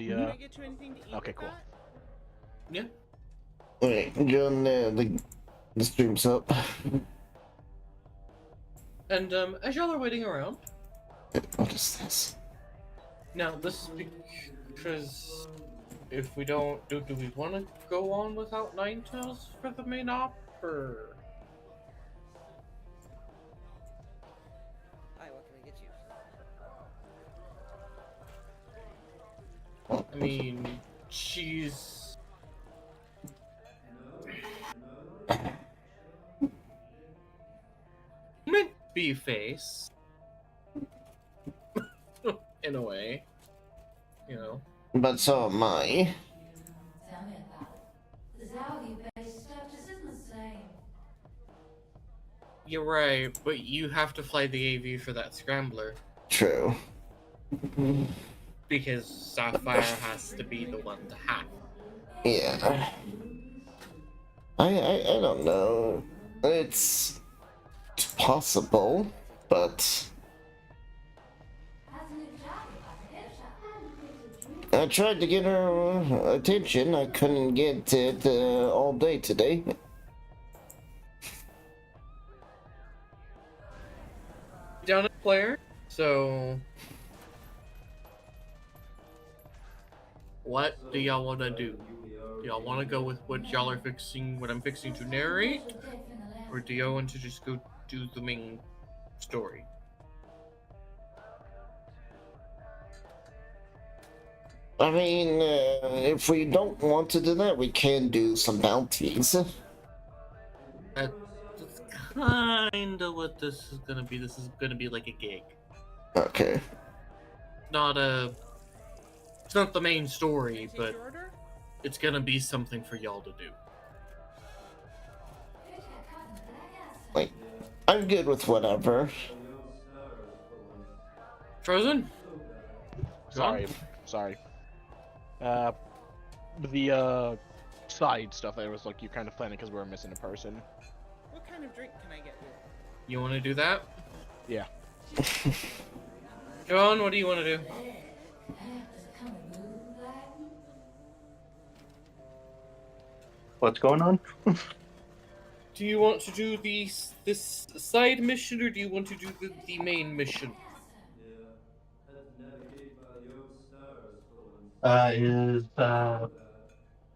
the Can I get you anything to eat? Okay, with cool. that? Yeah. Alright, John, the stream's up. And as y'all are waiting around, What is this? now this is because if we don't do we want to go on without Ninetales for the main op, or Hi, what can I get you? I mean, she's meant to be face in a way, you know. But so am I. Tell me about it. The value-based stuff just isn't the same. You're right, but you have to fly the AV for that scrambler True. because Sapphire has to be the one to hack. Yeah. I don't know. It's possible, but How's the new job? Like a headshot. I tried to get her attention. I couldn't get it all day today. Down a player, so what do y'all want to do? Do y'all want to go with what y'all are fixing, what I'm fixing to narrate, or do y'all want to just go do the main story? I mean, if we don't want to do that, we can do some bounties. That's kind of what this is gonna be. This is gonna be like a gig. Okay. It's not the main story, Take but your order? it's gonna be something for y'all to do. Like, I'm good with whatever. Frozen? Sorry. The side stuff there was like you kind of planning because we were missing a person. What kind of drink can I get you? You want to do that? Yeah. John, what do you want to do? What's going on? Do you want to do this side mission, or do you want to do the main mission?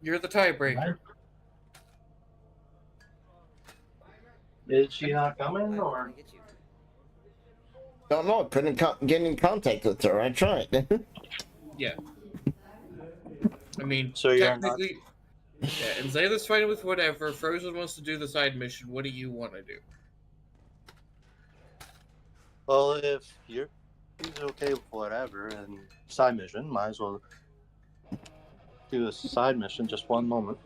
You're the tiebreaker. Is she not coming, Hi, what or? can I get you? Don't know. I couldn't get in contact with her. I tried. Yeah. I mean, So you're not- technically, yeah, and Zayla's fine with whatever. Frozen wants to do the side mission. What do you want to do? Well, if he's okay with whatever, and side mission, might as well do the side mission. Just one moment.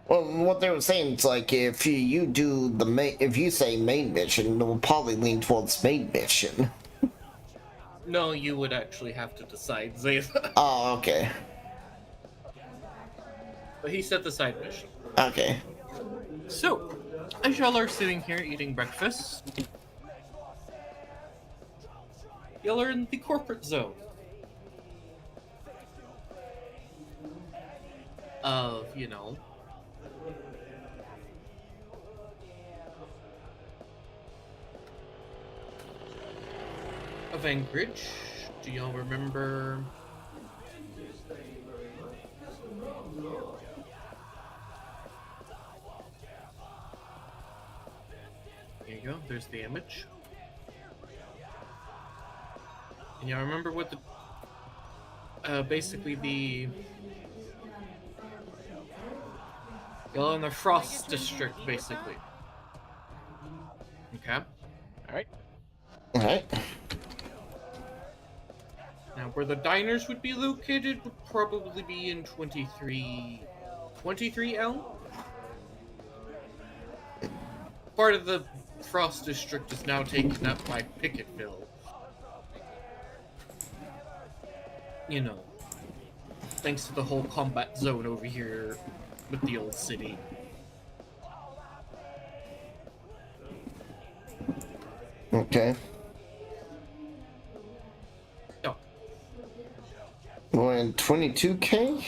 Well, what they were saying is like if you do the main, if you say main mission, it will probably lean towards main mission. No, you would actually have to decide, Zayla. Oh, okay. But he said the side mission. Okay. So, as y'all are sitting here eating breakfast, y'all are in the corporate zone of, of Anchorage. Do y'all remember? There you go, there's the image. And y'all remember what basically y'all in the Frost District, basically. Okay. Alright. Alright. Now, where the diners would be located would probably be in 23L. Part of the Frost District is now taken up by Picketville. Thanks to the whole combat zone over here with the old city. Okay. So, We're in 22K?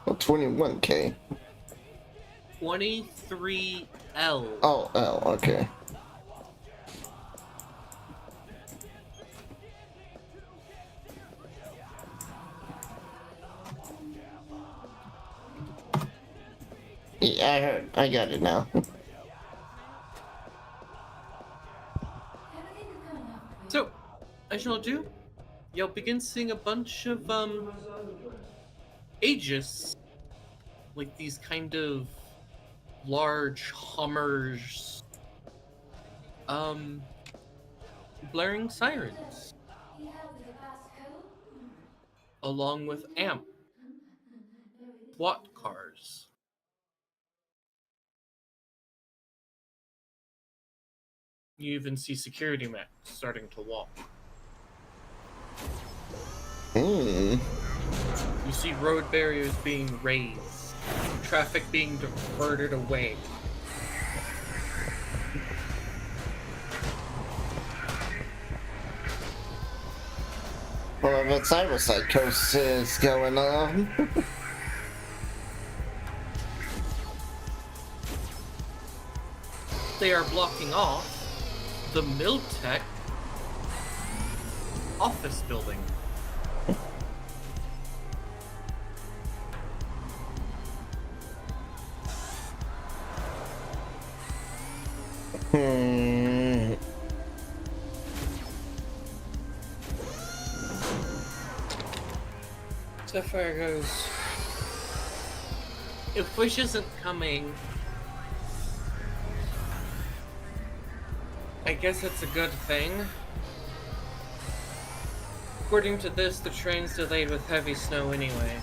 Or 21K? 23L. Oh, okay. Yeah, I heard. I got it now. So, as you'll do, you'll begin seeing a bunch of, Aegis. Like these kind of large Hummers, blaring sirens. Along with AMP. SWAT cars. You even see security men starting to walk. Hmm. You see road barriers being raised, traffic being diverted away. Well, the Cyberside coast is going on. They are blocking off the Miltech office building. So far it goes. If Wish isn't coming, I guess it's a good thing. According to this, the train's delayed with heavy snow anyway.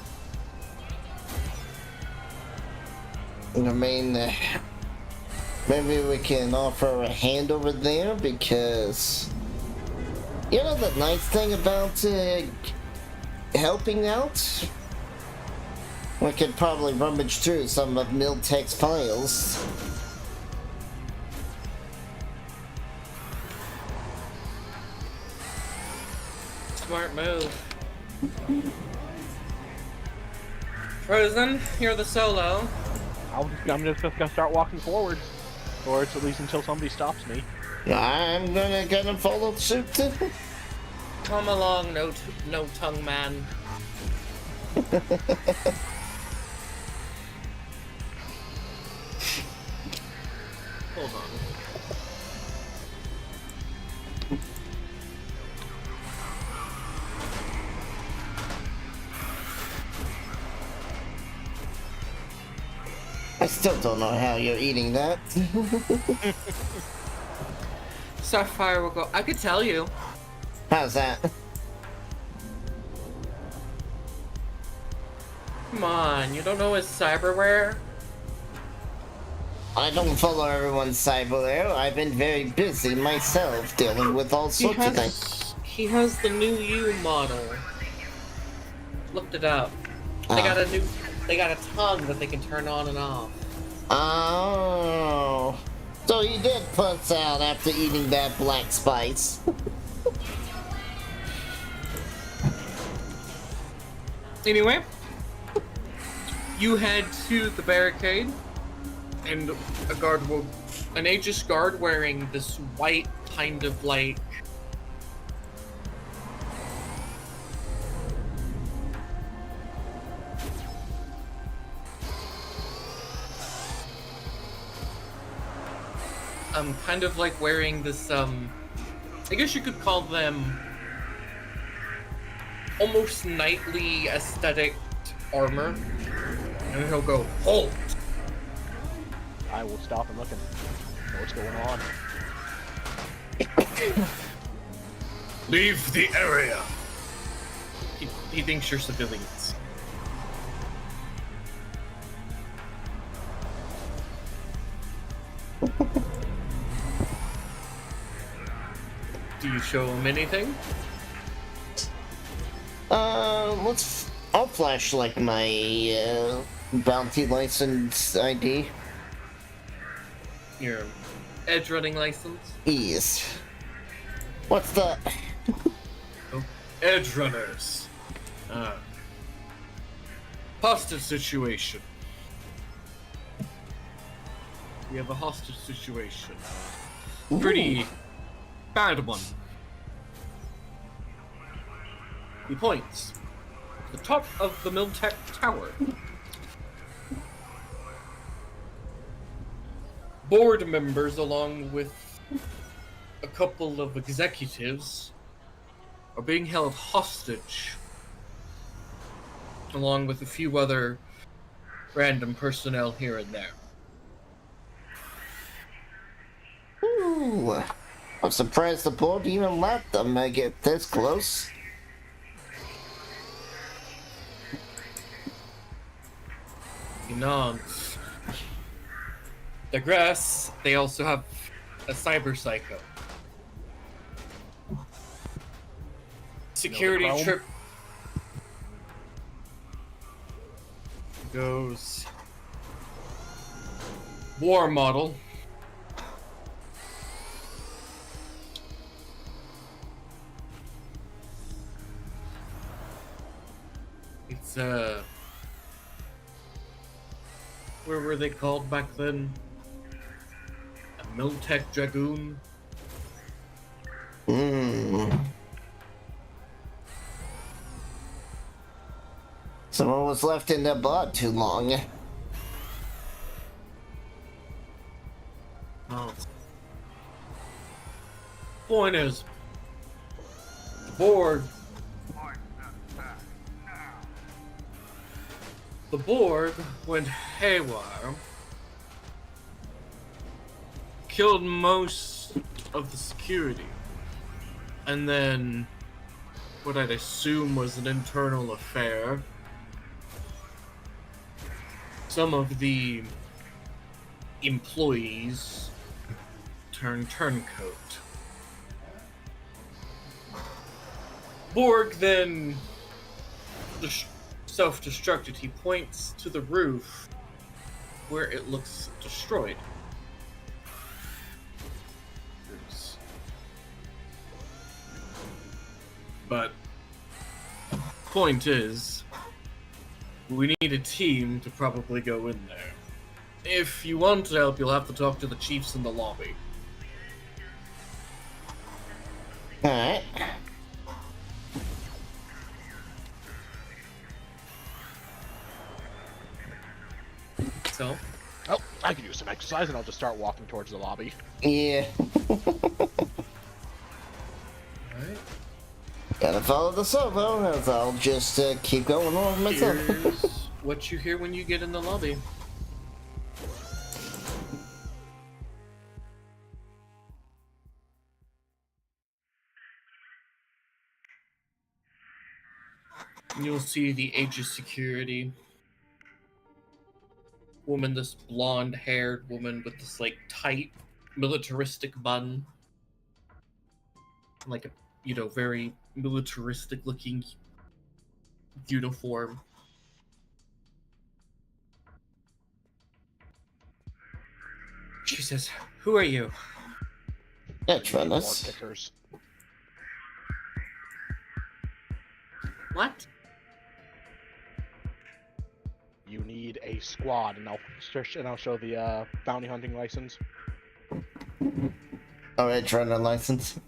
I mean, maybe we can offer a hand over there because, you know, the nice thing about helping out? We could probably rummage through some of Miltech's files. Smart move. Frozen, you're the solo. I'm just gonna start walking forward, or it's at least until somebody stops me. I'm gonna follow suit too. Come along, no tongue man. Hold on. I still don't know how you're eating that. Sapphire will go. I could tell you. How's that? Come on, you don't know his cyberware? I don't follow everyone's cyberware. I've been very busy myself dealing with all sorts of things. He has the new U model. Looked it up. They got a tongue that they can turn on and off. Oh. So he did puss out after eating that black spice. Anyway, you head to the barricade, and an Aegis guard wearing this white kind of like kind of like wearing this I guess you could call them almost knightly aesthetic armor, and he'll go, "Halt!" I will stop and look and know what's going on. Leave the area. He thinks you're civilians. Do you show him anything? I'll flash like my bounty license ID. Your edge running license? Yes. What's that? Oh, edge runners. Hostage situation. We have a hostage situation. Pretty bad one. He points. The top of the Miltech Tower. Board members, along with a couple of executives, are being held hostage, along with a few other random personnel here and there. Ooh. I'm surprised the board even let them get this close. He nods. Digress, they also have a cyber psycho. Security Chrome? trip goes war model. It's where were they called back then? A Miltech Dragoon? Someone was left in the bod too long. Oh. Point is, the board went haywire, killed most of the security, and then what I'd assume was an internal affair. Some of the employees turned turncoat. Borg then self-destructed. He points to the roof where it looks destroyed. But point is, we need a team to probably go in there. If you want to help, you'll have to talk to the chiefs in the lobby. Alright. So, Oh, I could use some exercise, and I'll just start walking towards the lobby. Yeah. alright. Gotta follow the servo, as I'll just keep going on myself. Here's what you hear when you get in the lobby. You'll see the Aegis security. Woman, this blonde-haired woman with this, like, tight, militaristic bun. Like a, very militaristic-looking uniform. She says, "Who are you?" Yeah, More Trellis. kickers. What? You need a squad, and I'll show the bounty hunting license. Alright, Trellis license.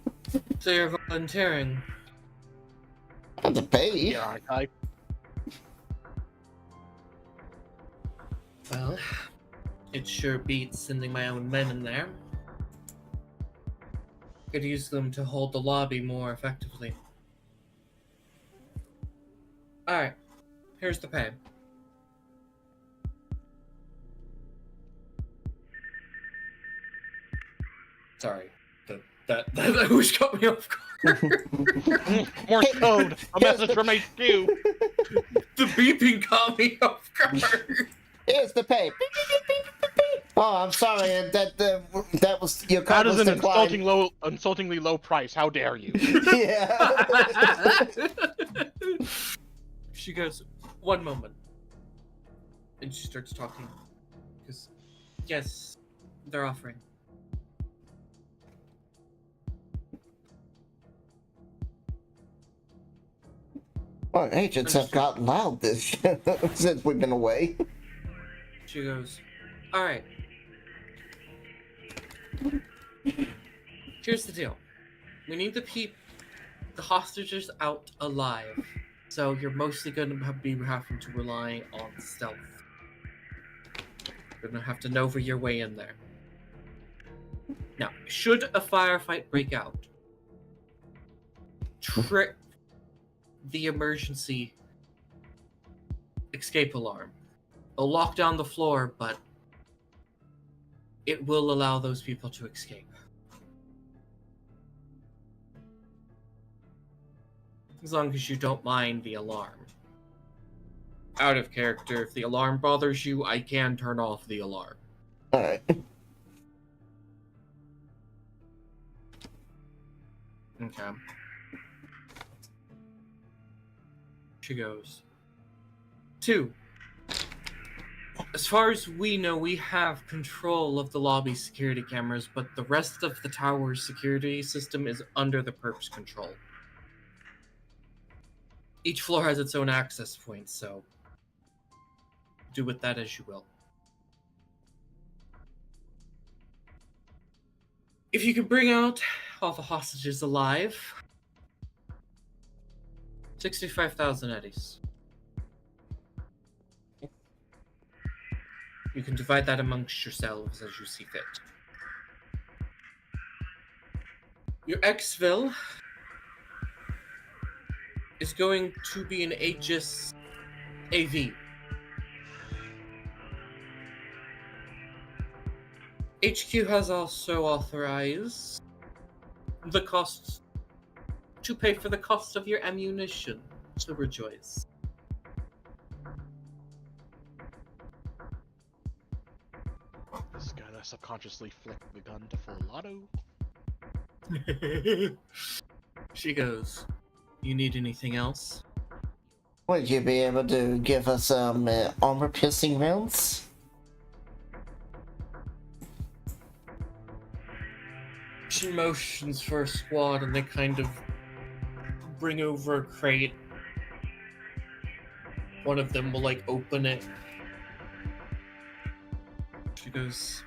So you're volunteering. I have to pay. Yeah, aren't I? Well, it sure beats sending my own men in there. Could use them to hold the lobby more effectively. Alright, here's the pay. Sorry, that always got me off guard. Morse code! A message from HQ! The beeping got me off guard. Here's the pay. Oh, I'm sorry. That was your That card is was an declined. insultingly low price. How dare you? Yeah. She goes, "One moment," and she starts talking. Because, yes, they're offering. Our agents have gotten loud this since we've been away. She goes, alright. Here's the deal. We need to keep the hostages out alive. So you're mostly going to be having to rely on stealth. You're going to have to Nova your way in there. Now, should a firefight break out, trip the emergency escape alarm. It'll lock down the floor, but it will allow those people to escape. As long as you don't mind the alarm. Out of character, if the alarm bothers you, I can turn off the alarm. Alright. Okay. She goes. 2. As far as we know, we have control of the lobby security cameras, but the rest of the tower's security system is under the perp's control. Each floor has its own access points, so do with that as you will. If you can bring out all the hostages alive, 65,000 eddies. You can divide that amongst yourselves as you see fit. Your exfil is going to be an Aegis AV. HQ has also authorized the cost to pay for the cost of your ammunition, so rejoice. This gonna subconsciously flick the gun to full auto. She goes, you need anything else? Would you be able to give us some armor-piercing rounds? She motions for a squad and they kind of bring over a crate. One of them will like open it. She goes,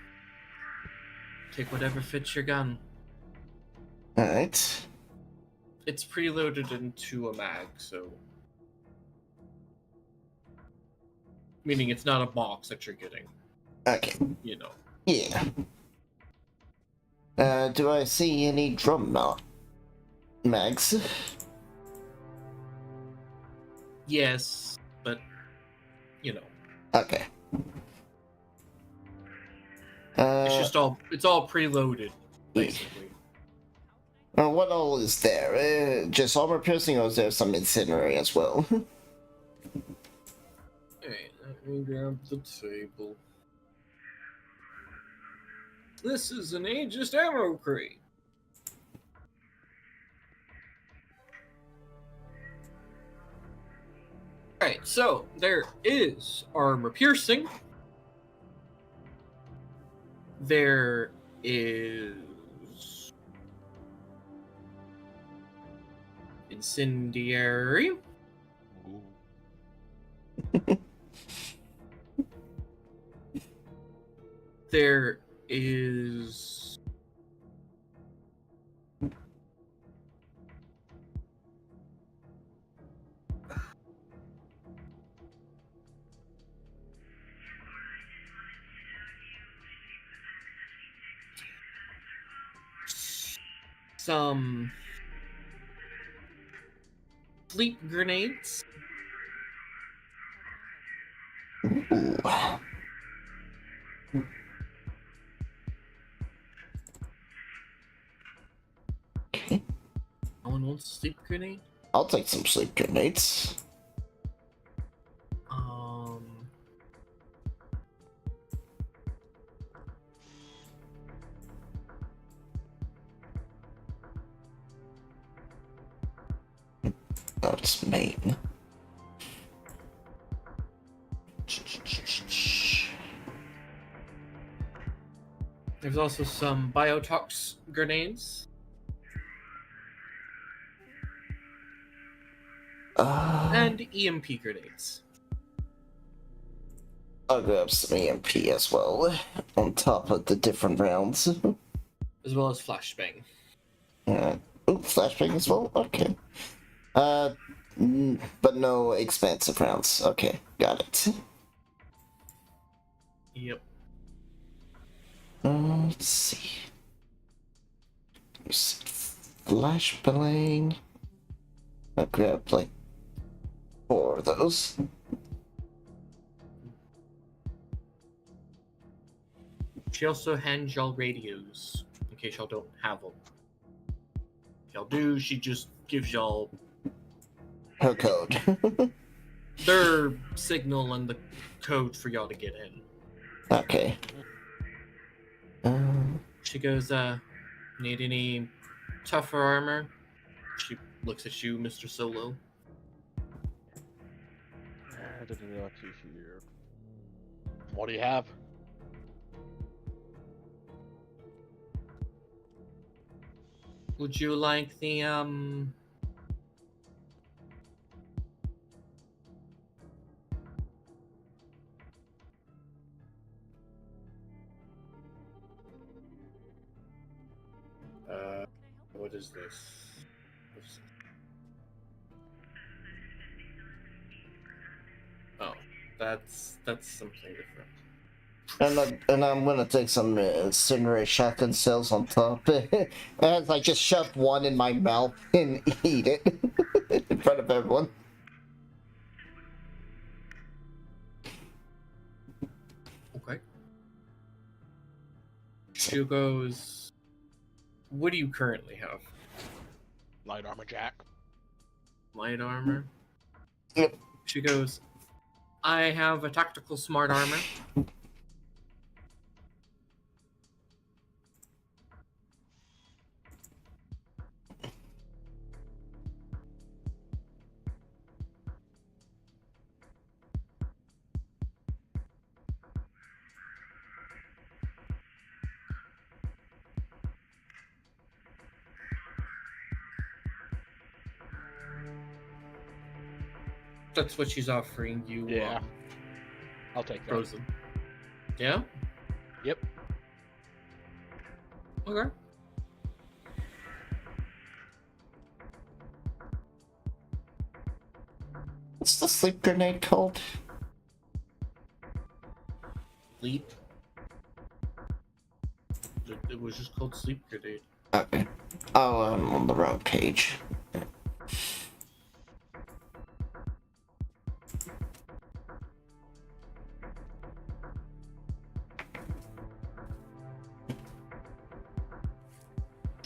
take whatever fits your gun. Alright. It's preloaded into a mag, so... Meaning it's not a box that you're getting. Okay. You know. Yeah. Do I see any drum mags? Yes, but... You know. Okay. It's all preloaded, basically. What all is there? Just armor piercing, or is there some incendiary as well? Alright, let me grab the table. This is an Aegis ammo crate. Alright, so there is armor piercing. There is incendiary. There is some sleep grenades. Ooh. Okay. No one wants a sleep grenade? I'll take some sleep grenades. That's main. There's also some biotox grenades. And EMP grenades. I'll grab some EMP as well, on top of the different rounds. As well as flashbang. Flashbang as well? Okay. But no expansive rounds. Okay, got it. Yep. Let's see. You said flashbang. I'll grab like 4 of those. She also hands y'all radios, in case y'all don't have them. If y'all do, she just gives y'all Her code. their signal and the code for y'all to get in. Okay. She goes, need any tougher armor? She looks at you, Mr. Solo. Let's see here. What do you have? Would you like the, what is this? Oh, that's something different. And I'm gonna take some incendiary shotgun cells on top. As I just shove one in my mouth and eat it in front of everyone. Okay. She goes, what do you currently have? Light armor jack. Light armor? Yep. She goes, I have a tactical smart armor. That's what she's offering you. Yeah. I'll take that. Frozen. Yeah? Yep. Okay. What's the sleep grenade called? Sleep. It was just called sleep grenade. Okay. Oh, I'm on the wrong page.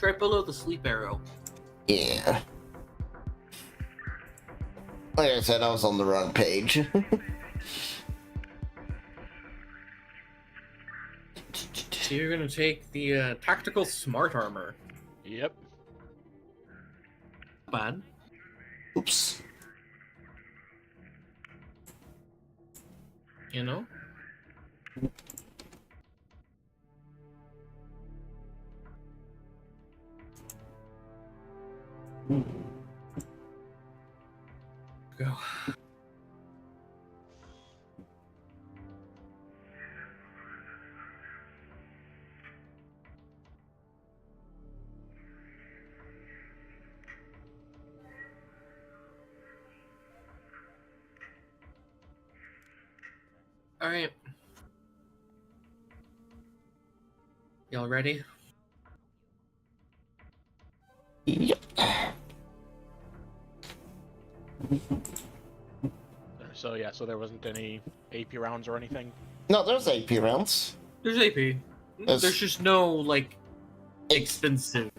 Right below the sleep arrow. Yeah. Like I said, I was on the wrong page. So you're gonna take the tactical smart armor. Yep. Bad. Oops. You know? Go. All right. Y'all ready? Yep. So yeah, so there wasn't any AP rounds or anything? No, there's AP rounds. There's AP. There's just no, like, expensive.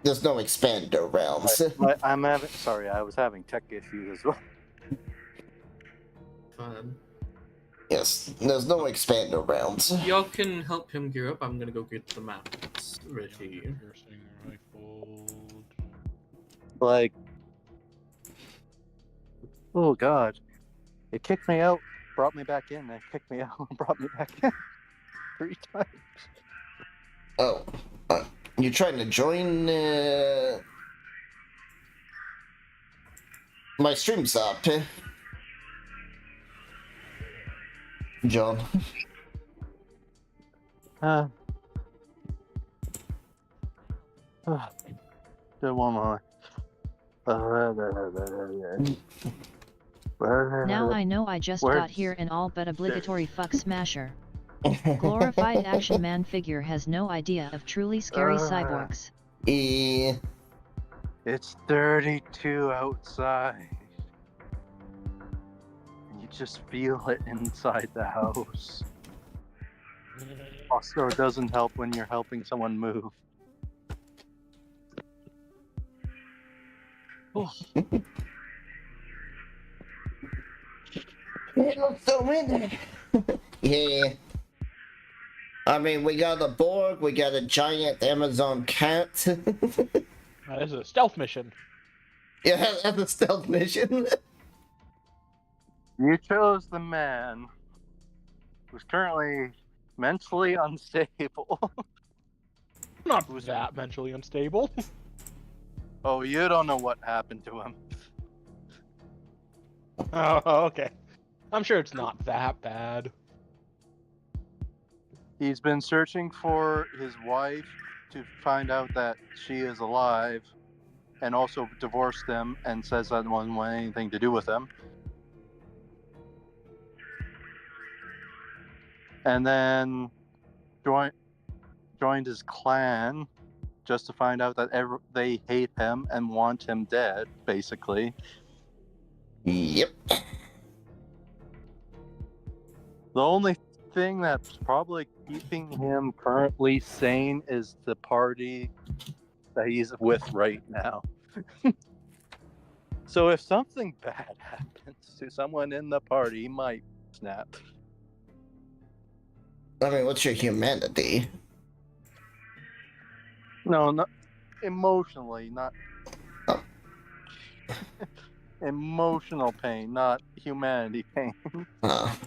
There's no expander rounds. I'm having. Sorry, I was having tech issues as well. Fun. Yes, there's no expander rounds. Y'all can help him gear up. I'm gonna go get the maps ready. Piercing rifle. Like, oh god, it kicked me out, brought me back in, then kicked me out, and brought me back in 3 times. Oh, you trying to join? My stream's up. John. Good one more. Now I know I just got here an all but obligatory fuck smasher. Glorified action man figure has no idea of truly scary cyborgs. Yeah. It's 32 outside. You just feel it inside the house. Also, it doesn't help when you're helping someone move. Oh. So in. Yeah. I mean, we got a Borg, we got a giant Amazon cat. This is a stealth mission. Yeah, that's a stealth mission. You chose the man who's currently mentally unstable. Not that mentally unstable. Oh, you don't know what happened to him. Oh, okay. I'm sure it's not that bad. He's been searching for his wife to find out that she is alive, and also divorced him and says that no one want anything to do with him. And then joined his clan just to find out that they hate him and want him dead, basically. Yep. The only thing that's probably keeping him currently sane is the party that he's with right now. So if something bad happens to someone in the party, he might snap. I mean, what's your humanity? No, not emotionally, not Oh. emotional pain, not humanity pain. Oh.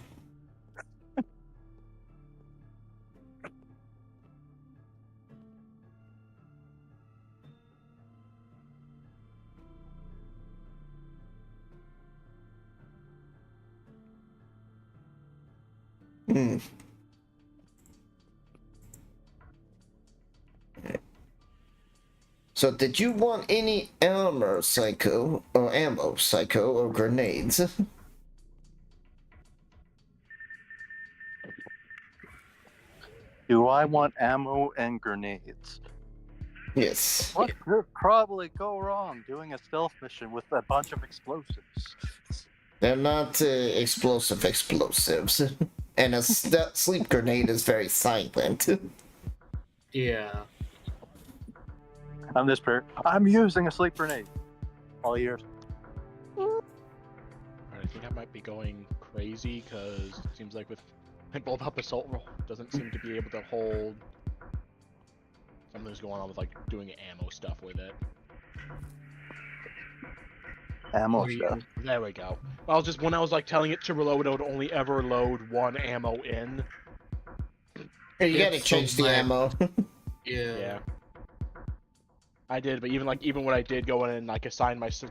Hmm. So, did you want any armor, Psycho, or ammo, Psycho, or grenades? Do I want ammo and grenades? Yes. What could probably go wrong doing a stealth mission with a bunch of explosives? They're not explosives. And a sleep grenade is very silent. Yeah. I'm this pair. I'm using a sleep grenade. All yours. I think I might be going crazy because it seems like with both up assault roll doesn't seem to be able to hold. Something's going on with like doing ammo stuff with it. Ammo Oh, stuff. There we go. I was just when I was like telling it to reload, it would only ever load one ammo in. You gotta It's change so the bad. ammo. Yeah. I did, but even when I did go in and like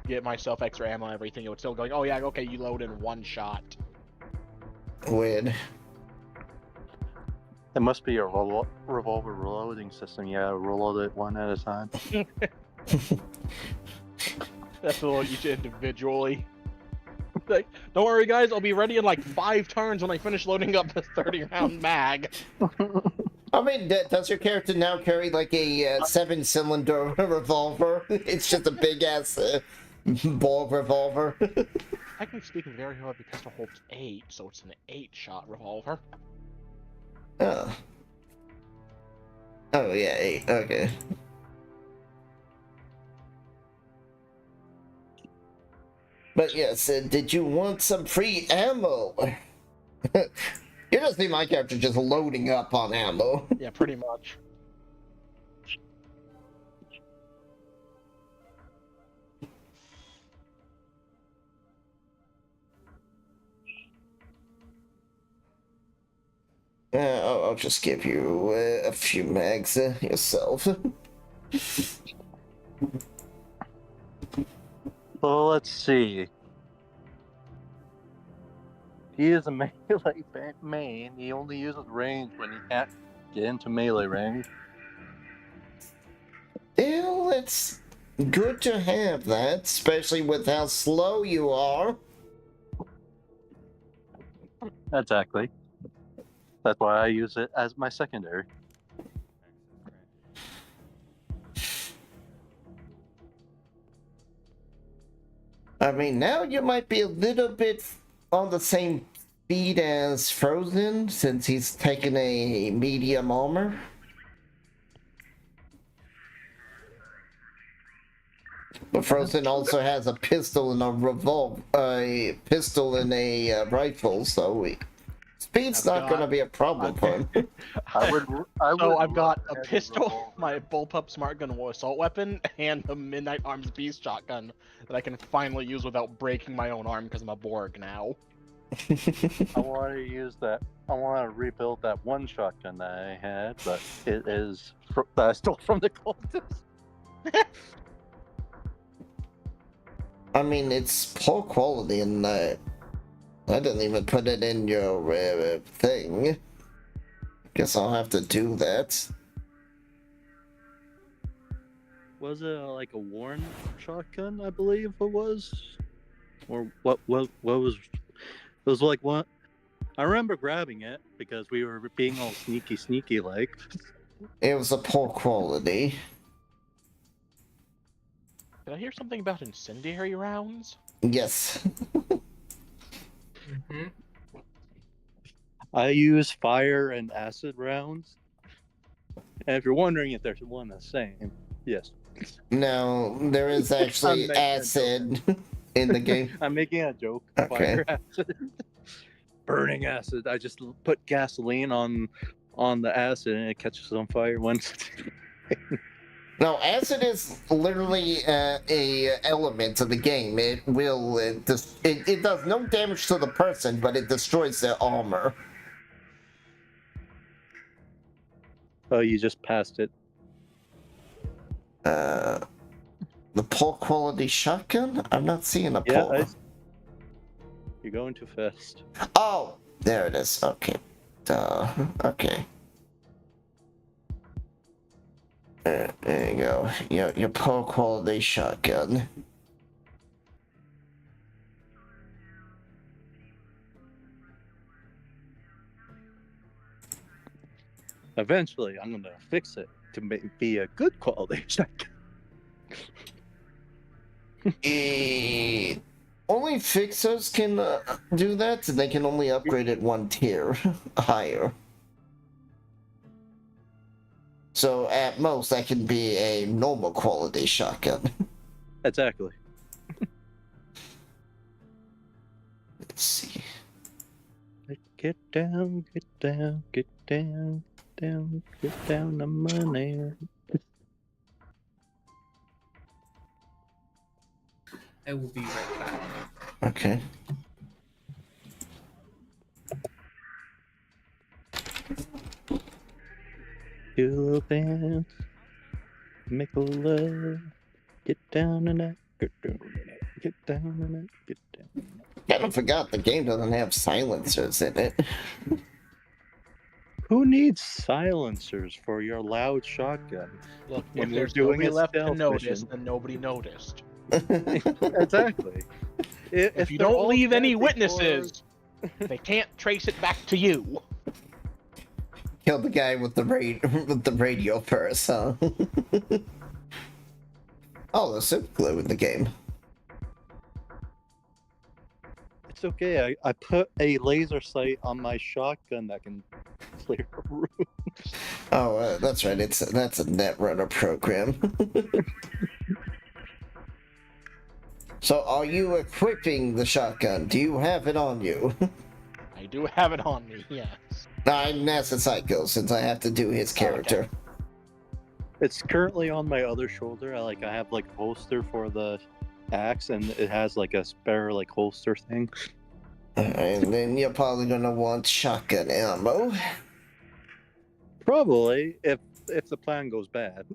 get myself extra ammo and everything, it would still go like, oh yeah, okay, you load in one shot. Weird. It must be a revolver reloading system. You gotta reload it one at a time. That's what each individually. Like, don't worry guys, I'll be ready in like 5 turns when I finish loading up the 30-round mag. I mean, does your character now carry like a 7-cylinder revolver? It's just a big ass ball revolver. Technically speaking, very heavy pistol holds 8, so it's an 8-shot revolver. Oh. Oh yeah, 8. Okay. But yes, did you want some free ammo? You just see my character just loading up on ammo. Yeah, pretty much. I'll just give you a few mags yourself. So let's see. He is a melee main. He only uses range when he can't get into melee range. Well, it's good to have that, especially with how slow you are. Exactly. That's why I use it as my secondary. I mean, now you might be a little bit on the same speed as Frozen, since he's taken a medium armor. But Frozen also has a pistol and a rifle, so speed's not going to be a problem for him. I've got a pistol, my bullpup smart gun assault weapon, and a Midnight Arms Beast shotgun that I can finally use without breaking my own arm because I'm a Borg now. I want to use that. I want to rebuild that one shotgun that I had, but it is that I stole from the cultists. I mean, it's poor quality, and I didn't even put it in your thing. Guess I'll have to do that. Was it like a worn shotgun? I believe it was, or what? What was? It was like what? I remember grabbing it because we were being all sneaky like. It was a poor quality. Did I hear something about incendiary rounds? Yes. Mm-hmm. I use fire and acid rounds. And if you're wondering if there's one the same, yes. No, there is actually acid in the game. I'm making a joke. Okay. Fire acid. Burning acid. I just put gasoline on the acid and it catches on fire once. No, acid is literally a element of the game. It will it does no damage to the person, but it destroys their armor. Oh, you just passed it. The poor quality shotgun? I'm not seeing a Yeah, poor. you're going too fast. Oh, there it is. Okay. Okay. There you go. Your poor quality shotgun. Eventually, I'm gonna fix it to be a good quality shotgun. Only fixers can do that. They can only upgrade it one tier higher. So at most, that can be a normal quality shotgun. Exactly. Let's see. Get down, get down, get down, down, get down the money. I will be right back. Okay. Your band, make a love, get down in that, get down in that, get down in that, get down. Kind of forgot the game doesn't have silencers in it. Who needs silencers for your loud shotgun? Look, When if we're there's doing nobody a left to stealth notice, mission. then nobody noticed. Exactly. If you they're don't all leave any dead witnesses, they can't trace it back to you. Kill the guy with the radio first, huh? Oh, there's super glue in the game. It's okay. I put a laser sight on my shotgun that can clear rooms. Oh, that's right. That's a Netrunner program. So, are you equipping the shotgun? Do you have it on you? I do have it on me, yes. I'm NASA Psycho, since I have to do his character. Okay. It's currently on my other shoulder. I have like a holster for the axe, and it has like a spare like holster thing. And then you're probably gonna want shotgun ammo. Probably, if the plan goes bad.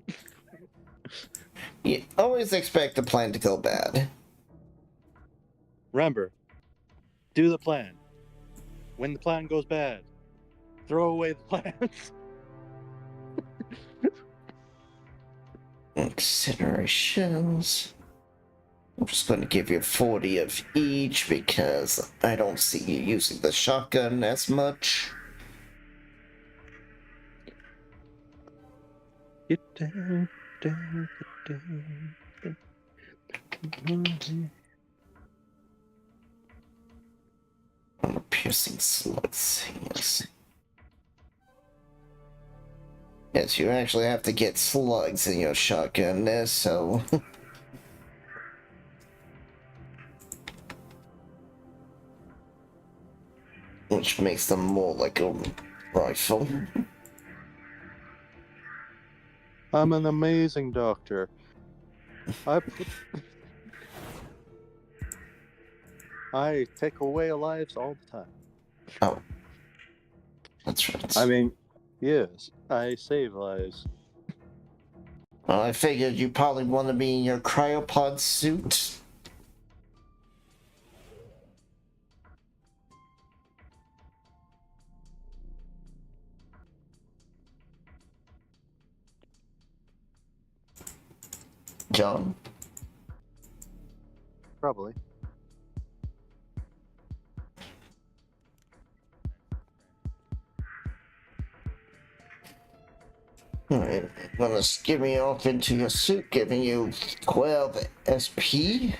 You always expect the plan to go bad. Remember, do the plan. When the plan goes bad, throw away the plans. Considerations. I'm just going to give you 40 of each because I don't see you using the shotgun as much. Get down, down, get down. Piercing slugs, yes. Yes, you actually have to get slugs in your shotgun there, so... which makes them more like a rifle. I'm an amazing doctor. I take away lives all the time. Oh. That's right. I mean, yes, I save lives. Well, I figured you probably want to be in your cryopod suit. John? Probably. Alright, I'm gonna skim you off into your suit, giving you 12 SP.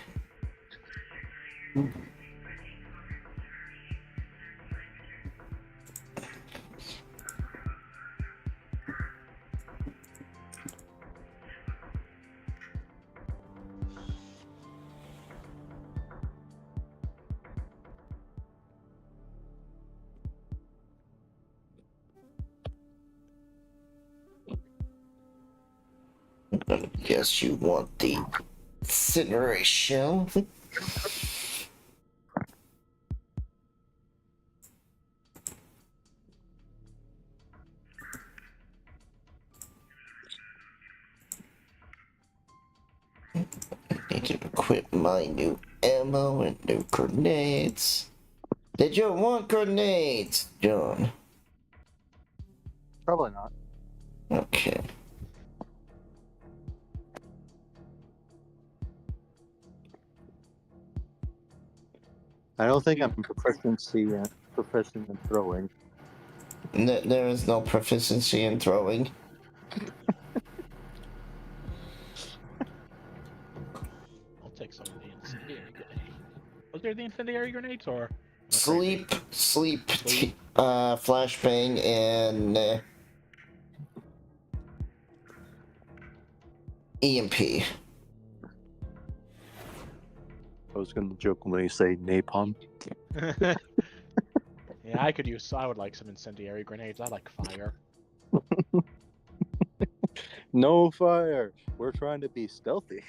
I guess you want the incineration. I need to equip my new ammo and new grenades. Did you want grenades, John? Probably not. Okay. I don't think I'm proficient in throwing. There is no proficiency in throwing. I'll take some of the incendiary grenades. Was there the incendiary grenades or? Sleep, flashbang, and EMP. I was gonna joke when you say napalm. Yeah, I would like some incendiary grenades. I like fire. No fire. We're trying to be stealthy.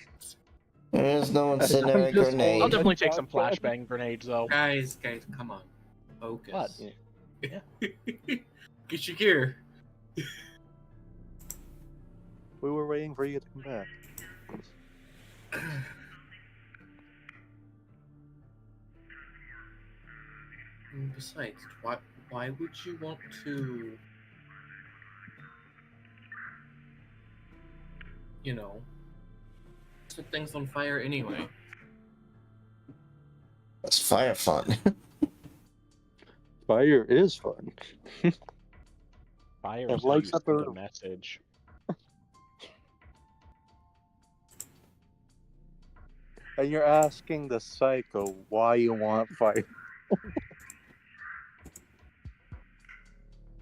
There is no incendiary I'm just grenade. I'll definitely take some shotgun. flashbang grenades though. Guys, come on. Focus. What? Yeah. Get your gear. We were waiting for you to come back. And besides, why would you want to, set things on fire anyway? That's fire fun. Fire is fun. Fire It is how lights you up send a- a message. And you're asking the psycho why you want fire.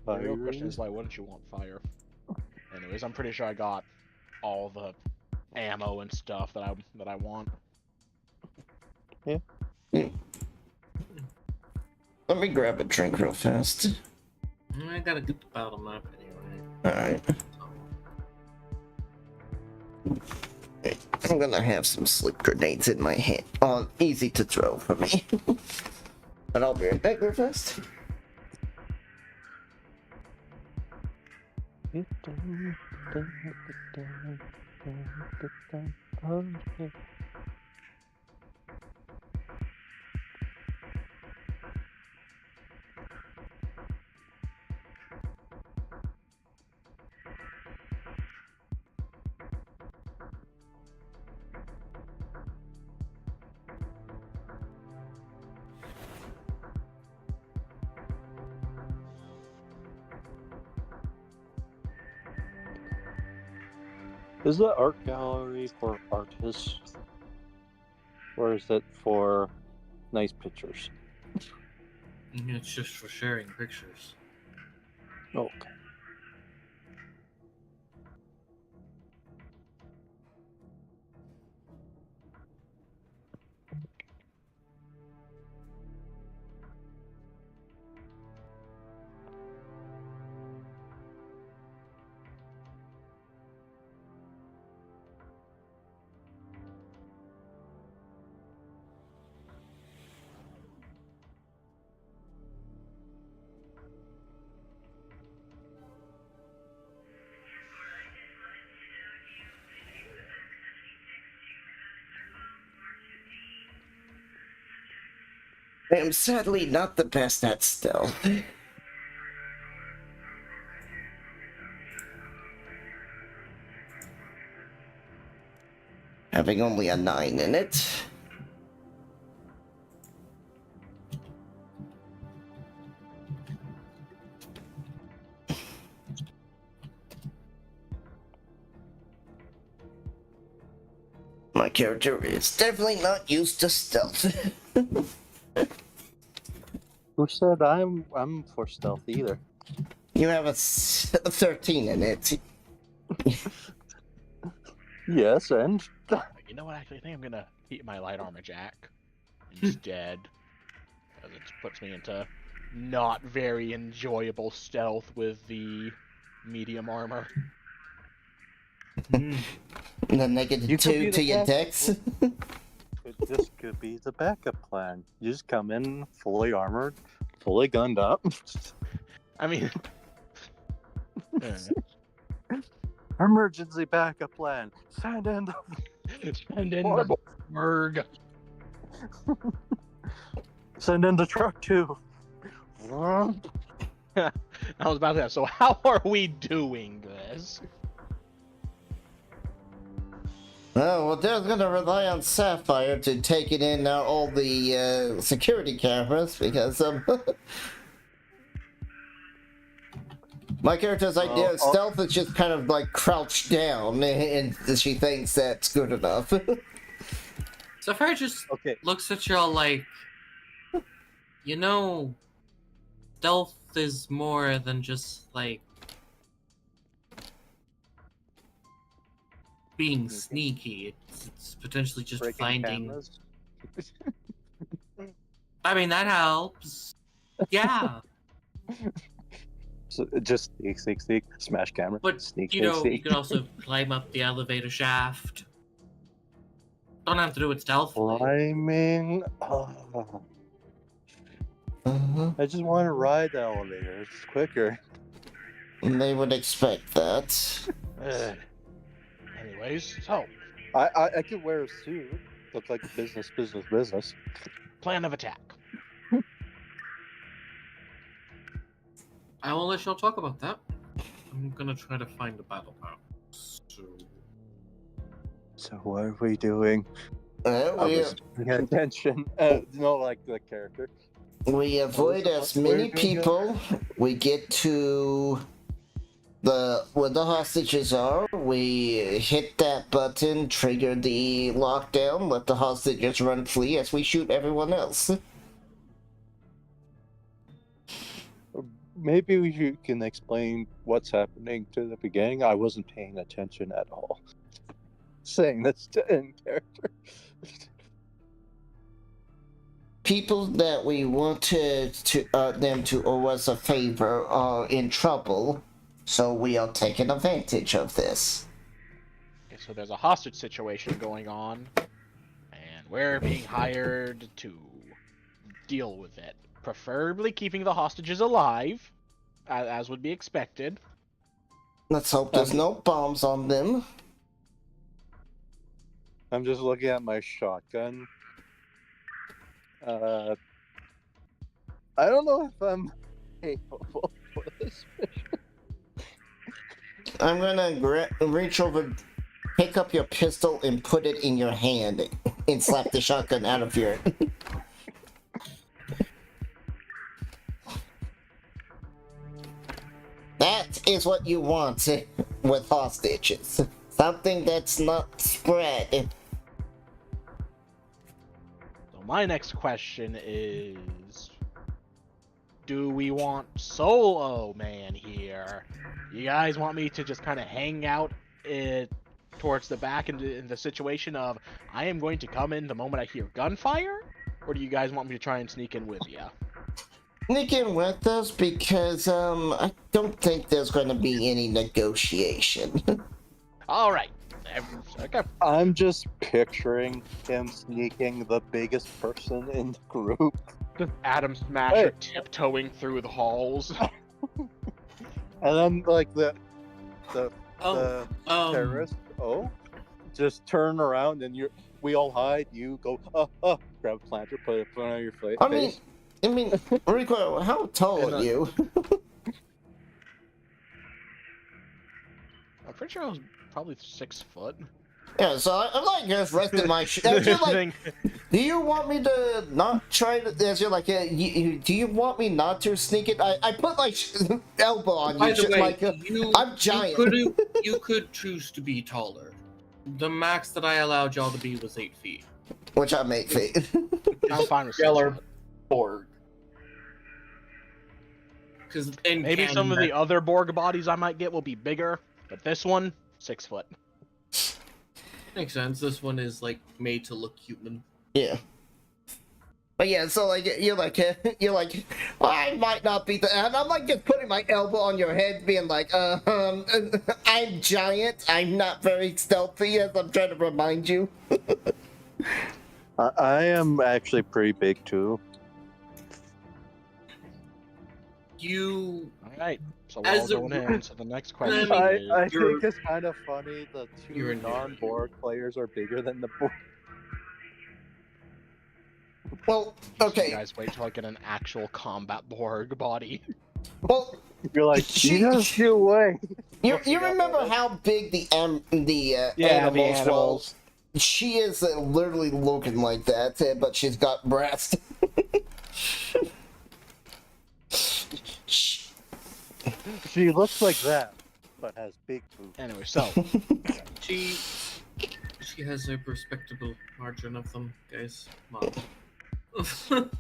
The real question is why wouldn't you want fire? Anyways, I'm pretty sure I got all the ammo and stuff that I want. Let me grab a drink real fast. I gotta get the bottom up anyway. Alright. I'm gonna have some sleep grenades in my hand. Oh, easy to throw for me. But I'll be right back real fast. Is the art gallery for artists? Or is it for nice pictures? It's just for sharing pictures. Okay. I am sadly not the best at stealth. Having only a 9 in it. My character is definitely not used to stealth. Who said I'm for stealth either? You have a 13 in it. Yes, and You know what? Actually, I think I'm gonna keep my light armor jack instead, because it puts me into not very enjoyable stealth with the medium armor. The negative 2 to your dex. This could be the backup plan. You just come in fully armored, fully gunned up. I mean, Emergency backup plan. Send in the send in the Berg. Send in the truck too. I was about to say, so how are we doing this? Oh, well, they're gonna rely on Sapphire to take it in all the security cameras because my character's idea of stealth is just kind of like crouched down, and she thinks that's good enough. Sapphire just looks at y'all like, you know, stealth is more than just like being sneaky. It's potentially just breaking finding. cameras. I mean, that helps. Yeah. So just sneak, smash camera. But sneak, you know, sneak. you can also climb up the elevator shaft. Don't have to do it stealthily. Climbing. Oh. I just want to ride the elevator. It's quicker. They would expect that. Anyways, so I could wear a suit. Look like business. plan of attack. I will let y'all talk about that. I'm gonna try to find the battle map. So what are we doing? We Paying attention. No, like the character. We avoid as many people. We get to where the hostages are. We hit that button, trigger the lockdown, let the hostages run free as we shoot everyone else. Maybe you can explain what's happening to the beginning. I wasn't paying attention at all. Saying that's in character. People that we wanted them to owe us a favor are in trouble, so we are taking advantage of this. Okay, so there's a hostage situation going on, and we're being hired to deal with it. Preferably keeping the hostages alive, as would be expected. Let's hope there's no bombs on them. I'm just looking at my shotgun. I don't know if I'm capable for this mission. I'm gonna reach over, pick up your pistol, and put it in your hand, and slap the shotgun out of your... That is what you want with hostages. Something that's not spread. So my next question is, do we want Solo Man here? You guys want me to just kind of hang out towards the back in the situation of I am going to come in the moment I hear gunfire? Or do you guys want me to try and sneak in with you? Sneak in with us because I don't think there's going to be any negotiation. All right. Okay. I'm just picturing him sneaking the biggest person in the group. Just Adam Smasher tiptoeing through the halls. And then like the terrorist, just turn around and we all hide. You go, grab a planter, put it on your face. I mean, Rico, how tall are you? I'm pretty sure I was probably 6 foot. Yeah, so I'm like just resting my like, do you want me to not try to? As you're like, do you want me not to sneak it? I put my elbow on you. By the way, like, I'm giant. You could choose to be taller. The max that I allowed y'all to be was 8 feet. Which I'm 8 feet. I'm fine with Yeller Borg. Maybe some of the other Borg bodies I might get will be bigger, but this one, 6 foot. Makes sense. This one is like made to look human. Yeah. But yeah, so like you're like, well, I might not be the, and I'm like just putting my elbow on your head, being like, I'm giant. I'm not very stealthy, as I'm trying to remind you. I am actually pretty big too. You. All right. So we're all going in. So the next question is... I think it's kind of funny the two non-Borg players are bigger than the Borg. Well, okay. You guys wait till I get an actual combat Borg body. Well, you're like, just you wait. You remember how big the animals was? She is literally looking like that, but she's got breast. She looks like that, but has big boobs. Anyway, so she has a respectable margin of them, guys. Come on.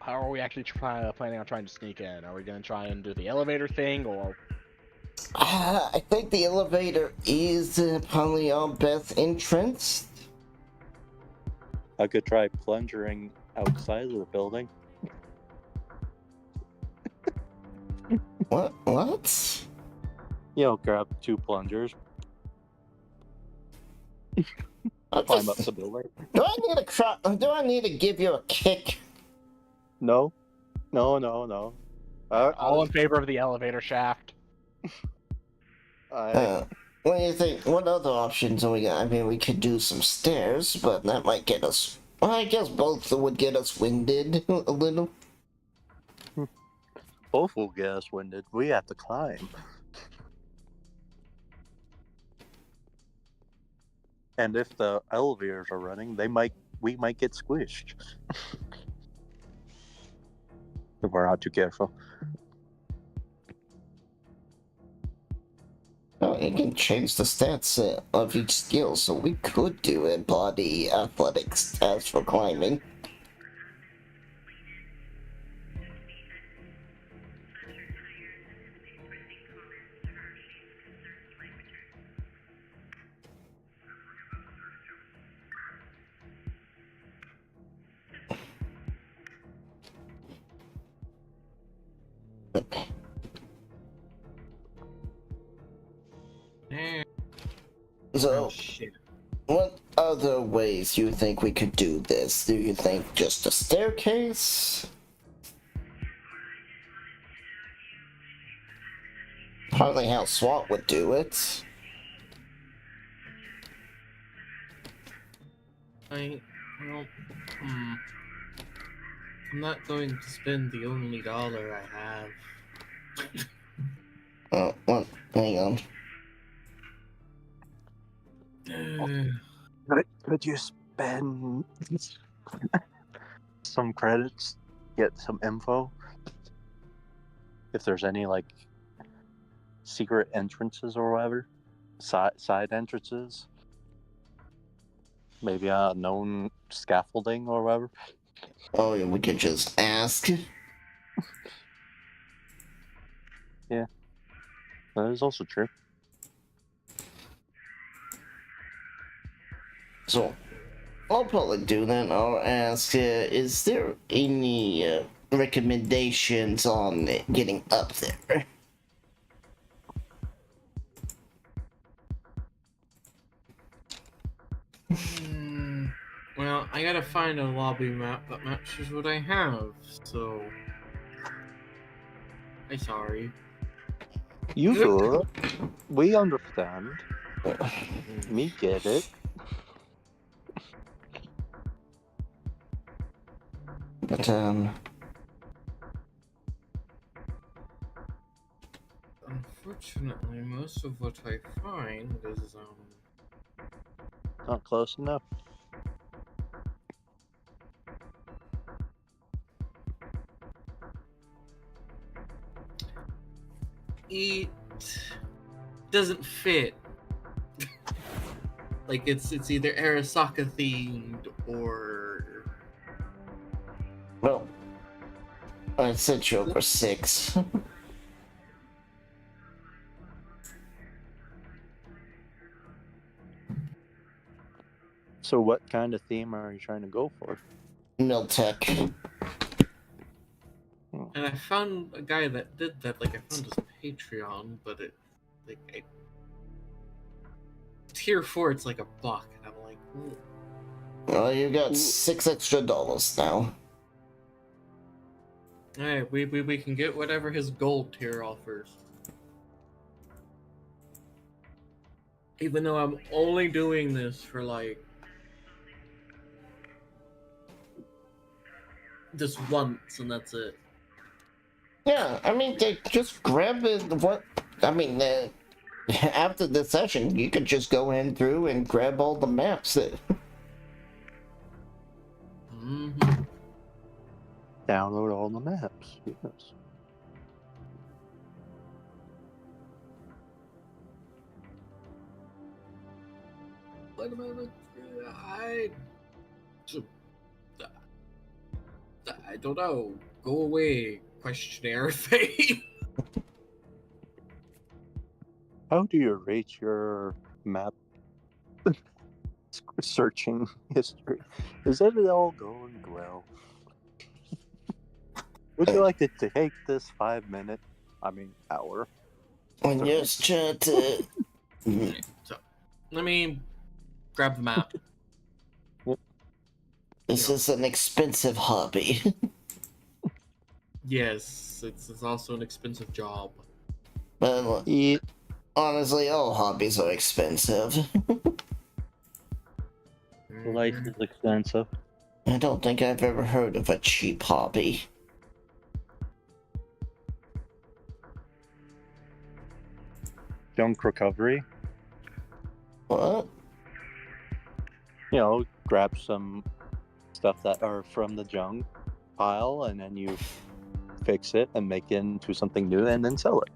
how are we actually planning on trying to sneak in? Are we going to try and do the elevator thing, or? I think the elevator is probably our best entrance. I could try plunging outside of the building. What? You know, grab 2 plungers. Climb up the building. Do I need to give you a kick? No. All in favor of the elevator shaft. What do you think? What other options do we got? I mean, we could do some stairs, but that might get us... Well, I guess both would get us winded a little. Both will get us winded. We have to climb. And if the elevators are running, we might get squished. If we're not too careful. Oh, it can change the stats of each skill, so we could do a body athletics test for climbing. So, what other ways do you think we could do this? Do you think just a staircase? Hardly how SWAT would do it. I'm not going to spend the only dollar I have. Oh, well, hang on. Could you spend some credits, get some info? If there's any, like, secret entrances or whatever, side entrances. Maybe a known scaffolding or whatever. Oh, yeah, we could just ask. Yeah, that is also true. So, I'll probably do that. I'll ask, is there any recommendations on getting up there? Well, I gotta find a lobby map that matches what I have, so... I'm sorry. You good? We understand. Me get it. But, Unfortunately, most of what I find is, Not close enough. it doesn't fit. Like, it's either Arasaka themed or... well, I sent you over 6. So what kind of theme are you trying to go for? Miltech. And I found a guy that did that, like, I found his Patreon, but it, like, tier 4, it's like $1, and I'm like, ooh. Well, you got $6 extra now. Alright, we can get whatever his gold tier offers. Even though I'm only doing this for, like, just once, and that's it. Yeah, I mean, they just grab it. After the session, you could just go in through and grab all the maps. Mm-hmm. Download all the maps. Yes. Wait a minute. I don't know. Go away, questionnaire thing. How do you rate your map searching history? Is it all going well? Would you like to take this 5-minute, hour? When you're trying to... So, let me grab the map. This is an expensive hobby. Yes, it's also an expensive job. But Yeah. honestly, all hobbies are expensive. Life is expensive. I don't think I've ever heard of a cheap hobby. Junk recovery. What? You know, grab some stuff that are from the junk pile, and then you fix it and make it into something new, and then sell it.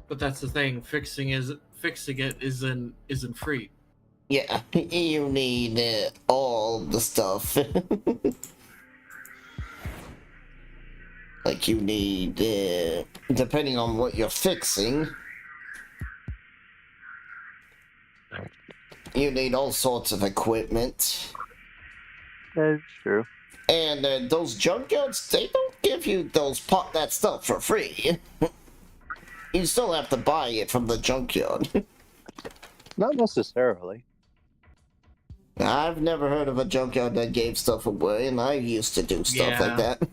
But that's the thing. Fixing it isn't free. Yeah, you need all the stuff. Like you need, depending on what you're fixing, you need all sorts of equipment. That's true. And those junkyards, they don't give you that stuff for free. You still have to buy it from the junkyard. Not necessarily. I've never heard of a junkyard that gave stuff away, and I used to do stuff like that.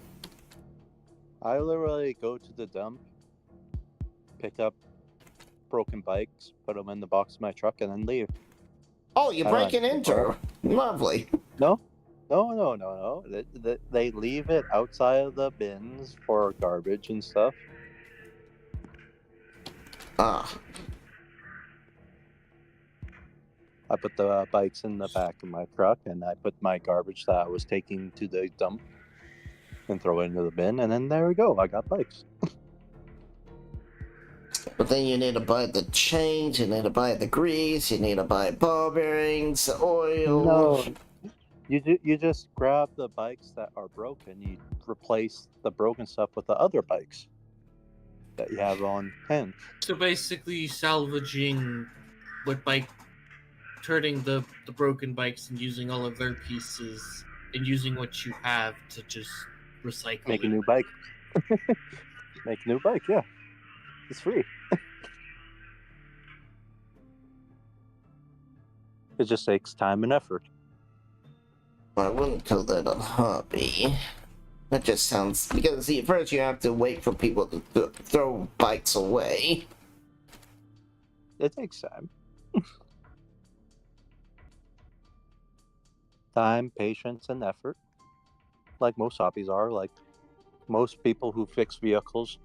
I literally go to the dump, pick up broken bikes, put them in the box of my truck, and then leave. Oh, you're breaking into? Lovely. No. They leave it outside of the bins for garbage and stuff. Ah. I put the bikes in the back of my truck, and I put my garbage that I was taking to the dump and throw it into the bin, and then there we go. I got bikes. But then you need to buy the chains, you need to buy the grease, you need to buy ball bearings, oil. No, you just grab the bikes that are broken. You replace the broken stuff with the other bikes that you have on hand. So basically, salvaging what bike, turning the broken bikes and using all of their pieces and using what you have to just recycle Make a it. new bike. Make a new bike, yeah. It's free. It just takes time and effort. I wouldn't call that a hobby. That just sounds... Because, see, first you have to wait for people to throw bikes away. It takes time. Time, patience, and effort. Like most hobbies are. Like most people who fix vehicles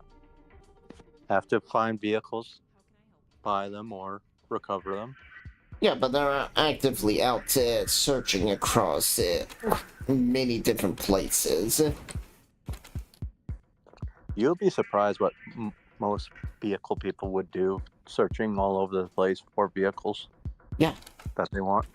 have to find vehicles, buy them, or recover them. Yeah, but they're actively out searching across many different places. You'll be surprised what most vehicle people would do, searching all over the place for vehicles. Yeah. That they want.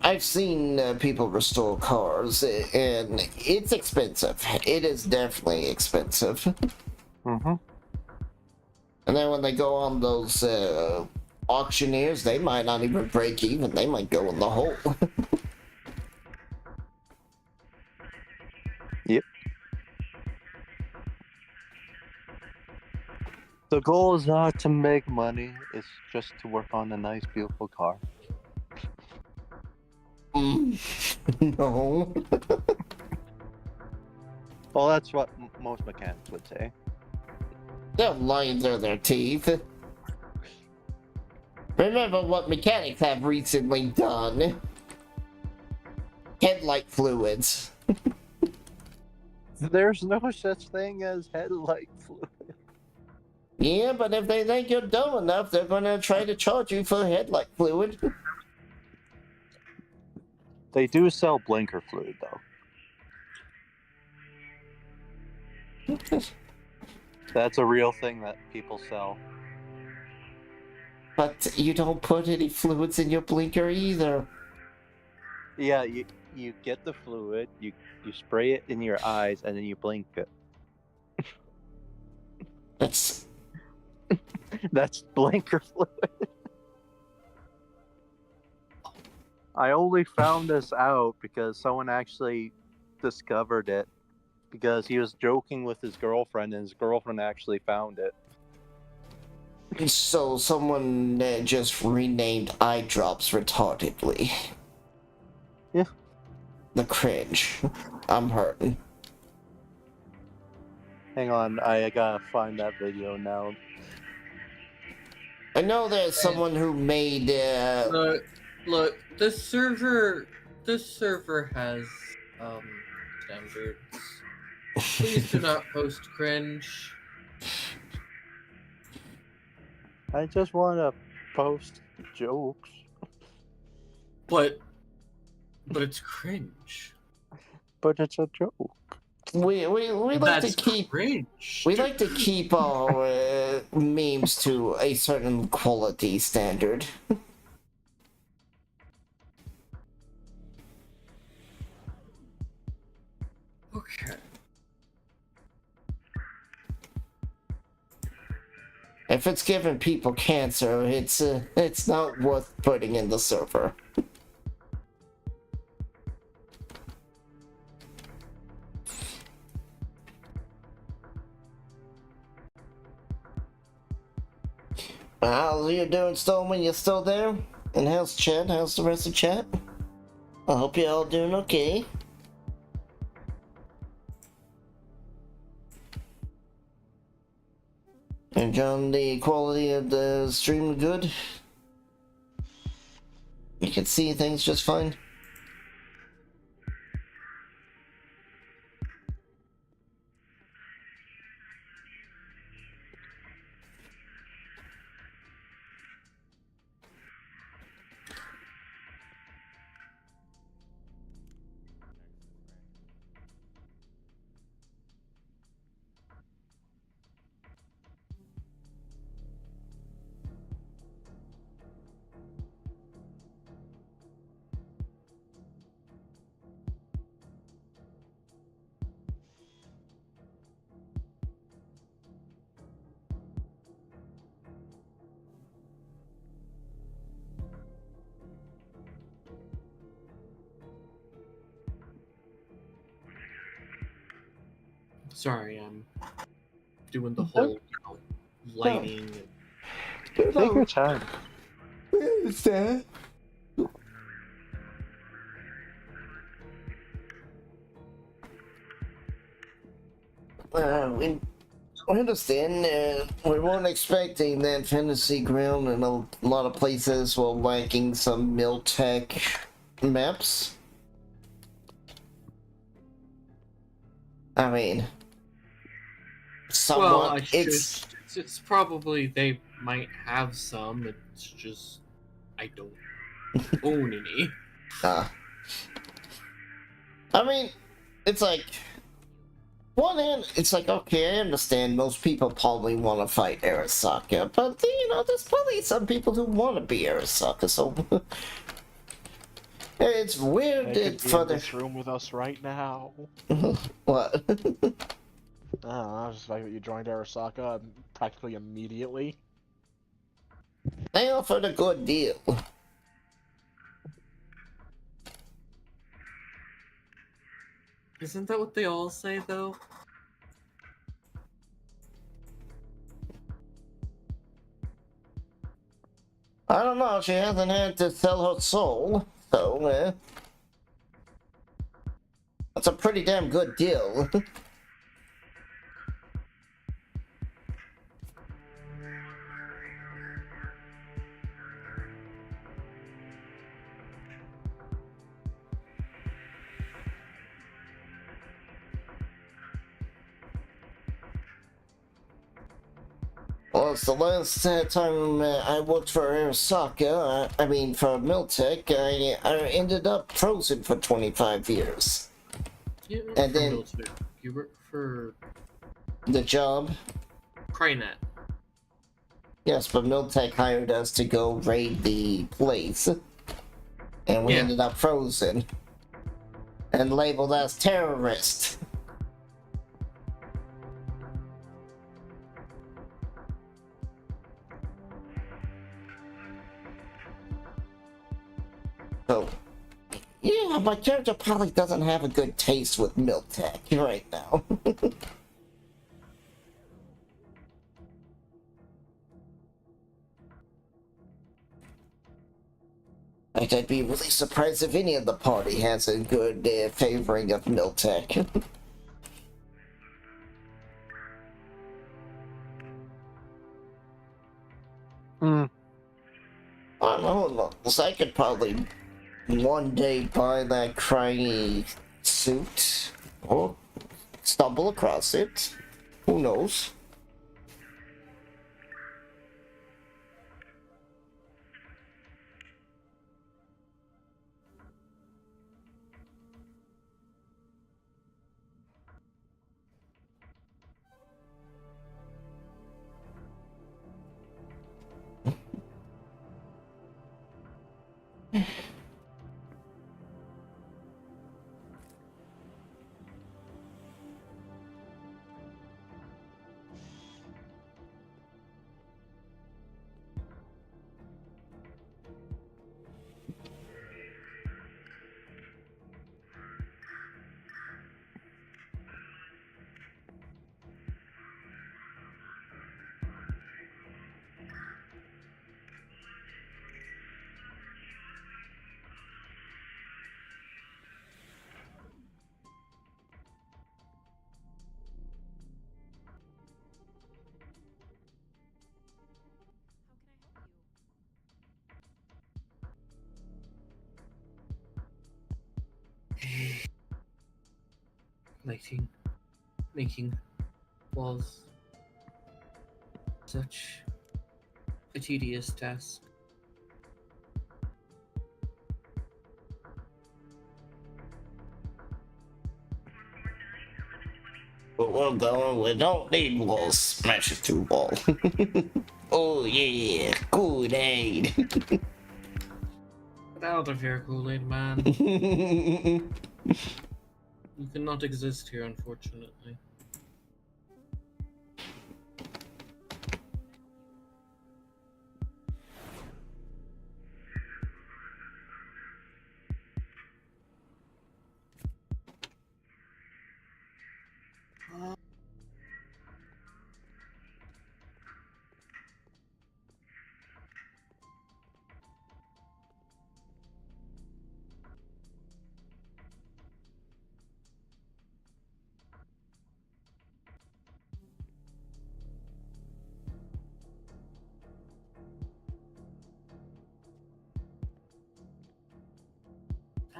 I've seen people restore cars, and it's expensive. It is definitely expensive. Mm-hmm. And then when they go on those auctioneers, they might not even break even. They might go in the hole. Yep. The goal is not to make money, it's just to work on a nice, beautiful car. No. Well, that's what most mechanics would say. They're lying through their teeth. Remember what mechanics have recently done. Headlight fluids. There's no such thing as headlight fluid. Yeah, but if they think you're dumb enough, they're gonna try to charge you for headlight fluid. They do sell blinker fluid, though. That's a real thing that people sell. But you don't put any fluids in your blinker either. Yeah, you get the fluid, you spray it in your eyes, and then you blink it. That's blinker fluid. I only found this out because someone actually discovered it because he was joking with his girlfriend, and his girlfriend actually found it. so someone just renamed eye drops retardedly. Yeah. The cringe. I'm hurting. Hang on, I gotta find that video now. I know there's someone who made Look, this server has standards. Please do not post cringe. I just want to post jokes. But it's cringe. But it's a joke. we like That's to keep cringe. we like to keep our memes to a certain quality standard. Okay. If it's giving people cancer, it's not worth putting in the server. How's you doing, Stallman? You still there? And how's chat? How's the rest of chat? I hope you're all doing okay. And John, the quality of the stream good? You can see things just fine? Sorry, I'm doing the whole lighting. Take your time. understand. We understand. We weren't expecting that Fantasy Ground, and a lot of places were lacking some Miltech maps. I mean, somewhat. Well, it's probably they might have some. It's just I don't own any. I mean, it's like, one hand, it's like, okay, I understand most people probably want to fight Arasaka, but, there's probably some people who want to be Arasaka, so... it's weird They could be for in the... this room with us right now. What? I don't know, just the fact that you joined Arasaka practically immediately. They offered a good deal. Isn't that what they all say, though? I don't know, she hasn't had to sell her soul, so, that's a pretty damn good deal. Well, it's the last time I worked for Arasaka, for Miltech, I ended up frozen for 25 years. You work And for then- military. You work for The job? Crynet. Yes, but Miltech hired us to go raid the place. And we Yeah. ended up frozen. And labeled as terrorists. So, yeah, my character probably doesn't have a good taste with Miltech right now. I'd be really surprised if any of the party has a good favoring of Miltech. Hmm. I don't know, I could probably one day buy that crying suit, or stumble across it. Who knows? Making was such a tedious task. But we're going, we don't need walls, smash it through wall. Oh yeah, Kool-Aid. Get out of here, Kool-Aid man. You cannot exist here, unfortunately.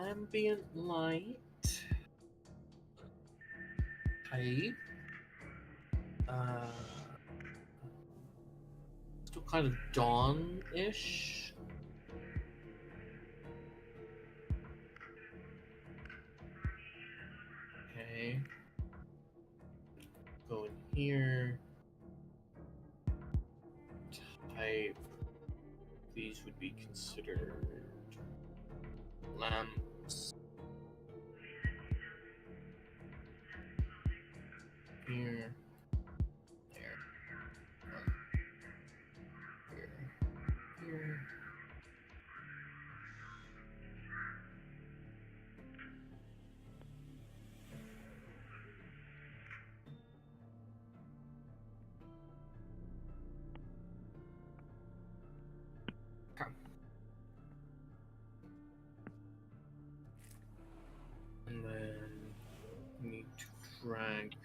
ambient light type. Still kind of dawn-ish. Okay. Go in here. Type. These would be considered lamps. Here. There. Here. Here. And then need to drag.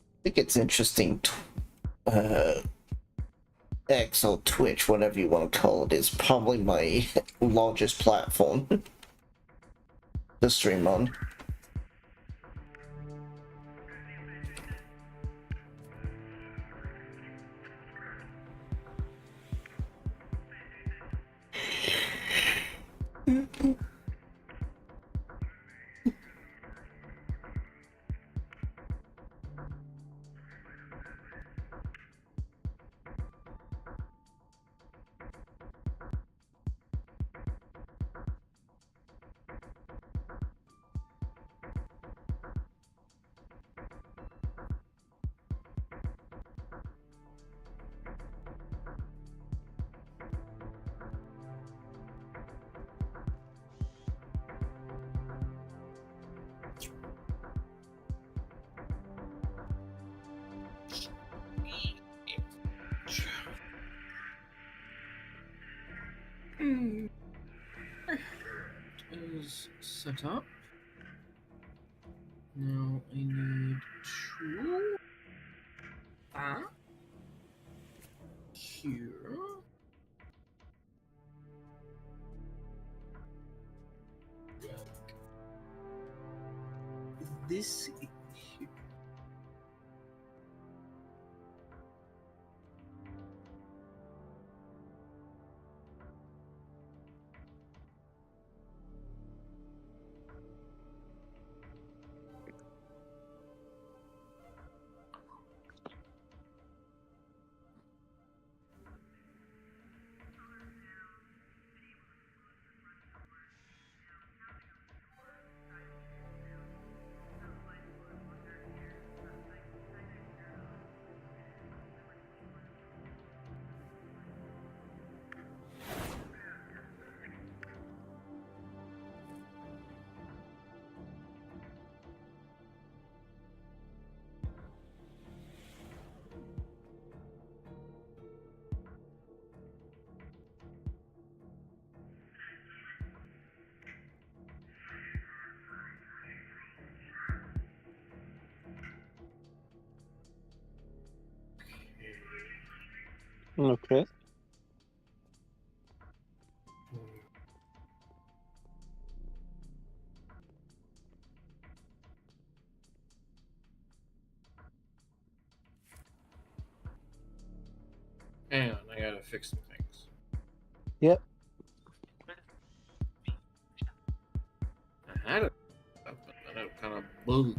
I think it's interesting. X or Twitch, whatever you want to call it, is probably my largest platform to stream on. Is set up. Now I need to that here. This here. Okay. Hang on, I gotta fix some things. Yep. I had it, but then it kind of blew.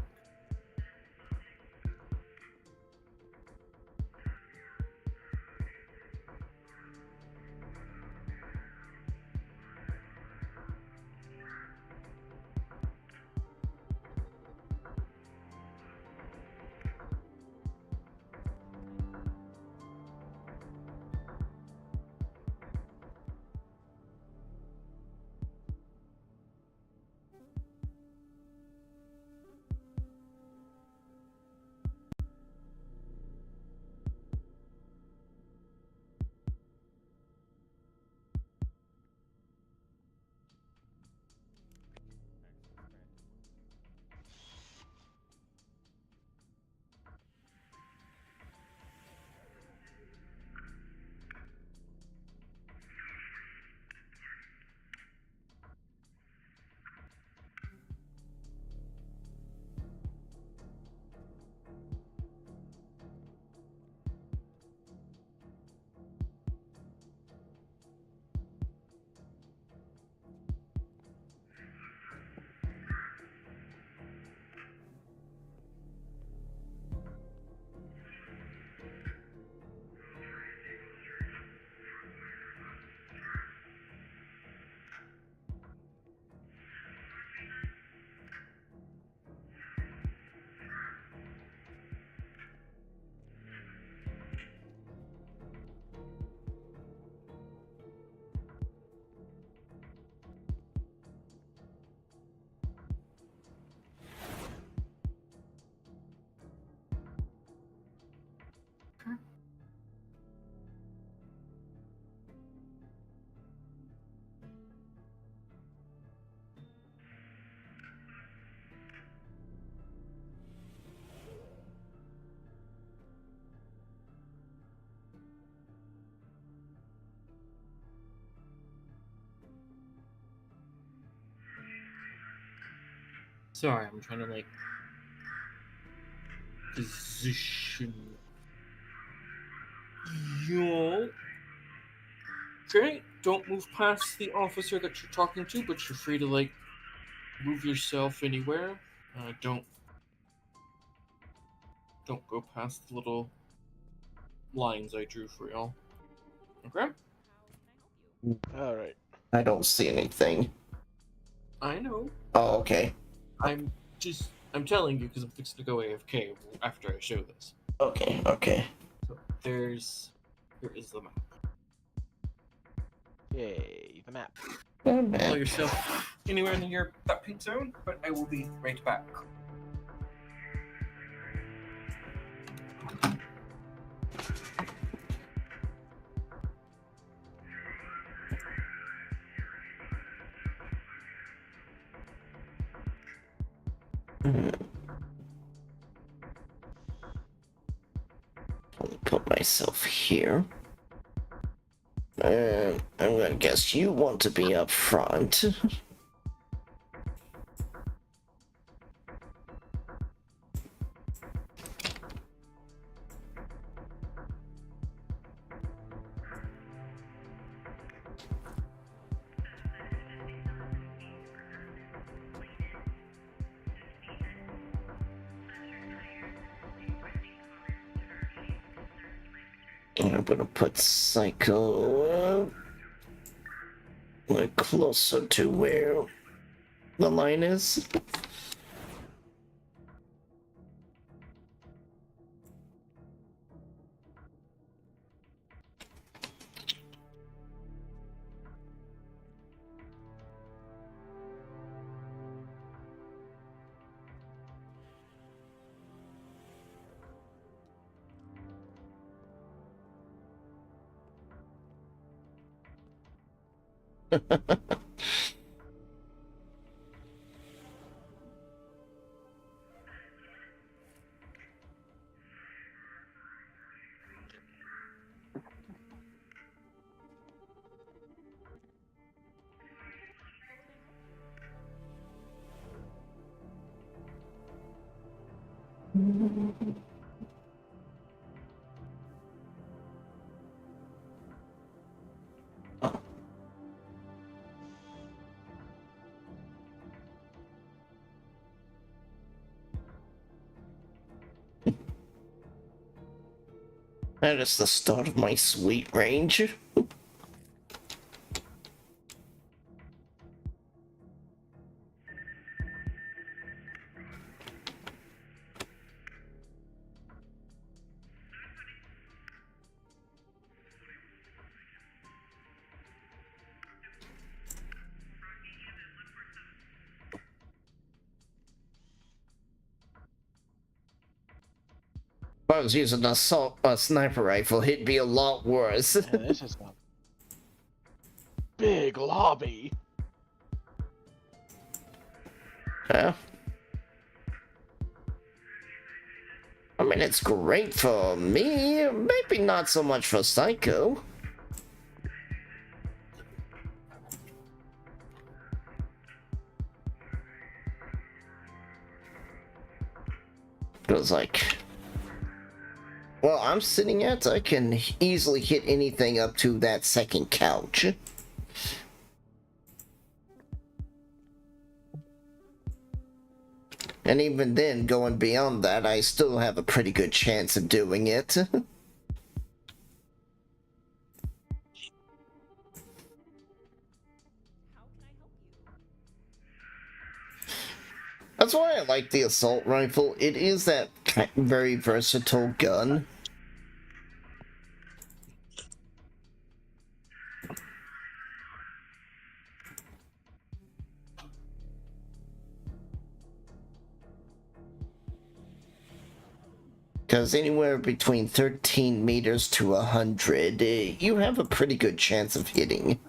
Sorry, I'm trying to like position you. Okay, don't move past the officer that you're talking to, but you're free to like move yourself anywhere. Don't go past the little lines I drew for y'all. Okay? All right. I don't see anything. I know. Oh, okay. I'm telling you because I'm fixing to go AFK after I show this. Okay, okay. So here is the map. Yay, the map. Oh, Call man. yourself anywhere near that pink zone, but I will be right back. I'll put myself here. I'm gonna guess you want to be up front. I'm gonna put Psycho like closer to where the line is. That is the start of my sweet range. If I was using a sniper rifle, it'd be a lot worse. Man, this is a big lobby. Yeah. I mean, it's great for me, maybe not so much for Psycho. Because, like, well, I'm sitting at, I can easily hit anything up to that second couch. And even then, going beyond that, I still have a pretty good chance of doing it. That's why I like the assault rifle. It is that very versatile gun. Because anywhere between 13 meters to 100, you have a pretty good chance of hitting.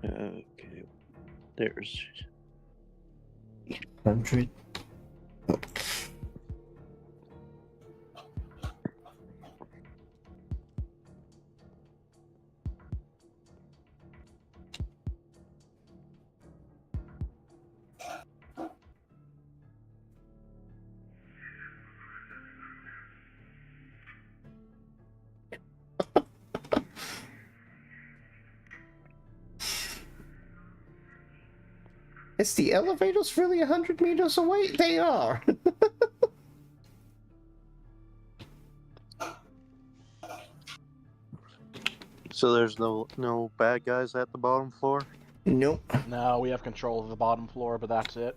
Okay. There's 100. Is the elevators really 100 meters away? They are. so there's no bad guys at the bottom floor. Nope. No, we have control of the bottom floor, but that's it.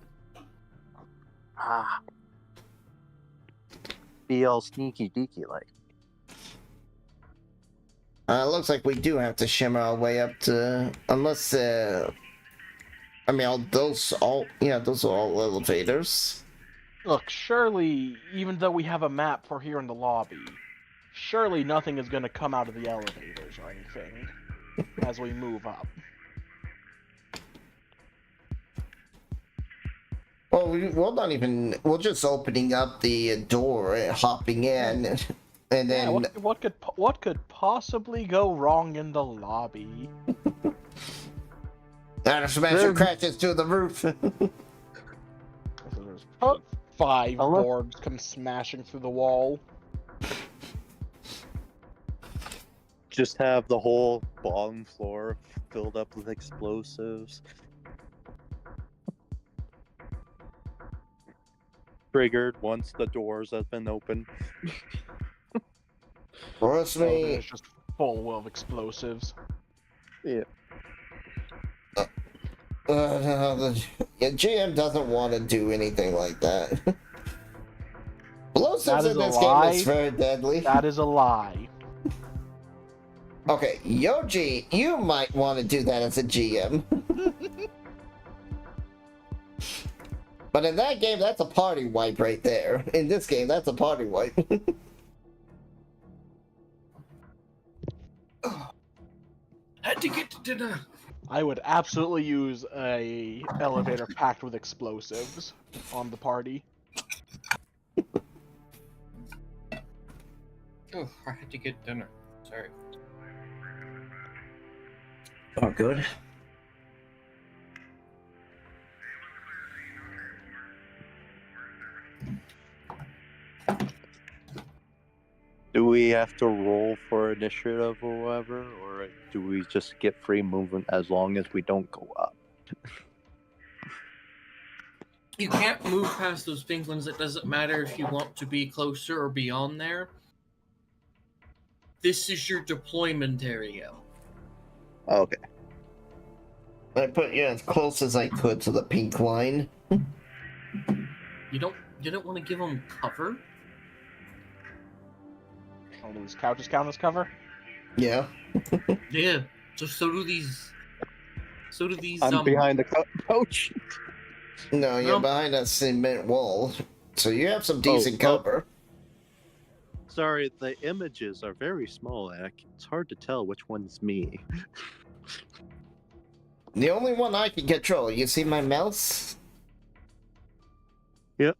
Ah. Be all sneaky deaky like. Looks like we do have to shimmer our way up to, unless I mean, those are all elevators. Look, surely, even though we have a map for here in the lobby, surely nothing is going to come out of the elevators or anything as we move up. Well, we're just opening up the door, hopping in, and then... Yeah, what could possibly go wrong in the lobby? And a smasher crashes to the roof. There's 5 boards come smashing through the wall. Just have the whole bottom floor filled up with explosives. Triggered once the doors have been opened. Trust So me. it's just full of explosives. Yeah. The GM doesn't want to do anything like that. Explosives in this game is very deadly. That is a lie. Okay, Yoji, you might want to do that as a GM. But in that game, that's a party wipe right there. In this game, that's a party wipe. Had to get to dinner. I would absolutely use a elevator packed with explosives on the party. Oh, I had to get dinner. Sorry. Oh, good. Do we have to roll for initiative or whatever, or do we just get free movement as long as we don't go up? You can't move past those penguins. It doesn't matter if you want to be closer or beyond there. This is your deployment area. Okay. I put you as close as I could to the pink line. You didn't want to give them cover? Oh, do these couches count as cover? Yeah. Yeah. So do these. I'm behind the couch. No, you're behind a cement wall, so you have some decent cover. Sorry, the images are very small, Ak. It's hard to tell which one's me. The only one I can control. You see my mouse? Yep.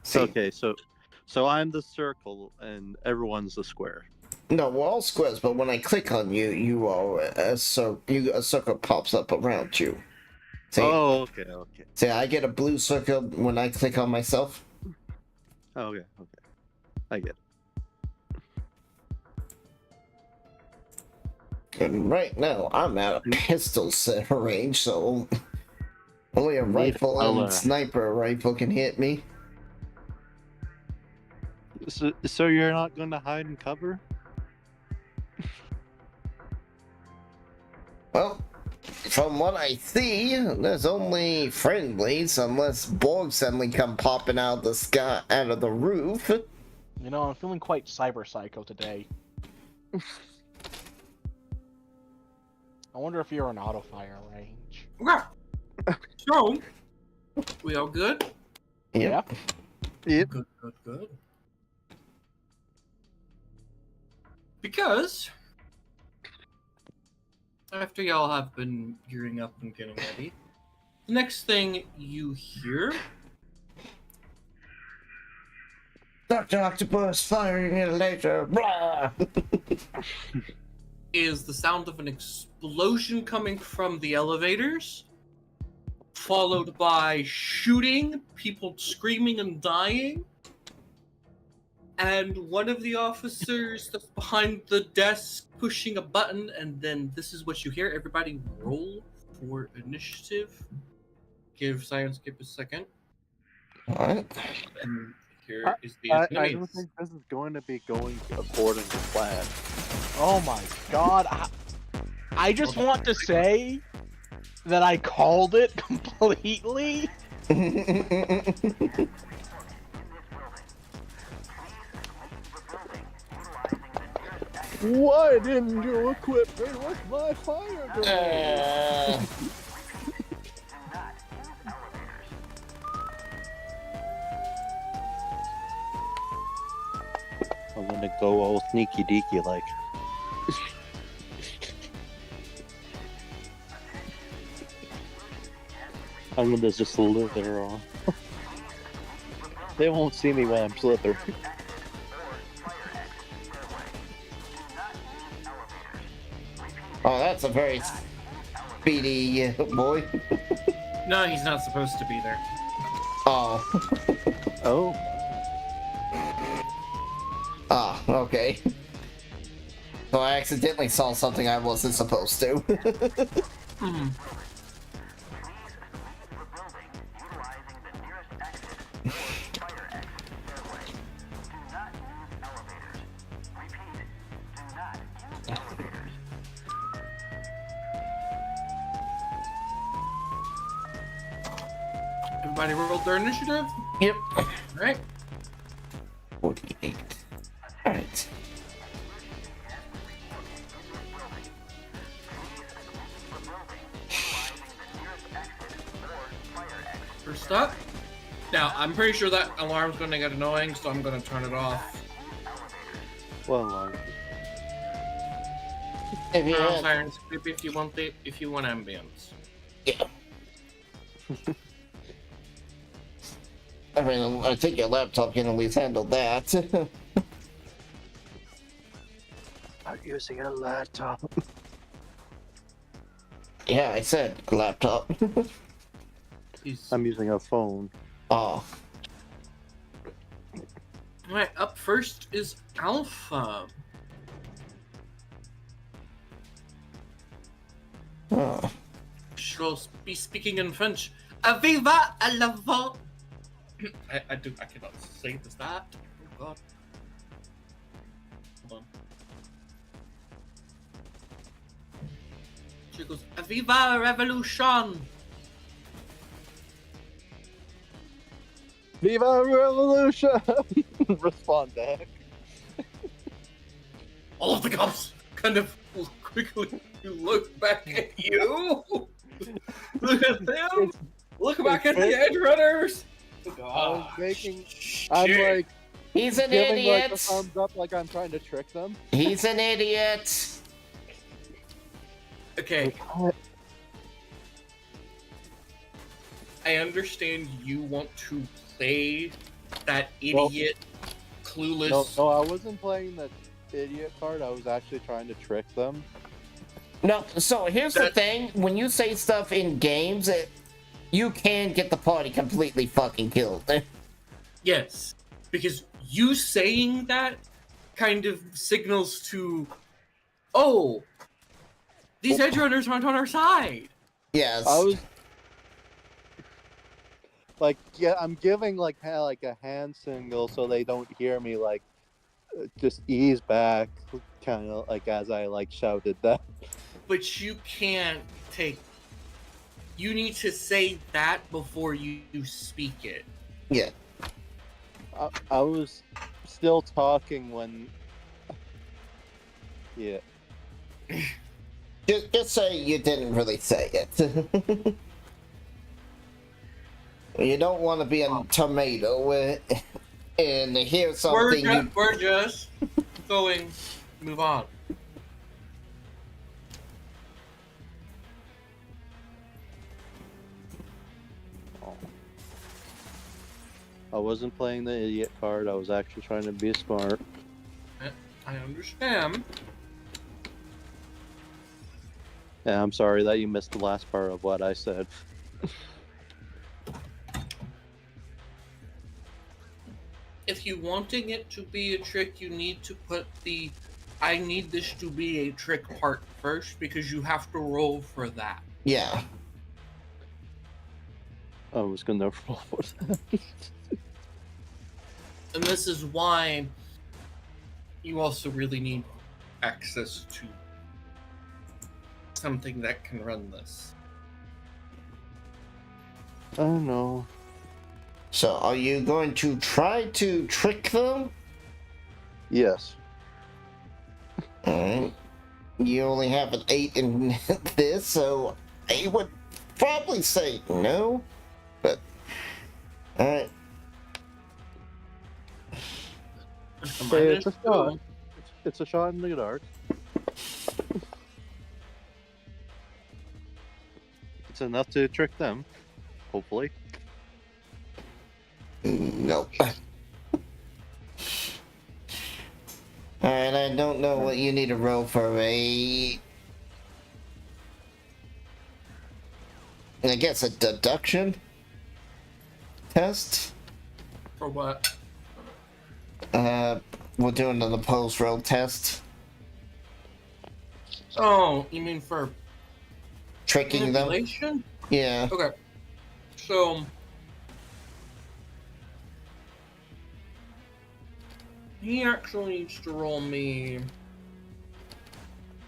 See? Okay, so I'm the circle and everyone's the square. No, we're all squares, but when I click on you, you are a circle pops up around you. See? Oh, okay. See, I get a blue circle when I click on myself. Okay. I get it. And right now, I'm at a pistol range, so only a rifle and sniper rifle can hit me. So you're not going to hide and cover? Well, from what I see, there's only friendlies unless Borg suddenly come popping out of the sky, out of the roof. You know, I'm feeling quite cyber psycho today. I wonder if you're in auto fire range. So, we all good? Yep. Yep. Good. Because after y'all have been gearing up and getting ready, the next thing you hear Dr. Octopus firing a laser. Blah! is the sound of an explosion coming from the elevators, followed by shooting, people screaming and dying, and one of the officers that's behind the desk pushing a button, and then this is what you hear. Everybody roll for initiative. Give Scienceskip a second. Alright. And here is the I enemies. don't think this is going to be going according to plan. Oh my god. I just want to say that I called it completely. Why didn't you equip me with my fire grenade? I'm gonna go all sneaky deaky like. I'm gonna just slither on. They won't see me when I'm slithering. Oh, that's a very speedy boy. No, he's not supposed to be there. Oh. Oh. Ah, okay. So I accidentally saw something I wasn't supposed to. Hmm. Everybody rolled their initiative? Yep. Alright. 48. Alright. First up. Now, I'm pretty sure that alarm's gonna get annoying, so I'm gonna turn it off. Well, If you Turn off had, sirens if you want ambience. yeah. I mean, I think your laptop can at least handle that. I'm using a laptop. Yeah, I said laptop. I'm using a phone. Oh. Alright, up first is Alpha. Oh. She'll be speaking in French. Aviva à l'avant! I cannot say this that. Oh god. Hold on. She goes, Aviva Revolution! Viva Revolution! Respond back. All of the cops kind of quickly look back at you. Look at them. Look back at the edge runners. I'm like He's an giving idiot! like a thumbs up like I'm trying to trick them. He's an idiot! Okay. I understand you want to play that idiot, clueless. No, I wasn't playing the idiot card. I was actually trying to trick them. No, so here's the thing. When you say stuff in games, you can get the party completely fucking killed. Yes, because you saying that kind of signals to, oh, these edge runners aren't on our side. Yes. I was like, yeah, I'm giving like a hand signal so they don't hear me. Like, just ease back, kind of like as I like shouted that. But you can't take. You need to say that before you speak it. Yeah. I was still talking when. Yeah. Just say you didn't really say it. You don't want to be a tomato and hear something. We're just going. Move on. I wasn't playing the idiot card. I was actually trying to be smart. I understand. And I'm sorry that you missed the last part of what I said. If you wanting it to be a trick, you need to put the I need this to be a trick part first, because you have to roll for that. Yeah. I was gonna roll for that. And this is why you also really need access to something that can run this. I don't know. So, are you going to try to trick them? Yes. Alright. You only have an 8 in this, so I would probably say no. But, alright. Hey, it's a shot. It's a shot in the dark. It's enough to trick them, hopefully. Nope. Alright, I don't know what you need to roll for I guess a deduction test? For what? We're doing an opposed roll test. Oh, you mean for Tricking them? manipulation? Yeah. Okay. So he actually needs to roll me.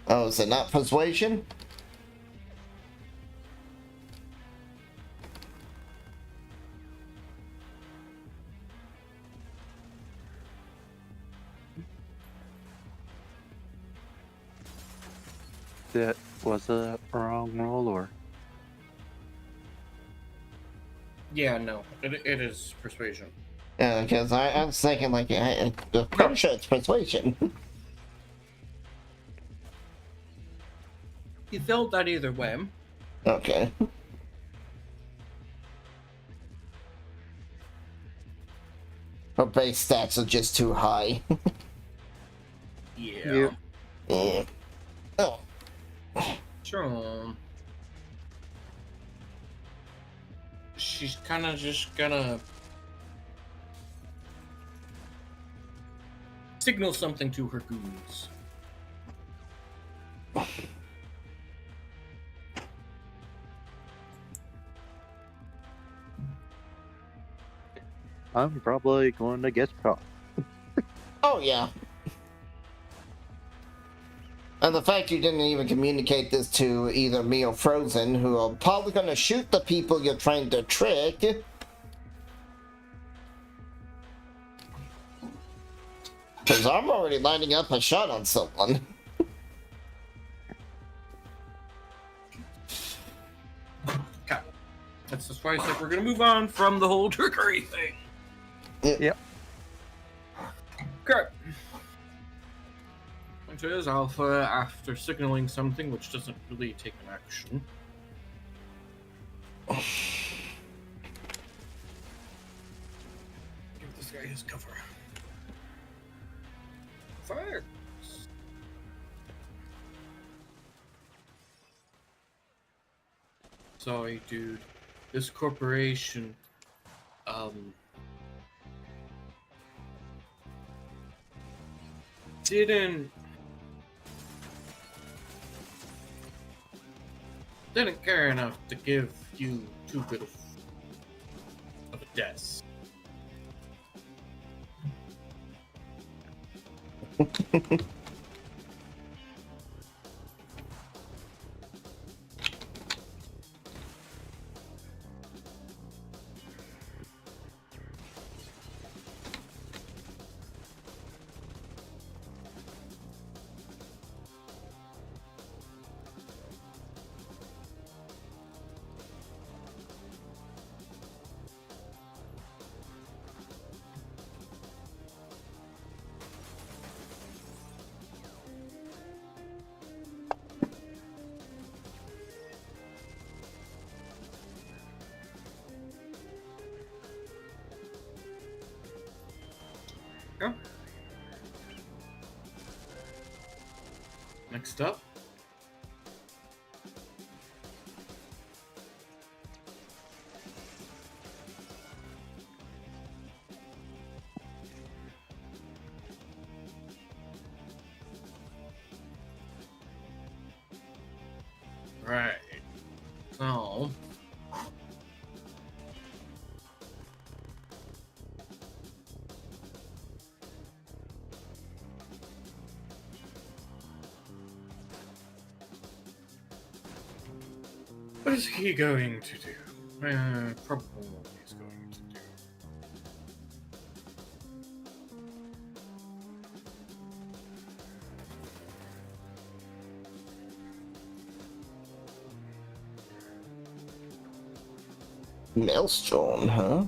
Oh, is it not persuasion? That was a wrong roll, or? Yeah, no, it is persuasion. Yeah, because I was thinking, like, I'm pretty sure it's persuasion. He failed that either way. Okay. Her base stats are just too high. Yeah. Yeah. Oh. Sure. She's kind of just gonna signal something to her goons. I'm probably going to get caught. Oh, yeah. And the fact you didn't even communicate this to either me or Frozen, who are probably going to shoot the people you're trying to trick. Because I'm already lining up a shot on someone. Okay. That's just why I said we're gonna move on from the whole trickery thing. Yep. Okay. It is Alpha after signaling something which doesn't really take an action. Give this guy his cover. Fire! Sorry, dude. This corporation, didn't care enough to give you too good of a desk. go. Next up. Right. So. What is he going to do? Probably what he's going to do. Maelstrom, huh?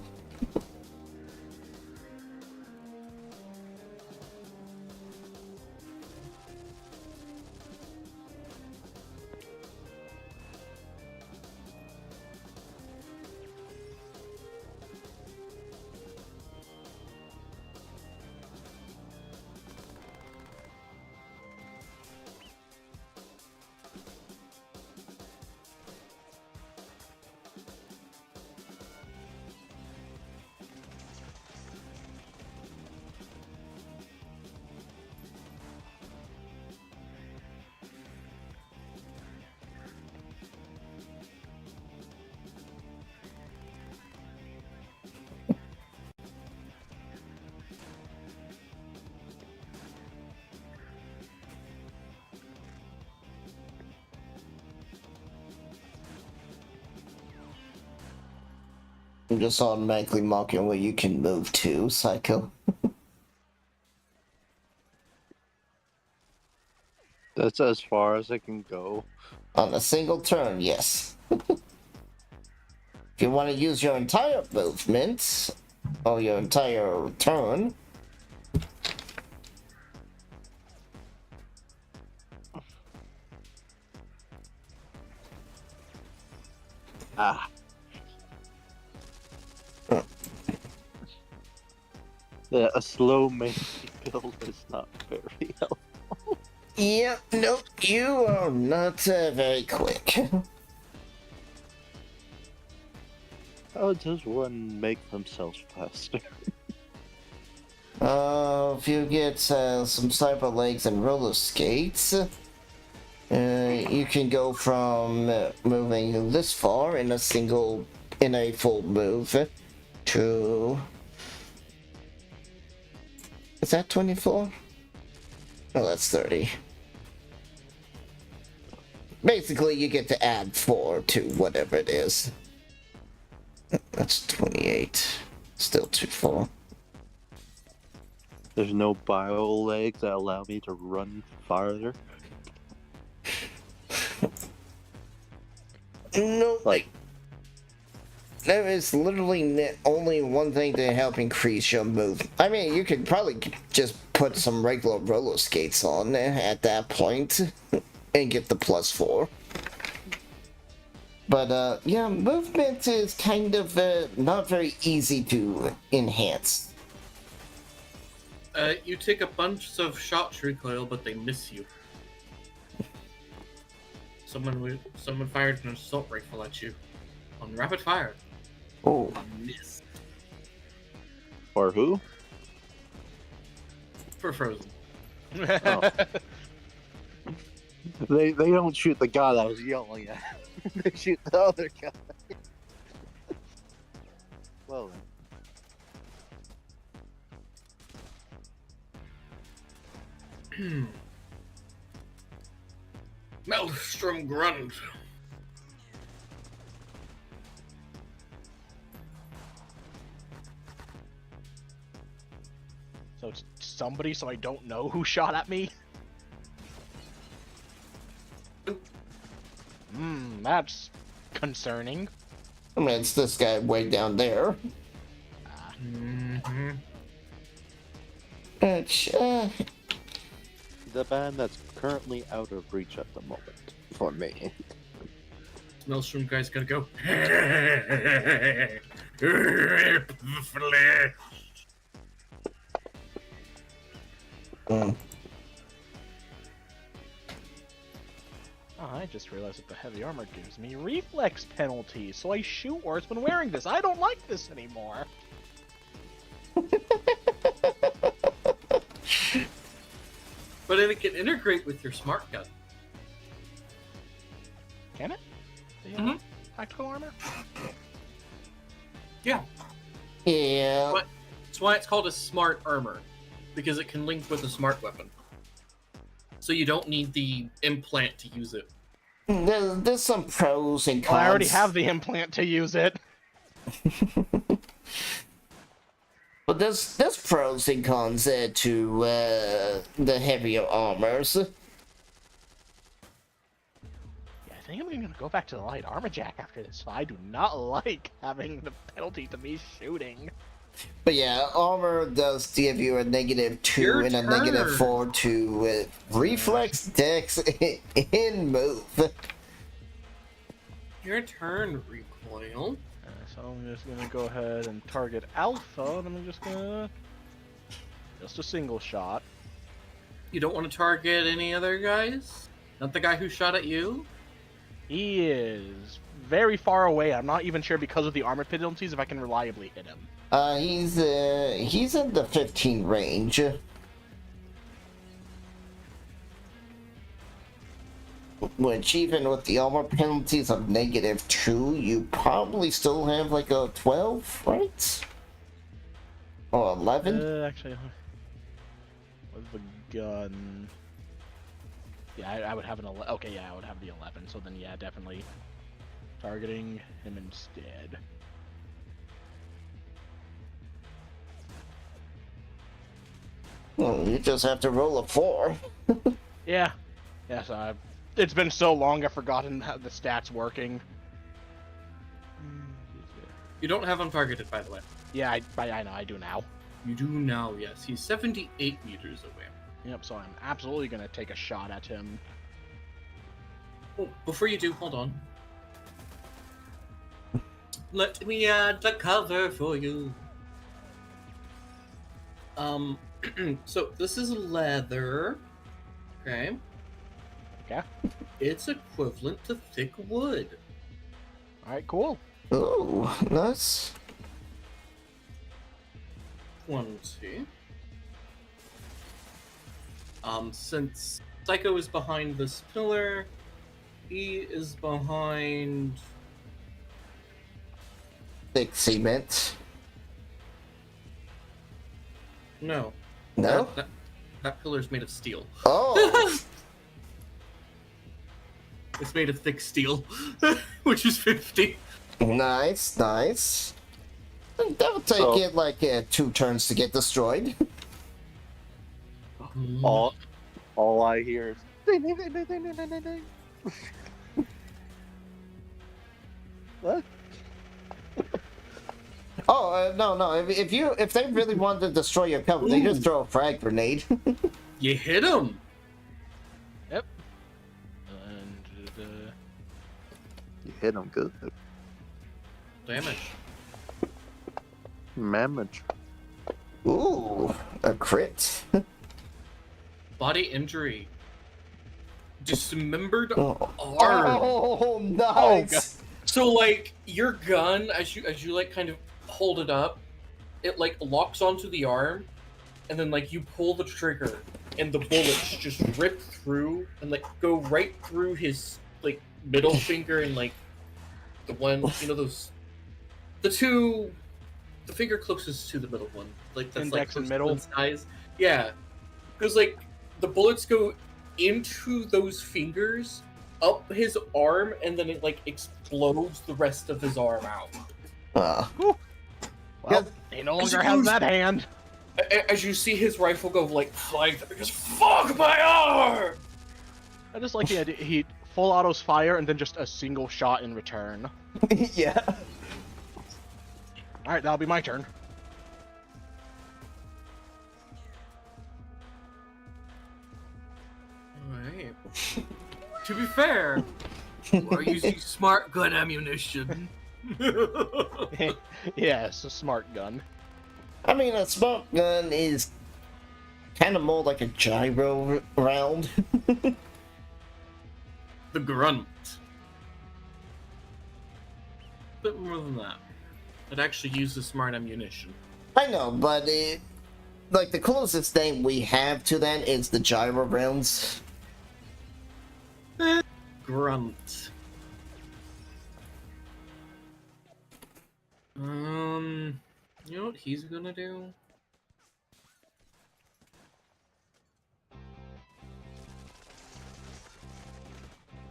I'm just automatically marking where you can move to, Psycho. That's as far as I can go. On a single turn, yes. If you want to use your entire movement, or your entire turn, Ah. Yeah, a slow main build is not very helpful. yeah, nope, you are not very quick. How does one make themselves faster? If you get some cyber legs and roller skates, you can go from moving this far in a full move to... Is that 24? Oh, that's 30. Basically, you get to add 4 to whatever it is. That's 28. Still too far. There's no bio legs that allow me to run farther. No, Like, there is literally only one thing to help increase your move. I mean, you could probably just put some regular roller skates on at that point and get the +4. But, yeah, movement is kind of not very easy to enhance. You take a bunch of shots recoil, but they miss you. Someone fired an assault rifle at you on rapid fire. Oh, Miss. or who? For Frozen. Oh. They don't shoot the guy that was yelling at. They shoot the other guy. Well then. Maelstrom grunt. So it's somebody, so I don't know who shot at me? That's concerning. I mean, it's this guy way down there. Mm-hmm. The band that's currently out of reach at the moment for me. Maelstrom guy's gonna go. Mm. Oh, I just realized that the heavy armor gives me reflex penalties, so I shoot worse when wearing this. I don't like this anymore. But it can integrate with your smart gun. Can it? The tactical armor? Yeah. Yeah. But that's why it's called a smart armor, because it can link with a smart weapon. So you don't need the implant to use it. There's some pros and cons. Well, I already have the implant to use it. But there's pros and cons to the heavier armors. Yeah, I think I'm gonna go back to the light armor jack after this. I do not like having the penalty to me shooting. But yeah, armor does give you a -2 Your and a turn. -4 to reflex, dex, and move. Your turn, recoil. So I'm just gonna go ahead and target Alpha, and I'm just gonna... just a single shot. You don't want to target any other guys? Not the guy who shot at you? He is very far away. I'm not even sure because of the armor penalties if I can reliably hit him. He's in the 15 range. Which even with the armor penalties of -2, you probably still have like a 12, right? Or 11? Actually, with the gun... yeah, I would have an 11. Okay, yeah, I would have the 11. So then, yeah, definitely targeting him instead. Well, you just have to roll a 4. Yeah. Yeah, so it's been so long I've forgotten how the stats working. You don't have him targeted, by the way. Yeah, I know, I do now. You do now, yes. He's 78 meters away. Yep, so I'm absolutely gonna take a shot at him. Oh, before you do, hold on. Let me add the cover for you. So this is leather. Okay. Okay. It's equivalent to thick wood. Alright, cool. Oh, nice. 20. Since Psycho is behind this pillar, he is behind... Thick cement. No. No? That pillar's made of steel. Oh! It's made of thick steel, which is 50. Nice, nice. That'll take it like 2 turns to get destroyed. All I hear is ding, ding, ding, ding, ding, ding, ding, ding. What? Oh, no. If they really wanted to destroy your cover, they just throw a frag grenade. You hit him. Yep. And You hit him good. Damage. Damage. Ooh, a crit. Body injury. Dismembered arm. Oh, nice. So like your gun, as you like kind of hold it up, it like locks onto the arm, and then like you pull the trigger, and the bullets just rip through and like go right through his like middle finger and like the one, you know, those the finger closest to the middle one, like that's Index like and middle? size. Yeah, because like the bullets go into those fingers, up his arm, and then it like explodes the rest of his arm out. well, Yeah. he no longer has that hand. As you see his rifle go like flying, because fuck my arm. I just like the idea he full autos fire and then just a single shot in return. Yeah. Alright, that'll be my turn. Alright. To be fair, you are using smart gun ammunition. Yeah, it's a smart gun. I mean, a smoke gun is Kind of more like a gyro round. The grunt. Bit more than that. It actually uses smart ammunition. I know, but like the closest thing we have to that is the gyro rounds. Grunt. You know what he's gonna do?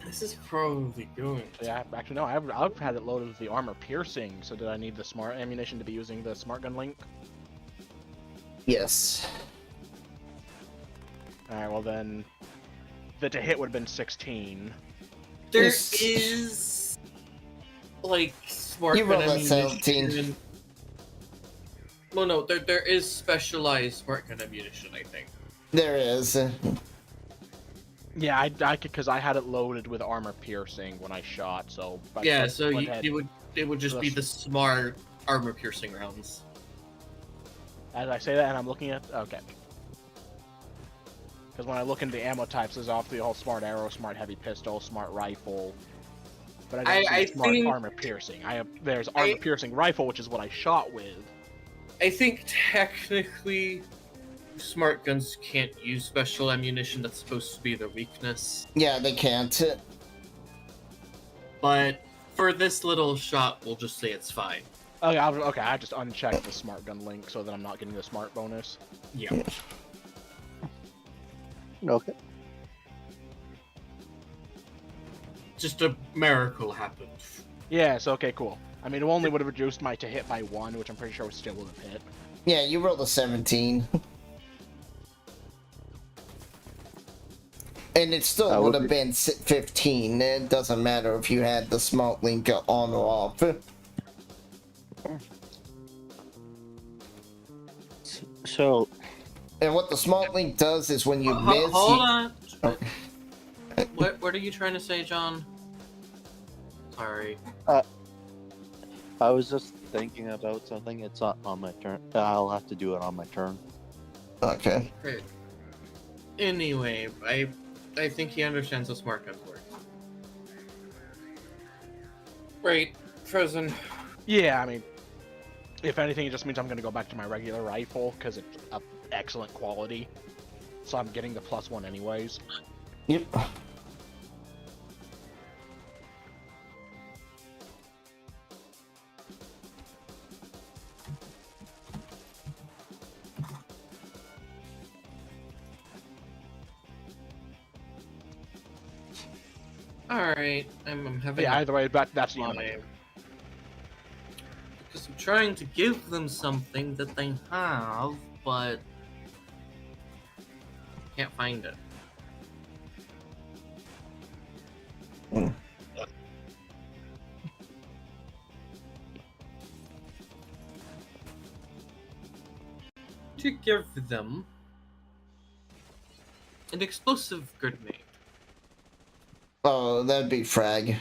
This is probably going to... Yeah, actually no, I've had it loaded with the armor piercing, so did I need the smart ammunition to be using the smart gun link? Yes. Alright, well then, the to hit would have been 16. There Yes. is... like, smart You gun rolled a 17. ammunition. Well, no, there is specialized smart gun ammunition, I think. There is. Yeah, I could, because I had it loaded with armor piercing when I shot, so... Yeah, so went you ahead. it would just be the smart armor piercing rounds. As I say that, and I'm looking at... Okay. Because when I look into the ammo types, there's off the whole smart arrow, smart heavy pistol, smart rifle. But I don't see smart think- armor piercing. There's armor piercing rifle, which is what I shot with. I think technically smart guns can't use special ammunition. That's supposed to be their weakness. Yeah, they can't. But for this little shot, we'll just say it's fine. Okay, I just unchecked the smart gun link so that I'm not getting the smart bonus. Yeah. Okay. Just a miracle happened. Yes, okay, cool. I mean, it only would have reduced my to hit by 1, which I'm pretty sure still would have hit. Yeah, you rolled a 17. And it still would have been 15. It doesn't matter if you had the smart link on or off. So, And what the smart link does is when you miss... Hold on. What are you trying to say, John? Sorry. I was just thinking about something. It's not on my turn. I'll have to do it on my turn. Okay. Great. Anyway, I think he understands how smart guns work. Right, Frozen. Yeah, I mean, if anything, it just means I'm going to go back to my regular rifle, because it's of excellent quality. So I'm getting the +1 anyways. Yep. Alright, I'm having Yeah, either way, that's the end of fun. my turn. Because I'm trying to give them something that they have, but can't find it. Hmm. To give them an explosive grenade. Oh, that'd be frag.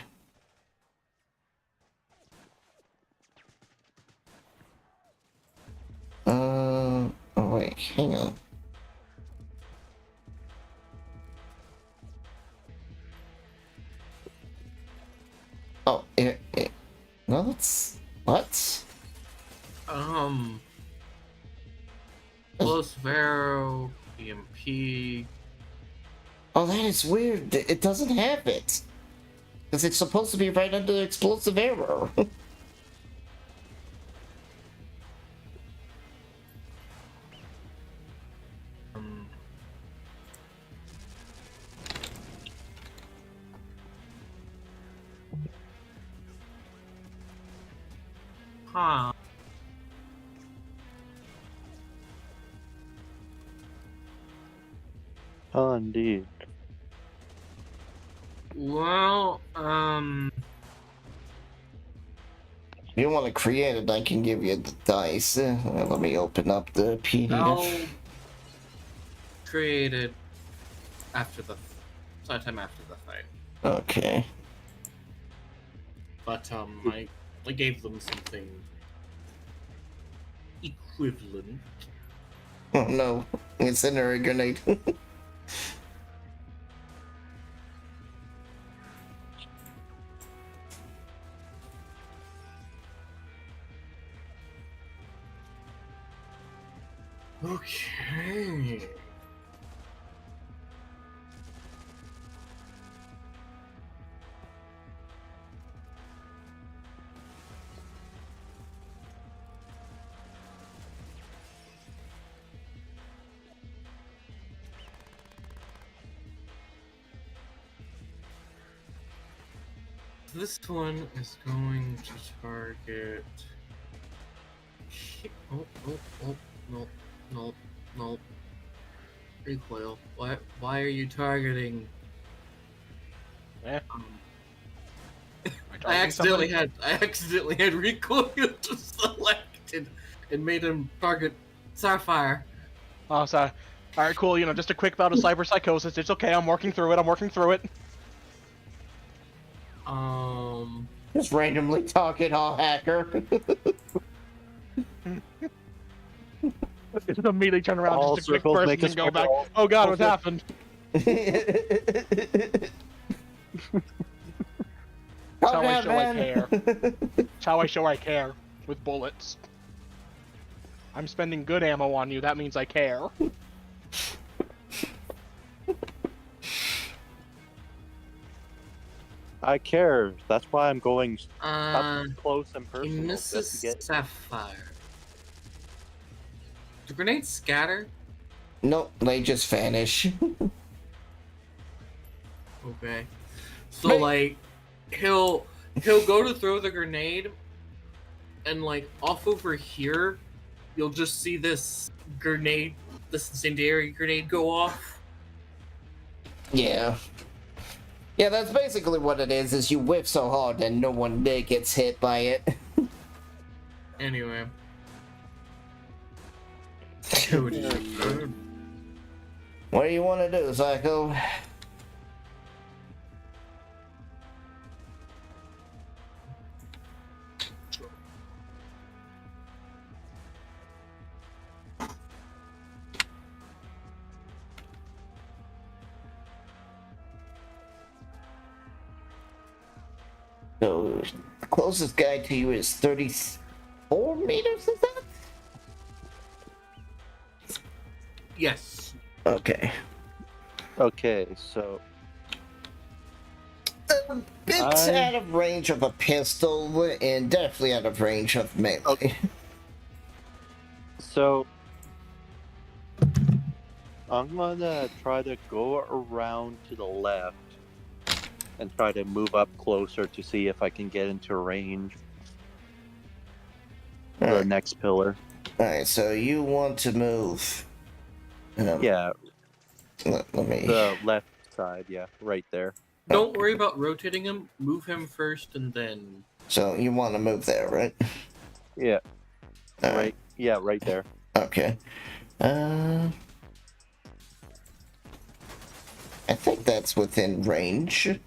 Oh wait, hang on. Oh, no, that's... What? Close Vero, EMP. Oh, that is weird. It doesn't have it. Because it's supposed to be right under the explosive arrow. Huh. Oh, indeed. Well, If you want to create it, I can give you the dice. Let me open up the PDF. I'll create it after sometime after the fight. Okay. But I gave them something equivalent. Oh no, incendiary grenade. Okay. This one is going to target. Oh, oh, oh, no, no, no. Recoil. Why are you targeting? Eh, I accidentally had recoil selected and made him target Sapphire. Oh, sorry. All right, cool. You know, just a quick bout of cyber psychosis. It's okay. I'm working through it. Just randomly talking all hacker. Just immediately turn around, All just a quick circles burst, make and a then go back. circle. Oh god, what happened? That's how I show I care. That's how I show I care. With bullets. I'm spending good ammo on you, that means I care. I care. That's why I'm going Uh, up close and he personal. misses Just to get... Sapphire. Do grenades scatter? Nope, they just vanish. Okay. So Mate. like, he'll go to throw the grenade, and like off over here, you'll just see this grenade, this incendiary grenade go off. Yeah. Yeah, that's basically what it is you whiff so hard and no one gets hit by it. Anyway. What do you want to do, Psycho? So, the closest guy to you is 34 meters, is that? Yes. Okay. Okay, so It's out of range of a pistol and definitely out of range of melee. Okay. So I'm gonna try to go around to the left and try to move up closer to see if I can get into range. The Alright. next pillar. Alright, so you want to move. Yeah, Let me. the left side, yeah, right there. Don't worry about rotating him. Move him first, and then. So you want to move there, right? Yeah, Alright. right. Yeah, right there. Okay. I think that's within range.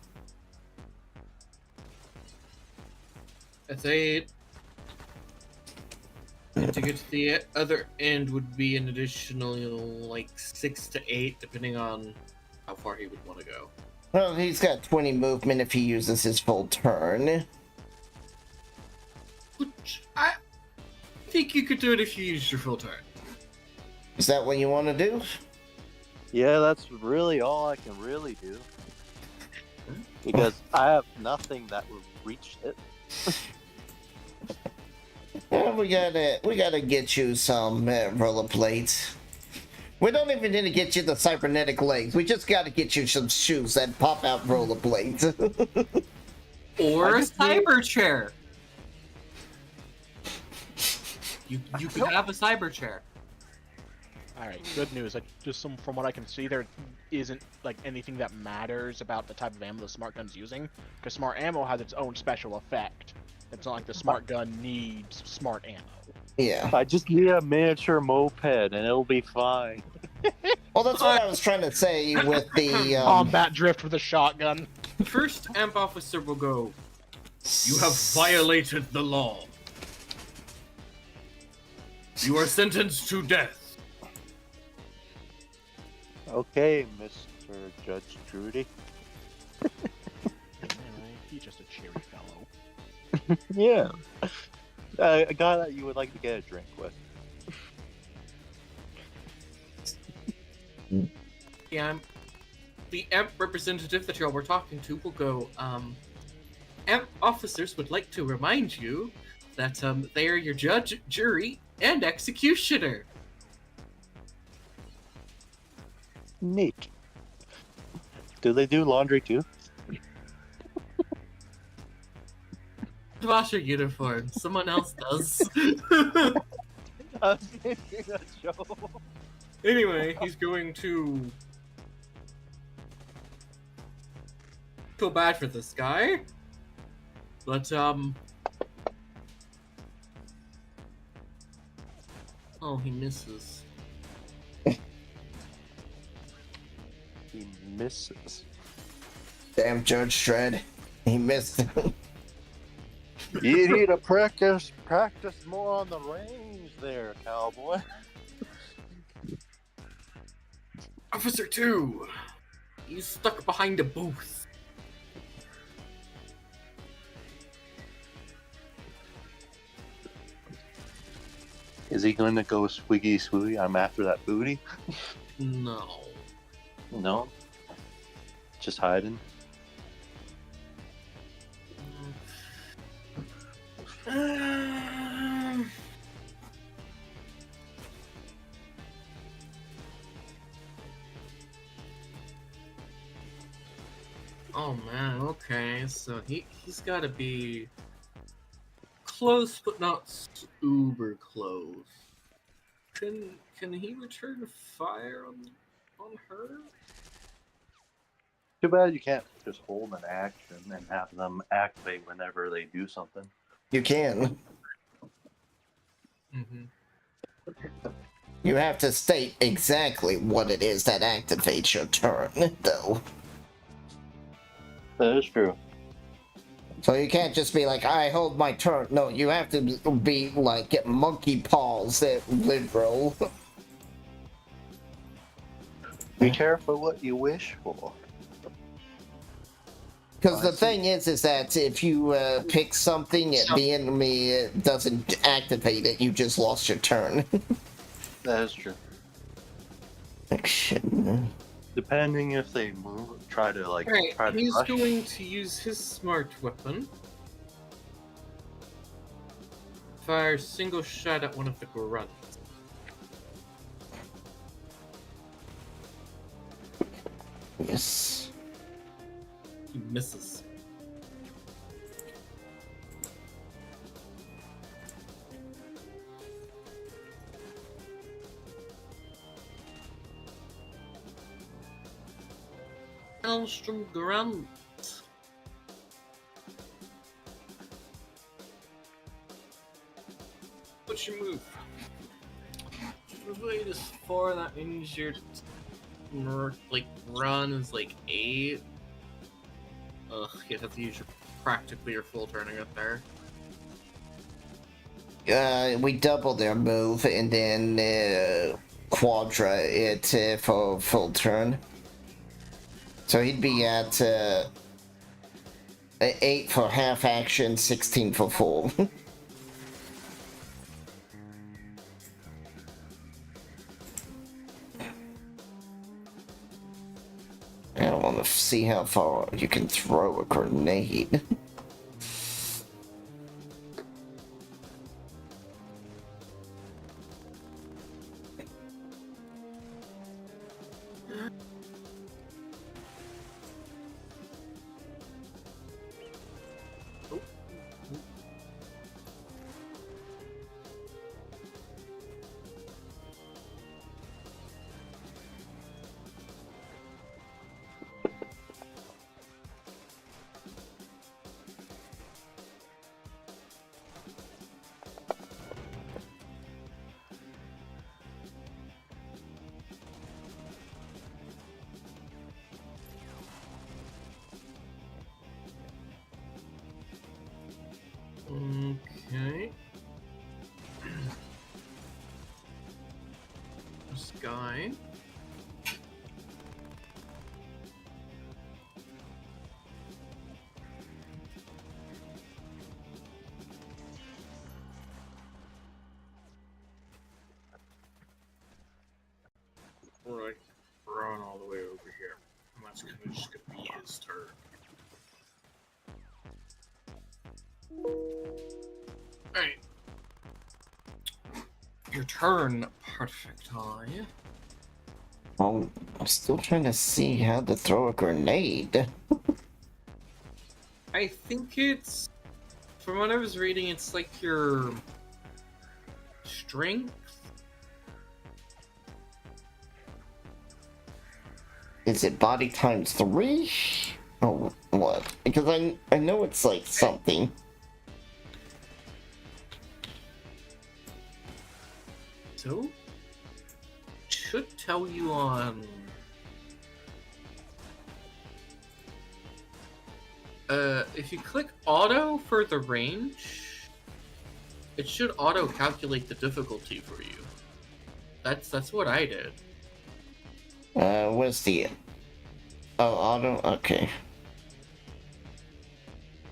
That's 8. And to get to the other end would be an additional, like 6 to 8, depending on how far he would want to go. Well, he's got 20 movement if he uses his full turn. Which I think you could do it if you used your full turn. Is that what you want to do? Yeah, that's really all I can really do. Because I have nothing that would reach it. Well, we gotta get you some rollerblades. We don't even need to get you the cybernetic legs. We just gotta get you some shoes that pop out rollerblades. Or a cyber chair. You could have a cyber chair. Alright, good news. From what I can see, there isn't like anything that matters about the type of ammo the smart gun's using, because smart ammo has its own special effect. It's not like the smart gun needs smart ammo. Yeah. I just need a miniature moped and it'll be fine. Well, that's what I was trying to say with the Combat drift with a shotgun. First amp officer will go, "You have violated the law. You are sentenced to death." Okay, Mr. Judge Judy. Anyway, he's just a cheery fellow. Yeah. A guy that you would like to get a drink with. Yeah, the AMP representative that y'all were talking to will go, AMP officers would like to remind you that, they are your judge, jury, and executioner. Neat. Do they do laundry too? Wash your uniform. Someone else does. I was thinking that show. Anyway, he's going to feel bad for this guy. But, oh, he misses. He misses. Damn Judge Dredd. He missed. You need to practice more on the range there, cowboy. Officer 2! He's stuck behind a booth. Is he going to go swiggy swooey? I'm after that booty. No. No. Just hiding. Oh man, okay, so he's gotta be close but not uber close. Can he return fire on her? Too bad you can't just hold an action and have them activate whenever they do something. You can. Mm-hmm. You have to state exactly what it is that activates your turn, though. That is true. So you can't just be like, I hold my turn. No, you have to be like monkey paws, literal. Be careful what you wish for. Because the thing is that if you pick something, the enemy doesn't activate it, you just lost your turn. That is true. Action. Depending if they move, try to Alright, try to he's rush. going to use his smart weapon. Fire a single shot at one of the grunts. Yes. He misses. Elstrom Grunt. What's your move? Your weight is 4, that means your run is 8. Ugh, you have to use practically your full turn to get there. We double their move and then quadra it for full turn. So he'd be at 8 for half action, 16 for full. I want to see how far you can throw a grenade. Okay. This guy. Or like run all the way over here. And that's just gonna be his turn. Alright. Your turn, perfect eye. I'm still trying to see how to throw a grenade. I think it's, from what I was reading, it's like your strength. Is it body times 3? Oh, what? Because I know it's like something. So, should tell you on. If you click auto for the range, it should auto calculate the difficulty for you. That's what I did. Where's the... Oh, auto? Okay.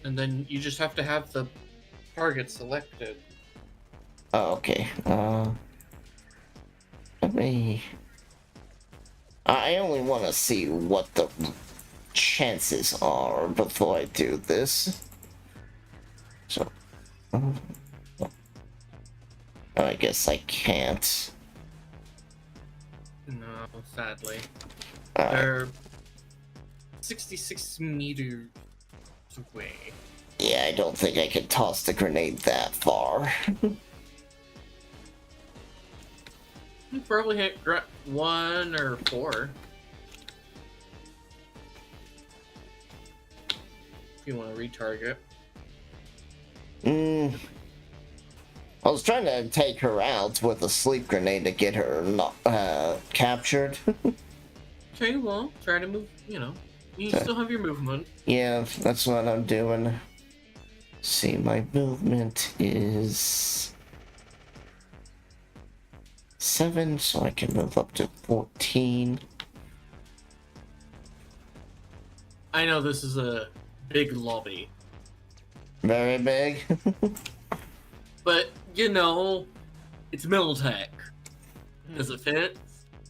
And then you just have to have the target selected. Oh, okay. Let me... I only want to see what the chances are before I do this. So... I guess I can't. No, sadly. Alright. They're 66 meters away. Yeah, I don't think I can toss the grenade that far. You probably hit 1 or 4. If you want to retarget. I was trying to take her out with a sleep grenade to get her not captured. Okay, well, try to move, you still have your movement. Yeah, that's what I'm doing. See, my movement is 7, so I can move up to 14. I know this is a big lobby, Very big. but, it's Militech. Does it fit?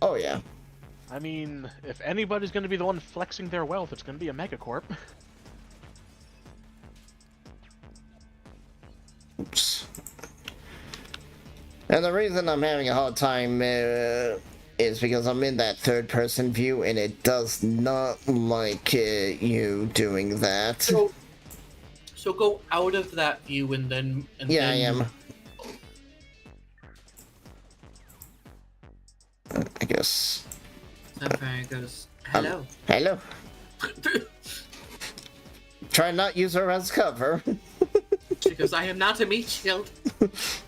Oh, yeah. I mean, if anybody's going to be the one flexing their wealth, it's going to be a megacorp. Oops. And the reason I'm having a hard time is because I'm in that third-person view, and it does not like you doing that. So go out of that view and then... Yeah, I am. I guess. Sunfire goes, hello. Hello. Try not use her as cover. She goes, I am not a meat shield. 50.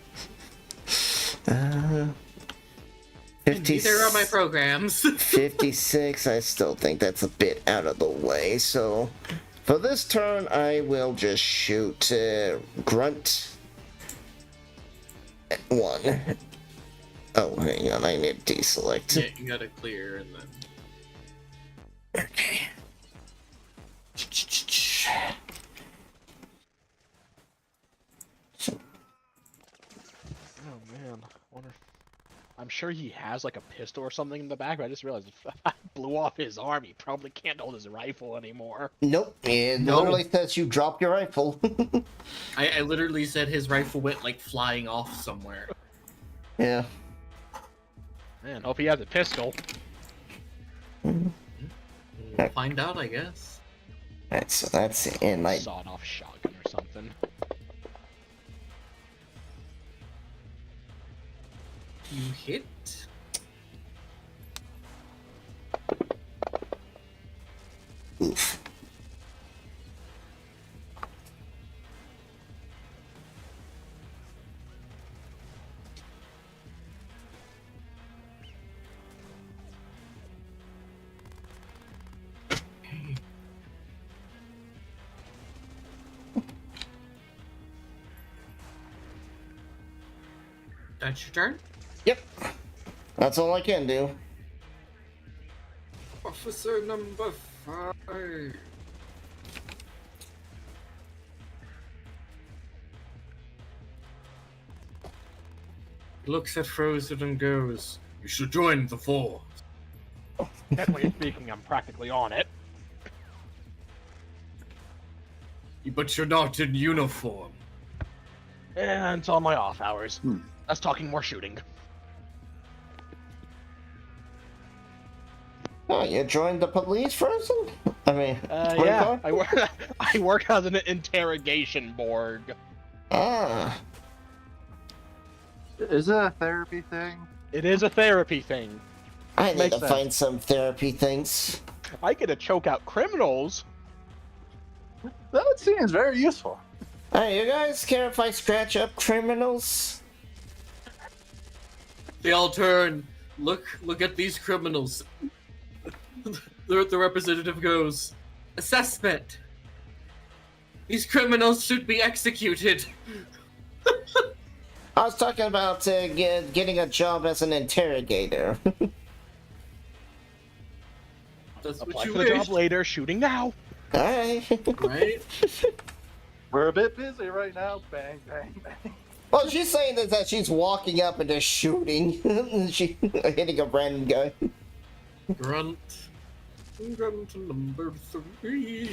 Neither are my programs. 56, I still think that's a bit out of the way, so... For this turn, I will just shoot Grunt 1. Oh, hang on, I need to deselect. Yeah, you gotta clear and then... Okay. Oh man, wonder if... I'm sure he has like a pistol or something in the back, but I just realized if I blew off his arm, he probably can't hold his rifle anymore. Nope, it literally says you dropped your rifle. I literally said his rifle went like flying off somewhere. Yeah. Man, hope he has a pistol. We'll find out, I guess. Alright, so that's it. And my Sawed-off shotgun or something. You hit. oof. That's your turn? Yep. That's all I can do. Officer number 5. Looks at Frozen and goes, you should join the force. Technically speaking, I'm practically on it. But you're not in uniform. And it's on my off hours. That's talking more shooting. Oh, you joined the police person? I mean, Yeah, I work as an interrogation board. Ah. Is it a therapy thing? It is a therapy thing. I need Makes to sense. find some therapy things. I get to choke out criminals. That seems very useful. Hey, you guys care if I scratch up criminals? They all turn. Look at these criminals. The representative goes, assessment. These criminals should be executed. I was talking about getting a job as an interrogator. That's Apply what you for the job wish, later, shooting now. Alright. right? We're a bit busy right now. Bang, bang, bang. Well, she's saying that she's walking up and just shooting. She hitting a random guy. Grunt number 3.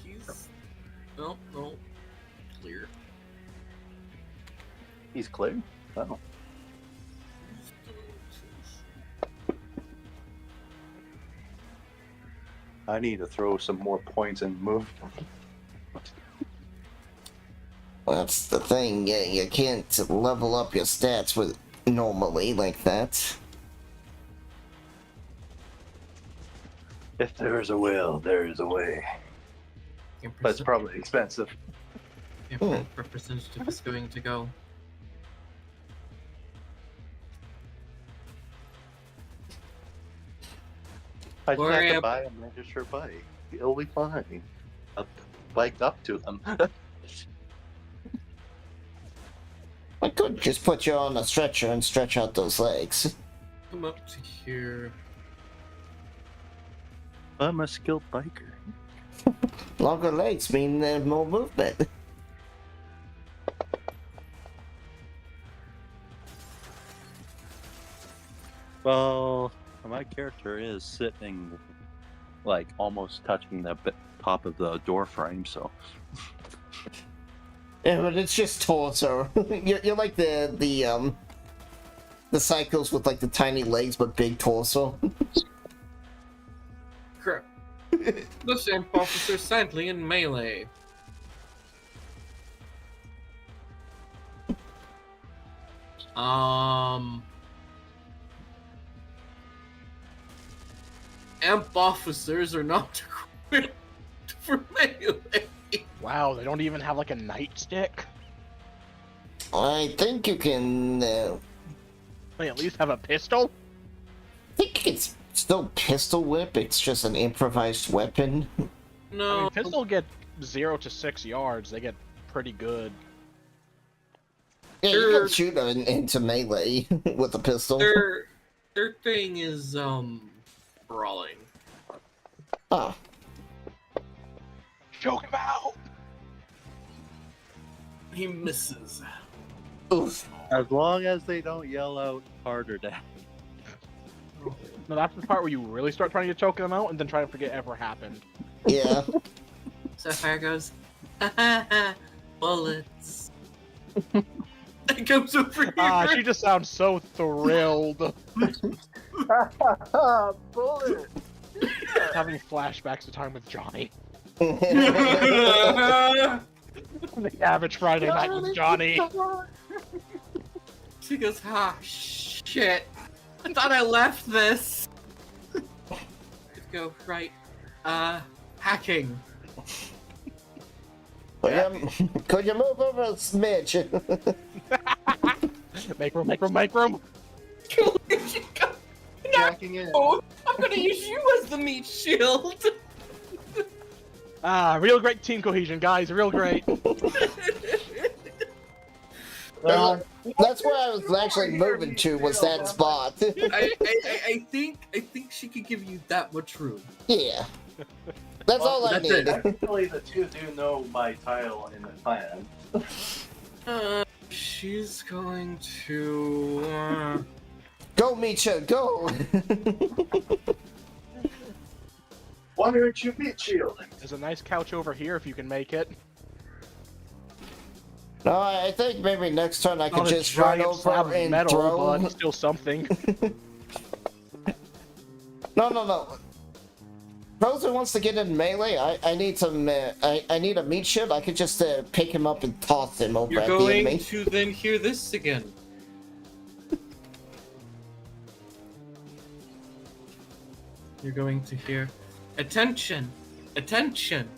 He's no clear. He's clear. Oh. I need to throw some more points and move. Well, that's the thing. You can't level up your stats with normally like that. If there is a will, there is a way. But it's probably expensive. Empress representative is going to go. I just Worry have to ab- buy a miniature bike. It'll be fine. I'll bike up to them. I could just put you on a stretcher and stretch out those legs. Come up to here. I'm a skilled biker. Longer legs mean more movement. Well, my character is sitting, like, almost touching the top of the door frame, so... Yeah, but it's just torso. You're like the cycles with like the tiny legs but big torso. Crap. This imp officer sadly in melee. Amp officers are not equipped for melee. Wow, they don't even have like a nightstick. I think you can. They at least have a pistol. I think it's still pistol whip. It's just an improvised weapon. No, I mean, pistol get 0 to 6 yards. They get pretty good. Yeah, you can shoot into melee with a pistol. their thing is brawling. Oh. Choke him out. He misses. Oof. As long as they don't yell out harder down. No, that's the part where you really start trying to choke them out and then try to forget ever happened. Yeah. Sapphire goes, ha ha ha, bullets. It goes over here. She just sounds so thrilled. Bullet! Having flashbacks to time with Johnny. The average Friday night with Johnny. She goes, ah, shit. I thought I left this. Let's go, right. Hacking. Could you move over a smidge? Make room, make room, make room. Jacking in. Oh, I'm gonna use you as the meat shield. Real great team cohesion, guys. Real great. That's where I was actually moving to, was that spot. I think she could give you that much room. Yeah. That's all I that's need. it. Actually, the two do know my title in the clan. She's going to. Go, Micha, go! Why aren't you meat shielding? There's a nice couch over here if you can make it. No, I think maybe next turn I could Not a just run giant slab over of and metal, throw. but still something. No. Frozen wants to get in melee. I need some. I need a meat shield. I could just pick him up and toss him over You're at the going enemy. to then hear this again. You're going to hear, attention, attention.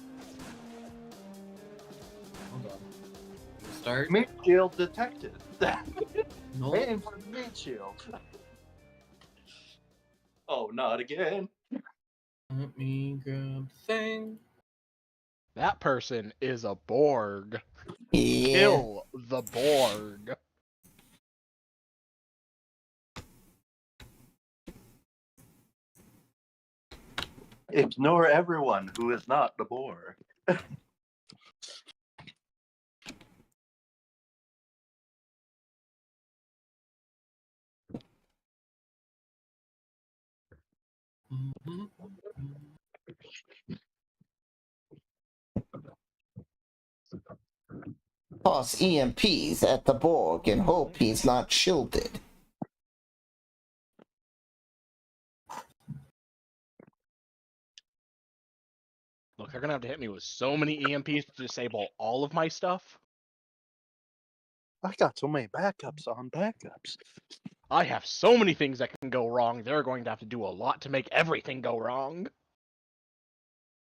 Hold on. Start. Meat shield detected. No. Aim for the meat shield. Oh, not again. Let me grab the thing. That person is a Borg. Yeah. Kill the Borg. Ignore everyone who is not the Borg. Toss EMPs at the Borg and hope he's not shielded. Look, they're gonna have to hit me with so many EMPs to disable all of my stuff. I got so many backups on backups. I have so many things that can go wrong. They're going to have to do a lot to make everything go wrong.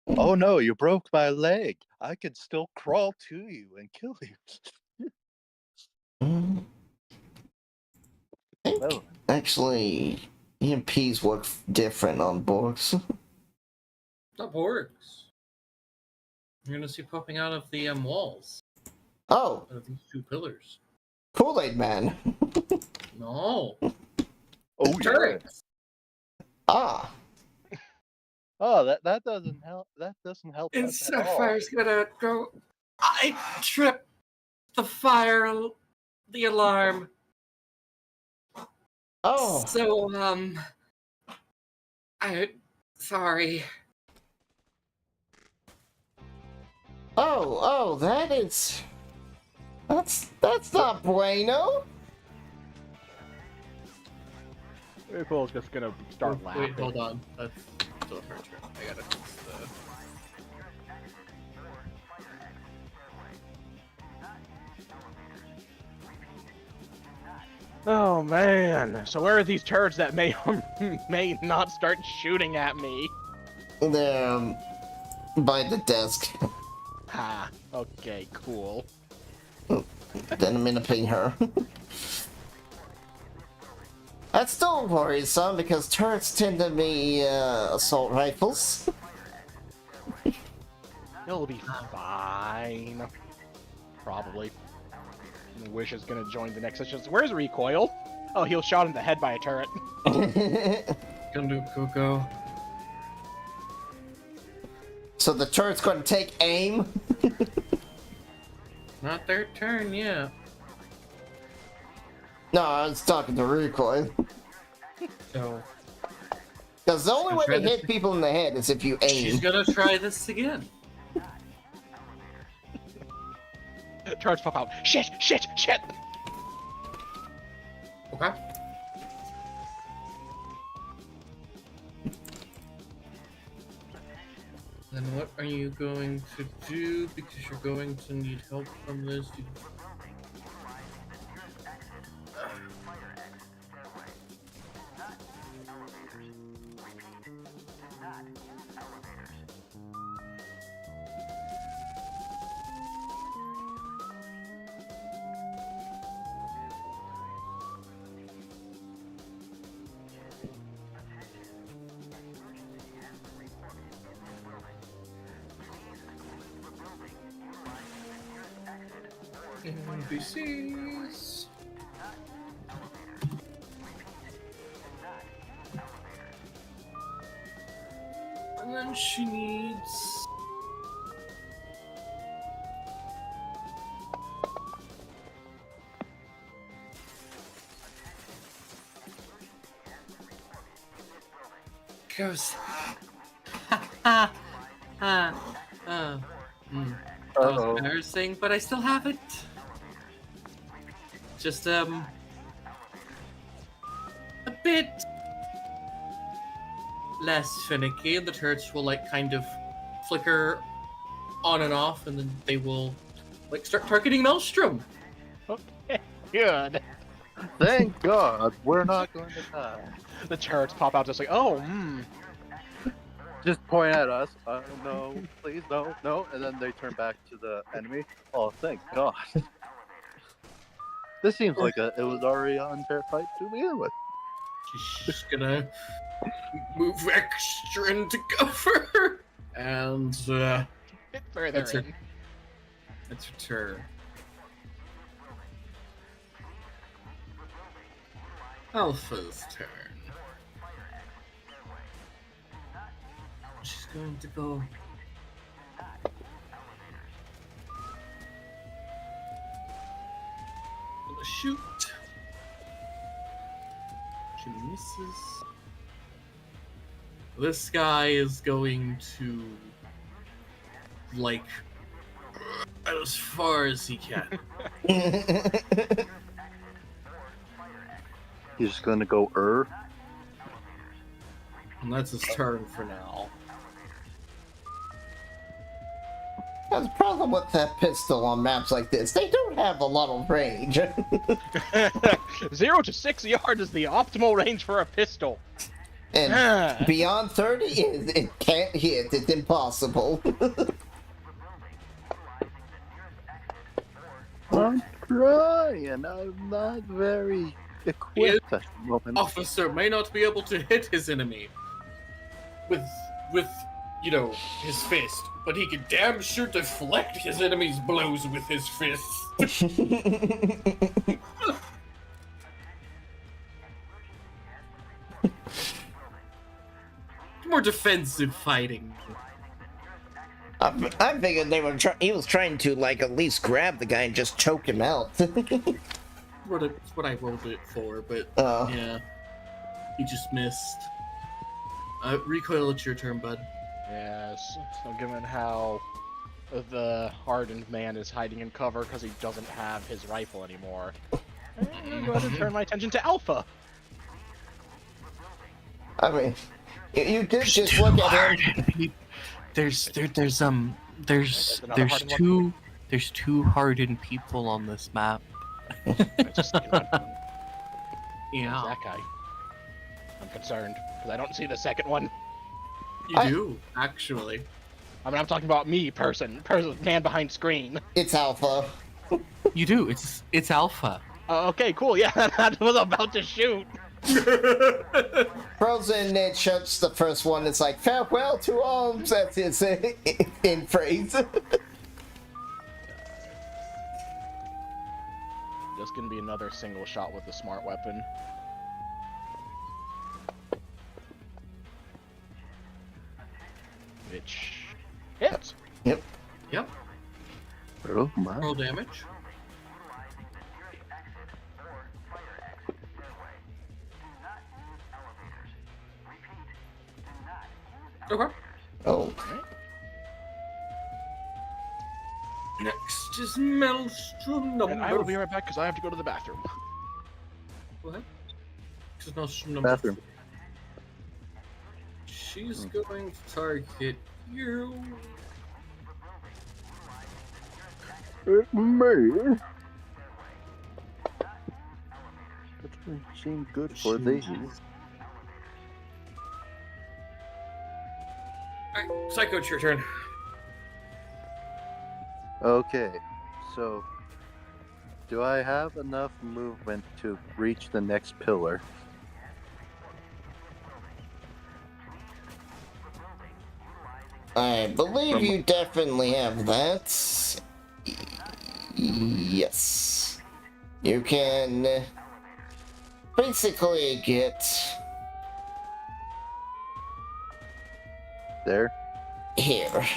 Oh no, you broke my leg. I could still crawl to you and kill you. Oh. Actually, EMPs work different on Borgs. That works. You're gonna see popping out of the walls. Oh, Out of these two pillars. Kool-Aid Man. No. Oh, Turrets. Ah. Oh, that doesn't help. That doesn't help And us at all. Sapphire's gonna go. I tripped the fire, the alarm. Oh. So, sorry. Oh, that's not bueno. April's just gonna start laughing. Wait, hold on. That's still her turn. I gotta fix the. Oh man. So where are these turrets that may or may not start shooting at me? They're by the desk. Ha. Okay, cool. Then I'm gonna ping her. That's still worrisome because turrets tend to be assault rifles. It'll be fine. Probably. Wish is gonna join the next session. Where's Recoil? Oh, he was shot in the head by a turret. Gonna do Coco. So the turret's gonna take aim? Not their turn yet. No, I was talking to Recoil. So. Because the only way Try to this- hit people in the head is if you She's aim. gonna try this again. Turrets pop out. Shit! Shit! Shit! Okay. Then what are you going to do? Because you're going to need help from this. NPCs. And then she needs. goes. Ha ha ha. That was Uh-oh. embarrassing, but I still have it. Just a bit less finicky, and the turrets will like kind of flicker on and off, and then they will like start targeting Maelstrom. Okay, good. Thank God, we're not going to die. The turrets pop out just like, oh, Just point at us. No, please, no. And then they turn back to the enemy. Oh, thank God. This seems like it was already an unfair fight to begin with. Just gonna move extra into cover, and bit further That's her- in. it's her turn. Alpha's turn. She's going to go. Gonna shoot. She misses. This guy is going to, like, as far as he can. He's just gonna go And that's his turn for now. That's the problem with that pistol on maps like this. They don't have a lot of range. 0 to 6 yards is the optimal range for a pistol. And beyond 30, it can't hit. It's impossible. I'm trying. I'm not very equipped at the moment. Officer may not be able to hit his enemy with you know, his fist, but he can damn sure deflect his enemy's blows with his fists. More defensive fighting. I figured they were. He was trying to like at least grab the guy and just choke him out. That's what I rolled it for, but yeah, he just missed. Recoil, it's your turn, bud. Yes, so given how the hardened man is hiding in cover because he doesn't have his rifle anymore, I'm going to go ahead and turn my attention to Alpha. I mean, you did just look at him. There's another two hardened people on this map. Just, Yeah, that guy. I'm concerned because I don't see the second one. you do actually. I mean, I'm talking about me, person, man behind screen. It's Alpha. You do. It's Alpha. Okay, cool. Yeah, I was about to shoot. Frozen it shuts the first one. It's like farewell to arms. That's his in phrase. Just gonna be another single shot with the smart weapon. Which hits. Yep. Yep. Oh my. Roll damage. Okay. Oh. Next is Maelstrom number. And I will be right back because I have to go to the bathroom. What? This is Maelstrom number. Bathroom. She's going to target you. Me. That doesn't seem good for these. Alright, Psycho, it's your turn. Okay, so do I have enough movement to reach the next pillar? I believe you definitely have that. Yes. You can basically get There? here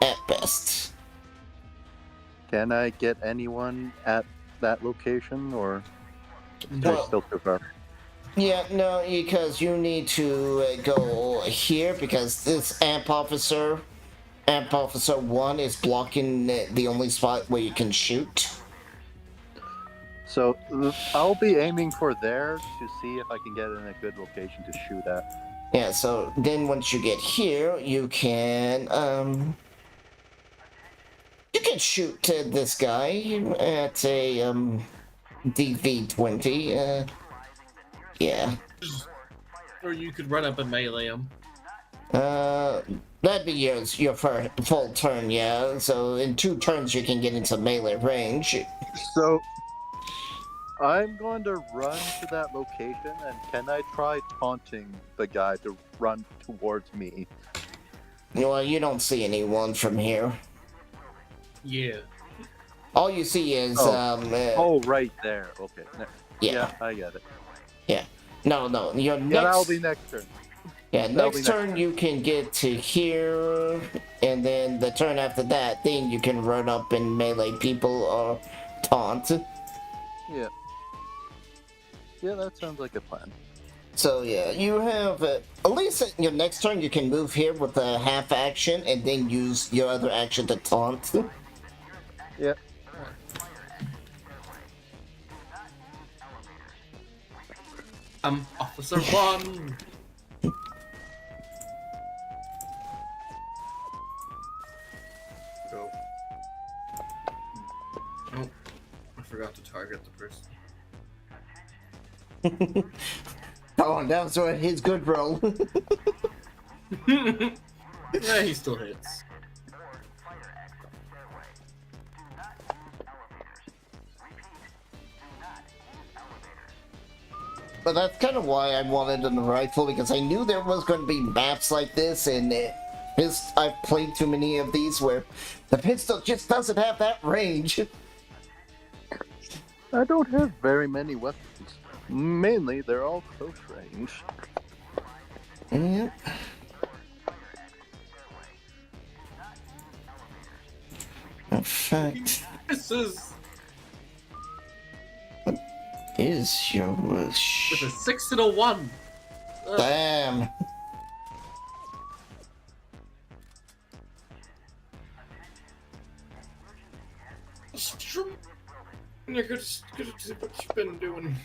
at best. Can I get anyone at that location, or is Well, it still too far? Yeah, no, because you need to go here because this Amp Officer 1 is blocking the only spot where you can shoot. So I'll be aiming for there to see if I can get in a good location to shoot at. Yeah, so then once you get here, you can shoot this guy at a DV20. Yeah. Or you could run up and melee him. That'd be your full turn, yeah. So in 2 turns you can get into melee range. So I'm going to run to that location, and can I try taunting the guy to run towards me? Well, you don't see anyone from here. Yeah. All you see is Oh, right there. Okay. Yeah. I get it. Yeah. No, your next. Yeah, that'll be next turn. Yeah, That'll next be turn next you can get to here, and then the turn after that, then you can run up and melee people or taunt. Yeah. Yeah, that sounds like a plan. So yeah, you have at least at your next turn you can move here with a half action and then use your other action to taunt. Yeah. Officer 1! Go. Oh, I forgot to target the person. Oh, that was his good roll. Yeah, he still hits. But that's kind of why I wanted a rifle, because I knew there was going to be maps like this, and I've played too many of these where the pistol just doesn't have that range. I don't have very many weapons. Mainly, they're all close range. Yep. In fact, This is is your wish? with a 6 and a 1. Ugh. Damn. You're good to see what you've been doing.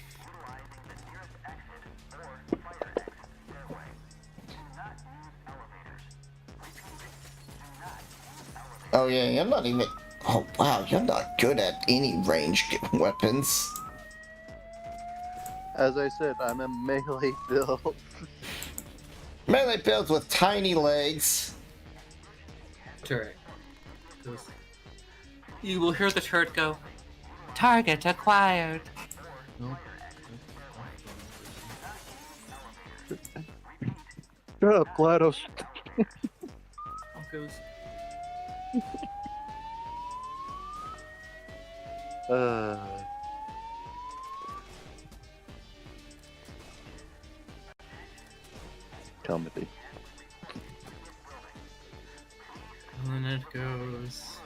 Oh yeah, you're not even. Oh wow, you're not good at any ranged weapons. As I said, I'm a melee build. Melee builds with tiny legs. Turret. You will hear the turret go, "Target acquired." Shut up, GLaDOS. Goes. Comedy. And it goes.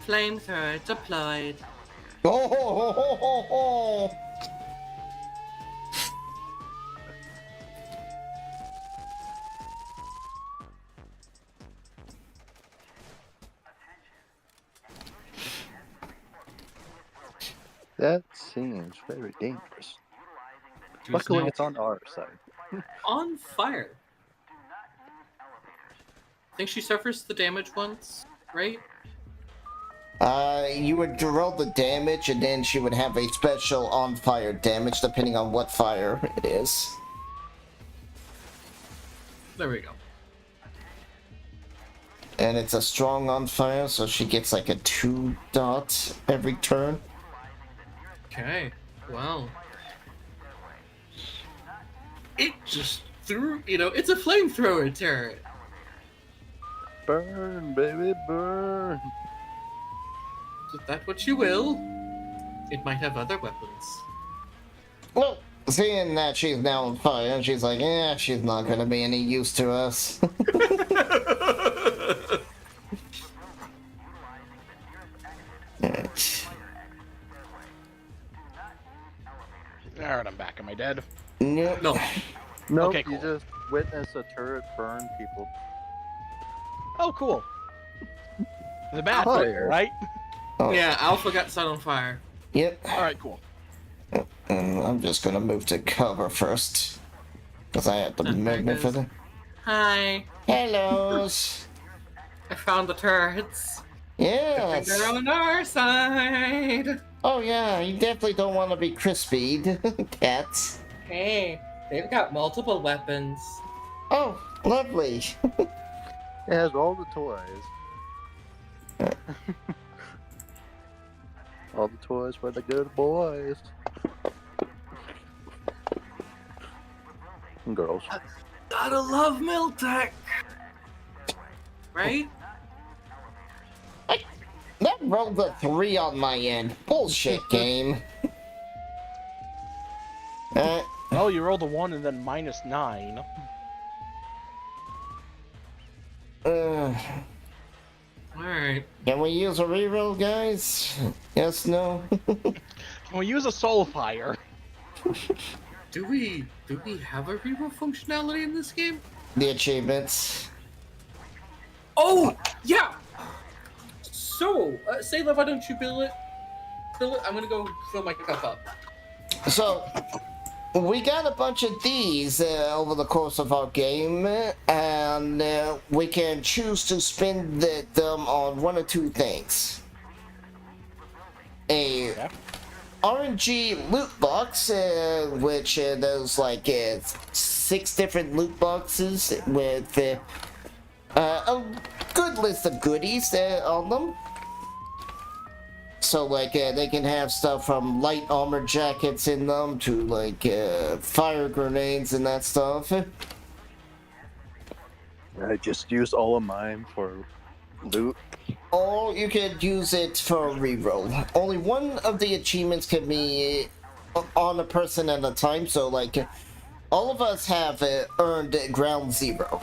Flamethrower deployed. Oh, ho, ho, ho, ho, ho. That seems very dangerous. Luckily, it's on our side. On fire. I think she suffers the damage once, right? You would roll the damage, and then she would have a special on fire damage, depending on what fire it is. There we go. And it's a strong on fire, so she gets like a 2 dot every turn. Okay. Wow. It just threw, it's a flamethrower turret. Burn, baby, burn. Is that what you will? It might have other weapons. Well, seeing that she's now on fire, she's like, yeah, she's not gonna be any use to us. Yeah. Alright, I'm back. Am I dead? Nope. No. Nope, Okay, you cool. just witnessed a turret burn people. Oh, cool. The bad Fire. people, right? Oh, Yeah, Alpha got set on fire. Yep. Alright, cool. I'm just gonna move to cover first. Because I have the There it movement for goes. them. Hi. Hellos! I found the turrets. Yes! They're on our side. Oh yeah, you definitely don't want to be crispied, cats. Hey, they've got multiple weapons. Oh, lovely. It has all the toys. All the toys for the good boys. And girls. Gotta love Miltech. Right? That rolled a 3 on my end. Bullshit game. Oh, you rolled a 1 and then -9. Alright. Can we use a reroll, guys? Yes, no? Can we use a soul fire? Do we have a reroll functionality in this game? The achievements. Oh, yeah. So, Sayla, why don't you bill it? I'm gonna go fill my cup up. So, we got a bunch of these over the course of our game, and we can choose to spend them on one or two things. A Yeah. RNG loot box, which there's like 6 different loot boxes with a good list of goodies on them. So like they can have stuff from light armor jackets in them to like fire grenades and that stuff. I just used all of mine for loot. Or you could use it for a reroll. Only one of the achievements can be on a person at a time, so like all of us have earned ground 0.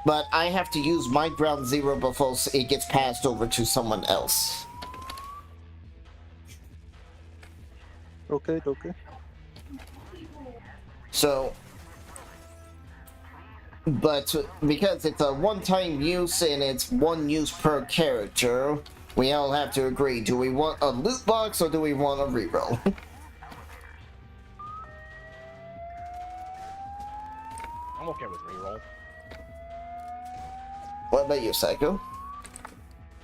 But I have to use my ground 0 before it gets passed over to someone else. Okay. So, but because it's a one-time use and it's one use per character, we all have to agree, do we want a loot box or do we want a reroll? I'm okay with reroll. What about you, Psycho?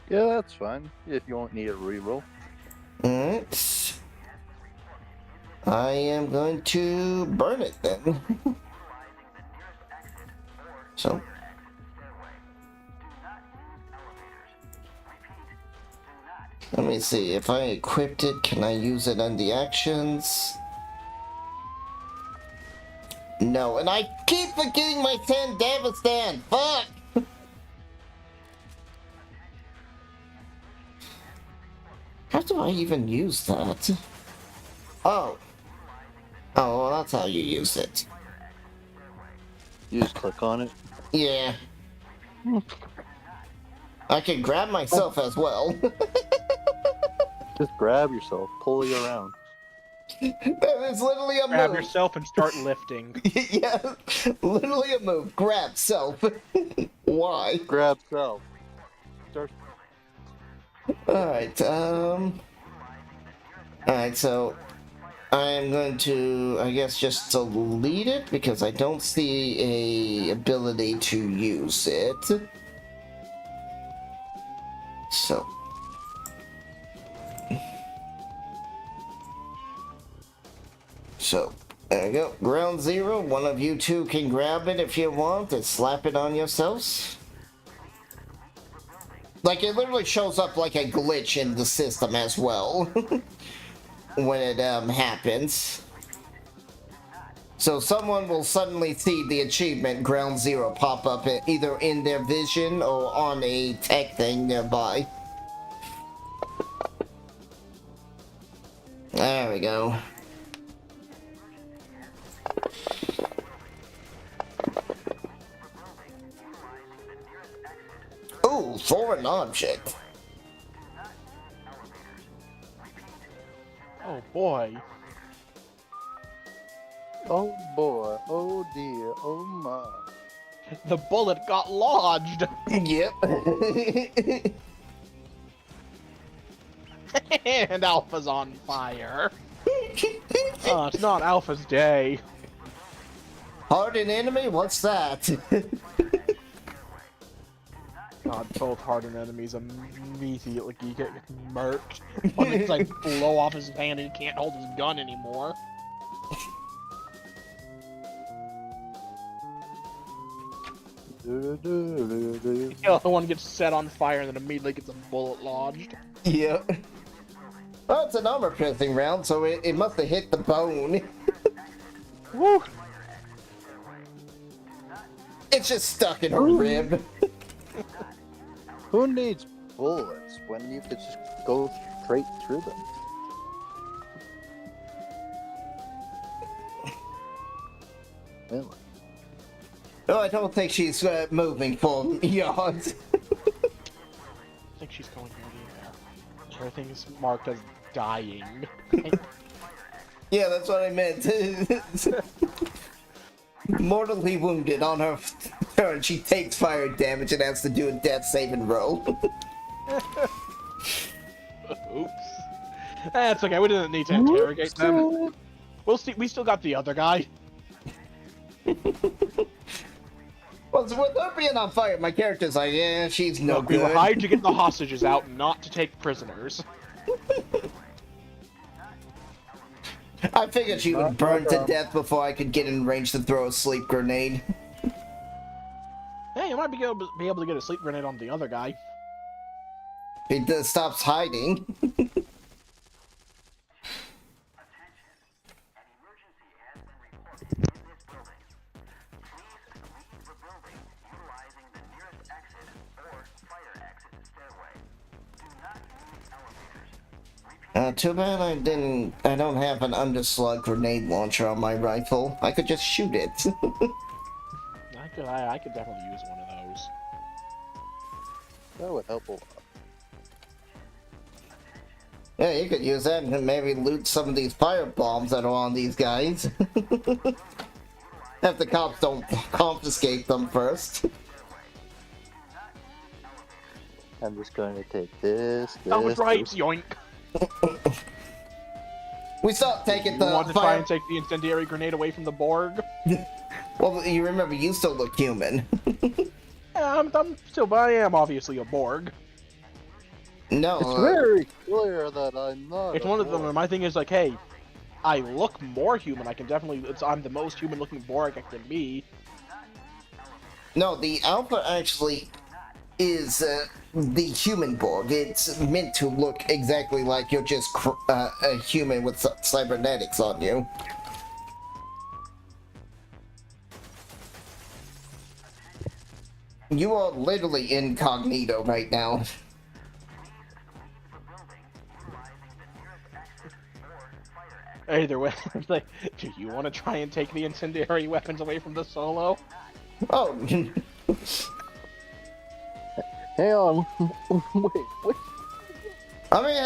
Yeah, that's fine. If you won't need a reroll. Alright. I am going to burn it then. So. Let me see, if I equipped it, can I use it on the actions? No, and I keep forgetting my Sandavistan! Fuck! How do I even use that? Oh. Oh, well, that's how you use it. You just click on it. Yeah. I can grab myself as well. Just grab yourself, pull you around. That is literally a Grab move. yourself and start lifting. Yeah, literally a move. Grab self. Why? Grab self. Start. Alright, Alright, so I'm going to, I guess, just delete it because I don't see a ability to use it. So. So, there you go. Ground 0, one of you two can grab it if you want and slap it on yourselves. Like, it literally shows up like a glitch in the system as well. When it happens. So someone will suddenly see the achievement Ground 0 pop up either in their vision or on a tech thing nearby. There we go. Ooh, foreign object. Oh boy. Oh boy, oh dear, oh my. The bullet got lodged. Yep. And Alpha's on fire. Oh, it's not Alpha's day. Hardened enemy? What's that? God, both hardened enemies immediately get murked. One it's like blow off his hand and he can't hold his gun anymore. The other one gets set on fire and then immediately gets a bullet lodged. Yep. Well, it's an armor-piercing round, so it must have hit the bone. Woo! It's just stuck in her rib. Who needs bullets when you could just go straight through them? Really? Oh, I don't think she's moving full yards. I think she's going here. Everything is marked as dying. Yeah, that's what I meant. Mortally wounded on her turn. She takes fire damage and has to do a death saving roll. Oops. That's okay. We didn't need to interrogate them. We'll see. We still got the other guy. Well, so with her being on fire, my character's like, yeah, she's no Look, we good. were hired to get the hostages out, not to take prisoners. I figured she would burn to death before I could get in range to throw a sleep grenade. Hey, you might be able to get a sleep grenade on the other guy. He stops hiding. Too bad I don't have an underslug grenade launcher on my rifle. I could just shoot it. I could definitely use one of those. That would help a lot. Yeah, you could use that and maybe loot some of these fire bombs that are on these guys. If the cops don't confiscate them first. I'm just going to take this. That was right, this. yoink. We stopped taking You the want to try fire... and take the incendiary grenade away from the Borg? Well, you remember, you still look human. Yeah, I'm still, but I am obviously a Borg. No. It's very clear that I'm not. It's one of them. And my thing is like, hey, I look more human. I can definitely. I'm the most human-looking Borg I can be. No, the Alpha actually is the human Borg. It's meant to look exactly like you're just a human with cybernetics on you. You are literally incognito right now. Either way, it's like, do you want to try and take the incendiary weapons away from the Solo? Oh. Hang on. Wait. I mean,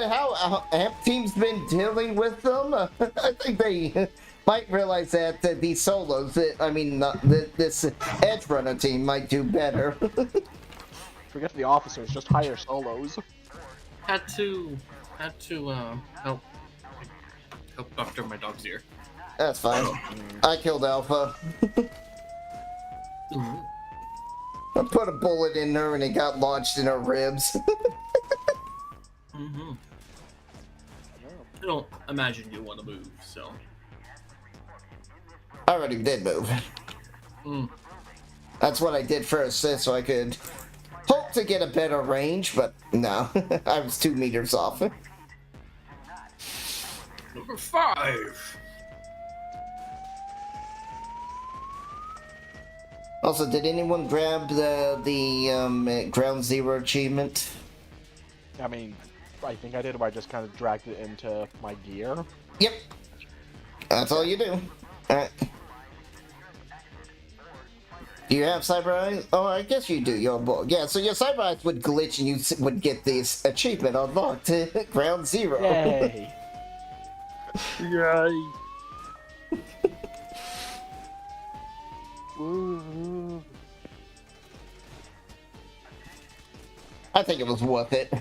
how Amp Team's been dealing with them? I think they might realize that these solos, this Edge Runner team might do better. Forget the officers, just hire Solos. Had to help doctor my dog's ear. That's fine. I killed Alpha. I put a bullet in her and it got lodged in her ribs. I don't imagine you want to move, so. I already did move. That's what I did first, so I could hope to get a better range, but no. I was 2 meters off. Number 5. Also, did anyone grab the Ground Zero achievement? I mean, I think I did, but I just kind of dragged it into my gear. Yep. That's all you do. Alright. Do you have Cyber Eyes? Oh, I guess you do. You're Borg. Yeah, so your Cyber Eyes would glitch and you would get this achievement unlocked. Ground Zero. Yay! Yay. Ooh. I think it was worth it.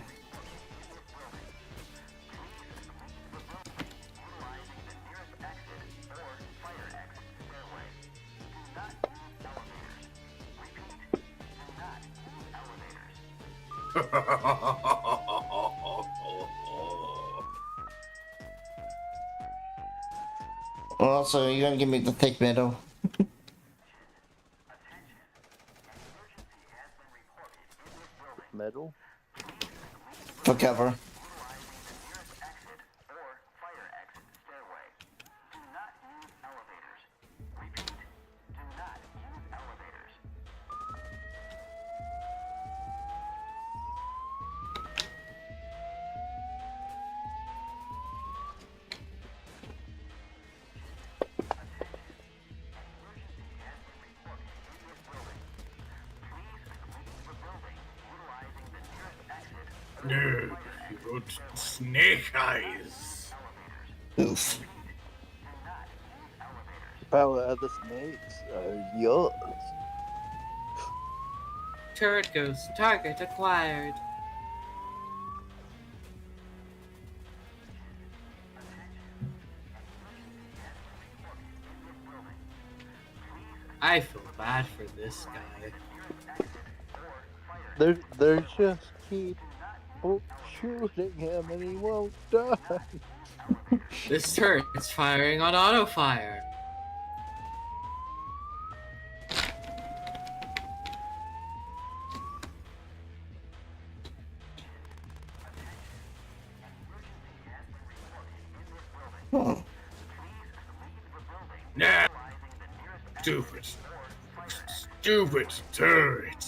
Also, you're gonna give me the thick metal. Metal? For cover. No, you wrote snake eyes. Oof. Power of the snakes are yours. Turret goes. Target acquired. I feel bad for this guy. They're just keep shooting him and he won't die. This turret's firing on auto fire. Oh. Nah. Stupid turret.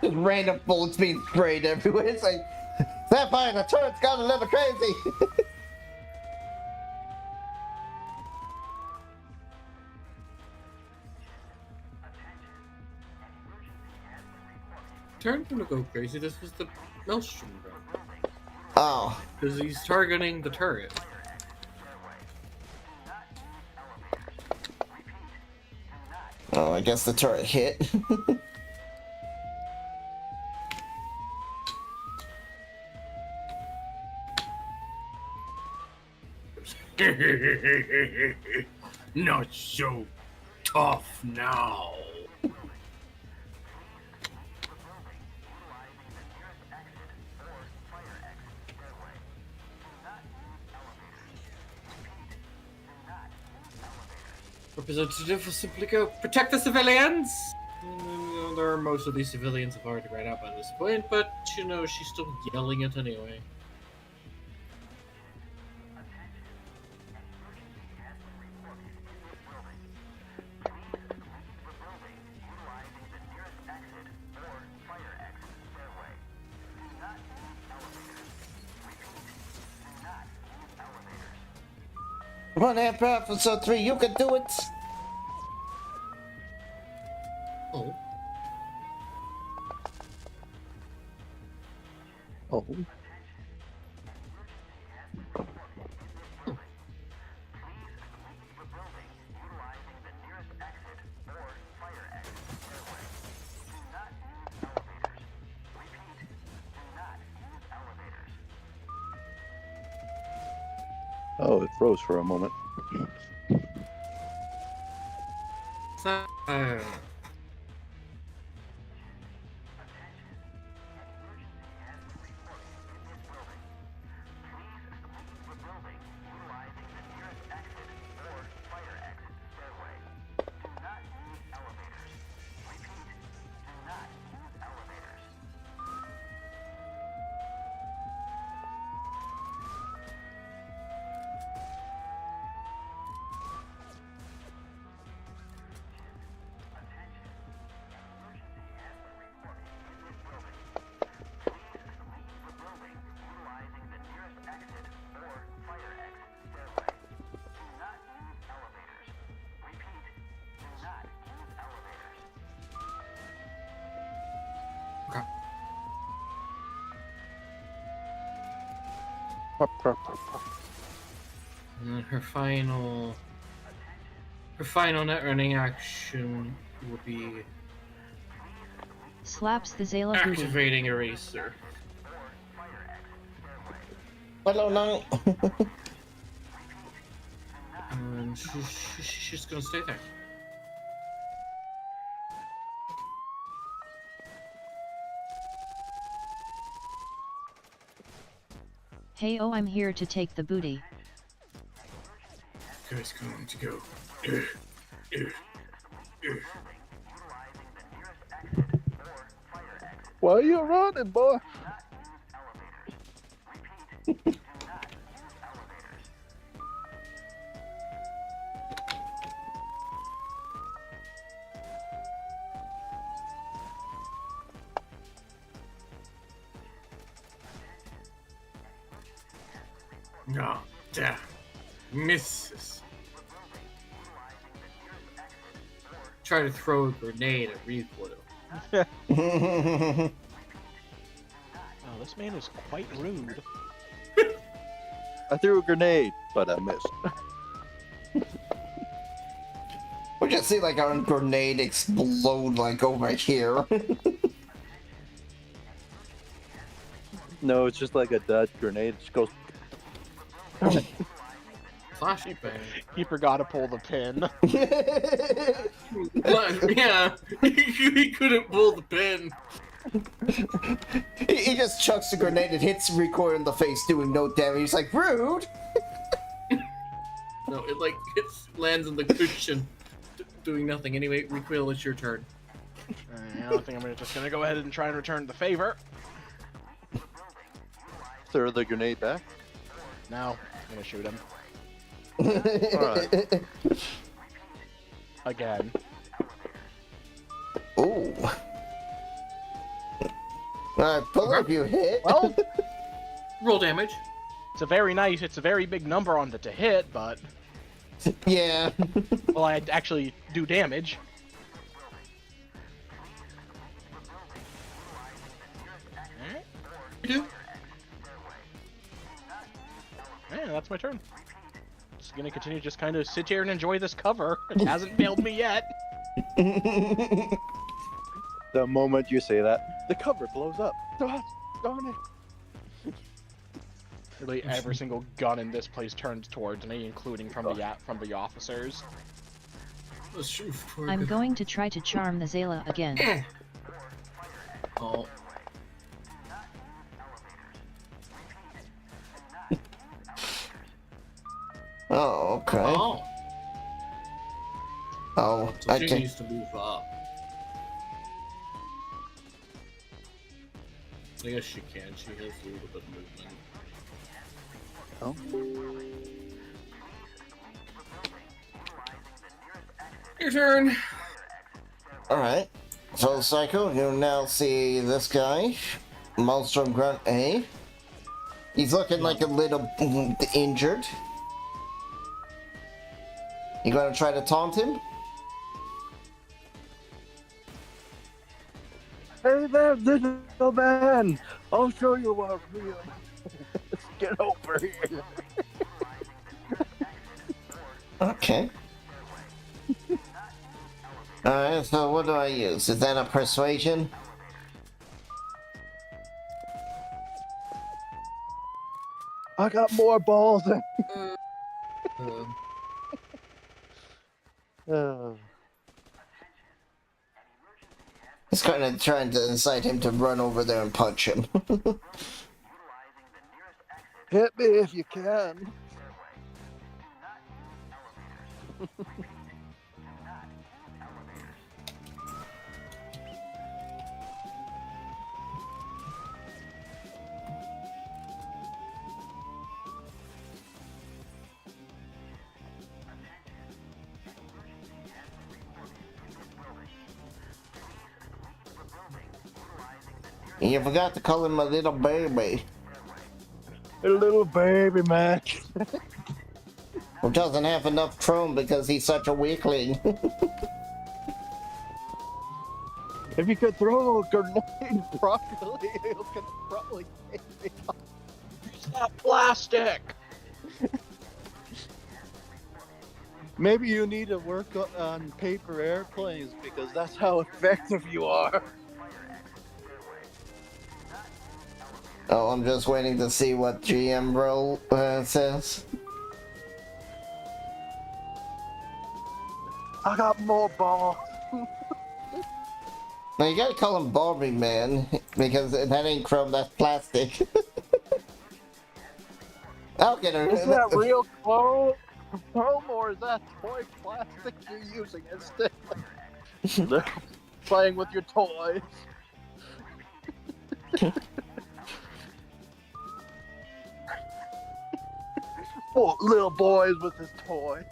Just random bullets being sprayed everywhere. It's like, Sapphire, the turret's gone a little crazy. Turret's gonna go crazy. This was the Maelstrom drone. Oh. Because he's targeting the turret. Oh, I guess the turret hit. Not so tough now. Representative will simply go protect the civilians. There are most of these civilians have already ran out by this point, but you know she's still yelling it anyway. Come on, Empress, episode 3, you can do it. Oh. Oh. Oh, it froze for a moment. And her final Her final net running action will be Slaps the Zayla booty. activating Eraser. Hello, no. And she's gonna stay there. Hey, oh, I'm here to take the booty. Guy's going to go. Why are you running, boy? No, damn. Misses. Try to throw a grenade at recoil. Oh, this man is quite rude. I threw a grenade, but I missed. We just see like our grenade explode like over here. No, it's just like a dud grenade. It just goes. Flashbang. He forgot to pull the pin. What? Yeah, he couldn't pull the pin. He just chucks the grenade and hits recoil in the face, doing no damage. He's like, rude! No, it like lands on the cushion, doing nothing. Anyway, recoil, it's your turn. I think I'm just gonna go ahead and try and return the favor. Throw the grenade back. No, I'm gonna shoot him. Alright. Again. Ooh. Alright, pull if you hit. Well, Roll damage. it's a very big number on the to hit, but Yeah. well, I actually do damage. Alright. You do. Yeah, that's my turn. Just gonna continue to just kind of sit here and enjoy this cover. It hasn't failed me yet. The moment you say that, the cover blows up. Darn it. Literally every single gun in this place turns towards me, including from the officers. Let's shoot for I'm going to try to charm the Zayla again. Oh. Oh, okay. Oh. Oh, So I she can. needs to move up. I guess she can. She has a little bit of movement. Oh. Your turn. Alright. So, Psycho, you now see this guy. Maelstrom Grunt A. He's looking like a little injured. You gonna try to taunt him? Hey there, digital man! I'll show you what real. Let's get over here. Okay. Alright, so what do I use? Is that a persuasion? I got more balls than. It's kind of trying to incite him to run over there and punch him. Hit me if you can. You forgot to call him a little baby. A little baby Mac. Who doesn't have enough chrome because he's such a weakling. If you could throw a grenade properly, it could probably take me off. It's not plastic! Maybe you need to work on paper airplanes because that's how effective you are. Oh, I'm just waiting to see what GM role says. I got more balls. Now you gotta call him Barbie Man, because that ain't chrome, that's plastic. I'll get her. Is that real chrome, or is that toy plastic you're using instead? They're playing with your toys. Oh, little boys with his toy.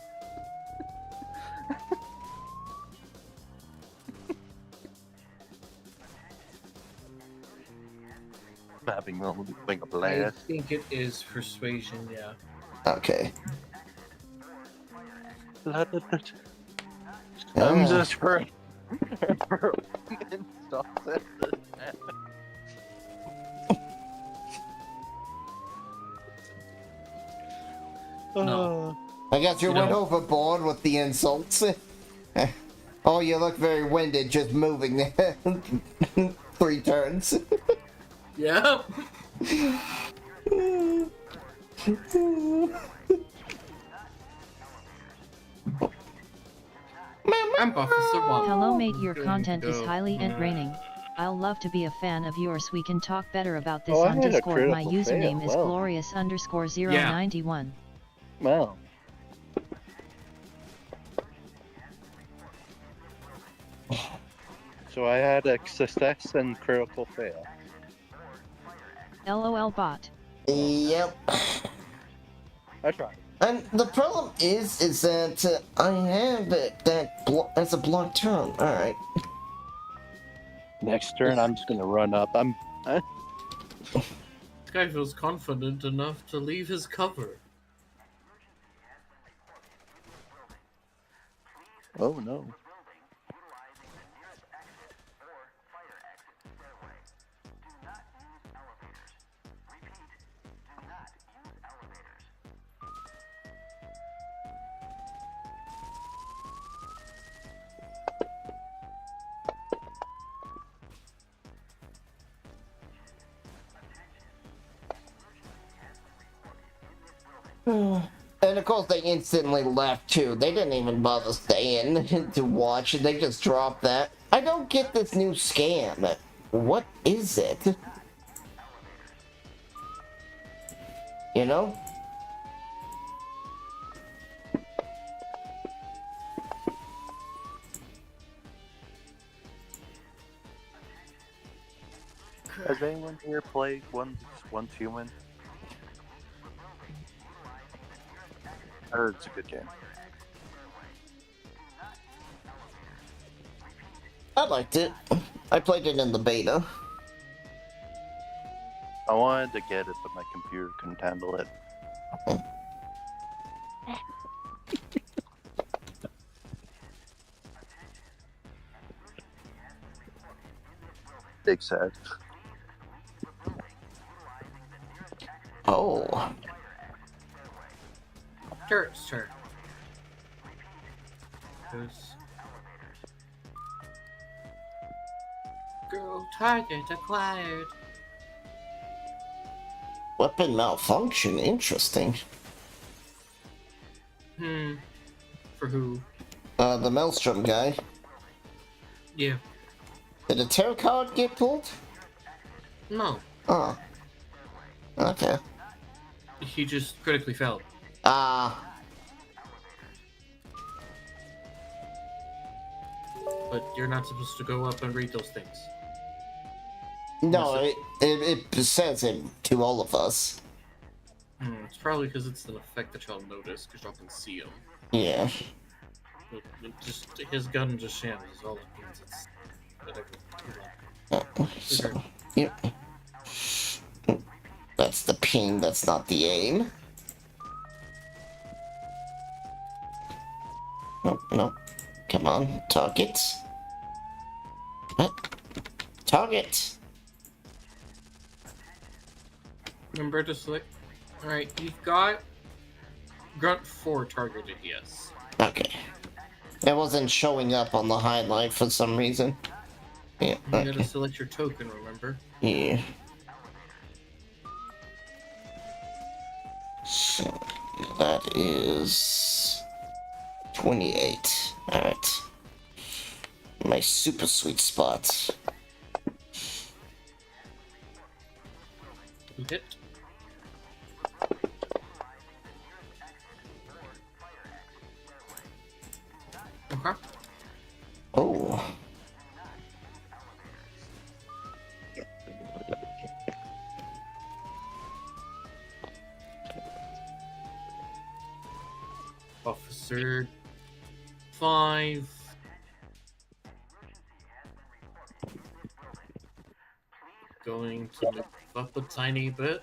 Having a I blast. think it is persuasion, yeah. Okay. I'm just for stuff. No. I guess you You went know- overboard with the insults. Oh, you look very winded just moving there. 3 turns. Yeah. I'm Officer Wong. Hello mate, your Good content to is go. highly entertaining. I'll love to be a fan of yours. We can talk better about this Oh, I on had a Discord. My critical fail, username is well. glorious_091. Well. So I had a success and critical fail. LOL bot. Yep. I tried. And the problem is that I have that as a block term. Alright. Next turn, I'm just gonna run up. This guy feels confident enough to leave his cover. Oh no. And of course they instantly left too. They didn't even bother staying to watch. They just dropped that. I don't get this new scam. What is it? You know? Has anyone here played Once Human? I heard it's a good game. I liked it. I played it in the beta. I wanted to get it, but my computer couldn't handle it. Big sad. Oh. Turret's turn. Goes. Girl target acquired. Weapon malfunction. Interesting. For who? The Maelstrom guy. Yeah. Did the tarot card get pulled? No. Oh. Okay. He just critically failed. But you're not supposed to go up and read those things. No, it says it to all of us. It's probably because it's an effect that y'all notice, because y'all can see him. Yeah. Just his gun just shams. Is all it means. It's whatever. So, yeah. That's the ping, that's not the aim. Nope, nope. Come on, target. What? Target! Remember to select. Alright, you've got Grunt 4 targeted, yes. Okay. It wasn't showing up on the highlight for some reason. Yeah, You gotta okay. select your token, remember? Yeah. So, that is 28. Alright. My super sweet spot. You hit. Okay. Oh. Officer 5. Going to move up a tiny bit.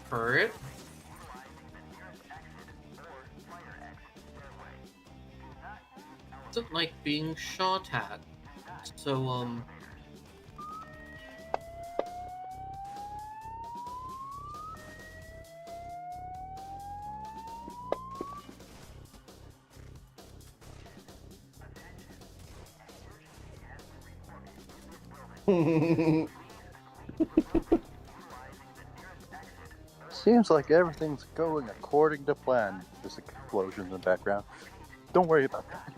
Hurt. Doesn't like being shot at. So, Seems like everything's going according to plan. Just explosions in the background. Don't worry about that.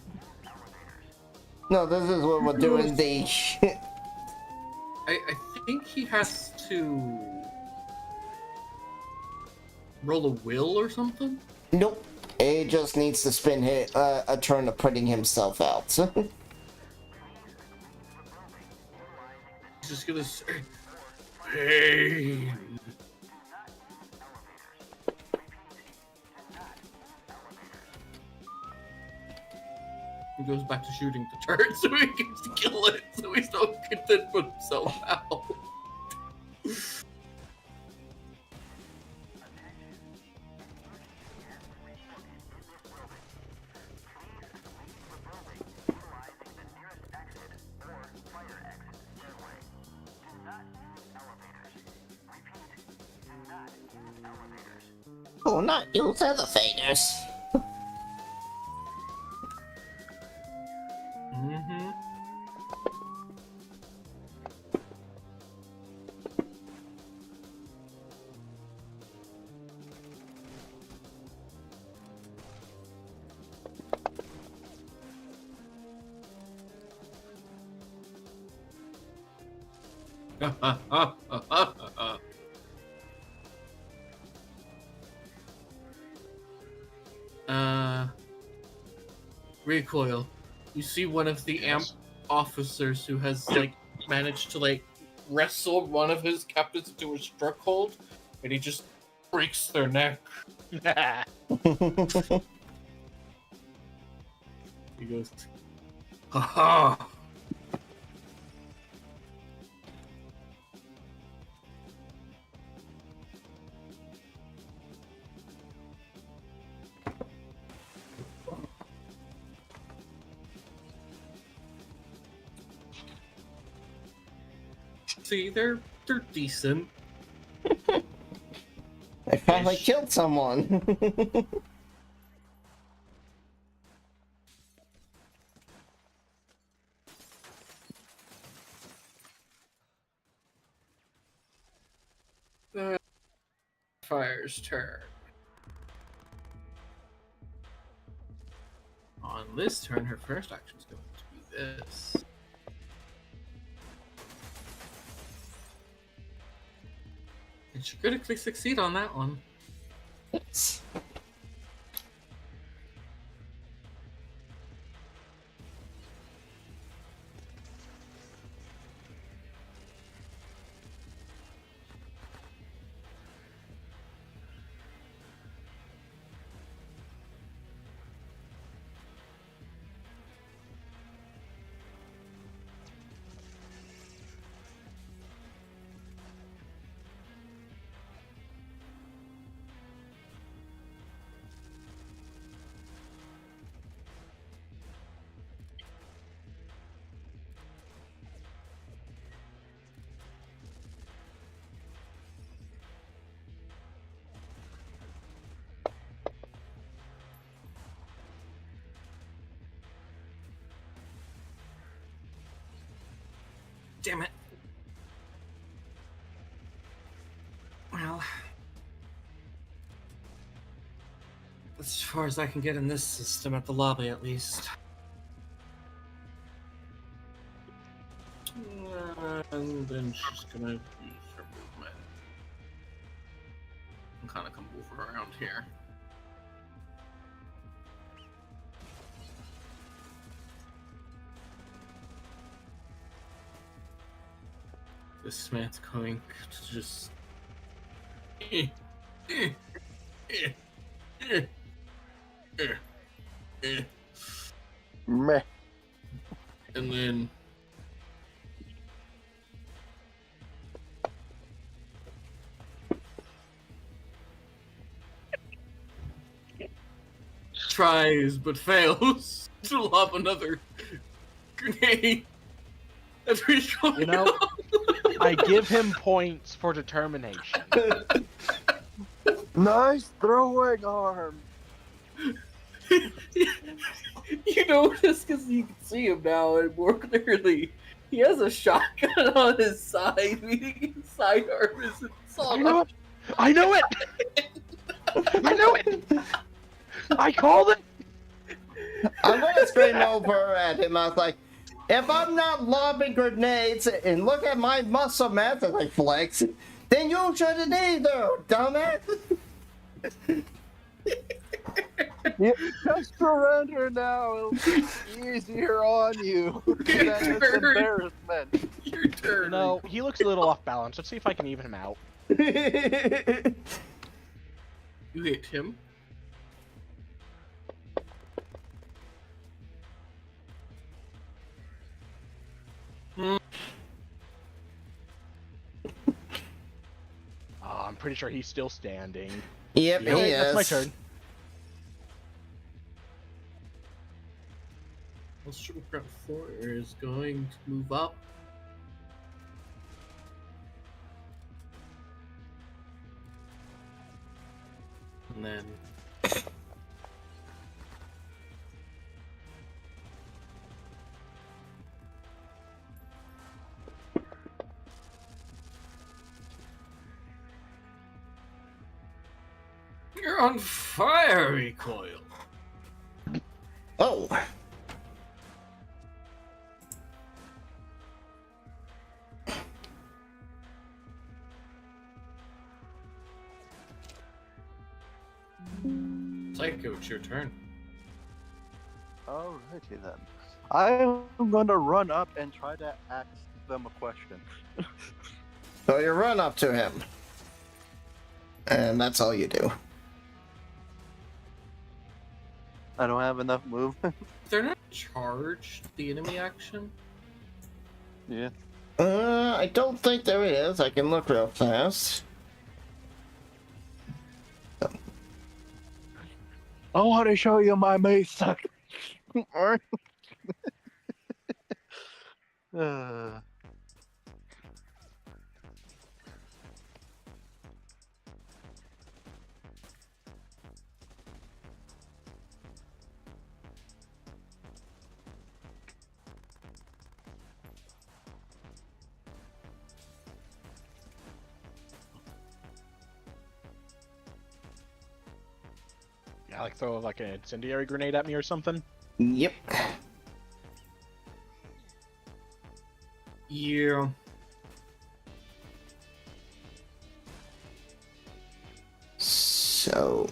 No, this is what we're doing. The I think he has to roll a will or something? nope. He just needs to spin a turn of putting himself out. He's just gonna say, pain. He goes back to shooting the turret so he can kill it, so he's not can then put himself out. Oh, not use elevators. Mm-hmm. Recoil. You see one of the AMP officers who has like managed to like wrestle one of his captains into a struck hold, and he just breaks their neck. He goes, "Ha ha!" See, they're decent. I finally killed someone. Fire's turn. On this turn, her first action is going to be this. And she critically succeed on that one. Yes. damn it. Well, as far as I can get in this system at the lobby, at least. And then she's gonna use her movement. And kind of come over around here. This man's going to just. Meh. And then. Tries but fails to lob another grenade. You know, I give him points for determination. Nice throwing arm. You notice because you can see him now and more clearly. He has a shotgun on his side, meaning his sidearm isn't solid. I know it! I know it! I called it! I'm gonna scream over at him. I was like, if I'm not lobbing grenades and look at my muscle mass as I flex, then you shouldn't either, dumbass! Yeah, just surrender now. It'll be easier on you. That's embarrassment. Your turn. You know, he looks a little off balance. Let's see if I can even him out. You hit him. I'm pretty sure he's still standing. Yep, he Okay, is. that's my turn. Sugar 4 is going to move up. And then you're on fire, recoil. Oh. Psycho, it's your turn. Alrighty then. I'm gonna run up and try to ask them a question. So you run up to him. And that's all you do. I don't have enough movement. They're not charged, the enemy action. Yeah. I don't think there is. I can look real fast. I want to show you my mace. Yeah, like throw like an incendiary grenade at me or something. Yep. Yeah. So.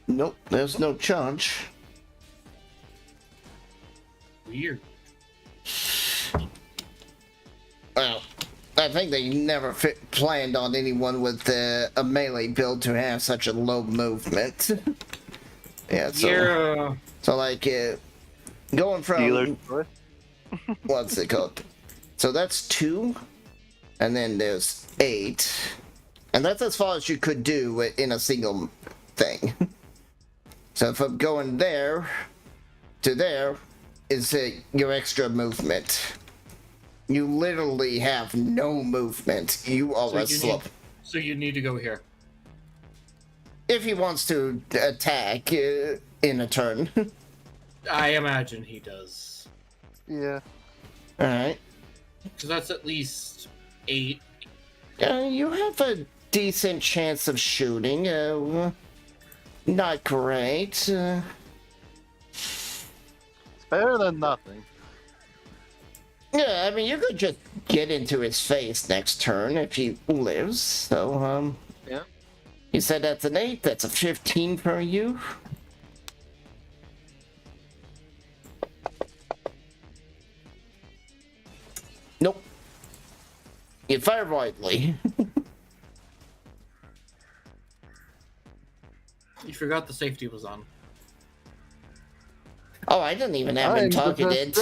Nope, there's no charge. Weird. Well, I think they never planned on anyone with a melee build to have such a low movement. Yeah, so. Yeah. So, like, going from. Dealer's choice. What's it called? So that's 2, and then there's 8, and that's as far as you could do in a single thing. So if I'm going there to there, is your extra movement. You literally have no movement. You are a slow. So you need to go here. If he wants to attack in a turn. I imagine he does. Yeah. Alright. Because that's at least 8. You have a decent chance of shooting. Not great. It's better than nothing. Yeah, I mean, you could just get into his face next turn if he lives. So, Yeah. You said that's an 8, that's a 15 for you. Nope. You fire widely. You forgot the safety was on. Oh, I didn't even have him targeted.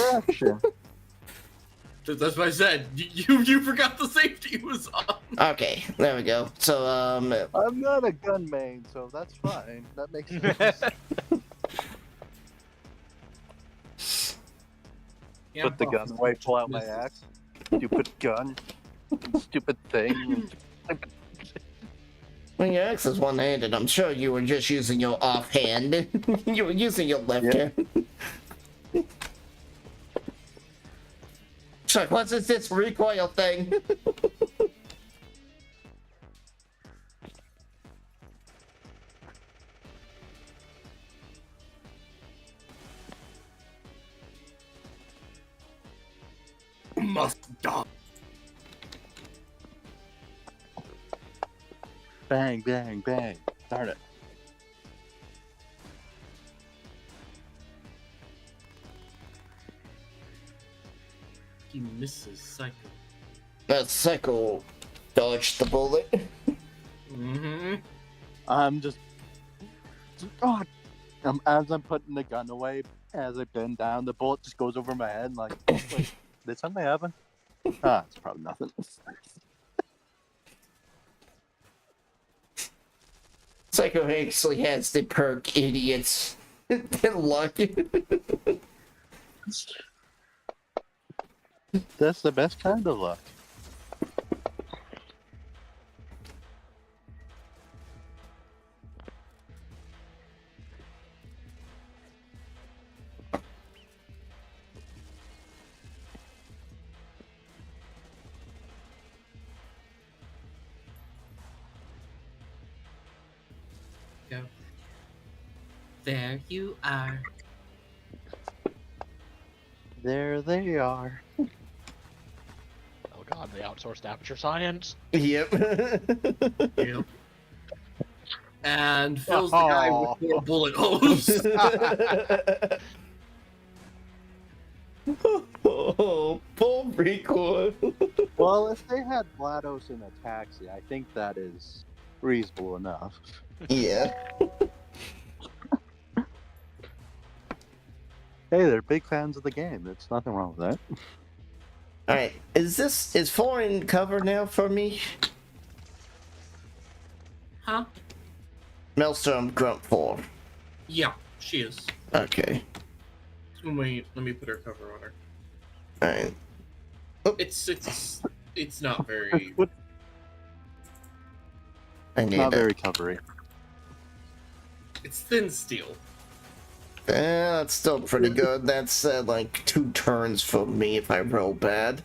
That's what I said. You forgot the safety was on. Okay, there we go. So, I'm not a gun main, so that's fine. That makes sense. Yeah, Put the gun away, pull out my axe. Stupid gun. Stupid thing. when your axe is one-handed, I'm sure you were just using your offhand. You were using your left hand. Chuck, what's this recoil thing? Must die. Bang, bang, bang. Darn it. He misses Psycho. That Psycho dodged the bullet. Mm-hmm. I'm just... God! As I'm putting the gun away, as I bend down, the bullet just goes over my head, like, wait, did something happen? Ah, it's probably nothing. Psycho actually has the perk, idiots. Luck. That's the best kind of luck. Go. There you are. There they are. Oh god, they outsourced aperture science. Yep. Yep. And fills the guy with 4 bullet holes. Oh, full recoil. Well, if they had GLaDOS in a taxi, I think that is reasonable enough. Yeah. Hey, they're big fans of the game. There's nothing wrong with that. Alright, is 4 in cover now for me? Huh? Maelstrom Grunt 4. Yeah, she is. Okay. Wait, let me put her cover on her. Alright. It's not very. I need Not it. very covery. It's thin steel. That's still pretty good. That's like 2 turns for me if I roll bad.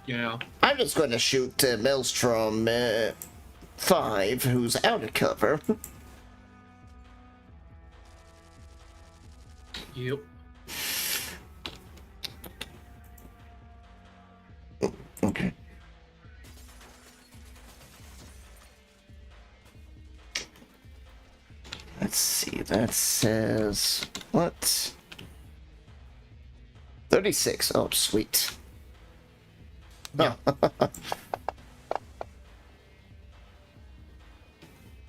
Yeah. I'm just going to shoot Maelstrom 5, who's out of cover. Yep. Okay. Let's see, that says... what? 36. Oh, sweet. Yeah.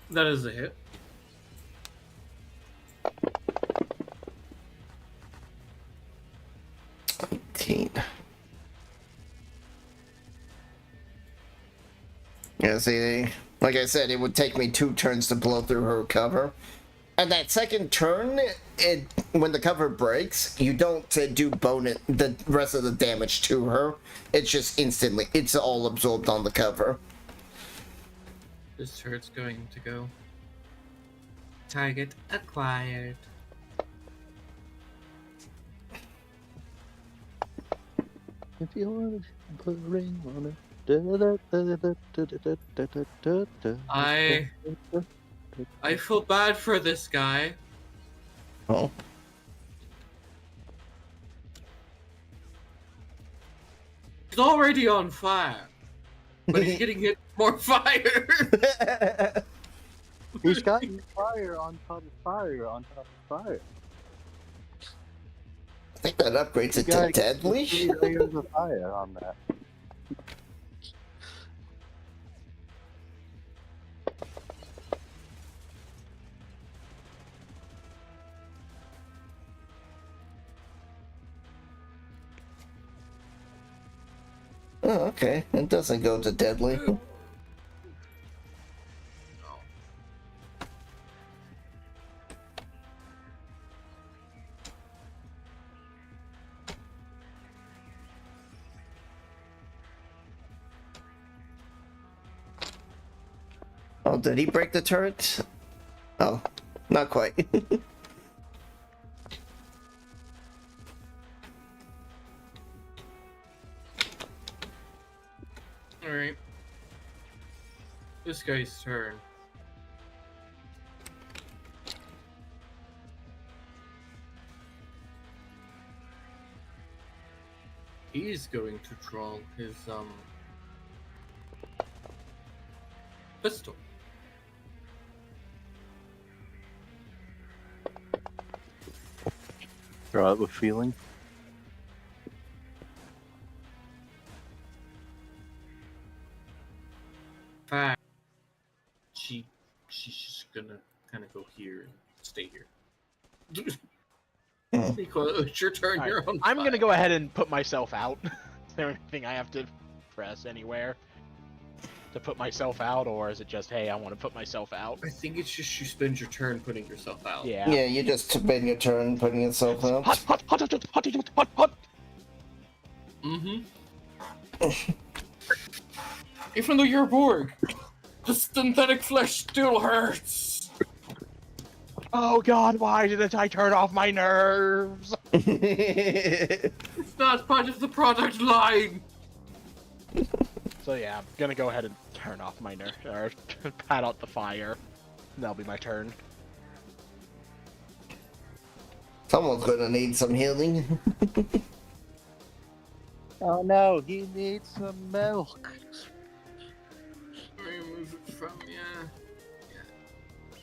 That is a hit. Yeah, see, like I said, it would take me 2 turns to blow through her cover. And that second turn, when the cover breaks, you don't do the rest of the damage to her. It's just instantly, it's all absorbed on the cover. This turret's going to go. Target acquired. If you want to put a ring on it. I feel bad for this guy. Oh. He's already on fire, but he's getting hit with more fire. He's got fire on top of fire on top of fire. I think that upgrades it to deadly. 3 layers of fire on that. Oh, okay. It doesn't go to deadly. Oh, did he break the turret? Oh, not quite. Alright. This guy's turn. He's going to draw his pistol. Draw it with feeling. Fact. She's just gonna kind of go here and stay here. Nico, it's your turn. Alright, You're on I'm fire. gonna go ahead and put myself out. Is there anything I have to press anywhere to put myself out, or is it just, hey, I want to put myself out? I think it's just you spend your turn putting yourself out. Yeah. Yeah, you just spend your turn putting yourself out. Hot, hot, hot, hot, hot, hot, hot, hot. Mm-hmm. Even though you're a Borg, the synthetic flesh still hurts. Oh god, why didn't I turn off my nerves? It's not part of the product line. So yeah, I'm gonna go ahead and turn off my nerves, or pat out the fire. That'll be my turn. Someone's gonna need some healing. Oh no, he needs some milk. Remove it from yeah.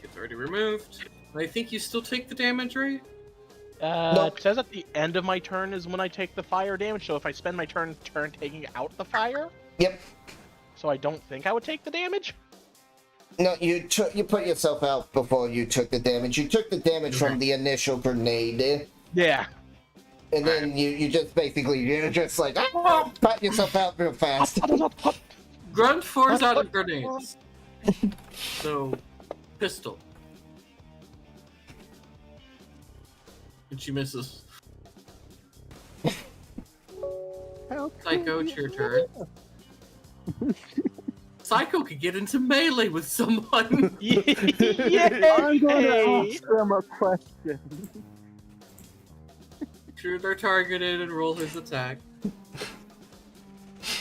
It's already removed. I think you still take the damage, right? It says at the end of my turn is when I take the fire damage, so if I spend my turn taking out the fire, Yep. so I don't think I would take the damage? No, you put yourself out before you took the damage. You took the damage from the initial grenade. Yeah. And then you just basically, you're just like, pat yourself out real fast. Grunt fours out of grenades. So, pistol. And she misses. Psycho, it's your turn. Psycho could get into melee with someone. I'm gonna ask them a question. Sure, they're targeted and roll his attack.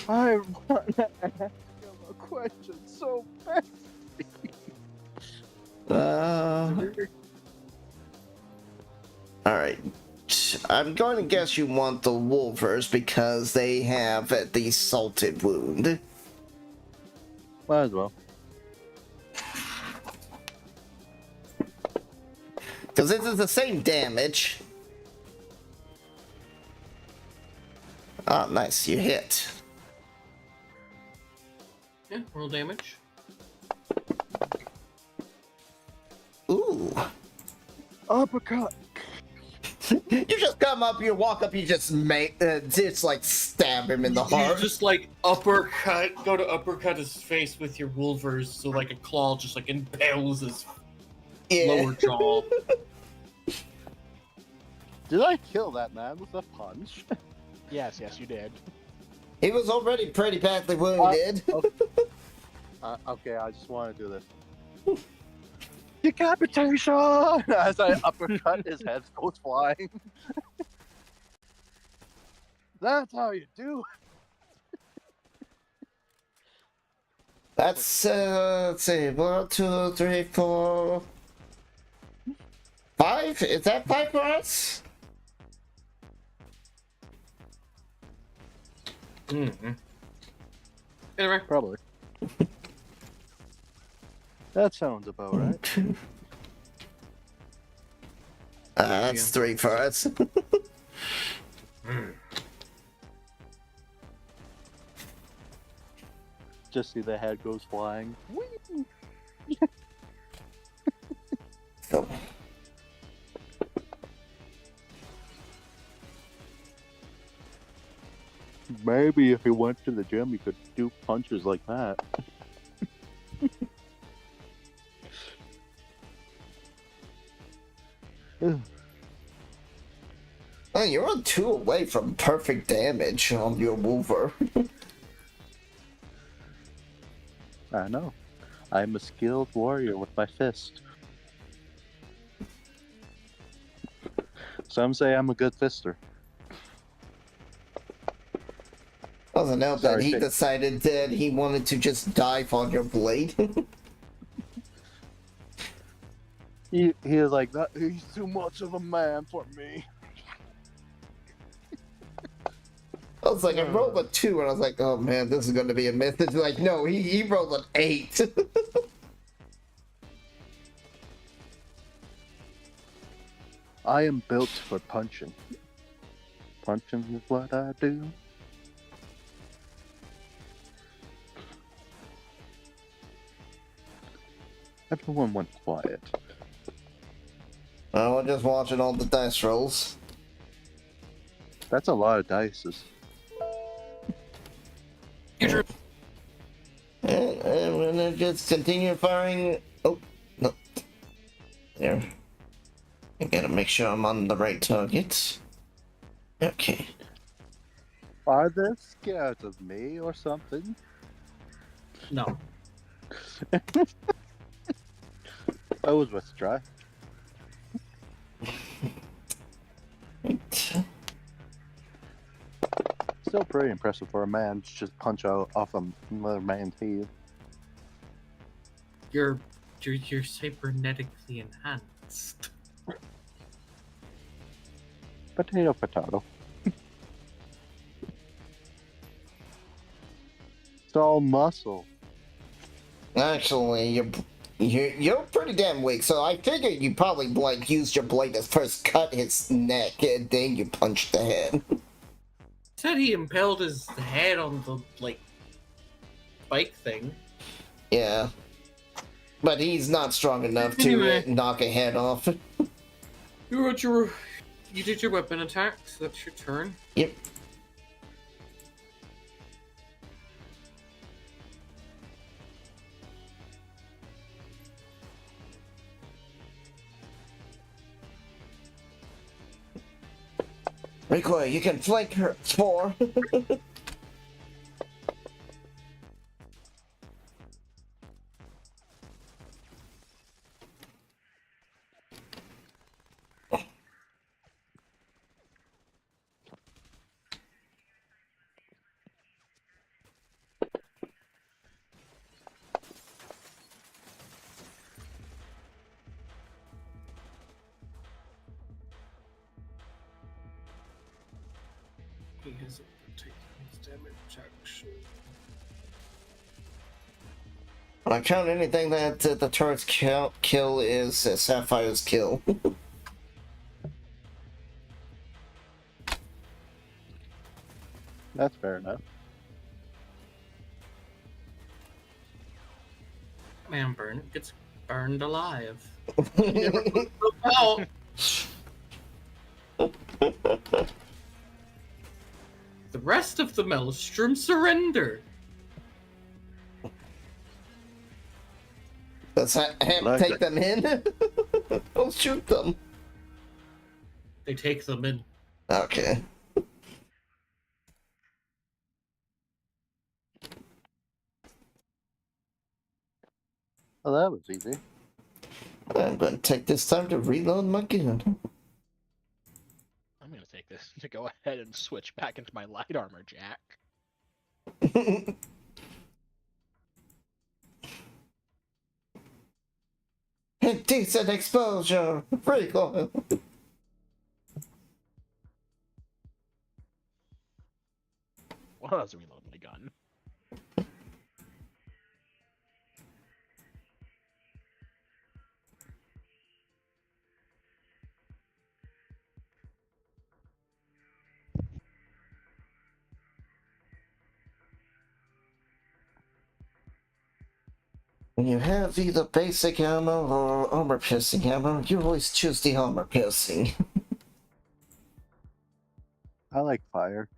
I want to ask him a question so bad. Alright. I'm going to guess you want the Wolvers because they have the salted wound. Might as well. Because this is the same damage. Ah, nice, you hit. Yeah, roll damage. Ooh. Uppercut. You just come up, you walk up, you just like stab him in the You heart. just like go to uppercut his face with your Wolvers, so like a claw just like impales his lower jaw. Did I kill that man with a punch? Yes, you did. He was already pretty badly wounded. Okay, I just want to do this. Decapitation! As I uppercut, his head goes flying. That's how you do it. That's, let's see, 1, 2, 3, 4, 5? Is that 5 for us? Mm-hmm. Anyway. Probably. That sounds about right. That's 3 for us. Just see the head goes flying. Whee! So, Maybe if he went to the gym, he could do punches like that. oh, you're on 2 away from perfect damage on your mover. I know. I'm a skilled warrior with my fist. Some say I'm a good fister. Doesn't know that Sorry, he Pete. decided that he wanted to just dive on your blade. He is like, that. He's too much of a man for me. I was like, I rolled a 2, and I was like, oh man, this is going to be a myth. It's like, no, he rolled an 8. I am built for punching. Punching is what I do. Everyone went quiet. I was just watching all the dice rolls. That's a lot of dices. And I'm gonna just continue firing. Oh, no. There. I gotta make sure I'm on the right target. Okay. Are they scared of me or something? No. I was with Stry. Right. Still pretty impressive for a man to just punch out off another man's head. You're cybernetically enhanced. Potato, potato. It's all muscle. Actually, you're pretty damn weak, so I figured you probably like used your blade to first cut his neck and then you punched the head. Said he impaled his head on the bike thing. Yeah. But he's not strong enough to Anyway. knock a head off. You did your weapon attack, so that's your turn. Yep. Recoil, you can flank her 4. He hasn't taken his damage action. When I count anything that the turret's kill is Sapphire's kill. That's fair enough. Man gets burned alive. Never put out. The rest of the Maelstrom surrender. Does Ham Like take it. them in? Don't shoot them. They take them in. Okay. Well, that was easy. I'm going to take this time to reload my gun. I'm gonna take to go ahead and switch back into my light armor jack. Decent exposure! Recoil! Well, that doesn't reload my gun. When you have either basic ammo or armor piercing ammo, you always choose the armor piercing. I like fire.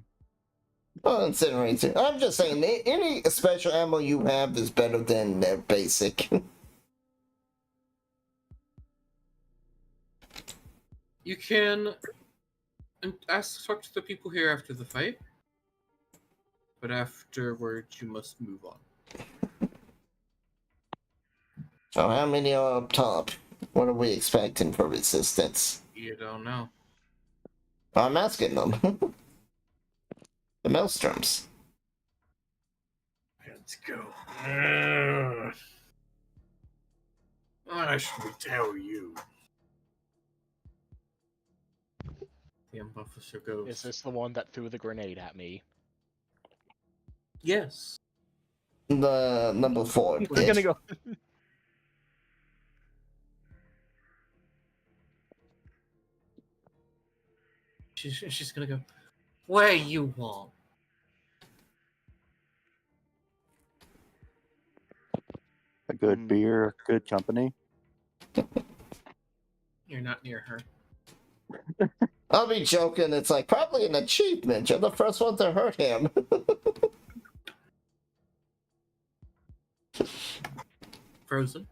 Well, incinerator. I'm just saying, any special ammo you have is better than basic. You can talk to the people here after the fight, but afterwards you must move on. So how many are up top? What are we expecting for resistance? You don't know. I'm asking them. The Maelstroms. Let's go. What should we tell you? The officer goes. Is this the one that threw the grenade at me? Yes. The number 4. We're gonna go. She's gonna go. Where you want? A good beer, good company. You're not near her. I'll be joking, it's like probably an achievement. You're the first one to hurt him. Frozen.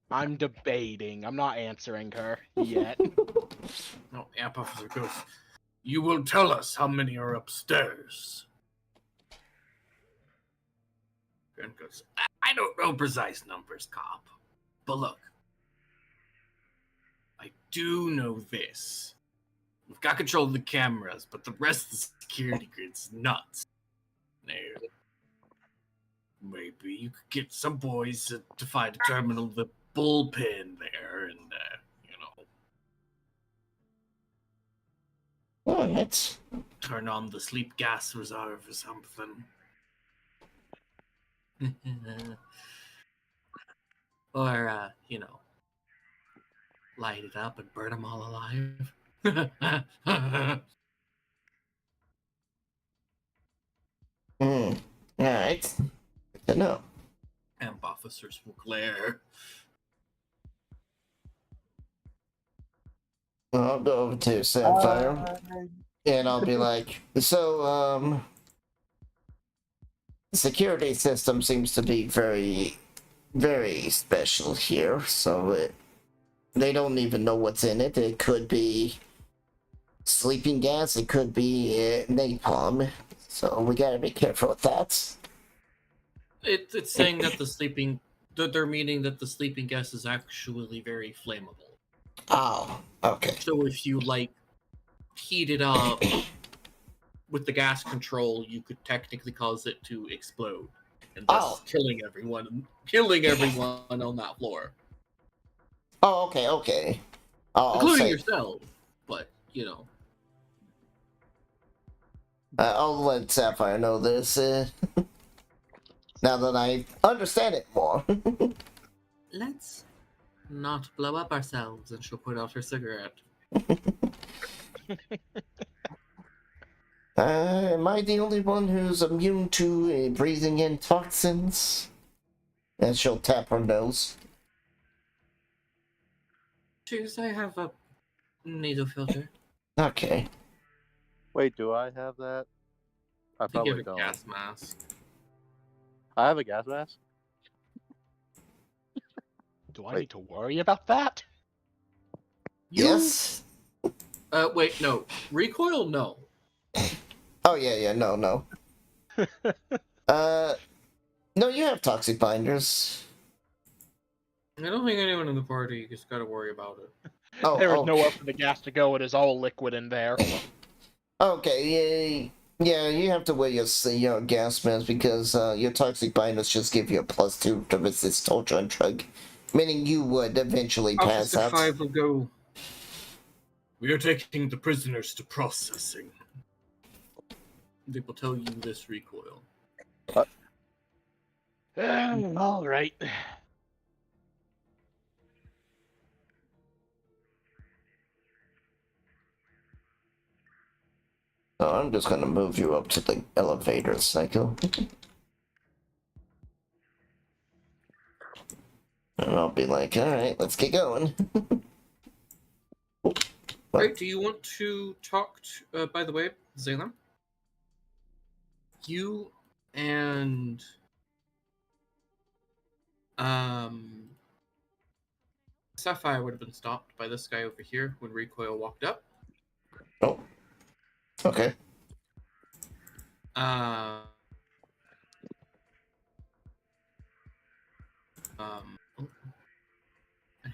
I'm debating. I'm not answering her yet. No, Amp Officer goes. You will tell us how many are upstairs. Grant goes. I don't know precise numbers, cop. But look. I do know this. We've got control of the cameras, but the rest of the security grid's nuts. Now, maybe you could get some boys to find a terminal the bullpen there, and Alright. turn on the sleep gas reserve or something. Or, light it up and burn them all alive. Alright. Good to know. Amp officers will glare. I'll go over to Sapphire. And I'll be like, so, the security system seems to be very, very special here, so they don't even know what's in it. It could be sleeping gas, it could be napalm, so we gotta be careful with that. It's saying that they're meaning that the sleeping gas is actually very flammable. Oh, okay. So if you, heat it up with the gas control, you could technically cause it to explode. And thus killing everyone on that floor. Oh, okay. Including yourself, but, I'll let Sapphire know this, now that I understand it more. Let's not blow up ourselves, and she'll put out her cigarette. Am I the only one who's immune to breathing in toxins? And she'll tap her nose. Cheers, I have a needle filter. Okay. Wait, do I have that? I You probably give a don't. gas mask. I have a gas mask? Do I need to worry about that? Yes? Wait, no. Recoil, no. Oh, yeah, no. No, you have toxic binders. I don't think anyone in the party has got to worry about it. Oh, There is oh. nowhere for the gas to go. It is all liquid in there. Okay, yeah, you have to wear your gas mask because your toxic binders just give you a +2 to resist torture and drug, meaning you would eventually pass Officer out. 5 will go. We are taking the prisoners to processing. They will tell you this recoil. All right. So I'm just gonna move you up to the elevator, Psycho. And I'll be like, alright, let's get going. Right, do you want to talk to, by the way, Zayla? You and Sapphire would have been stopped by this guy over here when Recoil walked up. Oh. Okay. And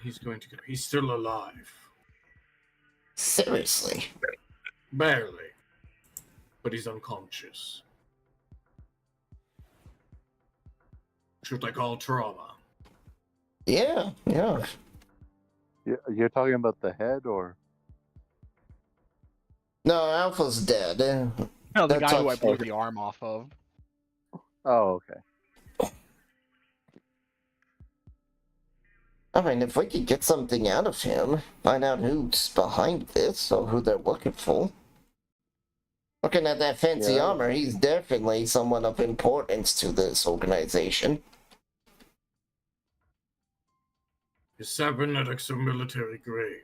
he's going to go. He's still alive. Seriously. Barely. But he's unconscious. Should I call trauma? Yeah. You're talking about the head, or? No, Alpha's dead. No, the That's guy who I okay. blew the arm off of. Oh, okay. I mean, if we could get something out of him, find out who's behind this or who they're looking for. Looking at that fancy Yeah. armor, he's definitely someone of importance to this organization. His cybernetics are military grade.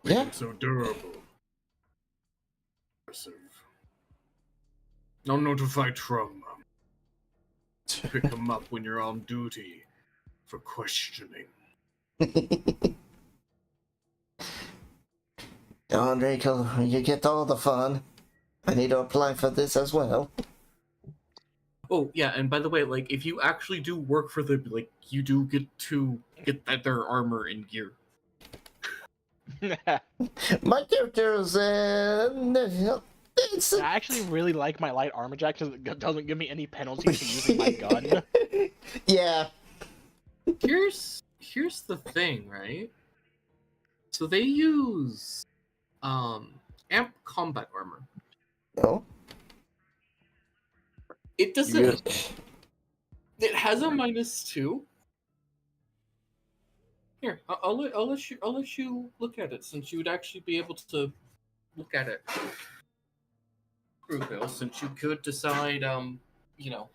Make Yeah. it so durable. Impressive. I'll notify trauma. Pick him up when you're on duty for questioning. Enrico, you get all the fun. I need to apply for this as well. Oh, yeah, and by the way, like, if you actually do work for the, like, you do get to get their armor and gear. My character is, it's I actually really like my light armor jack because it doesn't give me any penalty for using my gun. Yeah. Here's the thing, right? So they use amp combat armor. Oh. It doesn't. It has a -2. Here, I'll let you look at it since you would actually be able to look at it. Bill, since you could decide, you know.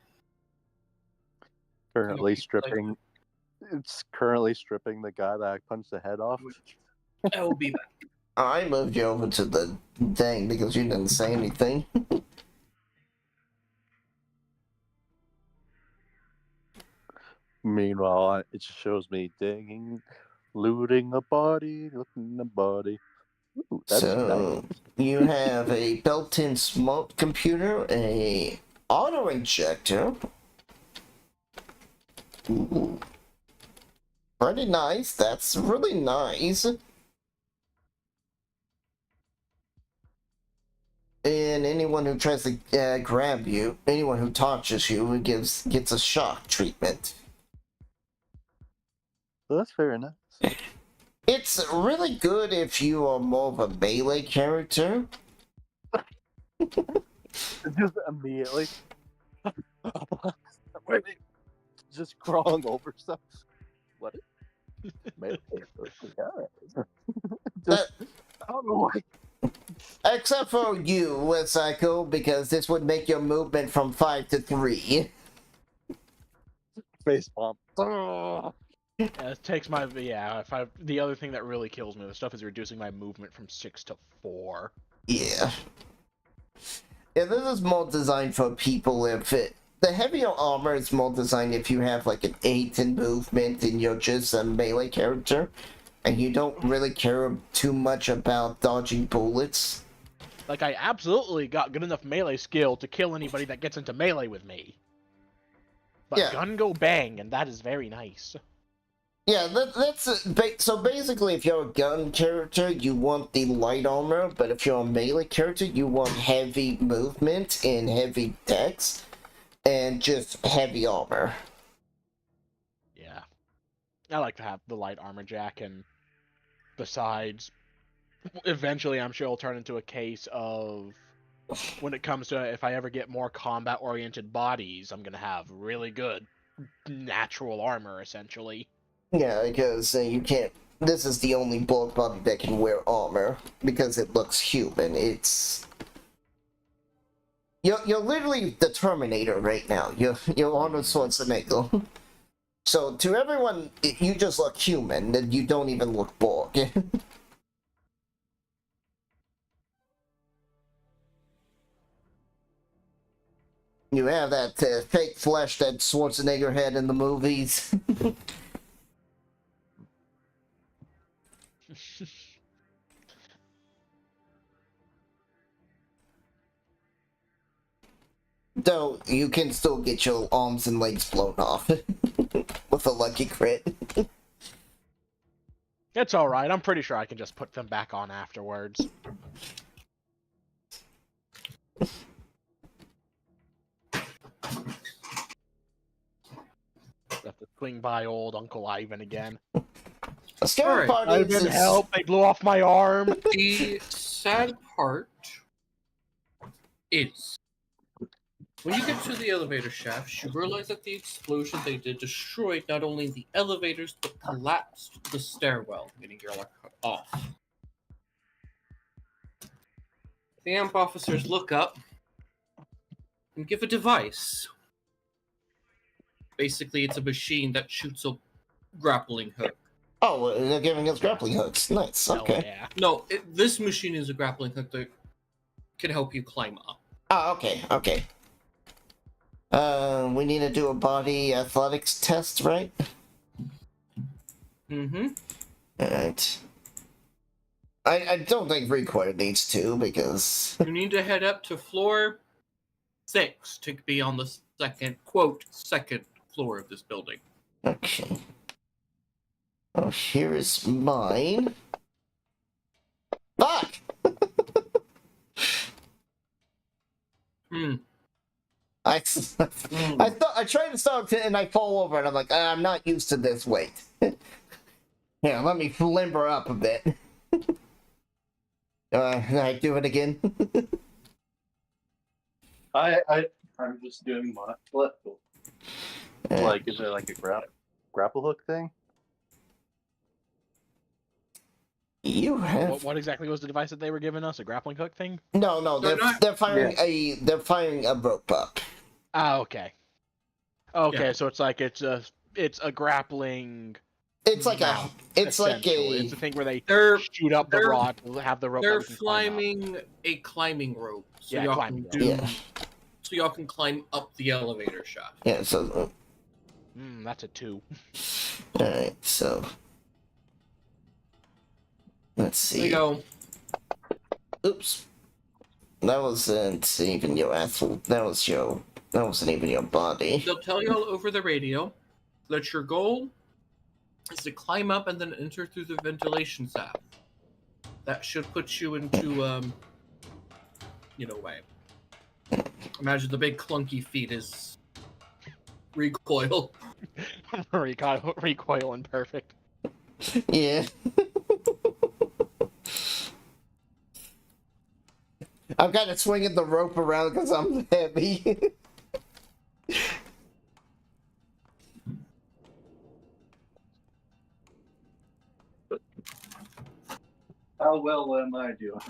Currently like- stripping. It's currently stripping the guy that I punched the head off. I will be back. I moved you over to the thing because you didn't say anything. Meanwhile, it just shows me digging, looting a body, looting a body. Ooh, that's So, nice. you have a built-in smart computer, a auto injector. Ooh. Pretty nice. That's really nice. And anyone who tries to grab you, anyone who touches you, gets a shock treatment. Well, that's very nice. It's really good if you are more of a melee character. Just immediately. Wait, just crawling over stuff. What? Just, I don't know why. Except for you, Psycho, because this would make your movement from 5 to 3. Face bump. Ah. Yeah, it takes my the other thing that really kills me with stuff is reducing my movement from 6 to 4. Yeah. Yeah, this is more designed for people the heavier armor is more designed if you have like an 8 in movement and you're just a melee character and you don't really care too much about dodging bullets. Like, I absolutely got good enough melee skill to kill anybody that gets into melee with me. But Yeah. gun go bang, and that is very nice. Yeah, so basically, if you're a gun character, you want the light armor, but if you're a melee character, you want heavy movement and heavy dex, and just heavy armor. Yeah. I like to have the light armor jack, and besides, eventually I'm sure it'll turn into a case of when it comes to if I ever get more combat-oriented bodies, I'm gonna have really good natural armor, essentially. Yeah, because you can't. This is the only bulk body that can wear armor because it looks human. You're literally the Terminator right now. You're Arnold Schwarzenegger. So to everyone, you just look human, and you don't even look Borg. You have that fake flesh that Schwarzenegger had in the movies. Though, you can still get your arms and legs blown off with a lucky crit. It's alright, I'm pretty sure I can just put them back on afterwards. Have to swing by old Uncle Ivan again. A scary part Ivan, is... help! They blew off my arm! The sad part is when you get to the elevator shafts, you realize that the explosion they did destroyed not only the elevators but collapsed the stairwell, meaning you're like cut off. The AMP officers look up and give a device. Basically, it's a machine that shoots a grappling hook. Oh, they're giving us grappling hooks. Nice, Hell okay. yeah. No, this machine is a grappling hook that can help you climb up. Oh, okay, okay. We need to do a body athletics test, right? Mm-hmm. Alright. I don't think Recoil needs to, because... You need to head up to floor 6 to be on the second floor of this building. Okay. Oh, here is mine. Fuck! I tried to stop and I fall over and I'm like, I'm not used to this weight. Yeah, let me limber up a bit. Can I do it again? I'm just doing my like, is there like a grapple hook thing? You have What exactly was the device that they were giving us? A grappling hook thing? no. They're firing a rope up. Ah, okay. Okay, Yeah. so it's like it's a grappling. It's like mount, it's like essentially. a It's a thing where they They're shoot up the rod, have the rope. they're that we can climb up. climbing a climbing rope, so Yeah, y'all climbing can rope. do, so y'all can climb up the elevator shaft. yeah. So That's a 2. all right. So let's There you see. go. Oops. That wasn't even your asshole. That wasn't even your body. They'll tell y'all over the radio that your goal is to climb up and then enter through the ventilation shaft. That should put you into way. Imagine the big clunky feet is recoil. Recoil and perfect. Yeah. I'm kind of swinging the rope around because I'm heavy. How well am I doing?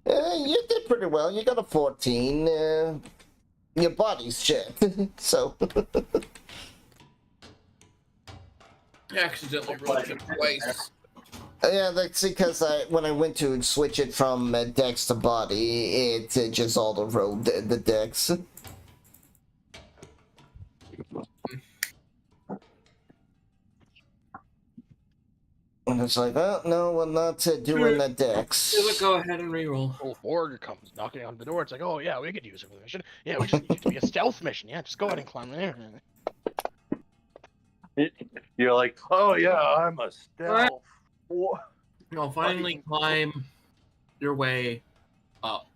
You did pretty well. You got a 14. Your body's shit. So. I accidentally rolled it twice. Yeah, that's because when I went to switch it from dex to body, it just auto-rolled the dex. And it's like, oh, no, we're not doing the dex. Go ahead and reroll. Old Borg comes knocking on the door. It's like, oh yeah, we could use it for the mission. Yeah, we just need it to be a stealth mission. Yeah, just go ahead and climb in. You're like, oh yeah, I'm a stealth. You'll finally climb your way up.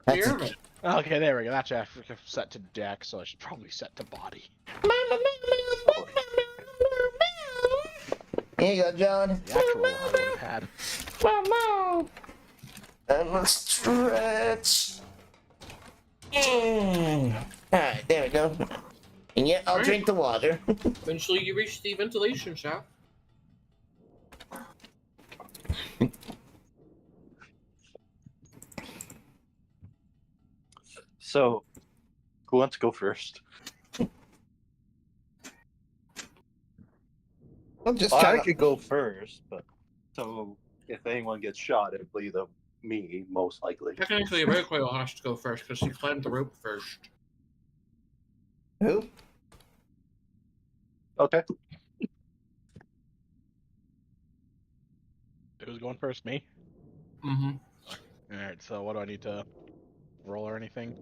That's Here, Okay, there we go. That's actually set to deck, so I should probably set to body. Here you go, John. The actual I would have had. And let's stretch. Alright, there we go. And yeah, I'll drink the water. eventually you reach the ventilation shaft. So, who wants to go first? I'm just I trying to... could go first, but so if anyone gets shot, it'll be me most likely. Technically, America will have to go first because she climbed the rope first. Who? Okay. Who's going first? Me? Mm-hmm. Alright, so what do I need to roll or anything?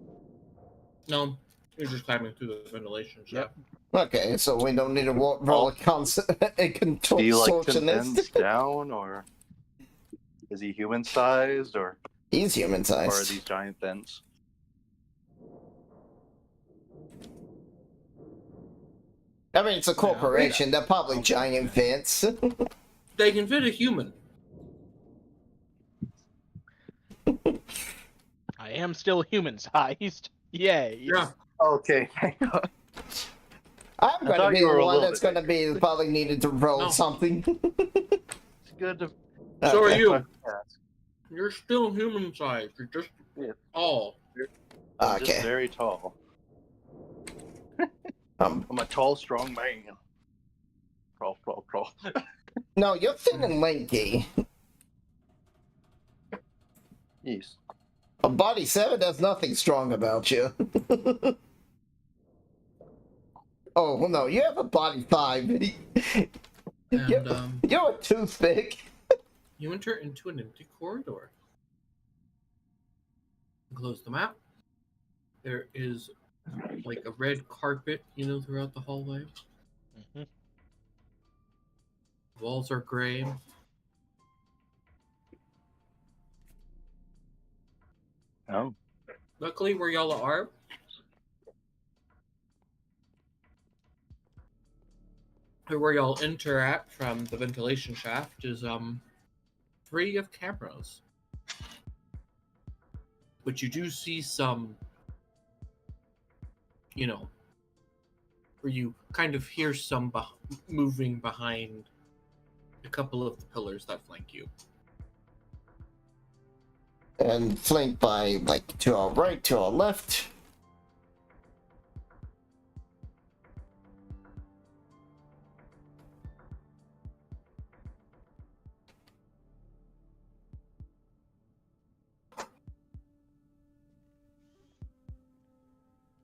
No, you're just climbing through the ventilation shaft. Okay, so we don't need to roll a control Do you like contortionist. condense down, or is he human sized, or He's human are sized. these giant vents? I mean, it's a corporation. They're probably giant vents. They can fit a human. I am still human sized. Yay. Yeah. Okay. I'm going to thought be you were the a one little that's bit going to be probably needed to roll No. something. It's good to. So are Okay. you. You're still human sized. You're just Yeah. tall. I'm Okay. just very tall. I'm a tall, strong man. Crawl. No, you're thin and lanky. Yes. A body 7 has nothing strong about you. Oh, well, no, you have a body 5. And You're a toothpick. you enter into an empty corridor. Close the map. There is like a red carpet, throughout the hallway. Mhm. Walls are gray. Oh. Luckily, where y'all are, or where y'all enter at from the ventilation shaft, is free of cameras. But you do see some, where you kind of hear some moving behind a couple of the pillars that flank you. And flanked by, like, to our right, to our left.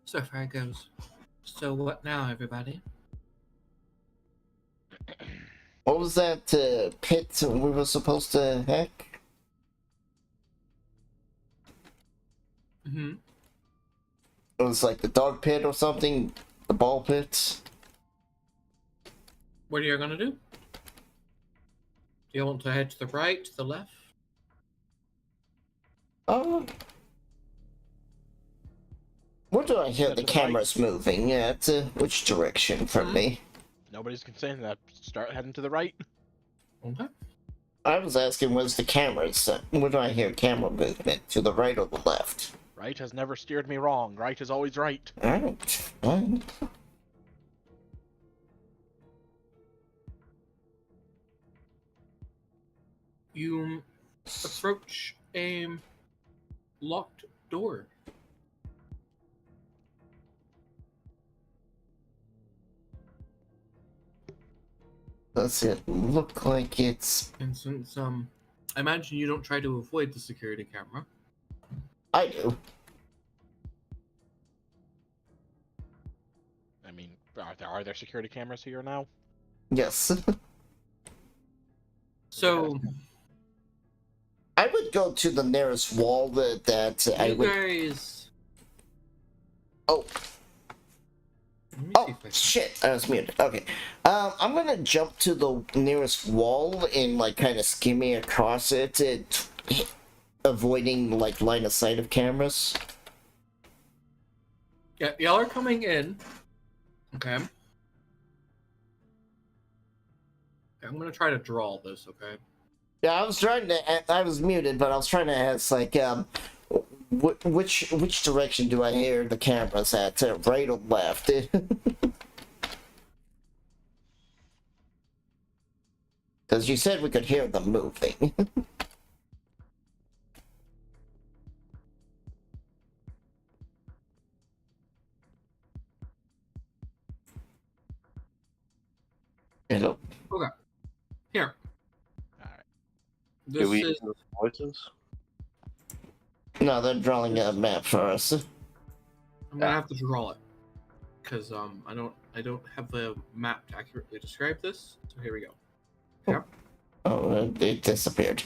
So far it goes. So what now, everybody? What was that pit we were supposed to hack? Mm-hmm. It was like the dog pit or something? The ball pit? What are you gonna do? Do you want to head to the right, to the left? Oh. Where do I hear Yeah, the to the cameras moving? Yeah, to which direction from me? Nobody's saying that. Start heading to the right. Okay. I was asking, where's the cameras? Where do I hear camera movement? To the right or the left? Right has never steered me wrong. Right is always right. Alright, fine. You approach a locked door. Does it look like it's... And since I imagine you don't try to avoid the security camera. I do. I mean, are there security cameras here now? Yes. So I would go to the nearest wall that I you would... guys Oh, Let me see oh, if I can. shit, I was muted. Okay. I'm gonna jump to the nearest wall and, like, kind of skimming across it, avoiding, like, line of sight of cameras. Yeah, y'all are coming in. Okay. I'm gonna try to draw this, okay? Yeah, I was muted, but I was trying to ask, like, which direction do I hear the cameras at? Right or left? Because you said we could hear them moving. Hello? Okay. Here. Alright. This Do we is hear voices? No, they're drawing a map for us. I'm gonna have to draw it. Because I don't have the map to accurately describe this. So here we go. Okay. Oh, it disappeared.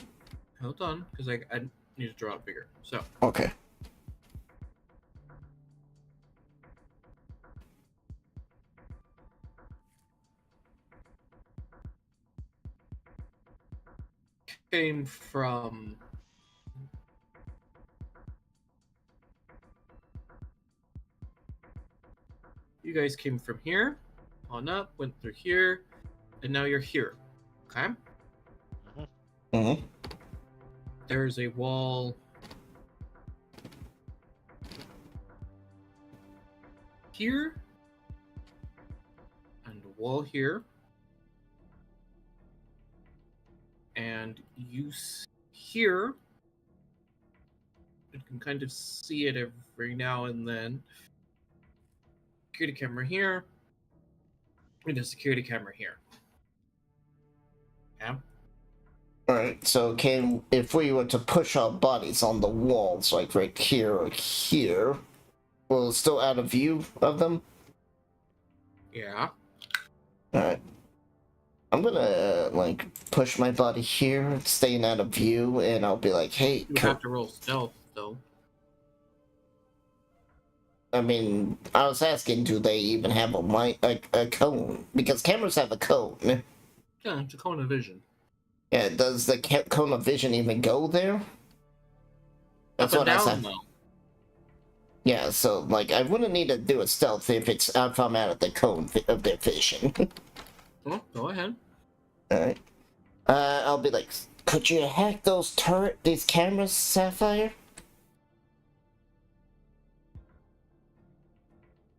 Hold on, because I need to draw it bigger. So Okay. came from you guys came from here on up, went through here, and now you're here. Okay? Mm-hmm. There's a wall here and a wall here. And here, you can kind of see it every now and then. Security camera here, and a security camera here. Yeah. Alright, so if we were to push our bodies on the walls, like right here or here, will it still out of view of them? Yeah. Alright. I'm gonna, like, push my body here, staying out of view, and I'll be like, hey, You have to roll stealth, though. I mean, I was asking, do they even have a cone? Because cameras have a cone. Yeah, it's a cone of vision. Yeah, does the cone of vision even go there? That's Up what and I down, said. though. Yeah, so, like, I wouldn't need to do a stealth if I'm out of the cone of their vision. Oh, go ahead. Alright. I'll be like, could you hack these cameras, Sapphire?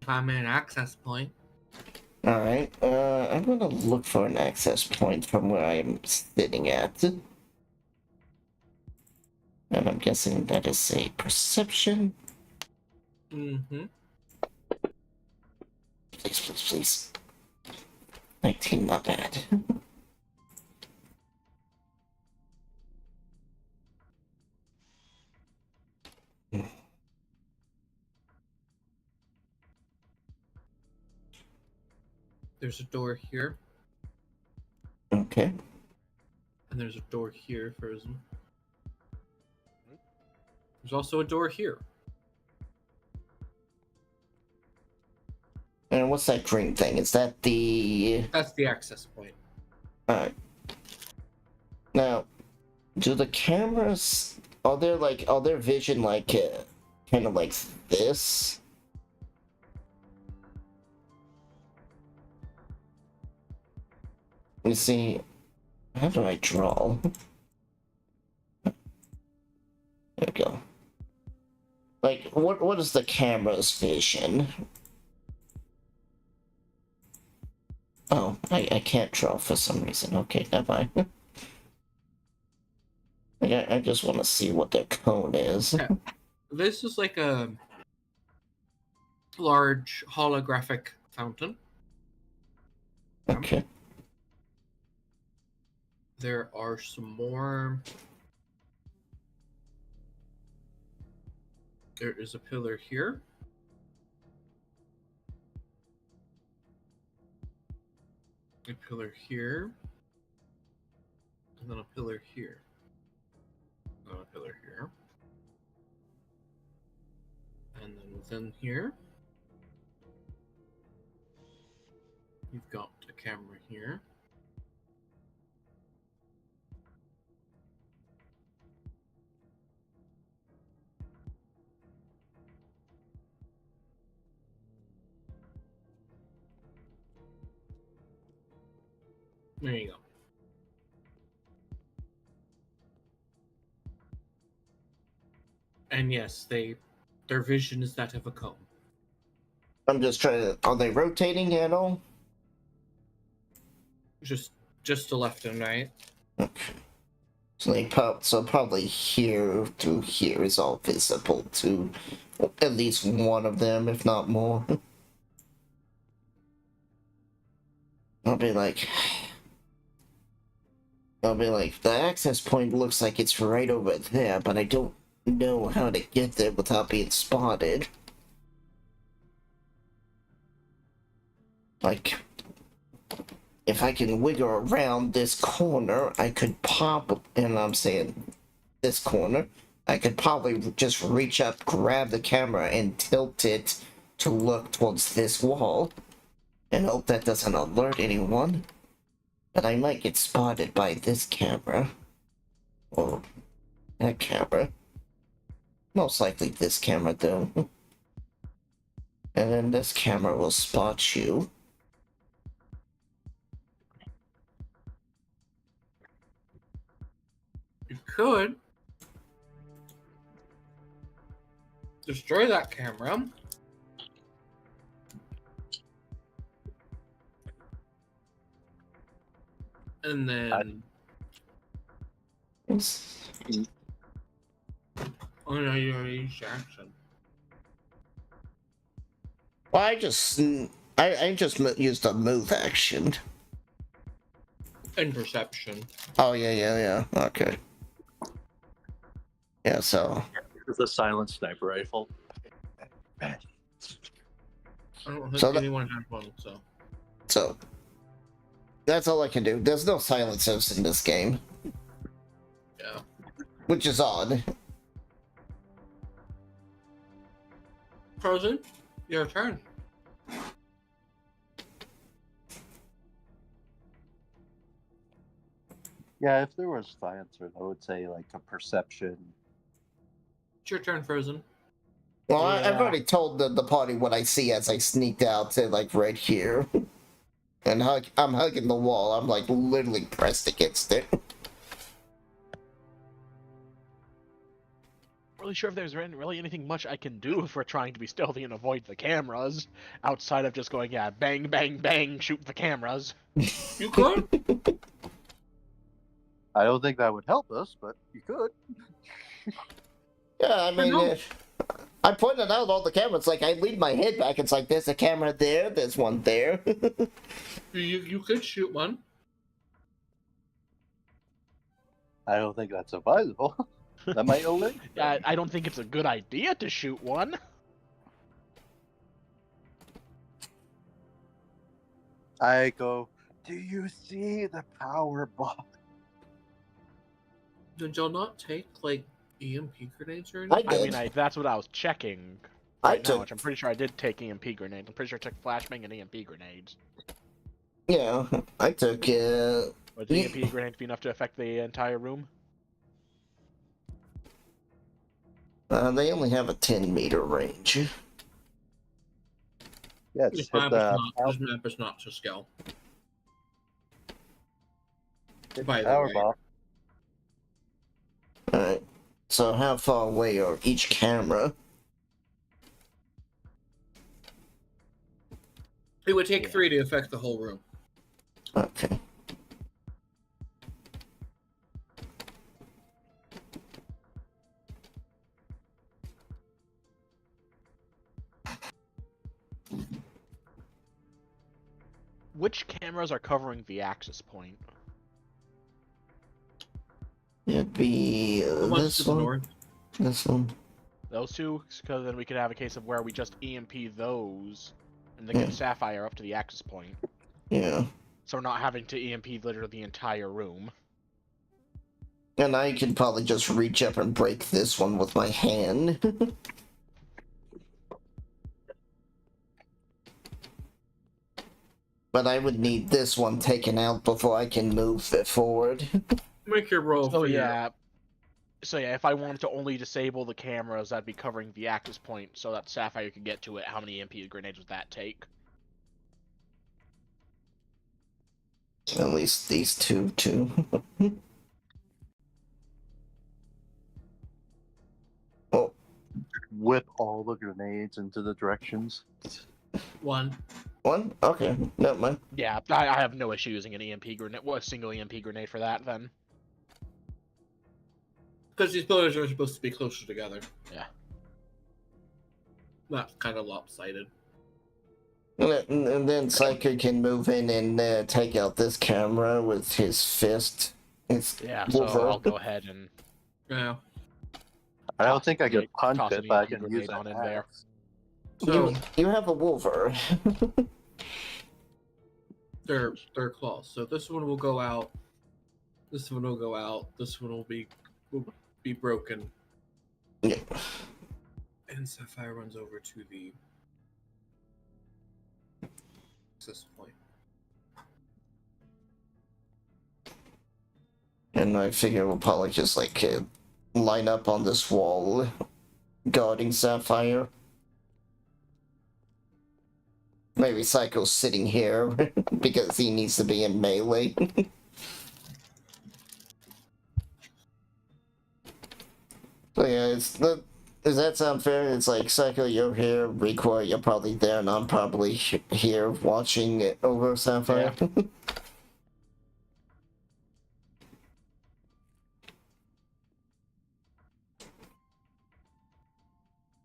I'm in an access point. Alright, I'm gonna look for an access point from where I'm sitting at. And I'm guessing that is a perception. Mm-hmm. Please, please, please. 19, not bad. There's a door here, Okay. and there's a door here, Frozen. There's also a door here. And what's that green thing? Is that the... That's the access point. Alright. Now, do the cameras... Are their vision like, kind of like this? Let me see. How do I draw? There we go. Like, what is the camera's vision? Oh, I can't draw for some reason. Okay, never mind. I just want to see what their cone is. Yeah. This is like a large holographic fountain. Okay. There are some more. There is a pillar here. A pillar here. And then a pillar here. And a pillar here. And then within here, You've got a camera here. There you go. And yes, their vision is that of a cone. I'm just trying to. Are they rotating at all? Just to left and right. Okay. So probably here to here is all visible to at least one of them, if not more. I'll be like, the access point looks like it's right over there, but I don't know how to get there without being spotted. Like, if I can wiggle around this corner, I could pop, and I'm saying this corner, I could probably just reach up, grab the camera, and tilt it to look towards this wall, and hope that doesn't alert anyone. But I might get spotted by this camera, or that camera. Most likely this camera, though. And then this camera will spot you. You could destroy that camera. And then oh no, you already used action. Well, I just used a move action. And perception. Oh, yeah. Okay. Yeah, so. It's a silent sniper rifle. I don't think So anyone had one, so. So. That's all I can do. There's no silencers in this game. Yeah. Which is odd. Frozen, your turn. Yeah, if there was silencers, I would say like a perception. It's your turn, Frozen. Well, Yeah. I've already told the party what I see as I sneaked out to, like, right here. And I'm hugging the wall. I'm, like, literally pressed against it. Really sure if there's really anything much I can do if we're trying to be stealthy and avoid the cameras, outside of just going, yeah, bang, bang, bang, shoot the cameras. You could. I don't think that would help us, but you could. Yeah, I mean, know. I pointed out all the cameras. Like, I lean my head back. It's like, there's a camera there, there's one there. You could shoot one. I don't think that's advisable. That might alert. I don't think it's a good idea to shoot one. I go, do you see the power box? Did y'all not take, like, EMP grenades or I anything? did. That's what I was checking I right now, took, which I'm pretty sure I did take EMP grenades. I'm pretty sure I took flashbang and EMP grenades. yeah, I took, Would the EMP grenades be enough to affect the entire room? they only have a 10-meter range. Yeah, This just hit the map is not to scale. hit by the the power way. box. Alright, so how far away are each camera? It would take Yeah. 3 to affect the whole room. Okay. Which cameras are covering the access point? It'd be The ones this to the one, north. this one. Those two? Because then we could have a case of where we just EMP those, and then Yeah. get Sapphire up to the access point. Yeah. So we're not having to EMP literally the entire room. And I could probably just reach up and break this one with my hand. But I would need this one taken out before I can move it forward. Make your roll So for your- yeah. So yeah, if I wanted to only disable the cameras, I'd be covering the access point so that Sapphire could get to it. How many EMP grenades would that take? At least these two, too. Oh, Whip all the grenades into the directions. One. one? Okay, never mind. Yeah, I have no issue using an EMP grenade. Well, a single EMP grenade for that then. Because these pillars are supposed to be closer together. Yeah. That's kind of lopsided. And then Psycho can move in and take out this camera with his fist. It's Yeah, so Wolver. I'll go ahead and Yeah. I don't think I could Toss punch an it, but I EMP can use grenade that on in there. axe. So You have a Wolver. they're claws. So this one will go out. This one will go out. This one will be broken. Yeah. And Sapphire runs over to the access point. And I figure we'll probably just like line up on this wall guarding Sapphire. Maybe Psycho's sitting here because he needs to be in melee. So yeah, does that sound fair? It's like Psycho, you're here, Recore, you're probably there, and I'm probably here watching it over Sapphire.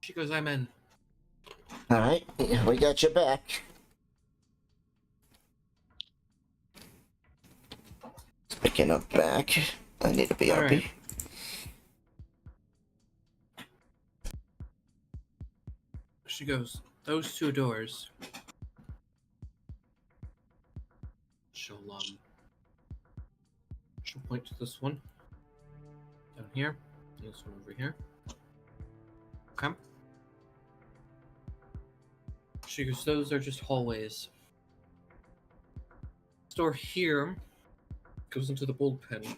She goes, I'm in. Alright, we got your back. Picking up back. I need a BRB. Alright. She goes, those two doors. She'll point to this one. Down here. And this one over here. Okay. She goes, those are just hallways. This door here goes into the bullpen.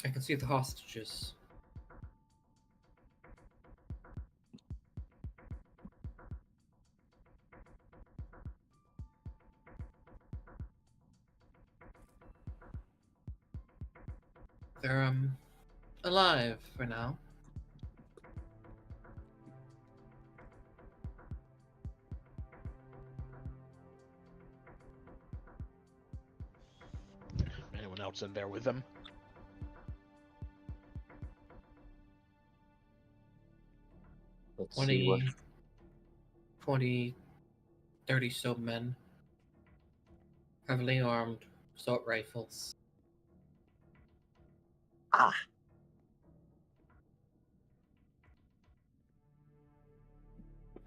I can see the hostages. They're alive for now. Anyone else in there with them? Let's see what 20, 30 so men. Heavily armed, assault rifles.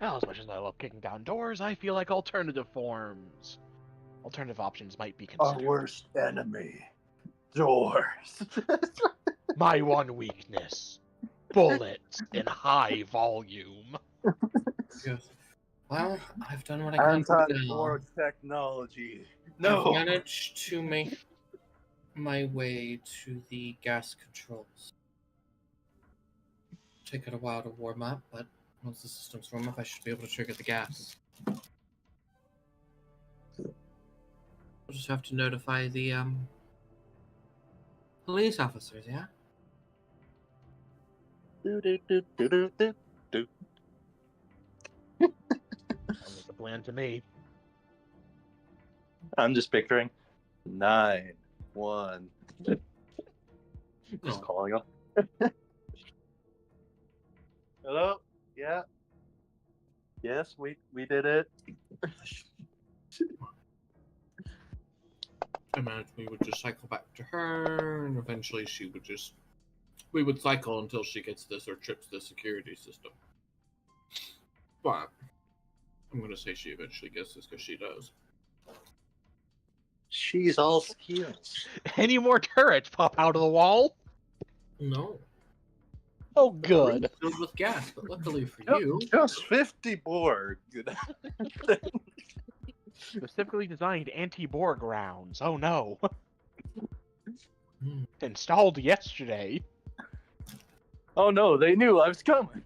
Well, as much as I love kicking down doors, I feel like alternative options might be our considered. worst enemy. Doors. My one weakness. Bullets in high volume. Yes. Well, I've done what I can for now. Anti-war technology. I've No. managed to make my way to the gas controls. Taken a while to warm up, but once the systems warm up, I should be able to trigger the gas. I'll just have to notify the police officers, yeah? Sounds like a plan to me. I'm just picturing 9-1. Just calling up. Hello? Yeah. Yes, we did it. I imagine we would just cycle back to her, and eventually we would cycle until she gets this or trips the security system. But I'm gonna say she eventually gets this because she does. She's all skills. Any more turrets pop out of the wall? No. Oh, room good. filled with gas, but luckily for Ju- you, Just 50 Borg. Specifically designed anti-Borg rounds. Oh no. Hmm. Installed yesterday. Oh no, they knew I was coming.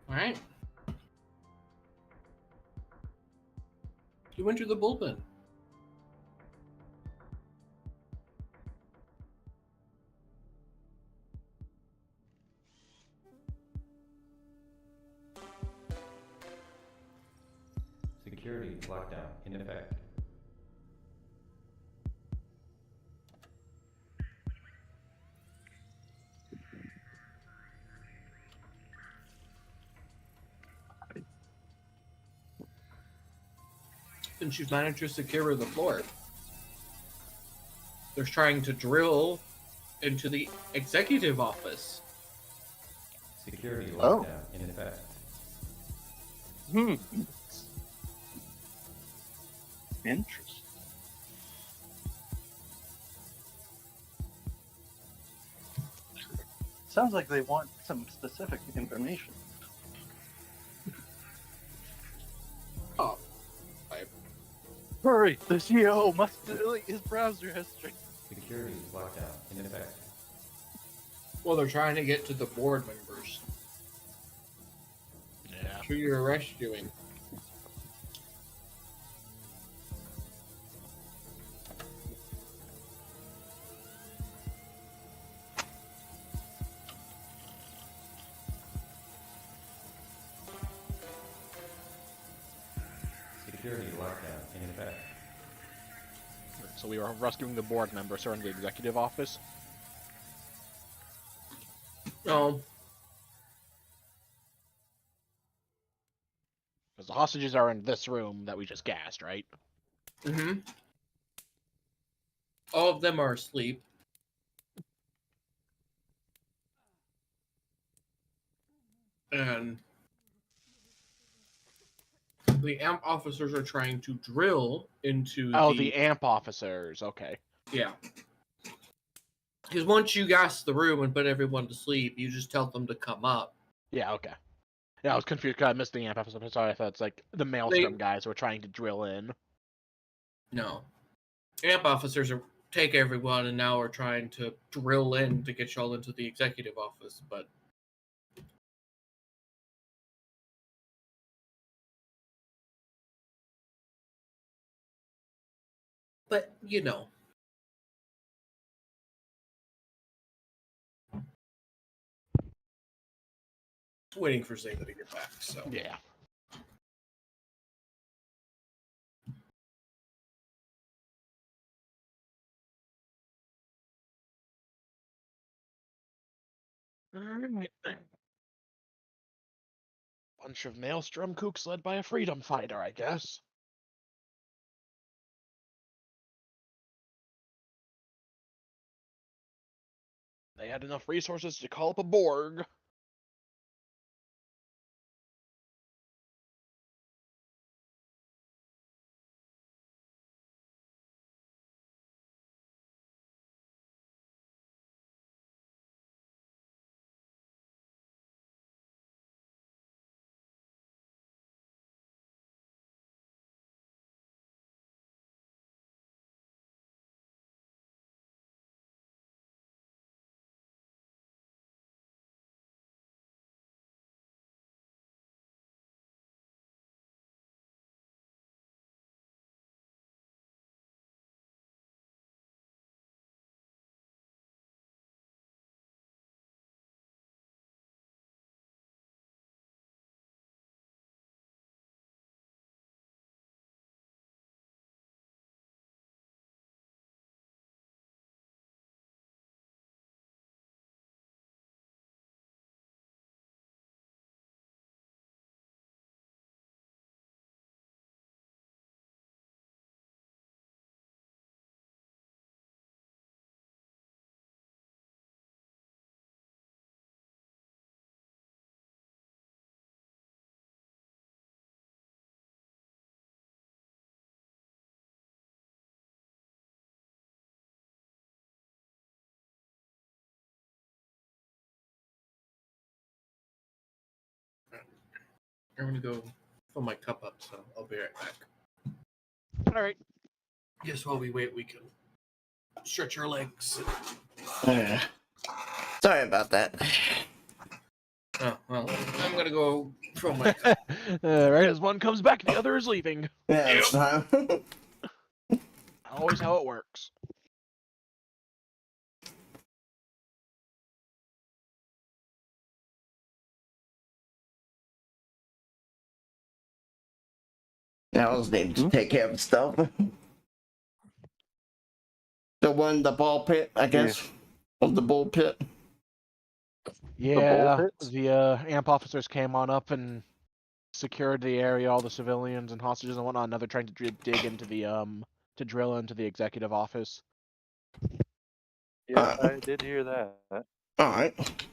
Alright. You enter the bullpen. Security lockdown in effect. Since you've managed to secure the floor, they're trying to drill into the executive office. Security Oh. lockdown in effect. Interesting. Sounds like they want some specific information. Oh, Hurry! The CEO must delete his browser history. Security lockdown in effect. well, they're trying to get to the board members Yeah. who you're rescuing. Security lockdown in effect. So we were rescuing the board members who are in the executive office. Oh, Because the hostages are in this room that we just gassed, right? mm-hmm. All of them are asleep. And the AMP officers are trying to drill into Oh, the AMP officers. Okay. Yeah. Because once you gas the room and put everyone to sleep, you just tell them to come up. Yeah, okay. Yeah, I was confused because I missed the AMP episode. Sorry, I thought it's like the Maelstrom guys who are trying to drill in. No. AMP officers are take everyone and now are trying to drill in to get y'all into the executive office, but you know. Waiting for Zeta to get back, so Yeah. Alright. Bunch of Maelstrom kooks led by a freedom fighter, I guess. They had enough resources to call up a Borg. I'm gonna go fill my cup up, so I'll be right back. All right. Just while we wait, we can stretch our legs. Sorry about that. Oh, well, I'm gonna go fill my cup. Right as one comes back, the other is leaving. Yeah, it's fine. Always how it works. Now I was named to take care of stuff. The one in the ball pit, I guess. Of the bull pit. Yeah, pits? the AMP officers came on up and secured the area, all the civilians and hostages and whatnot. Now they're trying to dig into the to drill into the executive office. Yeah, I did hear that. Alright.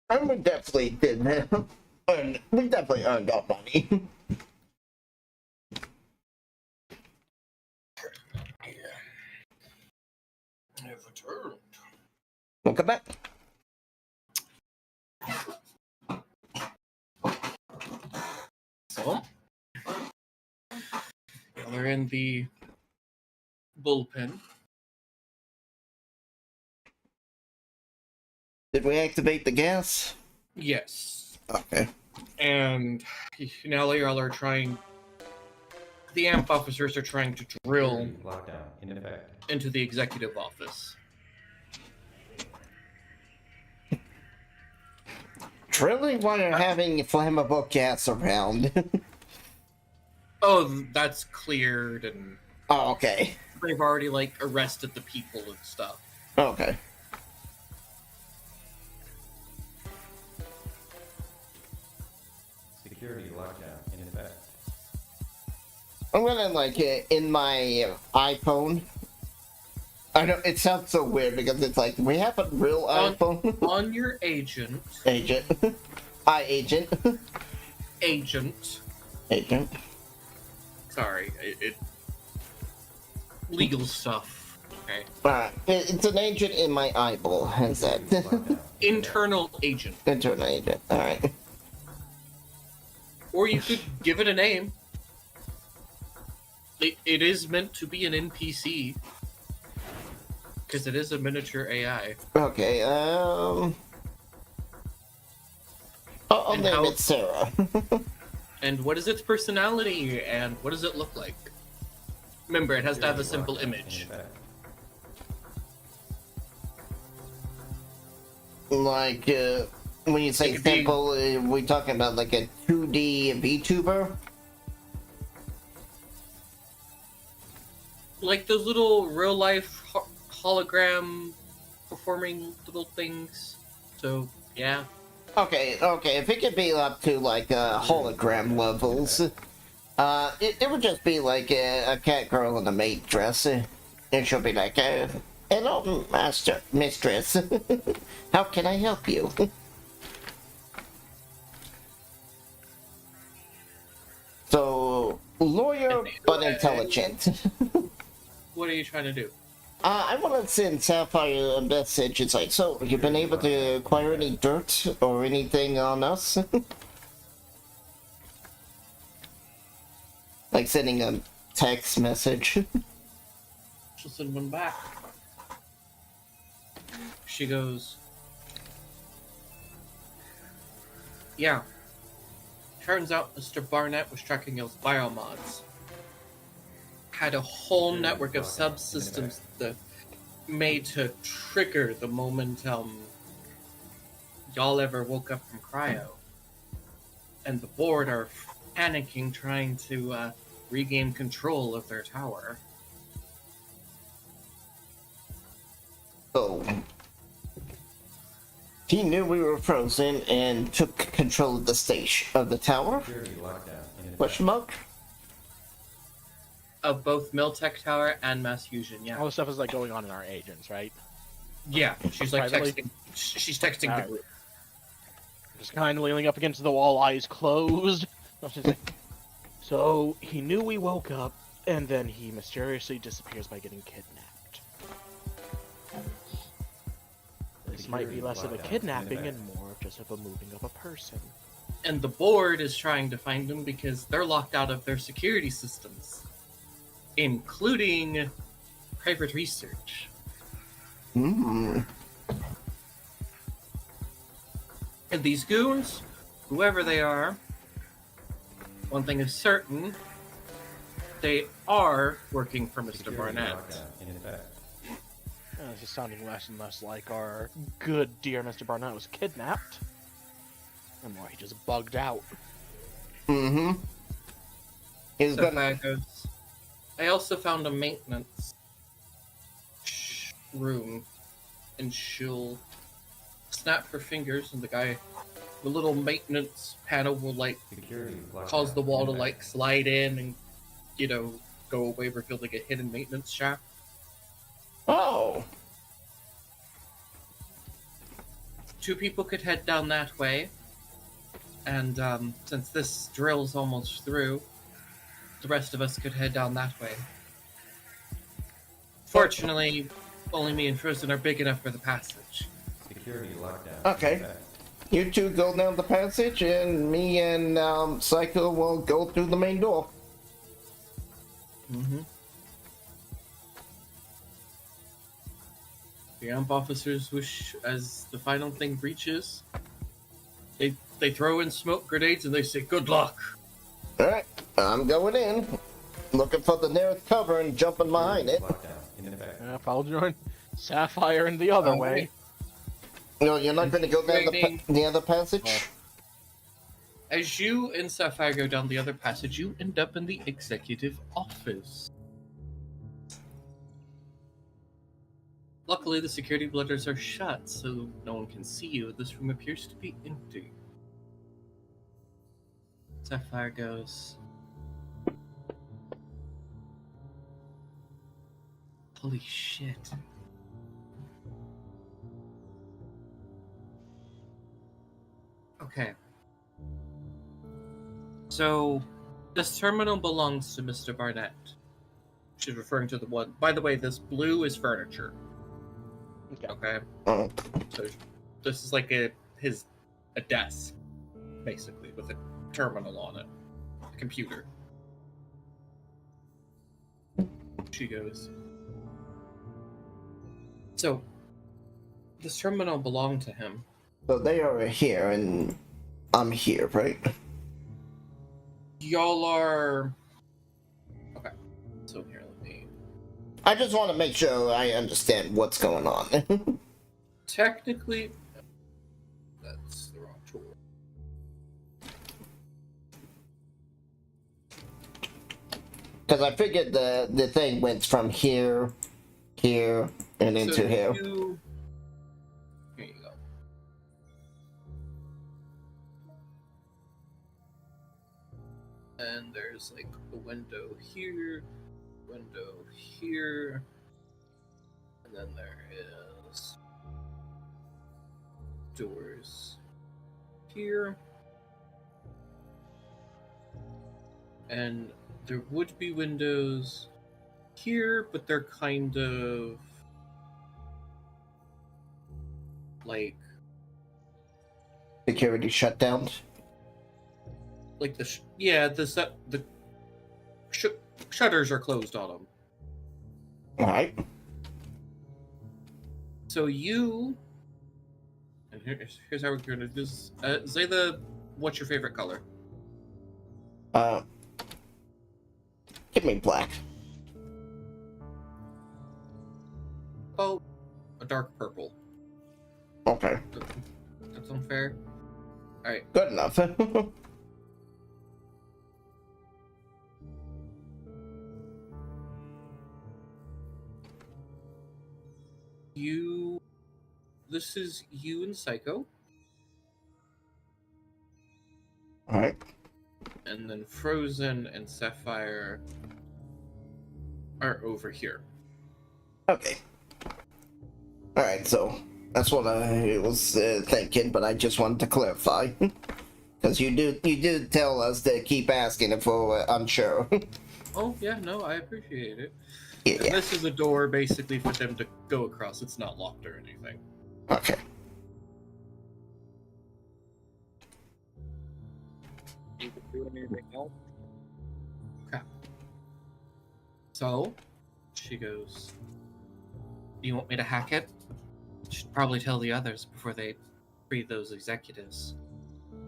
And we definitely did we definitely earned our money. I've returned. Welcome back. So, they're in the bullpen. Did we activate the gas? Yes. Okay. And now y'all are trying. The AMP officers are trying to drill Security lockdown in effect. into the executive office. Drilling while you're having flammable gas around. Oh, that's cleared, and Oh, okay. they've already like arrested the people and stuff. Okay. Security lockdown in effect. I'm gonna like in my iPhone. I know it sounds so weird because it's like we have a real iPhone. On your agent. Agent. Agent. Agent. Sorry, it legal stuff. Okay. Alright. It's an agent in my eyeball. How's that? Internal agent. Internal agent. Alright. Or you could give it a name. It is meant to be an NPC. Because it is a miniature AI. Okay, I'll And name how- it Sarah. And what is its personality, and what does it look like? Remember, it has to have a simple image. Like, when you say It could be- simple, we talking about like a 2D VTuber? Like those little real-life hologram performing little things. So, yeah. Okay, if it could be up to like hologram levels, it would just be like a cat girl in a maid dress, and she'll be like, "Hello, mistress. How can I help you?" So, lawyer but intelligent. What are you trying to do? I want to send Sapphire a message. It's like, so, you've been able to acquire any dirt or anything on us? Like sending a text message. She'll send one back. She goes, yeah. Turns out Mr. Barnett was tracking those biomods. Had a whole network of subsystems that made to trigger the moment y'all ever woke up from cryo. And the board are panicking, trying to regain control of their tower. So, he knew we were frozen and took control of the station, of the tower? Security lockdown in effect. Question mark? of both Miltech Tower and Mass Fusion. Yeah. All this stuff is like going on in our agents, right? Yeah. She's like Privately? texting. She's texting the Alright. group. Just kind of leaning up against the wall, eyes closed. I was just like, so he knew we woke up, and then he mysteriously disappears by getting kidnapped. This might be less of a kidnapping and more of just of a moving of a person. And the board is trying to find them because they're locked out of their security systems, including private research. Hmm. And these goons, whoever they are, one thing is certain, they are working for Mr. Security Barnett. lockdown in effect. This is sounding less and less like our good dear Mr. Barnett was kidnapped. And more, he just bugged out. Mm-hmm. He's So been... that goes. I also found a maintenance room, and she'll snap her fingers, and the little maintenance panel will like Security cause lockdown the wall in to effect. like slide in and go away, reveal like a hidden maintenance shaft. Oh. 2 people could head down that way, and since this drill's almost through, the rest of us could head down that way. Fortunately, only me and Frozen are big enough for the passage. Security lockdown. Okay. in effect. You two go down the passage, and me and Psycho will go through the main door. Mm-hmm. The AMP officers wish, as the final thing breaches, they throw in smoke grenades and they say, "Good luck." Alright, I'm going in. Looking for the nearest cover and jumping behind it. Lockdown in effect. I'll join Sapphire in the other way. No, you're not going to go down the other passage? As you and Sapphire go down the other passage, you end up in the executive office. Luckily, the security blitters are shut, so no one can see you. This room appears to be empty. Sapphire goes, "Holy shit." Okay. So, this terminal belongs to Mr. Barnett. She's referring to the one. By the way, this blue is furniture. Okay. Okay. Oh. So this is like a desk, basically, with a terminal on it, a computer. She goes, "So, this terminal belonged to him. So they are here, and I'm here, right? Y'all are..." Okay. So here, let me... I just want to make sure I understand what's going on. Technically... That's the wrong tool. Because I figured the thing went from here, here, and into So here. Here you go. And there's like a window here, and then there is doors here, and there would be windows here, but they're kind of like Security shutdowns. like the shutters are closed on them. Alright. So you, and here's how we're gonna do this. Zayla, what's your favorite color? Give me black. Oh, a dark purple. Okay. That's unfair. All right. Good enough. This is you and Psycho, Alright. and then Frozen and Sapphire are over here. Okay. Alright, so that's what I was thinking, but I just wanted to clarify. Because you do tell us to keep asking if we're unsure. Oh, yeah, no, I appreciate it. Yeah. And this is a door basically for them to go across. It's not locked or anything. Okay. You can do anything else? Okay. So, she goes, "Do you want me to hack it? Should probably tell the others before they free those executives."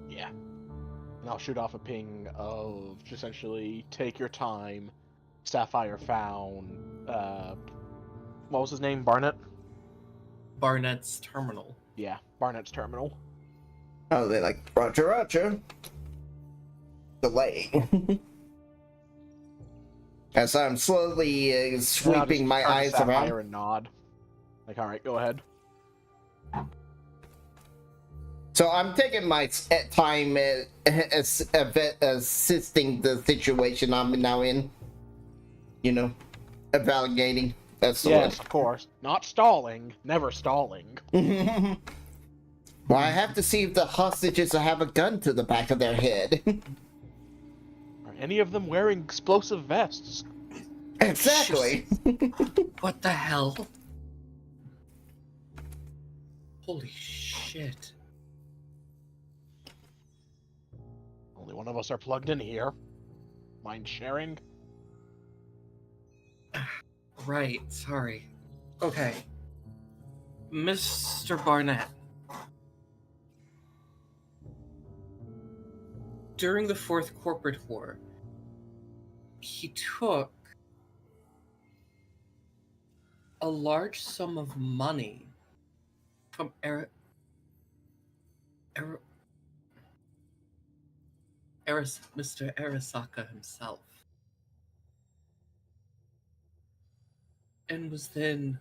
Yeah. And I'll shoot off a ping of essentially take your time. Sapphire found what was his name? Barnett? Barnett's terminal. Yeah, Barnett's terminal. Oh, they're like, Roger, Roger. Delay. As I'm slowly sweeping my eyes Sapphire around. and nod. Like, alright, go ahead. So I'm taking my time assisting the situation I'm now in. You know, evaluating. That's the Yes, of course. Not stalling. Never stalling. word. Well, I have to see if the hostages have a gun to the back of their head. Are any of them wearing explosive vests? Exactly. What the hell? Holy shit. Only one of us are plugged in here. Mind sharing? Right, sorry. Okay. Mr. Barnett. During the Fourth Corporate War, he took a large sum of money from Mr. Arasaka himself, and was then,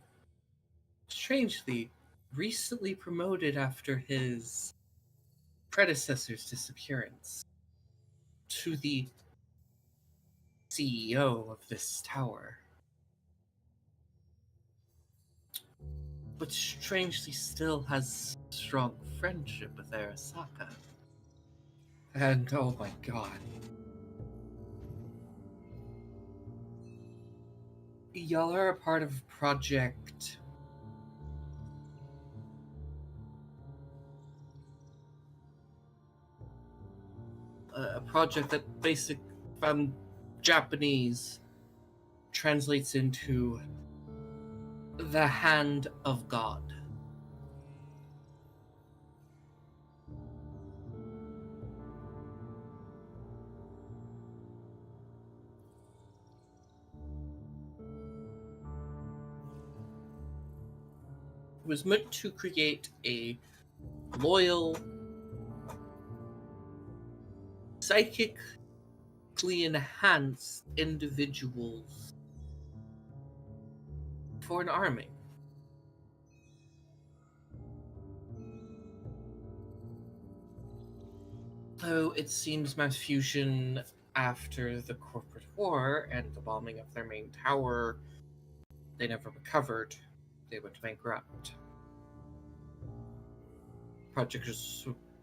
strangely, recently promoted after his predecessor's disappearance to the CEO of this tower. But strangely still has strong friendship with Arasaka. And oh my god. Y'all are a part of Project... a project that from Japanese translates into the Hand of God. It was meant to create a loyal, psychically enhanced individuals for an army. Though it seems mass fusion after the corporate war and the bombing of their main tower, they never recovered. They went bankrupt. Project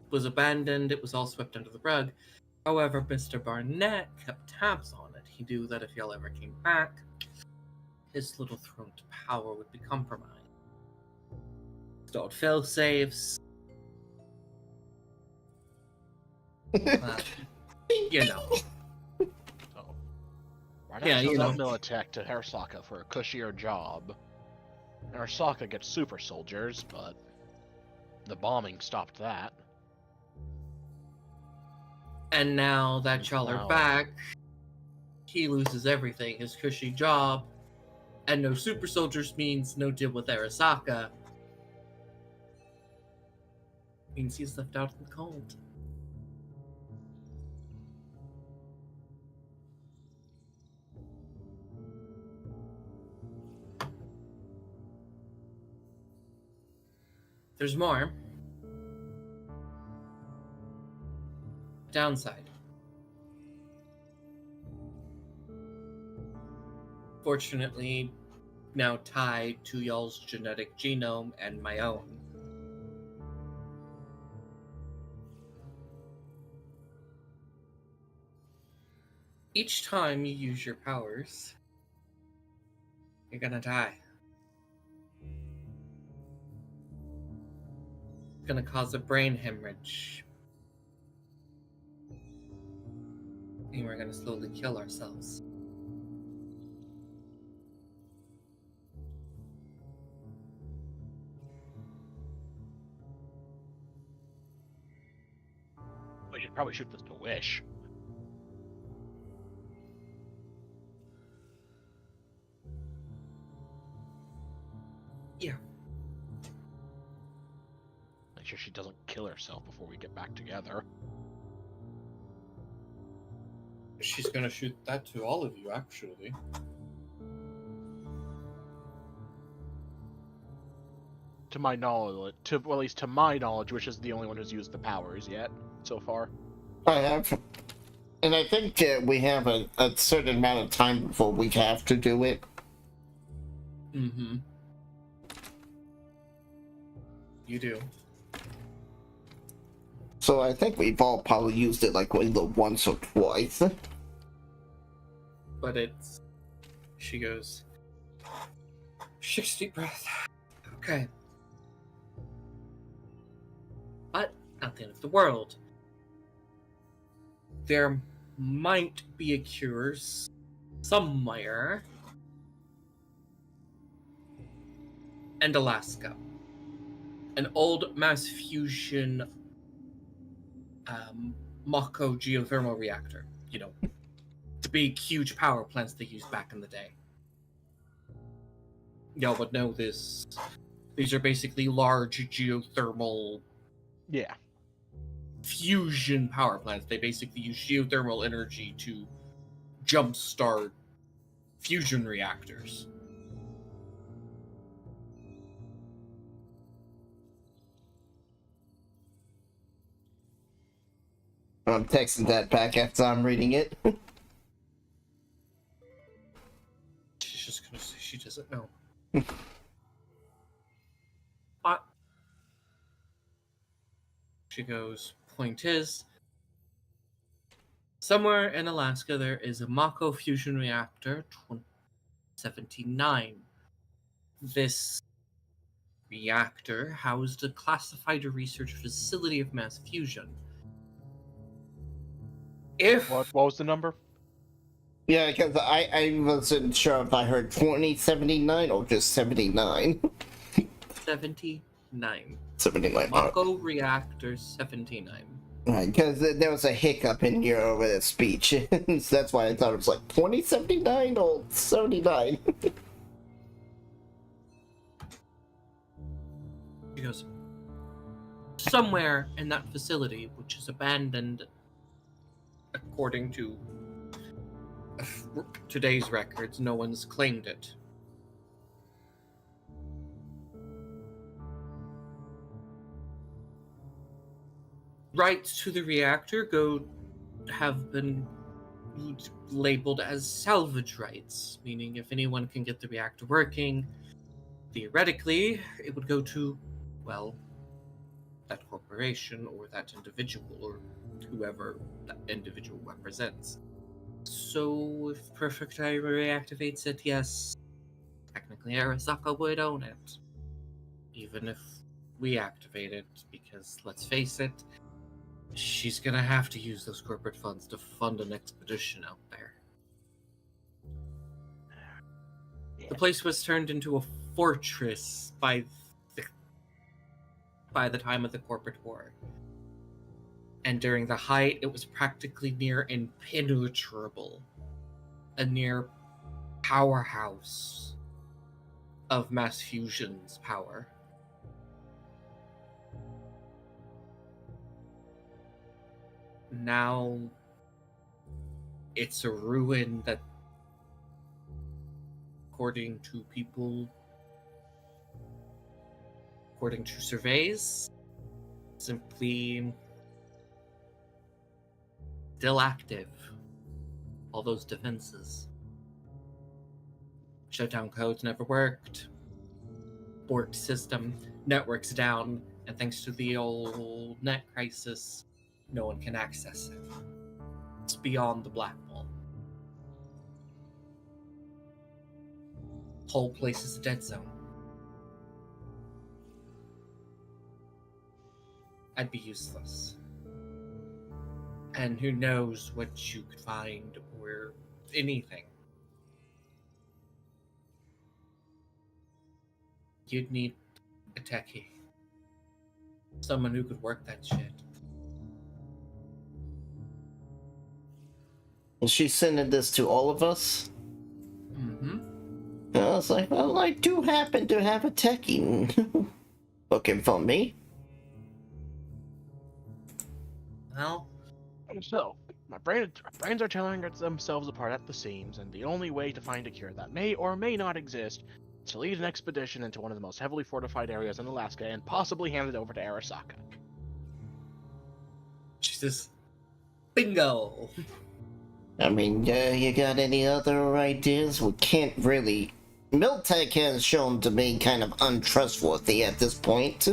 was abandoned. It was all swept under the rug. However, Mr. Barnett kept tabs on it. He knew that if y'all ever came back, his little throne to power would be compromised. Installed fail-safes. You know. So, Barnett Yeah, shows you out know. Militech to Arasaka for a cushier job. Arasaka gets super soldiers, but the bombing stopped that. And now that y'all Now- are back, he loses everything. His cushy job, and no super soldiers means no deal with Arasaka. Means he's left out in the cold. There's more. Downside. fortunately now tied to y'all's genetic genome and my own. Each time you use your powers, you're gonna die. It's gonna cause a brain hemorrhage. And we're gonna slowly kill ourselves. We should probably shoot this to Wish. Yeah. Make sure she doesn't kill herself before we get back together. She's gonna shoot that to all of you, actually. To my knowledge, well, at least to my knowledge, Wish is the only one who's used the powers yet so far. I have. And I think we have a certain amount of time before we have to do it. Mm-hmm. You do. So I think we've all probably used it like either once or twice. But it's... She goes... 6 deep breath. Okay. But not the end of the world. There might be a cure somewhere. And Alaska. An old mass fusion Mako geothermal reactor. You know, the big, huge power plants they used back in the day. Y'all would know this. These are basically large geothermal Yeah. fusion power plants. They basically use geothermal energy to jumpstart fusion reactors. I'm texting that back after I'm reading it. She's just gonna say she doesn't know. But she goes, point is, somewhere in Alaska there is a Mako fusion reactor 79. This reactor housed a classified research facility of mass fusion. If What was the number? Yeah, because I wasn't sure if I heard 2079 or just 79. 79. 79. Mako reactor 79. Right, because there was a hiccup in your speech. So that's why I thought it was like 2079 or 79. She goes, somewhere in that facility, which is abandoned according to today's records, no one's claimed it. Rights to the reactor have been labeled as salvage rights, meaning if anyone can get the reactor working, theoretically, it would go to, well, that corporation or that individual or whoever that individual represents. So if Perfect Eye reactivates it, yes, technically Arasaka would own it. Even if we activate it, because let's face it, she's gonna have to use those corporate funds to fund an expedition out there. The place was turned into a fortress by the time of the corporate war. And during the height, it was practically near impenetrable. A near powerhouse of mass fusion's power. Now, it's a ruin that, according to surveys, simply still active. All those defenses. Shutdown codes never worked. Borked system, network's down, and thanks to the old net crisis, no one can access it. It's beyond the black wall. Whole place is a dead zone. I'd be useless. And who knows what you could find or anything. You'd need a techie. Someone who could work that shit. And she's sending this to all of us? Mm-hmm. I was like, well, I do happen to have a techie looking for me. Well, So, my brains are tearing themselves apart at the seams, and the only way to find a cure that may or may not exist is to lead an expedition into one of the most heavily fortified areas in Alaska and possibly hand it over to Arasaka. Jesus. Bingo! I mean, you got any other ideas? We can't really... Miltech has shown to be kind of untrustworthy at this point.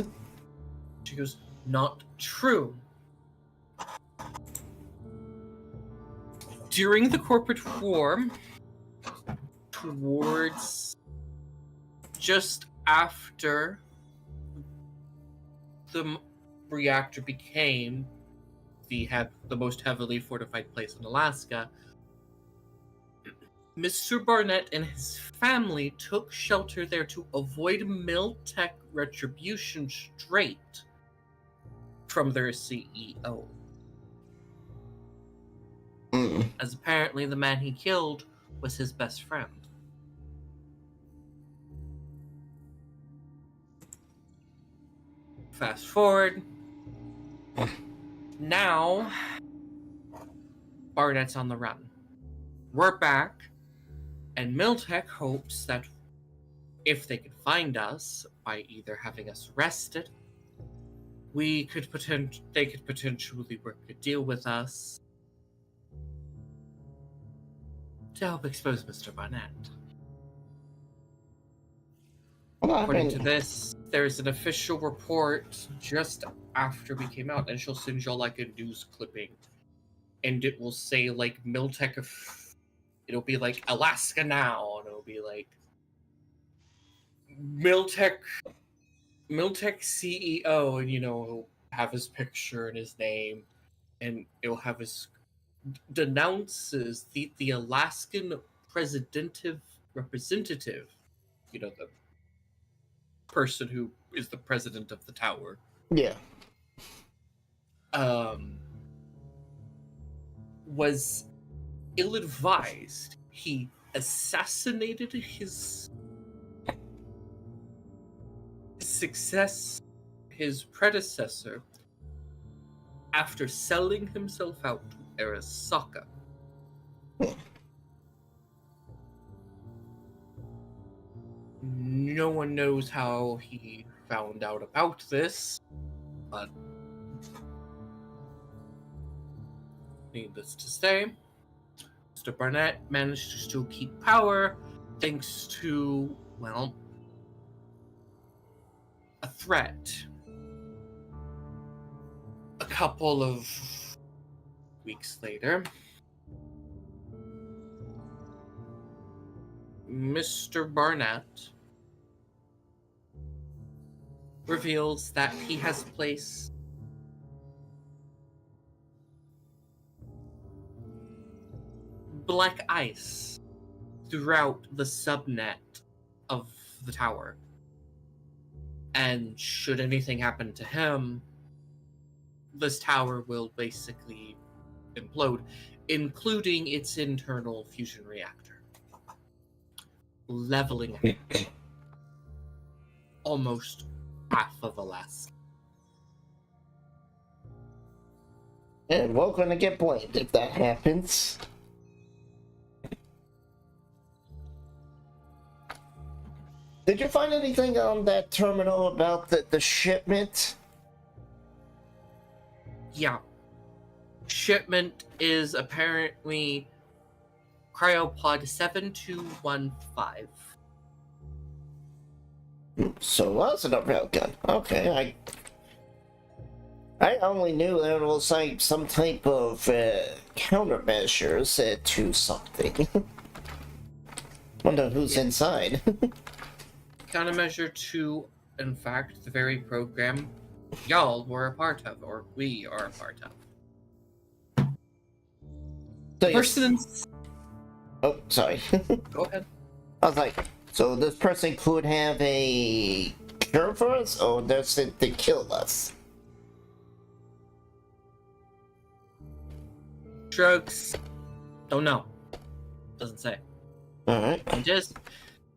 She goes, not true. During the corporate war, towards just after the reactor became the most heavily fortified place in Alaska, Mr. Barnett and his family took shelter there to avoid Miltech retribution straight from their CEO. As apparently the man he killed was his best friend. Fast forward. Now, Barnett's on the run. We're back, and Miltech hopes that if they could find us by either having us arrested, they could potentially work a deal with us to help expose Mr. Barnett. According to this, there's an official report just after we came out, and she'll send you like a news clipping, and it will say like Miltech. It'll be like Alaska now, and it'll be like Miltech CEO, and he'll have his picture and his name, and it'll have his denounces the Alaskan representative, the person who is the president of the tower. Yeah. Was ill-advised. He assassinated his predecessor, after selling himself out to Arasaka. No one knows how he found out about this, but needless to say, Mr. Barnett managed to still keep power thanks to, well, a threat. A couple of weeks later, Mr. Barnett reveals that he has placed black ice throughout the subnet of the tower. And should anything happen to him, this tower will basically implode, including its internal fusion reactor, leveling almost half of Alaska. And we're gonna get blamed if that happens. Did you find anything on that terminal about the shipment? Yeah. Shipment is apparently Cryopod 7215. So it wasn't a real gun. Okay, I only knew there was like some type of countermeasures to something. Wonder who's inside. Countermeasure to, in fact, the very program y'all were a part of, or we are a part of. So Person. Oh, sorry. Go ahead. I was like, so this person could have a cure for us, or they're sent to kill us? Drugs. Don't know. Doesn't say. Alright. And just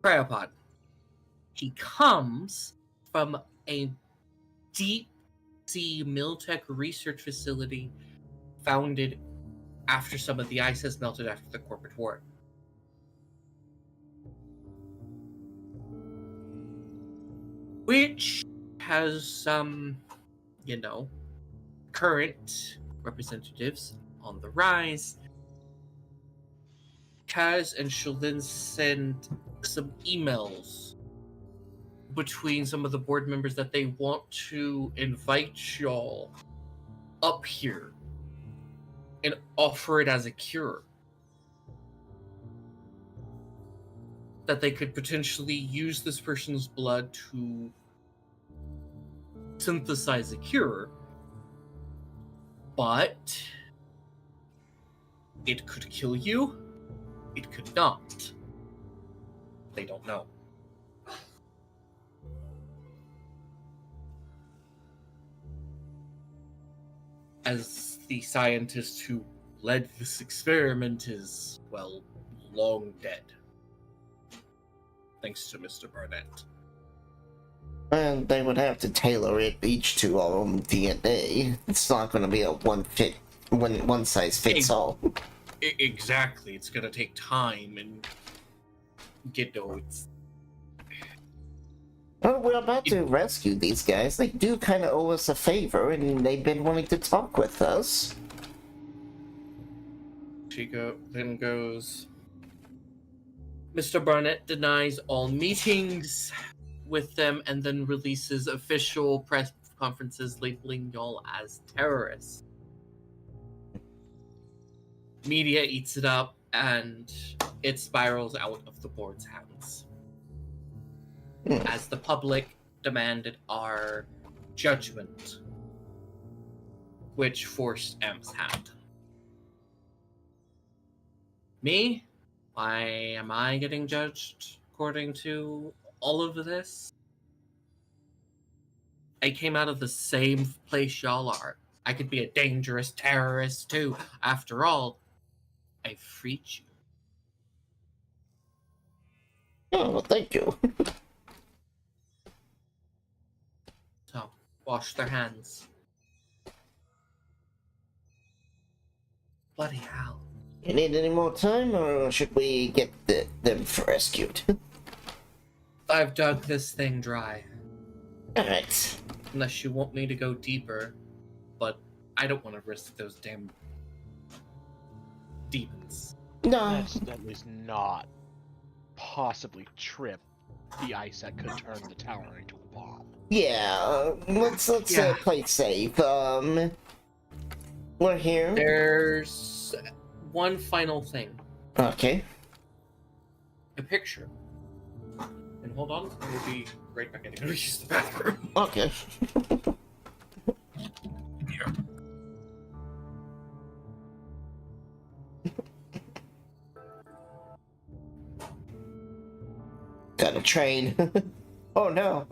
cryopod. He comes from a deep sea Miltech research facility founded after some of the ice has melted after the corporate war. Which has some, current representatives on the rise. Kaz and she'll then send some emails between some of the board members that they want to invite y'all up here and offer it as a cure. That they could potentially use this person's blood to synthesize a cure, but it could kill you, it could not. They don't know. As the scientist who led this experiment is, well, long dead. Thanks to Mr. Barnett. And they would have to tailor it each to our own DNA. It's not going to be a one size fits all. Exactly. It's going to take time and it's... Well, we're about to rescue these guys. They do kind of owe us a favor, and they've been wanting to talk with us. She then goes... Mr. Barnett denies all meetings with them and then releases official press conferences labeling y'all as terrorists. Media eats it up and it spirals out of the board's hands. As the public demanded our judgment, which forced M's hand. Me? Why am I getting judged according to all of this? I came out of the same place y'all are. I could be a dangerous terrorist too. After all, I freed you. Oh, well, thank you. So, wash their hands. Bloody hell. You need any more time, or should we get them rescued? I've dug this thing dry. Alright. Unless you want me to go deeper, but I don't want to risk those damn demons. No. Let's at least not possibly trip the ice that could turn the tower into a bomb. Yeah, let's play it safe. We're here. There's one final thing. Okay. A picture. And hold on, we'll be right back. I'm gonna use the bathroom. Okay. Yeah. Got a train. Oh no.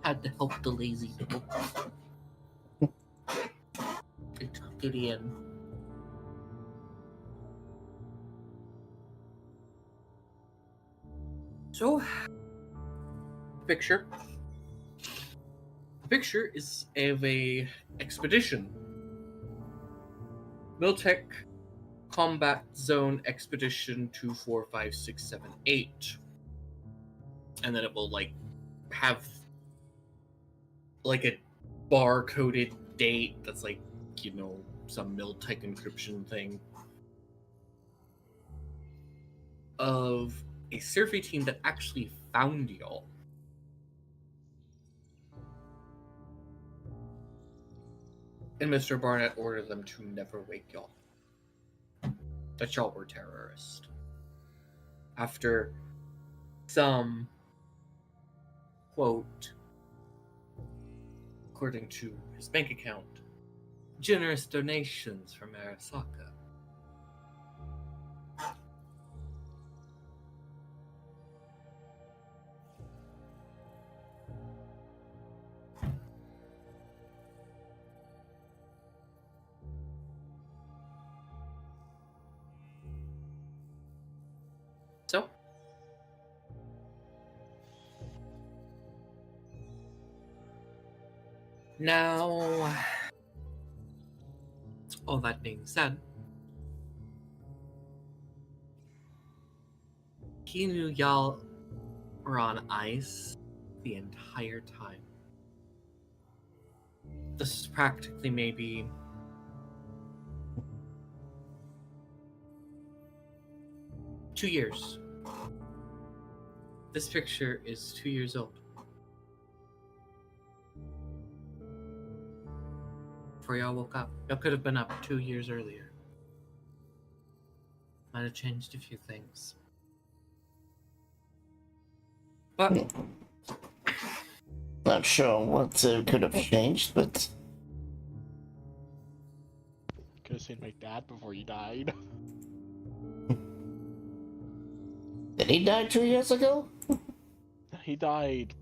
Had to help the lazy people. They took it in. So, picture. The picture is of a expedition. Miltech Combat Zone Expedition 245678. And then it will like have like a bar-coded date that's like, you know, some Miltech encryption thing of a survey team that actually found y'all. And Mr. Barnett ordered them to never wake y'all. That y'all were terrorists. After some, quote, according to his bank account, generous donations from Arasaka. So, now, all that being said, he knew y'all were on ice the entire time. This is practically maybe two years. This picture is 2 years old. Before y'all woke up. Y'all could have been up 2 years earlier. Might have changed a few things. But Not sure what could have changed, but Could have seen my dad before he died. did he die 2 years ago? He died.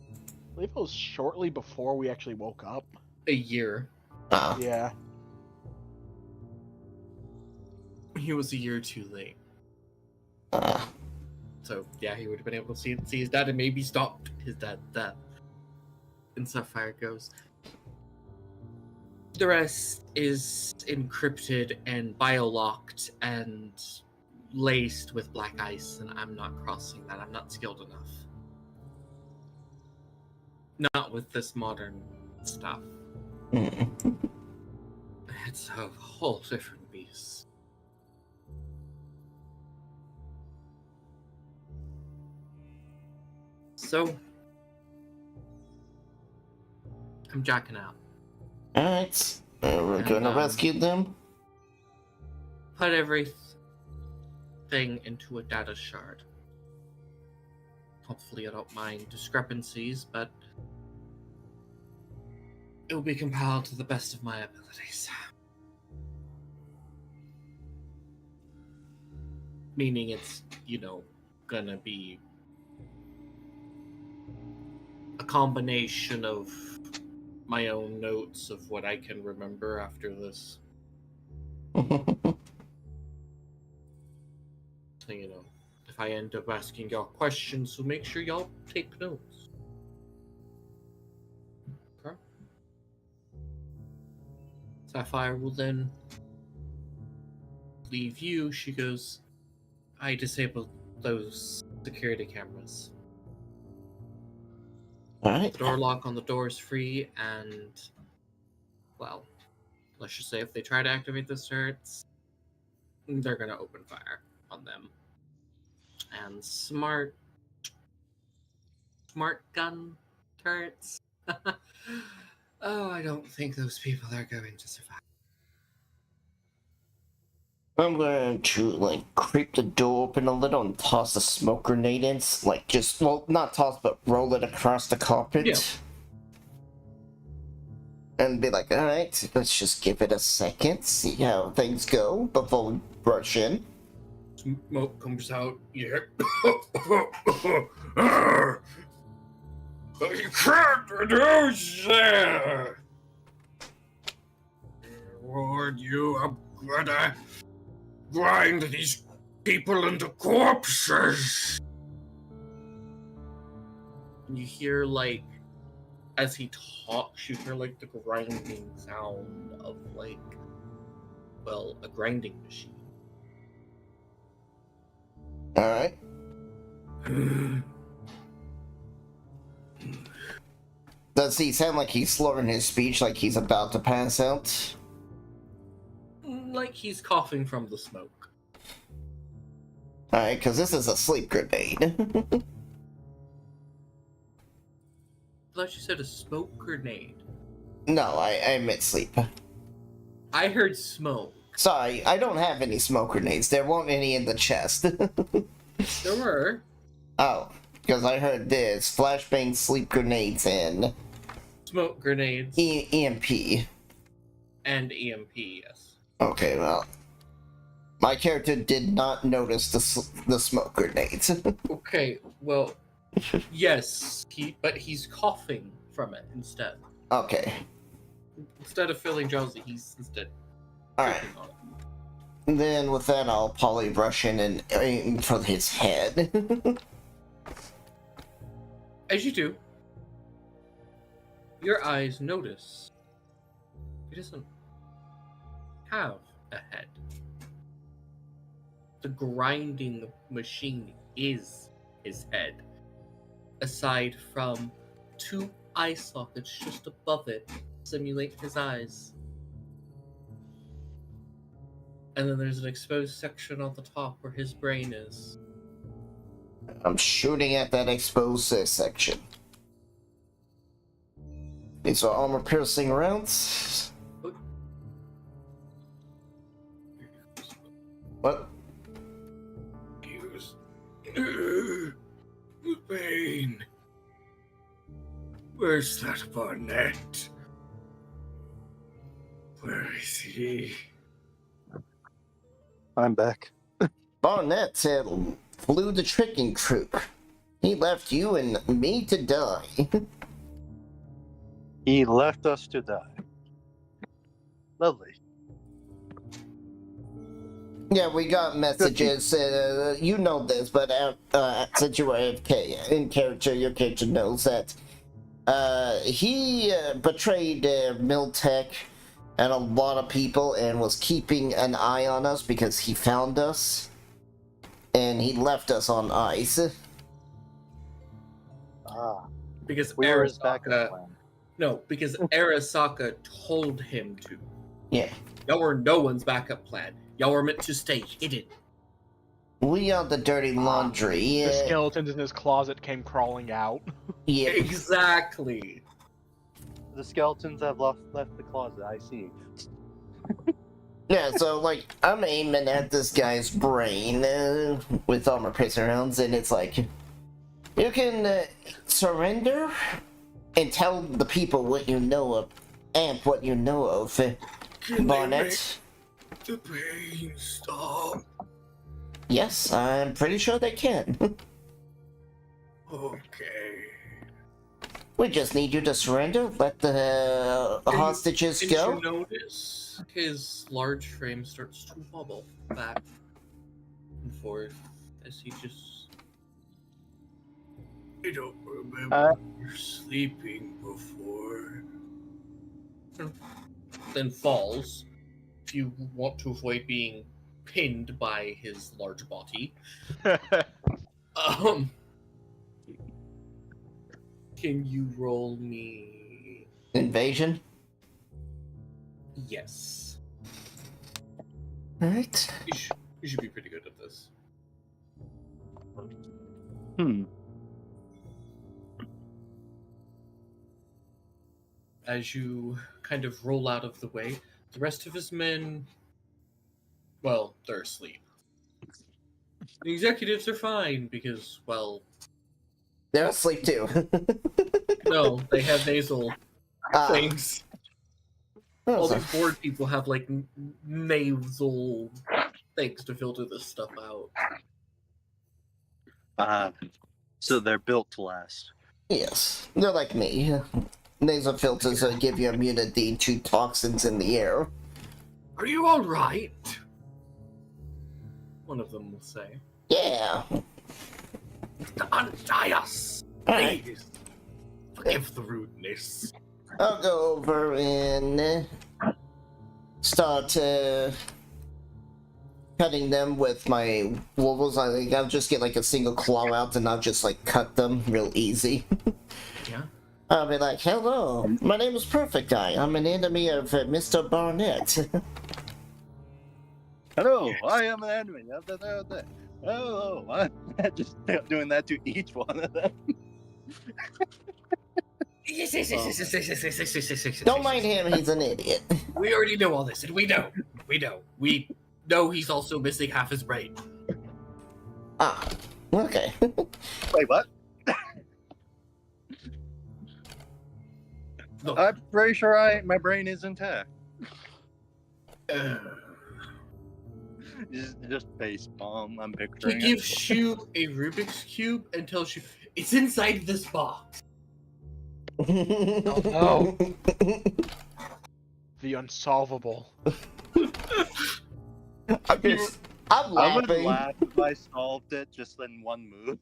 I believe it was shortly before we actually woke up. a year. Ah, Yeah. He was a year too late. ah. So yeah, he would have been able to see his dad and maybe stopped his dad's death. And Sapphire goes. The rest is encrypted and biolocked and laced with black ice, and I'm not crossing that. I'm not skilled enough. Not with this modern stuff. It's a whole different beast. So, I'm jacking out. Alright, we're And, gonna rescue them. Put everything into a data shard. Hopefully I don't mind discrepancies, but it will be compiled to the best of my abilities. Meaning it's, gonna be a combination of my own notes of what I can remember after this. So, if I end up asking y'all questions, so make sure y'all take notes. Okay? Sapphire will then leave you. She goes, I disabled those security cameras. Alright. The door lock on the door is free, and, well, let's just say if they try to activate the turrets, they're gonna open fire on them. And smart gun turrets. Oh, I don't think those people are going to survive. I'm going to, creep the door open a little and toss a smoke grenade in. Not toss, but roll it across the carpet. Yeah. And be like, alright, let's just give it a second, see how things go before we rush in. Smoke comes out. Yeah. You can't reduce there! Warn you, I'm gonna grind these people into corpses! You hear, like, as he talks, you hear, like, the grinding sound of, like, well, a grinding machine. Alright. Does he sound like he's slurring his speech, like he's about to pass out? Like he's coughing from the smoke. Alright, because this is a sleep grenade. I thought you said a smoke grenade. No, I meant sleep. I heard smoke. Sorry, I don't have any smoke grenades. There weren't any in the chest. There were. Oh, because I heard this. Flashbang, sleep grenades, and Smoke grenades. EMP. And EMP, yes. Okay, well. My character did not notice the smoke grenades. Okay, well, yes, but he's coughing from it instead. Okay. Instead of feeling drowsy, he's instead Alright. choking on it. Then with that, I'll poly brush in and aim for his head. As you do, your eyes notice he doesn't have a head. The grinding machine is his head, aside from two eye sockets just above it simulate his eyes. And then there's an exposed section on the top where his brain is. I'm shooting at that exposed section. These are armor-piercing rounds. What? Use the pain. Where's that Barnett? Where is he? I'm back. Barnett flew the tricking troop. He left you and me to die. He left us to die. Lovely. Yeah, we got messages. You know this, but since you were AFK in character, your character knows that he betrayed Miltech and a lot of people and was keeping an eye on us because he found us and he left us on ice. Ah, Because we were his backup Arasaka. plan. No, because Arasaka told him to. Yeah. Y'all were no one's backup plan. Y'all were meant to stay hidden. We are the dirty laundry. The skeletons in his closet came crawling out. Yeah. Exactly. The skeletons have left the closet, I see. Yeah, so, like, I'm aiming at this guy's brain with armor-piercing rounds, and it's like, you can surrender and tell the people what you know of, and what you know of, Barnett. The pain stop. Yes, I'm pretty sure they can. Okay. We just need you to surrender, let the hostages Did go. you notice his large frame starts to wobble back and forth as he just... I don't remember sleeping before. Then falls. If you want to avoid being pinned by his large body. Can you roll me? Invasion? Yes. Alright. You should be pretty good at this. As you kind of roll out of the way, the rest of his men, well, they're asleep. The executives are fine because, well, They're asleep too. no, they have nasal things. All Oh, these bored people have like nasal things to filter this stuff out. So they're built to last. Yes, they're like me. Nasal filters give you immunity to toxins in the air. Are you alright? One of them will say. Yeah. Untie us! Alright. Please! Forgive the rudeness. I'll go over and start cutting them with my wolves. I'll just get like a single claw out and I'll just like cut them real easy. Yeah? I'll be like, hello, my name is Perfect Eye. I'm an enemy of Mr. Barnett. Hello, I am an enemy. Hello, I'm just doing that to each one of them. Don't mind him, he's an idiot. We already know all this, and we know. We know he's also missing half his brain. Ah, okay. Wait, what? Look, I'm pretty sure my brain is intact. Just face palm. I'm she picturing. gives you a Rubik's Cube and tells you, it's inside this box. No. The unsolvable. I'm I would laughing. laugh if I solved it just in one move.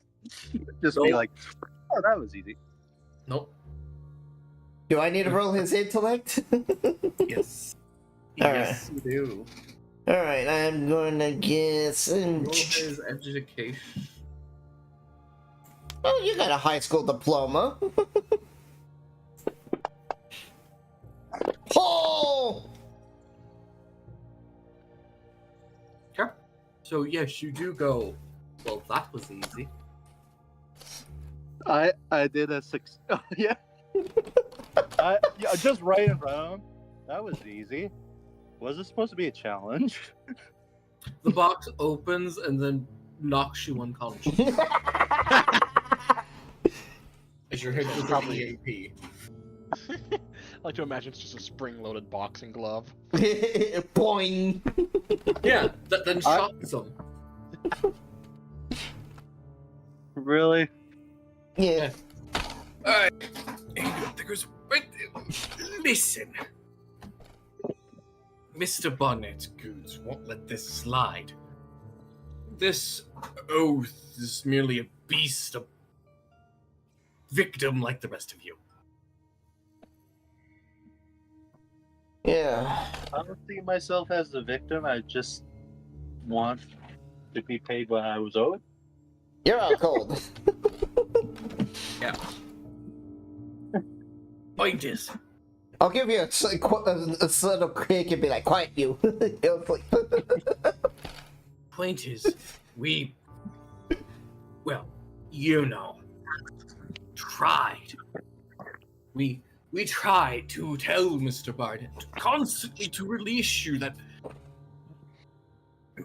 Just be like, oh, that was easy. Nope. Do I need to roll his intellect? Yes. Alright. Yes, you do. Alright, I'm gonna guess. Roll his education. Oh, you got a high school diploma. Oh! Sure. So yes, you do go. Well, that was easy. I did a 6. Oh, yeah. Just right in front of him. That was easy. Was it supposed to be a challenge? The box opens and then knocks you unconscious. As your head goes Probably. EAP. I like to imagine it's just a spring-loaded boxing glove. Boing! Yeah, that then shocks him. Really? Yeah. Alright. Listen. Mr. Bonnet Goons won't let this slide. This oath is merely a beast, a victim like the rest of you. Yeah. I don't see myself as the victim. I just want to be paid what I was owed. You're out cold. Yeah. Point is, I'll give you a subtle kick and be like, quiet you. point is, well, you know, tried. We tried to tell Mr. Barnett constantly to release you, that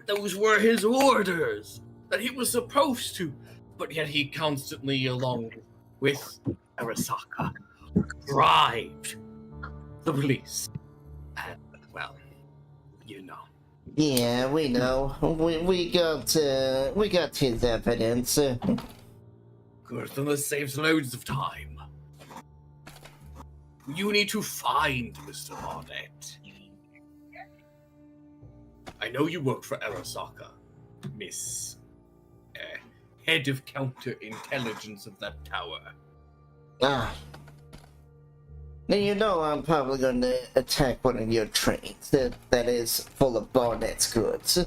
those were his orders, that he was supposed to, but yet he constantly, along with Arasaka, bribed the police. And, well, you know. Yeah, we know. We got his evidence. Good, then this saves loads of time. You need to find Mr. Barnett. I know you work for Arasaka, Miss Head of Counterintelligence of that tower. Ah. Then you know I'm probably going to attack one of your trains that is full of Barnett's goods.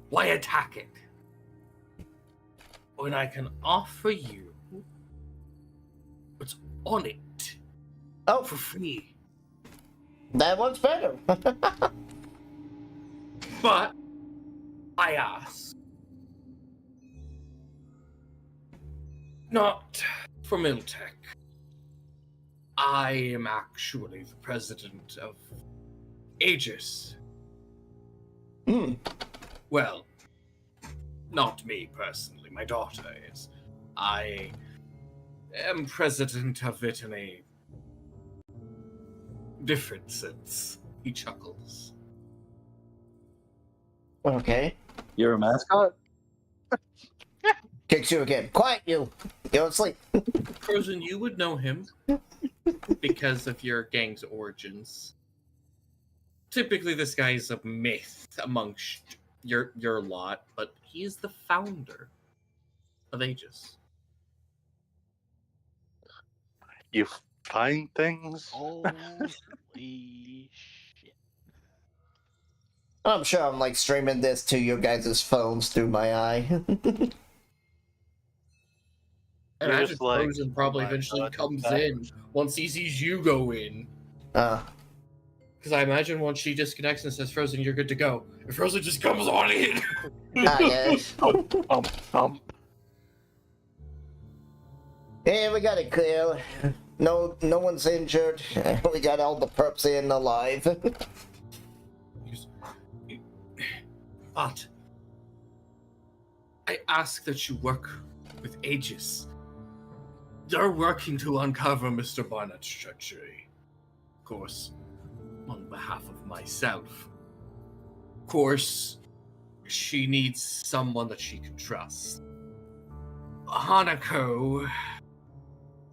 Why attack it when I can offer you what's on it Oh, for free? that one's better. But I ask, not for Miltech. I am actually the president of Aegis. Hmm. Well, not me personally, my daughter is. I am president of it in a different sense. He chuckles. Okay. You're a mascot? Kicks you again. Quiet you. You're asleep. Frozen, you would know him because of your gang's origins. Typically, this guy is a myth amongst your lot, but he is the founder of Aegis. You find things? Holy shit. I'm sure I'm like streaming this to your guys' phones through my eye. I You're imagine just like, Frozen probably oh my eventually God, comes that- in once he sees you go in. Because I imagine once she disconnects and says, Frozen, you're good to go. And Frozen just comes on in. Yeah. Yeah, we got it clear. No one's injured. We got all the perps in alive. But I ask that you work with Aegis. They're working to uncover Mr. Barnett's treachery. Of course, on behalf of myself. Of course, she needs someone that she can trust. Hanako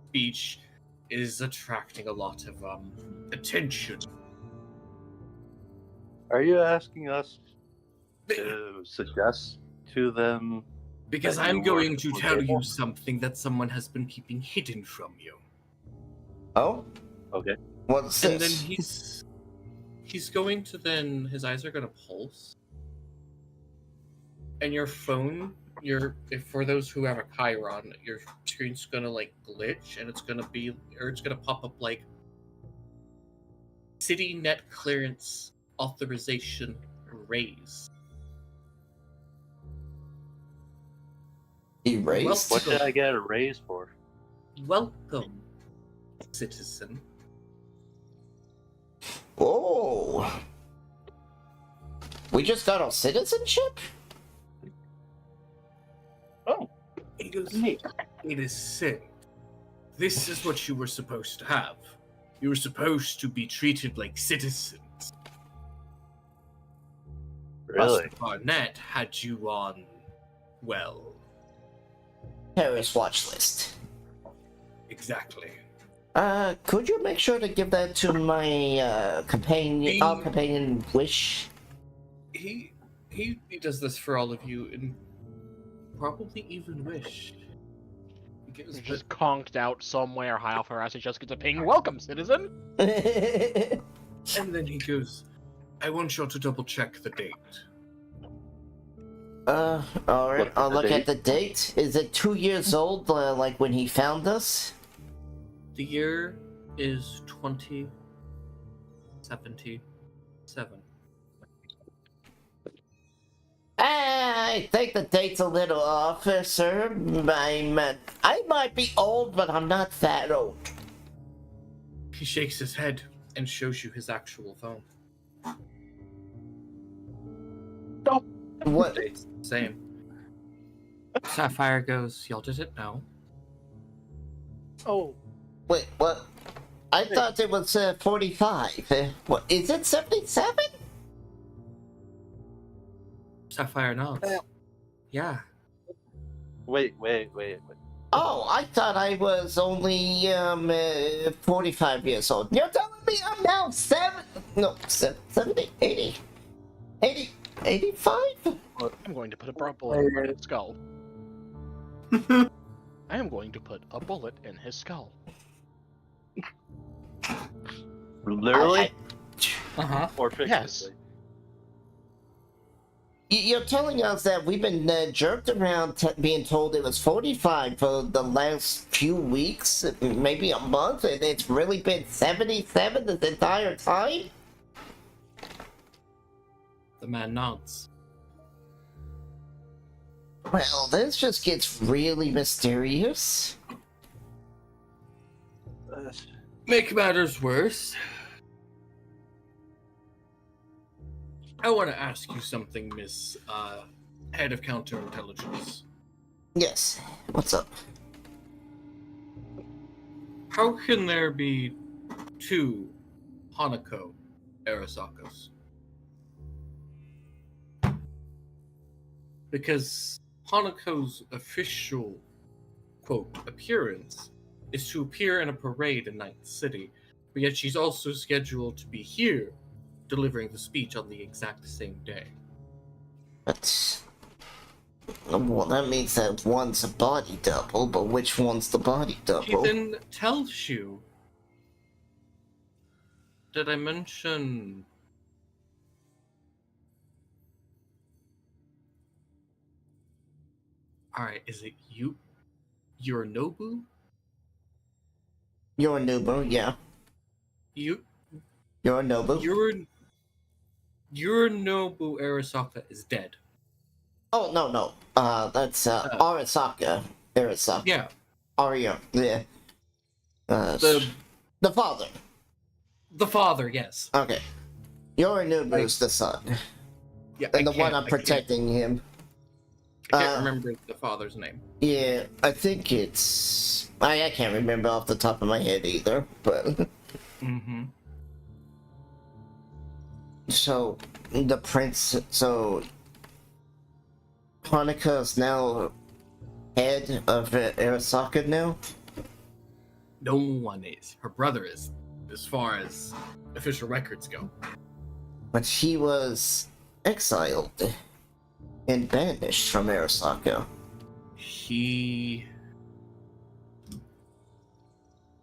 speech is attracting a lot of attention. Are you asking us to suggest to them? Because that I'm you going work to for tell you Gable? something that someone has been keeping hidden from you. Oh? Okay. What's And then this? he's going to then his eyes are gonna pulse. And your phone, if for those who have a Chiron, your screen's gonna like glitch and it's gonna pop up like City Net Clearance Authorization Raise. Erased? What did I get a raise for? Welcome, citizen. Oh. We just got our citizenship? Oh, It is, neat. it is sent. This is what you were supposed to have. You were supposed to be treated like citizens. Really? Buster Barnett had you on, well, Terrorist watch list. exactly. Could you make sure to give that to my companion, our companion Wish? He does this for all of you, and probably even Wish. Because It's just conked out somewhere high off her ass. It just gets a ping. Welcome, citizen. and then he goes, I want you all to double check the date. Alright, Look at I'll the look date. at the date. Is it 2 years old, like when he found us? The year is 2077. I think the date's a little off, sir. I might be old, but I'm not that old. He shakes his head and shows you his actual phone. What? It's the same. Sapphire goes, y'all didn't know. Oh, Wait, what? I thought it was 45. What, is it 77? Sapphire nods. Yeah. wait. Oh, I thought I was only 45 years old. You're telling me I'm now 70, 80, 85? I'm going to put a bullet in his skull. I am going to put a bullet in his skull. Literally Uh-huh. or figuratively? Yes. You're telling us that we've been jerked around being told it was 45 for the last few weeks, maybe a month, and it's really been 77 this entire time? The man nods. Well, this just gets really mysterious. Make matters worse, I want to ask you something, Miss Head of Counterintelligence. Yes, what's up? How can there be two Hanako Arasakos? Because Hanako's official quote, appearance is to appear in a parade in Night City, but yet she's also scheduled to be here, delivering the speech on the exact same day. But well, that means that one's a body double, but which one's the body He double? then tells you, did I mention... Alright, is it you? Yorinobu? Yorinobu, yeah. Yorinobu. Yorinobu Arasaka is dead. Oh, no. That's, Arasaka. Arasaka. Yeah. Arya, yeah. The father. The father, yes. Okay. Yorinobu's the son. Yeah, And the one I'm protecting him. I can't remember the father's name. Yeah, I think it's... I can't remember off the top of my head either, but... Mm-hmm. So, the prince... So... Hanaka's now head of Arasaka now? No one is. Her brother is, as far as official records go. But he was exiled and banished from Arasaka.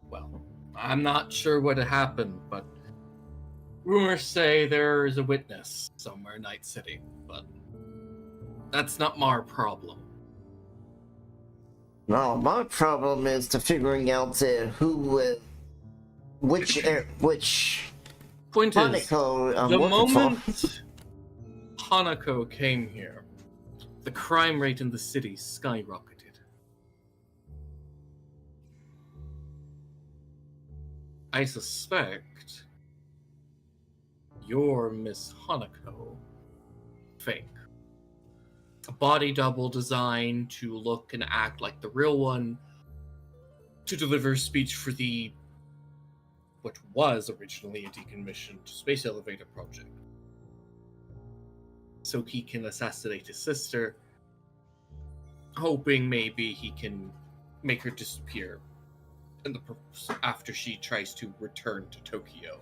Well, I'm not sure what happened, but rumors say there is a witness somewhere in Night City, but that's not my problem. No, my problem is to figuring out which Point Hanako I'm the working moment for. Hanako came here, the crime rate in the city skyrocketed. I suspect you're Miss Hanako fake. A body double designed to look and act like the real one to deliver speech for what was originally a decommissioned space elevator project. So he can assassinate his sister, hoping maybe he can make her disappear after she tries to return to Tokyo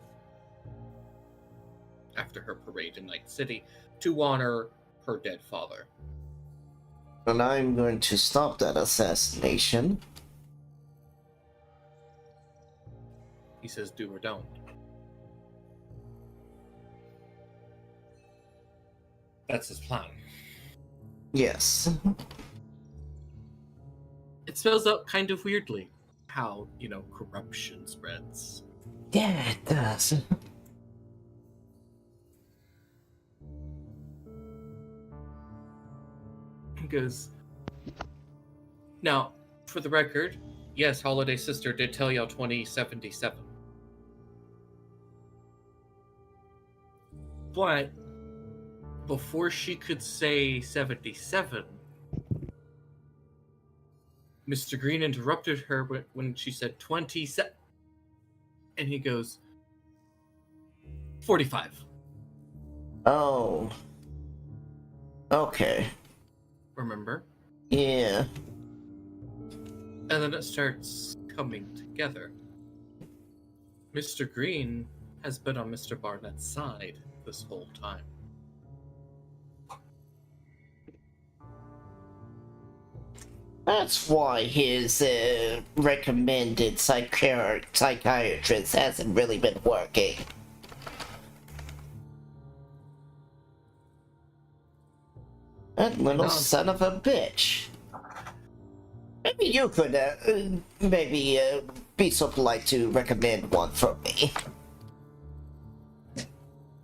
after her parade in Night City to honor her dead father. And I'm going to stop that assassination. He says do or don't. That's his plan. Yes. It spells out kind of weirdly how, corruption spreads. Yeah, it does. Because, now, for the record, yes, Holiday Sister did tell y'all 2077. But, before she could say 77, Mr. Green interrupted her when she said 27. And he goes, 45. Oh. Okay. Remember? Yeah. And then it starts coming together. Mr. Green has been on Mr. Barnett's side this whole time. That's why his recommended psychiatrist hasn't really been working. That little son of a bitch. Maybe you could, be so polite to recommend one for me.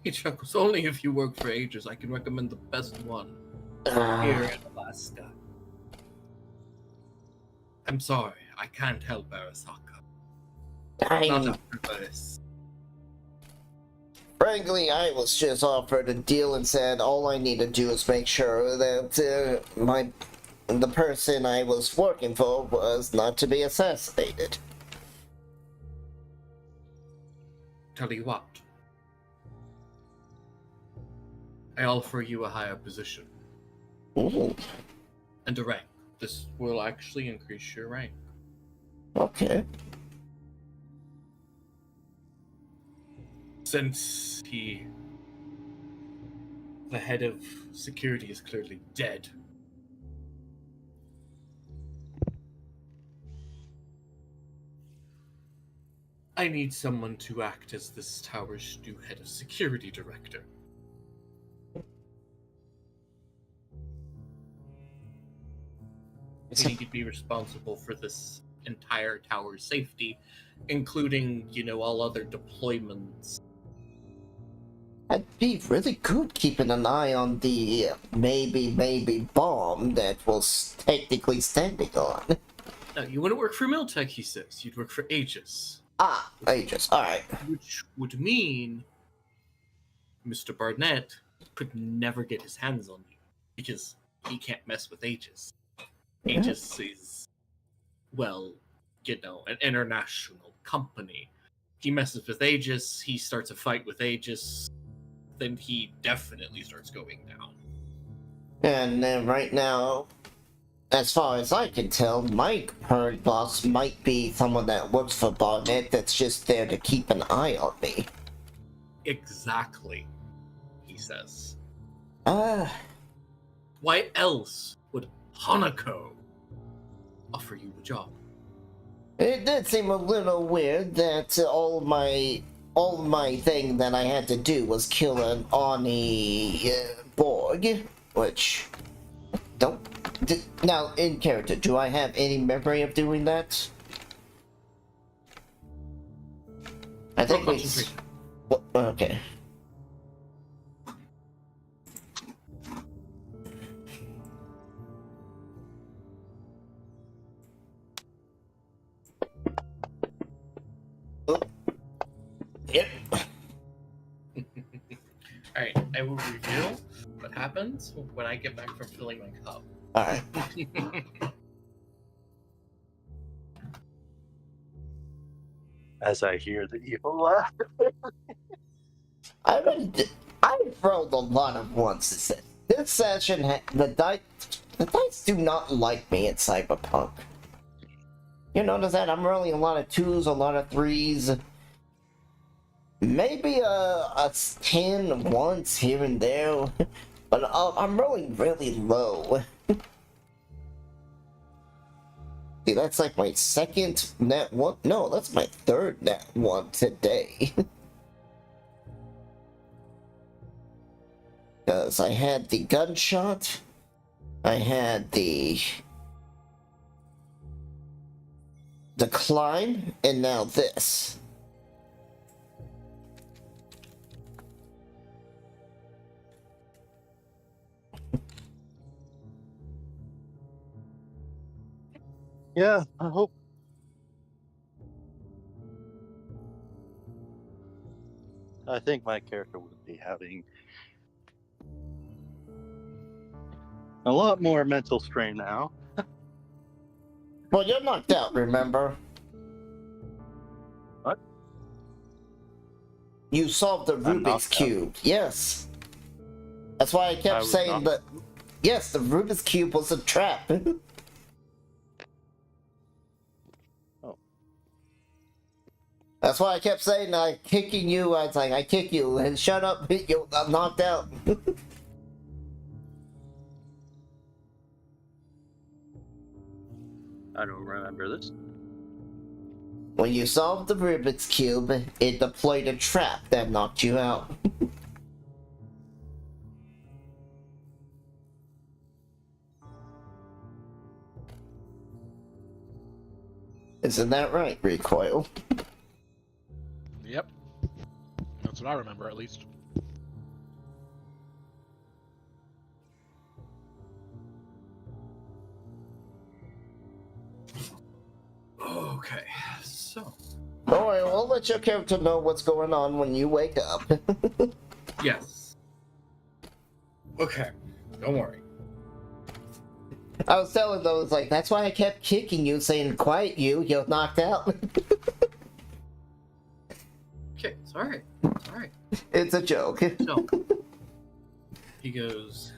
He chuckles, only if you work for ages, I can recommend the best one here in Alaska. I'm sorry, I can't help Arasaka. Not after this. Frankly, I was just offered a deal and said all I need to do is make sure that the person I was working for was not to be assassinated. Tell you what. I offer you a higher position. Ooh. And a rank. This will actually increase your rank. Okay. Since the head of security is clearly dead. I need someone to act as this tower's new head of security director. I think he'd be responsible for this entire tower's safety, including, all other deployments. I'd be really good keeping an eye on the maybe bomb that was technically standing on. Now, you wouldn't work for Miltech, he says. You'd work for Aegis. Ah, Aegis, alright. Which would mean Mr. Barnett could never get his hands on you, because he can't mess with Aegis. Aegis is, well, an international company. He messes with Aegis, he starts a fight with Aegis, then he definitely starts going down. And then right now, as far as I can tell, my current boss might be someone that works for Barnett that's just there to keep an eye on me. Exactly, he says. Why else would Hanako offer you a job? It did seem a little weird that all my thing that I had to do was kill an Oni Borg, which now in character, do I have any memory of doing that? I think it's okay. Yep. Alright, I will reveal what happens when I get back from filling my cup. Alright. As I hear the evil laugh. I've rolled a lot of ones. This session, the dice do not like me in Cyberpunk. You notice that I'm rolling a lot of 2s, a lot of 3s. Maybe a 10 once here and there, but I'm rolling really low. See, that's like my second net one. No, that's my third net one today. Because I had the gunshot, I had the climb, and now this. Yeah, I hope. I think my character would be having a lot more mental strain now. Well, you're knocked out, remember? What? You solved the Rubik's Cube. Yes. That's why I kept saying that. Yes, the Rubik's Cube was a trap. Oh. That's why I kept saying kicking you. I was like, I kick you and shut up. I'm knocked out. I don't remember this. When you solved the Rubik's Cube, it deployed a trap that knocked you out. Isn't that right, Recoil? Yep. That's what I remember, at least. Okay, so. Don't worry, we'll let your character know what's going on when you wake up. Yes. Okay, don't worry. I was telling those, like, that's why I kept kicking you, saying, quiet you, you're knocked out. Okay, it's alright. It's alright. It's a joke. So, he goes,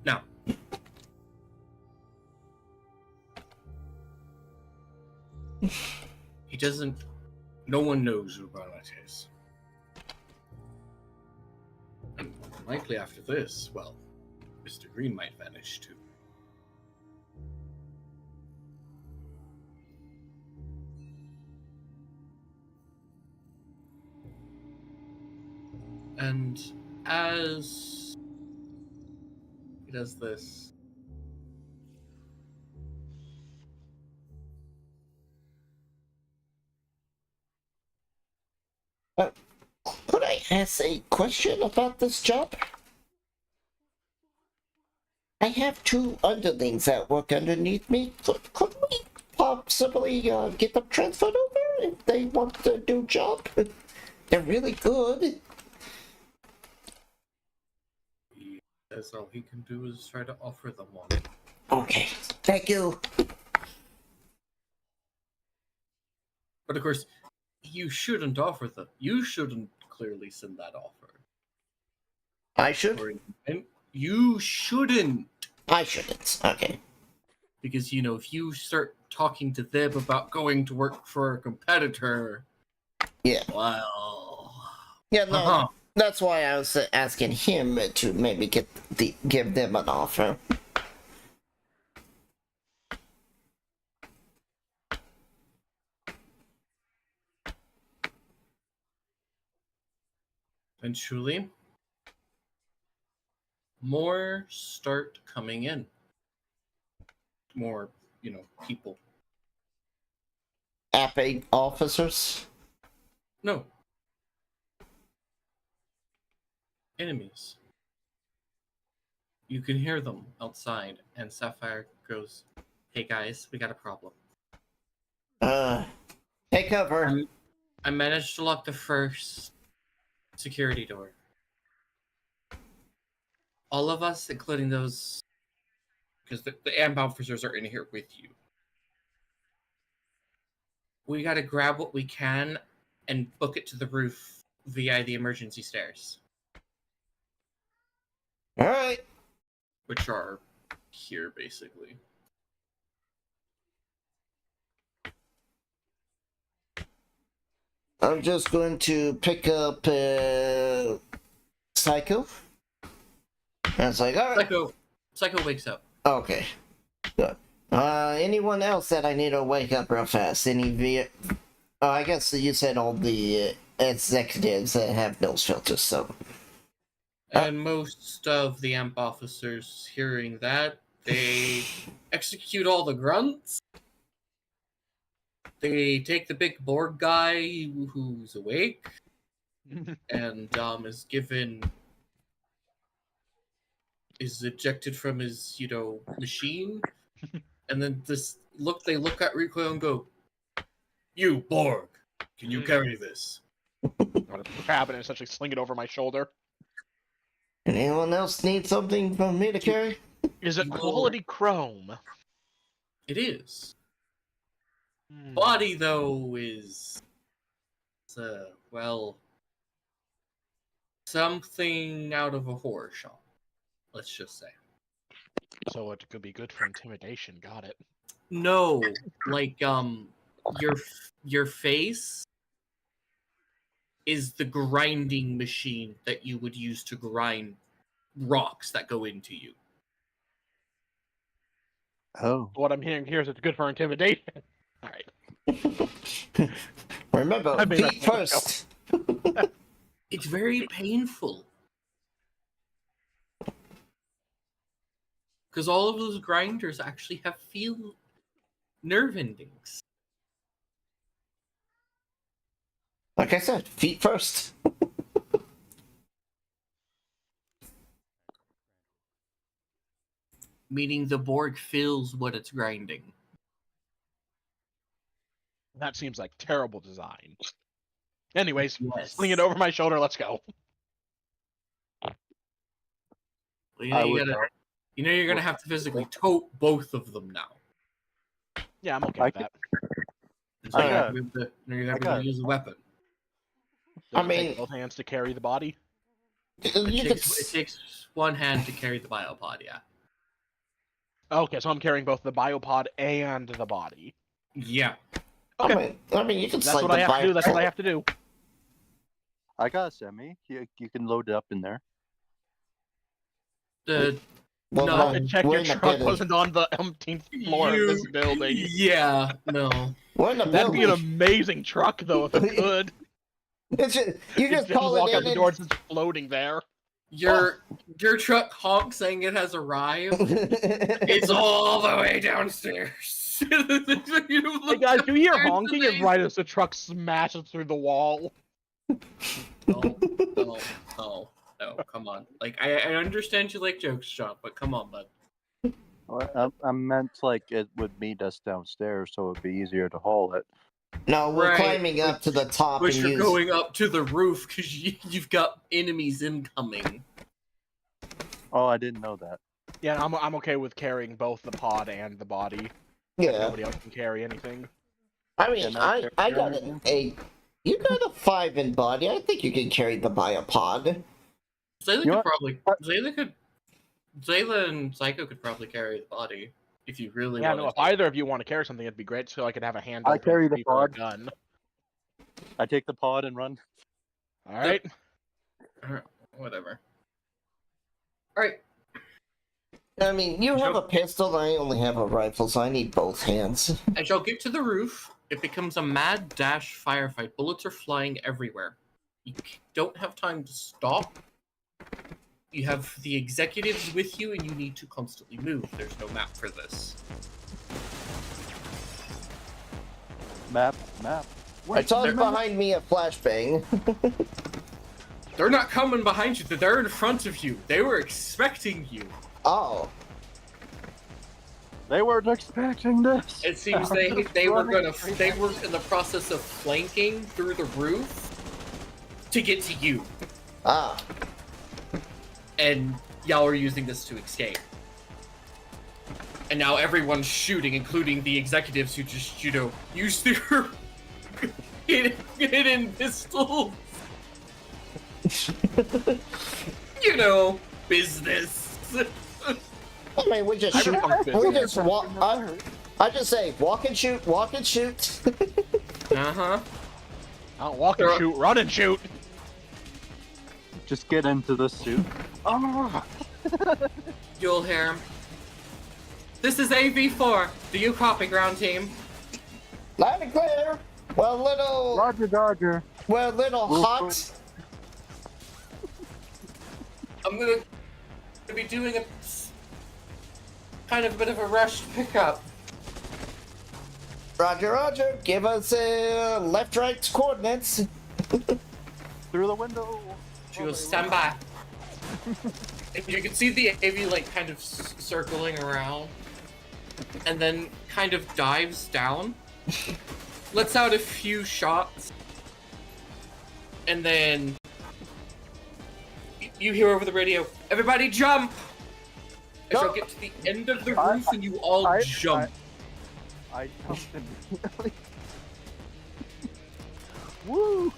now, He doesn't. No one knows who Barnett is. And likely after this, well, Mr. Green might vanish too. And as he does this, Could I ask a question about this job? I have two underlings that work underneath me. Could we possibly get them transferred over if they want to do job? They're really good. he says all he can do is try to offer them one. Okay, thank you. But of course, you shouldn't offer them. You shouldn't clearly send that offer. I should? And you shouldn't. I shouldn't. Okay. Because, you know, if you start talking to them about going to work for a competitor, Yeah. well... Yeah, no, that's why I was asking him to maybe give them an offer. Eventually, more start coming in. More, you know, people. Apping officers? No. Enemies. You can hear them outside, and Sapphire goes, "Hey guys, we got a problem. Take cover. I managed to lock the first security door. All of us, including those, because the AMP officers are in here with you. We gotta grab what we can and book it to the roof via the emergency stairs, Alright. which are here, basically. I'm just going to pick up Psycho. And it's like, alright. Psycho wakes up. Okay. Good. Anyone else that I need to wake up real fast? I guess you said all the executives that have nose filters, so. And most of the AMP officers hearing that, they execute all the grunts. They take the big Borg guy who's awake and is ejected from his, machine. And then they look at Recoil and go, "You, Borg, can you carry this?" I'm gonna grab it and essentially sling it over my shoulder. Anyone else need something from me to carry? Is it quality chrome? It is. Body, though, is... something out of a horror shop. Let's just say. So it could be good for intimidation. Got it. No, like, your face is the grinding machine that you would use to grind rocks that go into you. Oh. What I'm hearing here is it's good for intimidation. All right. Remember, feet first. It's very painful. Because all of those grinders actually have nerve endings. Like I said, feet first. Meaning the Borg feels what it's grinding. That seems like terrible design. Anyways, Yes. sling it over my shoulder. Let's go. Well, you're gonna have to physically tote both of them now. Yeah, I'm okay with that. And so you're gonna have to use a weapon. Does it take both hands to carry the body? It takes one hand to carry the biopod, yeah. Okay, so I'm carrying both the biopod and the body. Yeah. Okay, I mean, you can that's slide what the I have to fire. do. That's what I have to do. I got a semi. You can load it up in there. Well, No. no, And check we're your in the truck building. wasn't on the 18th floor of this building. Yeah, no. We're in the That'd be an building. amazing truck, though, if it could. It's just, you just call walk it out in the door, it's just floating there. Your truck honks saying it has arrived. It's all the way downstairs. Hey guys, do you hear honking? It's right as the truck smashes through the wall. No, come on. Like, I understand you like jokes, Sean, but come on, bud. I meant like it would meet us downstairs, so it'd be easier to haul it. No, we're Right, climbing up to the top But and you're use... going up to the roof because you've got enemies incoming. Oh, I didn't know that. Yeah, I'm okay with carrying both the pod and the body. Yeah. Nobody else can carry anything. I mean, Can I I carry got anything? you got a 5 in body. I think you can carry the biopod. Zayla and Psycho could probably carry the body if you really Yeah, wanted no, if to. either of you want to carry something, it'd be great so I could have a hand I carry the for a pod. gun. I take the pod and run. Alright? Alright, whatever. Alright. I mean, you have a pistol, I only have a rifle, so I need both hands. As y'all get to the roof, it becomes a mad dash firefight. Bullets are flying everywhere. You don't have time to stop. You have the executives with you, and you need to constantly move. There's no map for this. Map. I saw They're- behind me a flashbang. They're not coming behind you. They're in front of you. They were expecting you. Oh. They weren't expecting this. It seems they were in the process of flanking through the roof to get to you, Ah. and y'all are using this to escape. And now everyone's shooting, including the executives who just, use their hidden pistols. Business. I mean, we just shoot. We just walk. I just say, walk and shoot, walk and shoot. Uh-huh. I don't walk and shoot, run and shoot! Just get into the suit. Oh. You'll hear him. This is AV4. Do you copy, ground team? Loud and clear. Well, little. Roger. Well, little hot. I'm gonna be doing a kind of a bit of a rushed pickup. Roger. Give us left-right coordinates. Through the window. She goes, stand by. And you can see the AV kind of circling around, and then kind of dives down, lets out a few shots, and then you hear over the radio, "Everybody jump!" As you'll get to the end of the roof, and you all jump. I jumped immediately. Woo!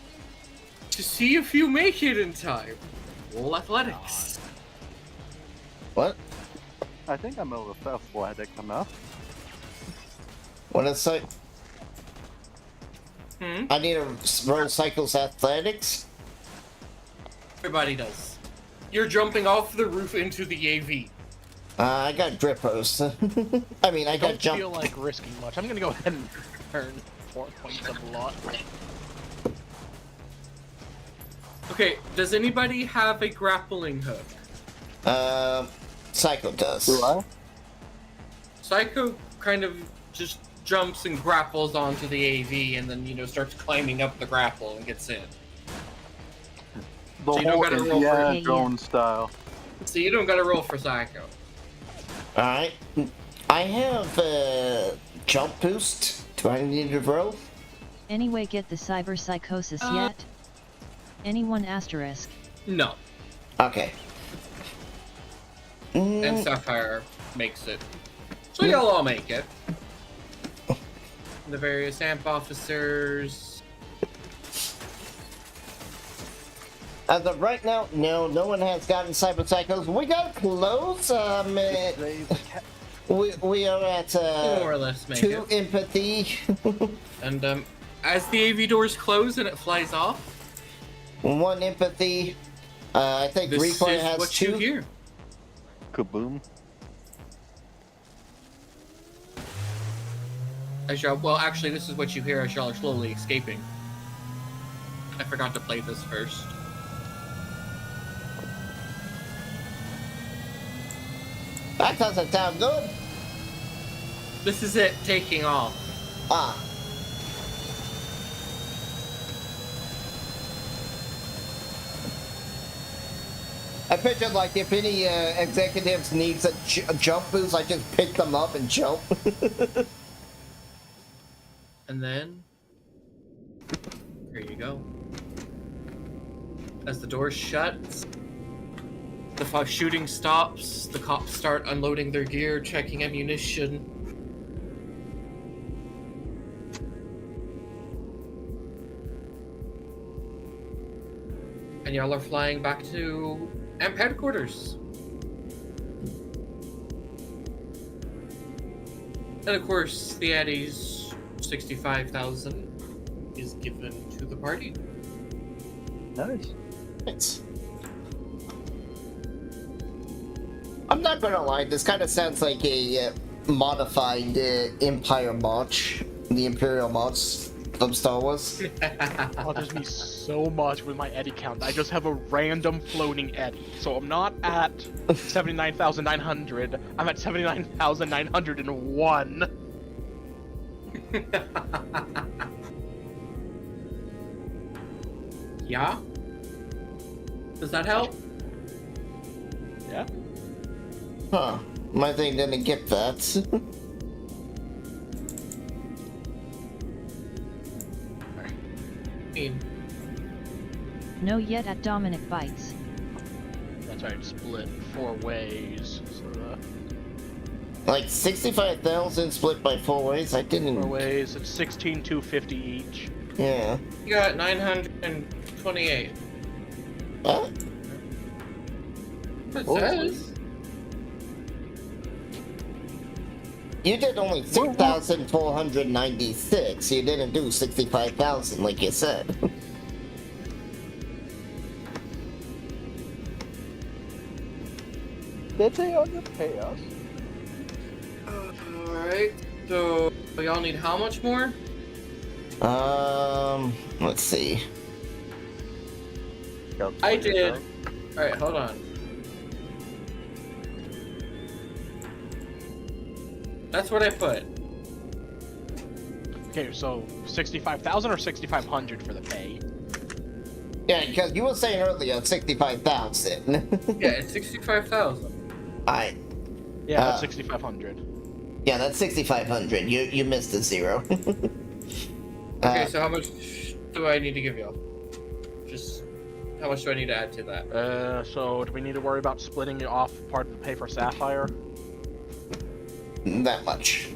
To see if you make it in time. Roll athletics. What? I think I'm athletic enough. What is it? Hmm? I need to roll Cycles Athletics. Everybody does. You're jumping off the roof into the AV. I got Drippos. I mean, I got Don't jump. feel like risking much. I'm gonna go ahead and turn 4 points of lot. Okay, does anybody have a grappling hook? Psycho does. Do I? Psycho kind of just jumps and grapples onto the AV and then, starts climbing up the grapple and gets in. The So you don't whole gotta roll for Indiana it. Jones style. So you don't gotta roll for Psycho. Alright. I have jump boost. Do I need to roll? Anyway, get the cyber psychosis yet? Anyone asterisk? No. Okay. And Sapphire makes it. So y'all all make it. The various AMP officers. As of right now, no one has gotten Cyber Psychos. We got close. We are at more or less make 2 it. empathy. And as the AV doors close and it flies off, 1 empathy. I think this replay is has what 2. you hear. Kaboom. As y'all, well, actually, this is what you hear as y'all are slowly escaping. I forgot to play this first. That doesn't sound good. This is it taking off. Ah. I pictured like if any executives needs a jump boost, I just pick them up and jump. And then, here you go. As the door shuts, the shooting stops, the cops start unloading their gear, checking ammunition. And y'all are flying back to AMP headquarters. And of course, the Addy's 65,000 is given to the party. Nice. It's... I'm not gonna lie, this kind of sounds like a modified Empire March, the Imperial March from Star Wars. Bothers me so much with my eddy count. I just have a random floating eddy. So I'm not at 79,900. I'm at 79,901. Yeah? Does that help? Yeah. Huh. My thing didn't get that. No yet at Dominic Bites. That's right, split 4 ways. So, Like 65,000 split by 4 ways? I didn't... 4 ways, it's 16,250 each. Yeah. You got 928. What? It Oh. says. You did only 6,496. You didn't do 65,000 like you said. Did they underpay us? Alright, so y'all need how much more? Let's see. I did. Alright, hold on. That's what I put. Okay, so 65,000 or 6,500 for the pay? Yeah, because you were saying earlier 65,000. Yeah, it's 65,000. Alright. Yeah, that's 6,500. Yeah, that's 6,500. You missed a 0. Okay, so how much do I need to give y'all? Just how much do I need to add to that? So do we need to worry about splitting off part of the pay for Sapphire? That much.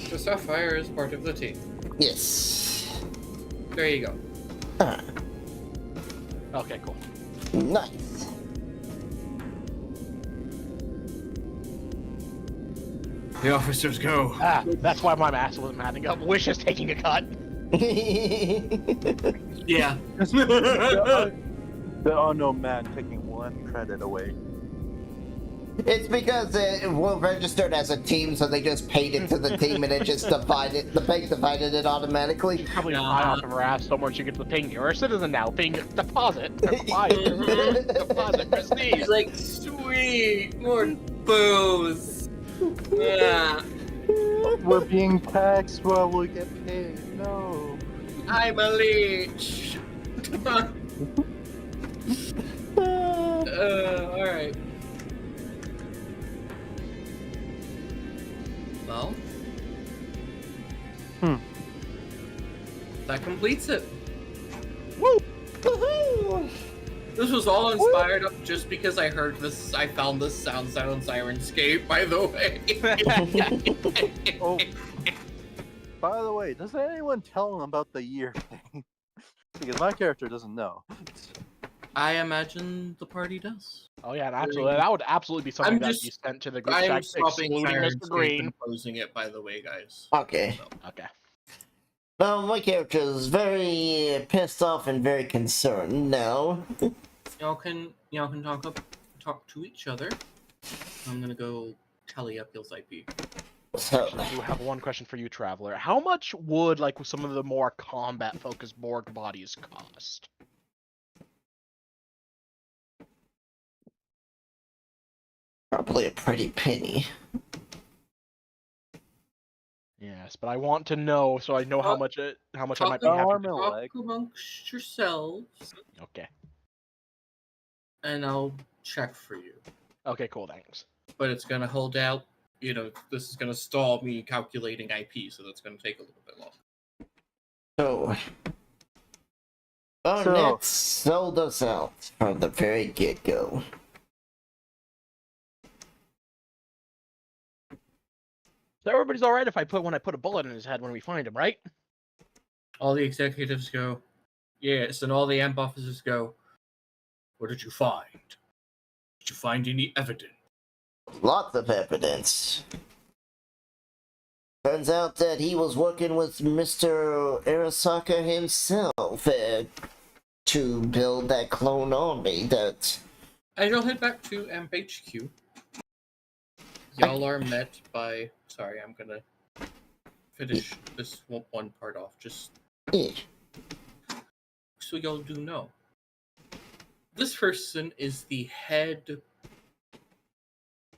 So Sapphire is part of the team. Yes. There you go. Okay, cool. Nice. The officers go. Ah, that's why my ass wasn't adding up. Wish is taking a cut. Yeah. There are no man taking 1 credit away. It's because it was registered as a team, so they just paid it to the team and it just divided, the bank divided it automatically. Probably high off of her ass so much you get to paying. You're a citizen now, paying deposit. Deposit prestige. He's like, sweet, more booze. Yeah. We're being taxed while we get paid. No. I'm a leech. Alright. Well. That completes it. Woo! Woohoo! This was all inspired up just because I heard this. I found this sound Sirenscape, by the way. Oh. By the way, does anyone tell him about the year thing? Because my character doesn't know. I imagine the party does. Oh yeah, absolutely. That would absolutely be something I'm that would just- be sent to the group I am chat, stopping excluding Mr. Sirenscape Green. and closing it, by the way, guys. Okay. So, Okay. Well, my character is very pissed off and very concerned now. y'all can talk to each other. I'm gonna go tally up Hill's IP. So, I do have one question for you, Traveler. How much would, like, some of the more combat-focused Borg bodies cost? probably a pretty penny. Yes, but I want to know so I know how much I might be having arm to... and Talk leg. amongst yourselves, Okay. and I'll check for you. Okay, cool, thanks. But it's gonna hold out. This is gonna stall me calculating IP, so that's gonna take a little bit long. So, Barnett sold us out from the very get-go. So everybody's alright if when I put a bullet in his head when we find him, right? All the executives go, yes, and all the AMP officers go, what did you find? Did you find any evidence? Lots of evidence. Turns out that he was working with Mr. Arasaka himself to build that clone army that... And you'll head back to AMP HQ. Y'all are met by... Sorry, I'm gonna finish this one part off, just Eh, so y'all do know. This person is the head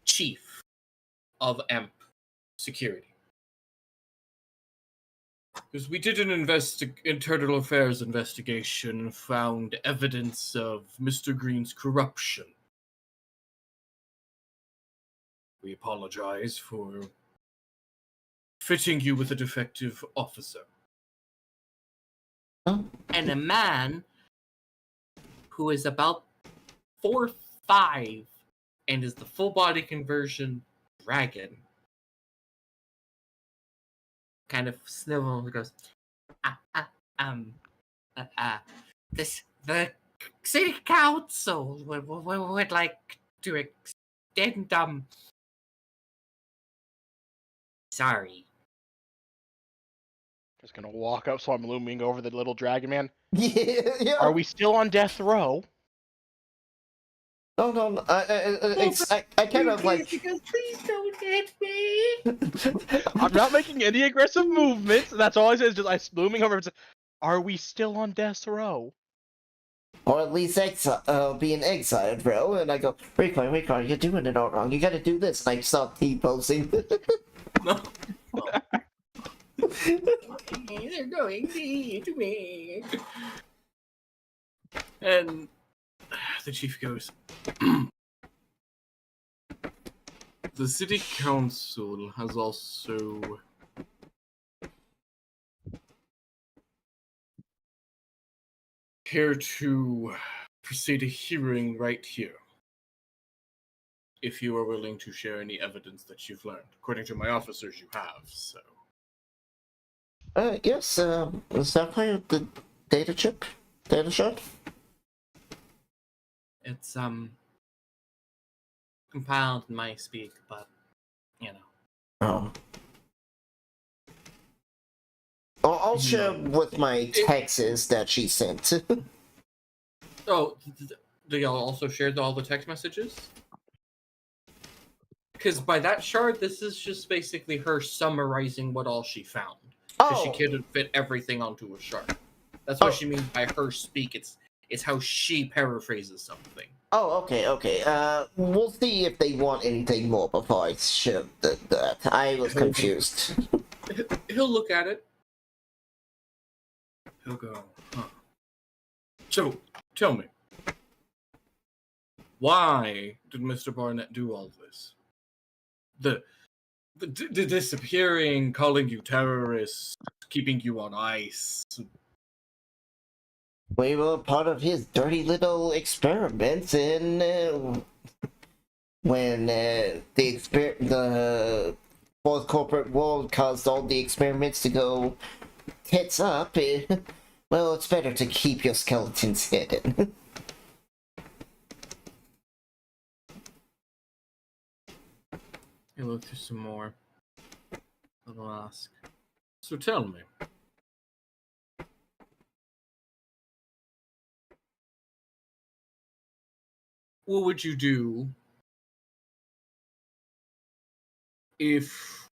chief of AMP security. Because we did an internal affairs investigation and found evidence of Mr. Green's corruption. We apologize for fitting you with a defective officer. Oh. And a man who is about 4'5" and is the full body conversion dragon kind of snivels and goes, the city council would like to extend, sorry. Just gonna walk up so I'm looming over the little dragon man. yeah. Are we still on death row? No. I kind of like... Please don't hit me. I'm not making any aggressive movements. That's all I say is just I'm looming over and say, are we still on death row? Or at least being exiled, bro. And I go, Rico, you're doing it all wrong. You gotta do this. And I start T-posing. No. They're going to eat me. And the chief goes, the city council has also here to proceed a hearing right here. If you are willing to share any evidence that you've learned. According to my officers, you have, so. Yes, is that part of the data chip? Data shot? It's, compiled in my speak, but, you know. Oh. I'll share with my texts that she sent. Oh, do y'all also share all the text messages? Because by that shard, this is just basically her summarizing what all she found. Because she couldn't fit everything onto a shard. That's what she means by her speak. It's how she paraphrases something. Oh, okay. We'll see if they want anything more before I share that. I was confused. He'll look at it. He'll go, huh. So, tell me. Why did Mr. Barnett do all this? The disappearing, calling you terrorists, keeping you on ice. We were part of his dirty little experiments, and when the fourth corporate world caused all the experiments to go tits up, well, it's better to keep your skeletons hidden. You look through some more. I'll ask. So tell me. What would you do if,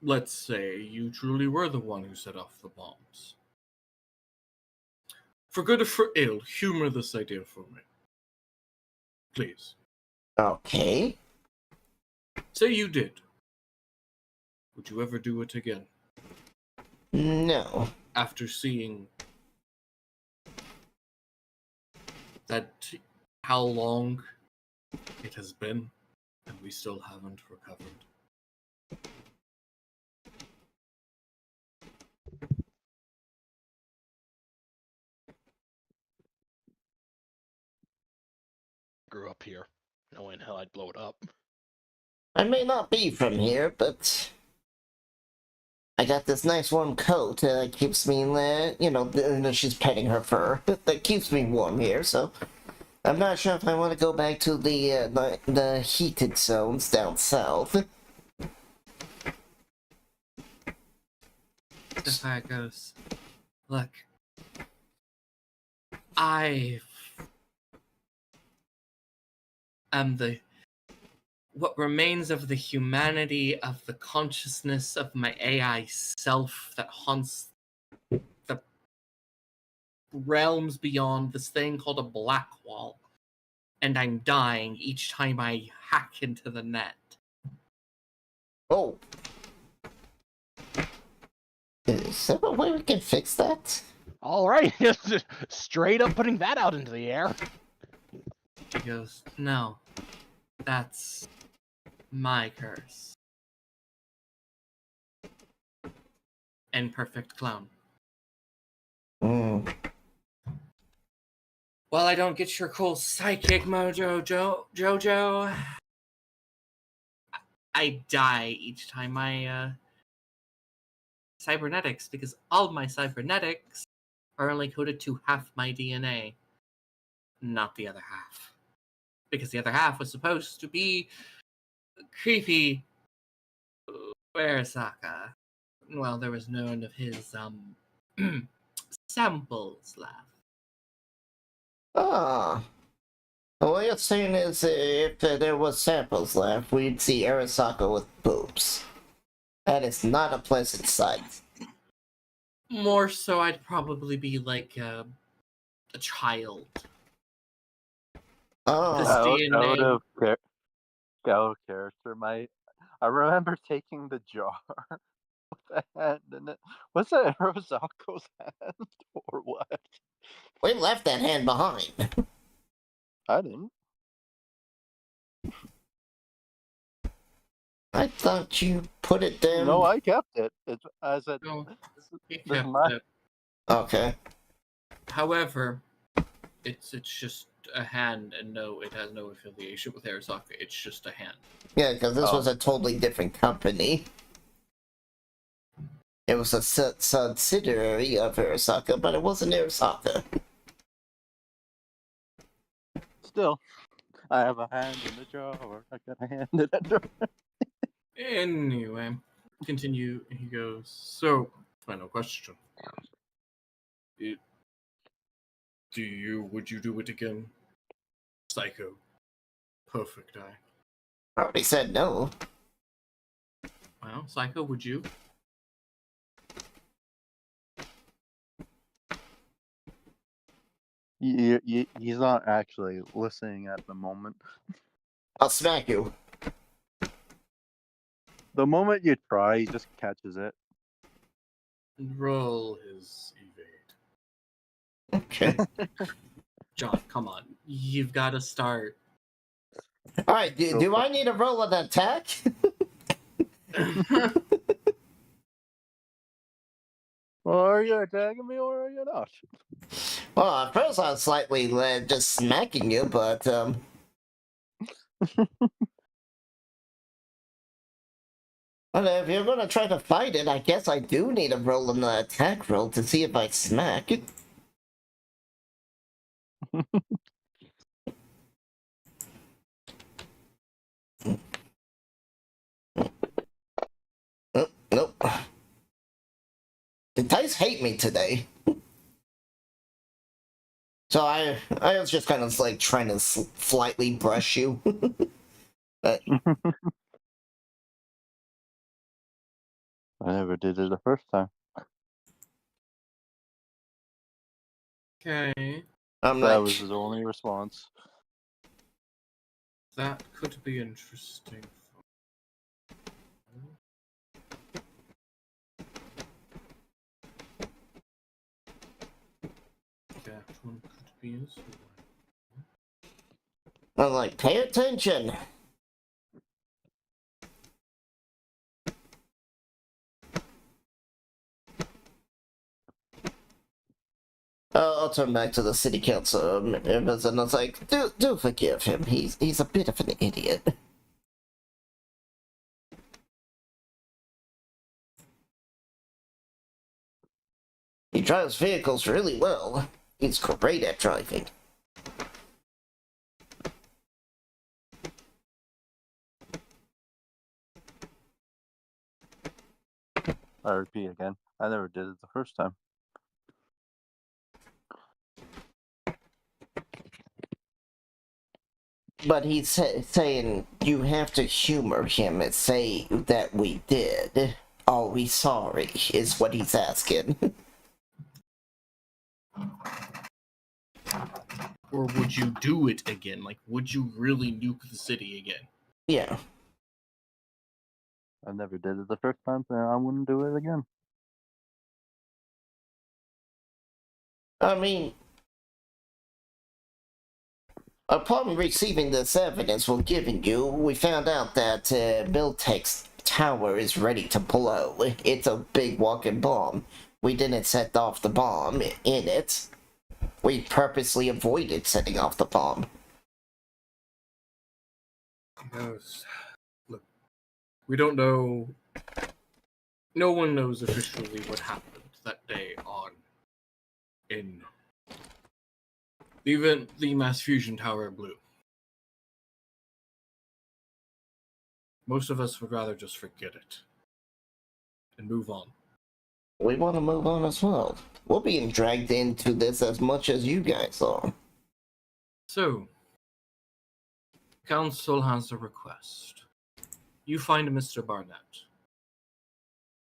let's say, you truly were the one who set off the bombs? For good or for ill, humor this idea for me. Please. Okay. Say you did. Would you ever do it again? No. After seeing that how long it has been and we still haven't recovered. Grew up here, knowing how I'd blow it up. I may not be from here, but I got this nice warm coat that keeps me, she's petting her fur. That keeps me warm here, so I'm not sure if I want to go back to the heated zones down south. The fire goes, look, I am what remains of the humanity of the consciousness of my AI self that haunts the realms beyond this thing called a black wall. And I'm dying each time I hack into the net. Oh. Is there a way we can fix that? All right, straight up putting that out into the air. He goes, no, that's my curse. Imperfect clown. Hmm. Well, I don't get your cool psychic mojo, Jojo. I die each time I cybernetics, because all my cybernetics are only coded to half my DNA, not the other half. Because the other half was supposed to be creepy Arasaka. Well, there was none of his samples left. Ah. What you're saying is if there was samples left, we'd see Arasaka with boobs. That is not a pleasant sight. More so, I'd probably be like a child. Oh. This Out DNA. of character, I remember taking the jar with the hand in it. Was that Rosako's hand or what? We left that hand behind. I didn't. I thought you put it down. No, I kept it. I said, No, he this is kept my... it. Okay. However, it's just a hand, and no, it has no affiliation with Arasaka. It's just a hand. Yeah, because this was a totally different company. It was a subsidiary of Arasaka, but it wasn't Arasaka. Still, I have a hand in the jar. I got a hand in the jar. Anyway, continue. He goes, so, final question. Would you do it again? Psycho. Perfect eye. I already said no. Well, Psycho, would you? He's not actually listening at the moment. I'll smack you. The moment you try, he just catches it. Roll his evade. Okay. John, come on. You've got to start. Alright, do I need to roll an attack? Well, are you attacking me or are you not? Well, at first I was slightly just smacking you, but, Well, if you're gonna try to fight it, I guess I do need to roll an attack roll to see if I smack it. guys hate me today. So I was just kind of like trying to slightly brush you. But I never did it the first time. Okay, I'm That like, was his only response. that could be interesting. That one could be useful. I'm like, pay attention. I'll turn back to the city council members, and I was like, do forgive him. He's a bit of an idiot. He drives vehicles really well. He's great at driving. I repeat again. I never did it the first time. But he's saying you have to humor him and say that we did. Are we sorry? Is what he's asking. Or would you do it again? Like, would you really nuke the city again? Yeah. I never did it the first time, so I wouldn't do it again. I mean, upon receiving this evidence we're giving you, we found out that Miltech's tower is ready to blow. It's a big walking bomb. We didn't set off the bomb in it. We purposely avoided setting off the bomb. Yes. Look, we don't know. No one knows officially what happened that day in the event the mass fusion tower blew. Most of us would rather just forget it and move on. We want to move on as well. We're being dragged into this as much as you guys are. So, Council has a request. You find Mr. Barnett.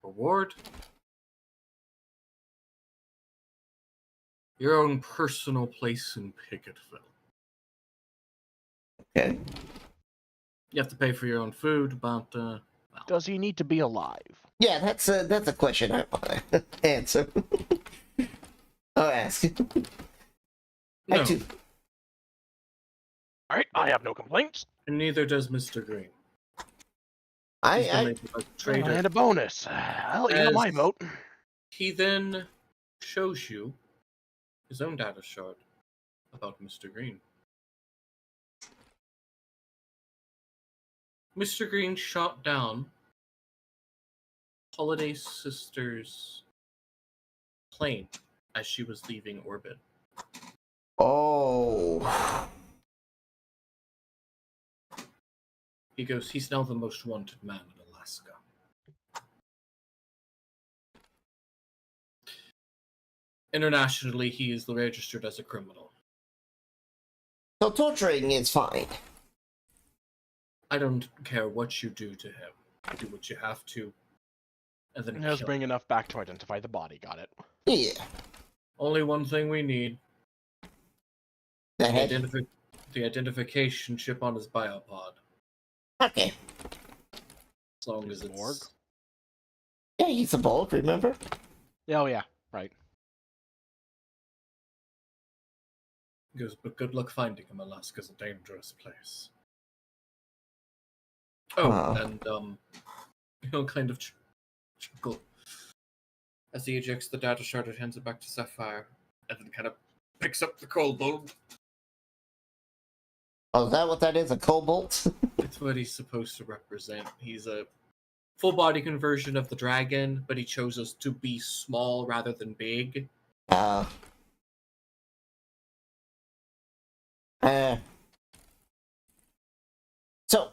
Reward? Your own personal place in Picketville. Okay. You have to pay for your own food, but, well. Does he need to be alive? Yeah, that's a question I want to answer. I'll ask. No, I do. Alright, I have no complaints. and neither does Mr. Green. He's been I made a traitor. And a bonus. I'll eat As- my vote. He then shows you his own data shard about Mr. Green. Mr. Green shot down Holiday Sister's plane as she was leaving orbit. Oh. He goes, he's now the most wanted man in Alaska. Internationally, he is registered as a criminal. So torturing is fine. I don't care what you do to him. Do what you have to, and then Let's kill bring him. enough back to identify the body. Got it. Yeah. Only one thing we need: The the, head. the identification chip on his biopod. Okay. As long as His it's morgue? Yeah, he's a bulk, remember? Oh yeah, right. He goes, but good luck finding him. Alaska's a dangerous place. Oh, and he'll kind of chuckle as he ejects the data shard and hands it back to Sapphire, and then kind of picks up the cobalt. Oh, is that what that is? A cobalt? It's what he's supposed to represent. He's a full body conversion of the dragon, but he chose us to be small rather than big. uh. So,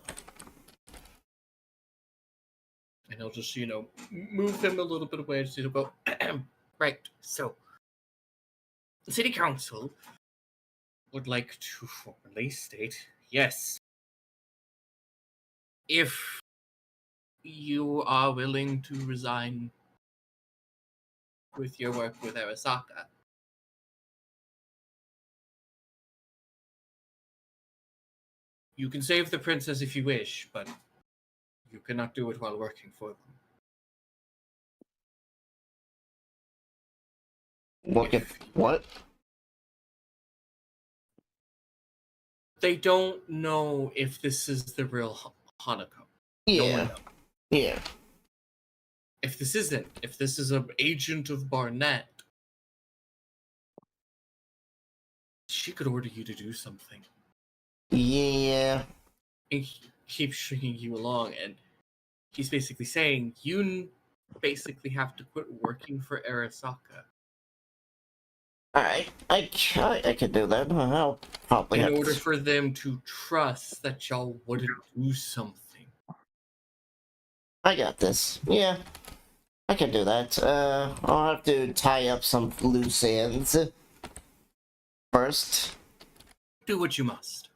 And he'll just, move him a little bit away. Just, he'll go, Right, so the City Council would like to formally state, yes, if you are willing to resign with your work with Arasaka, you can save the princess if you wish, but you cannot do it while working for them. Look at what? They don't know if this is the real Hanako. No one Yeah. knows. Yeah. If this isn't, if this is an agent of Barnett, she could order you to do something. Yeah. And he keeps stringing you along, and he's basically saying you basically have to quit working for Arasaka Alright. I could do that. I'll probably in have order to... for them to trust that y'all wouldn't do something. I got this. Yeah. I can do that. I'll have to tie up some loose ends first. Do what you must.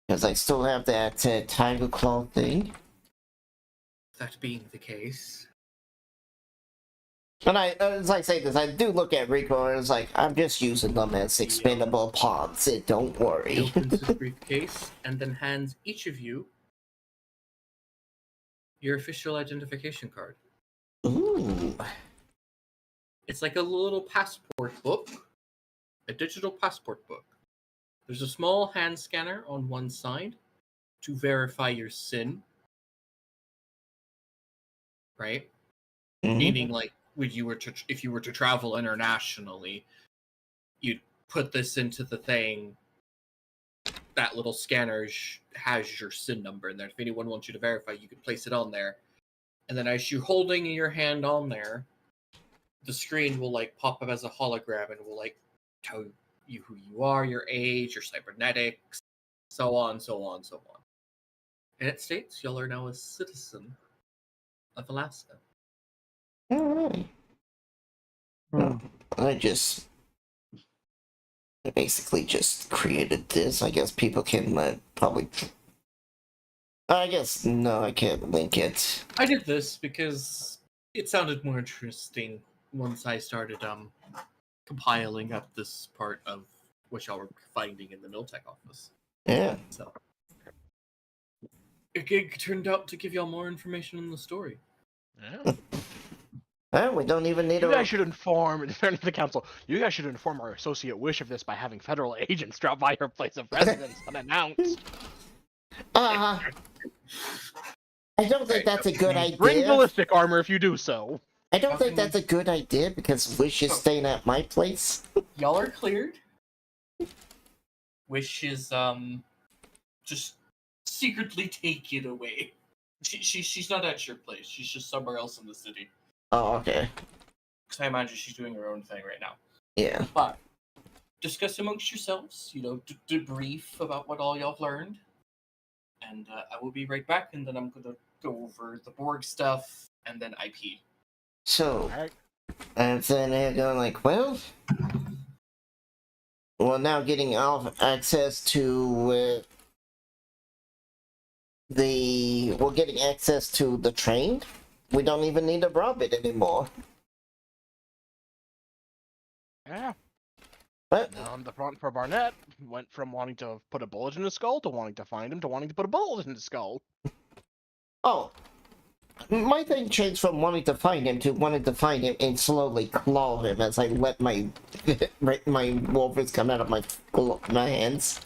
Because I still have that tiger claw thing. That being the case, And as I say this, I do look at Rico and it's like, I'm just using them as expendable pawns, don't he worry. opens his briefcase and then hands each of you your official identification card. Ooh. It's like a little passport book, a digital passport book. There's a small hand scanner on one side to verify your SIN, right? Mhm. Meaning, like, if you were to travel internationally, you'd put this into the thing. That little scanner has your SIN number in there. If anyone wants you to verify, you can place it on there. And then as you're holding your hand on there, the screen will like pop up as a hologram and will like tell you who you are, your age, your cybernetics, so on, so on, so on. And it states y'all are now a citizen of Alaska. Alright. Well, I basically just created this. I guess people can probably... I guess, no, I can't link it. I did this because it sounded more interesting once I started compiling up this part of what y'all were finding in the Miltech office. Yeah. So it turned out to give y'all more information on the story. Yeah. Well, we don't even need You guys should inform the council. You guys should inform our associate wish of this by having federal agents drop by her place of residence unannounced. I don't think that's a good idea. Bring ballistic armor if you do so. I don't think that's a good idea because Wish is staying at my place. Y'all are cleared. Wish is just secretly taken away. She's not at your place. She's just somewhere else in the city. Oh, okay. Because I imagine she's doing her own thing right now. Yeah. But discuss amongst yourselves. Debrief about what all y'all have learned. And I will be right back, and then I'm going to go over the Borg stuff, and then IP. So, Alright. I'm sitting there going like, well, we're now getting access to we're getting access to the train. We don't even need to rob it anymore. Yeah. But The front for Barnett went from wanting to put a bullet in his skull to wanting to find him to wanting to put a bullet in his skull. oh, my thing changed from wanting to find him to wanting to find him and slowly claw him as I let my my wolvers come out of my hands.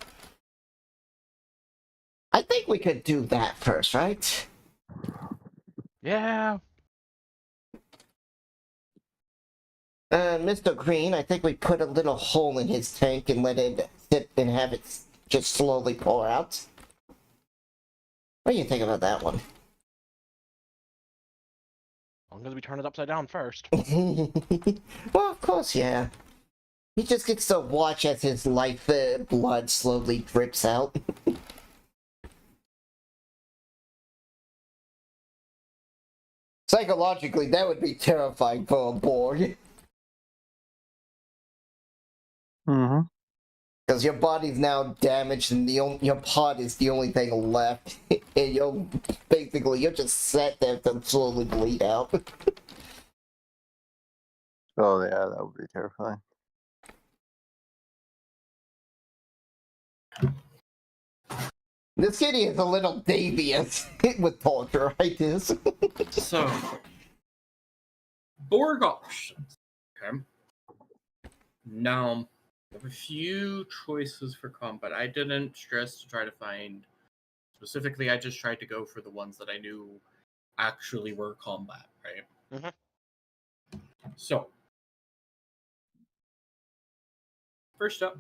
I think we could do that first, right? Yeah. Mr. Green, I think we put a little hole in his tank and let it sit and have it just slowly pour out. What do you think about that one? As long as we turn it upside down first. Well, of course, yeah. He just gets to watch as his life blood slowly drips out. Psychologically, that would be terrifying for a Borg. Mm-hmm. Because your body's now damaged and your pod is the only thing left. And you're just sat there to slowly bleed out. Oh yeah, that would be terrifying. This kitty is a little devious with torture, I guess. So, Borg options. Okay. Now, I have a few choices for combat. I didn't stress to try to find specifically. I just tried to go for the ones that I knew actually were combat, right? Mhm. So, first up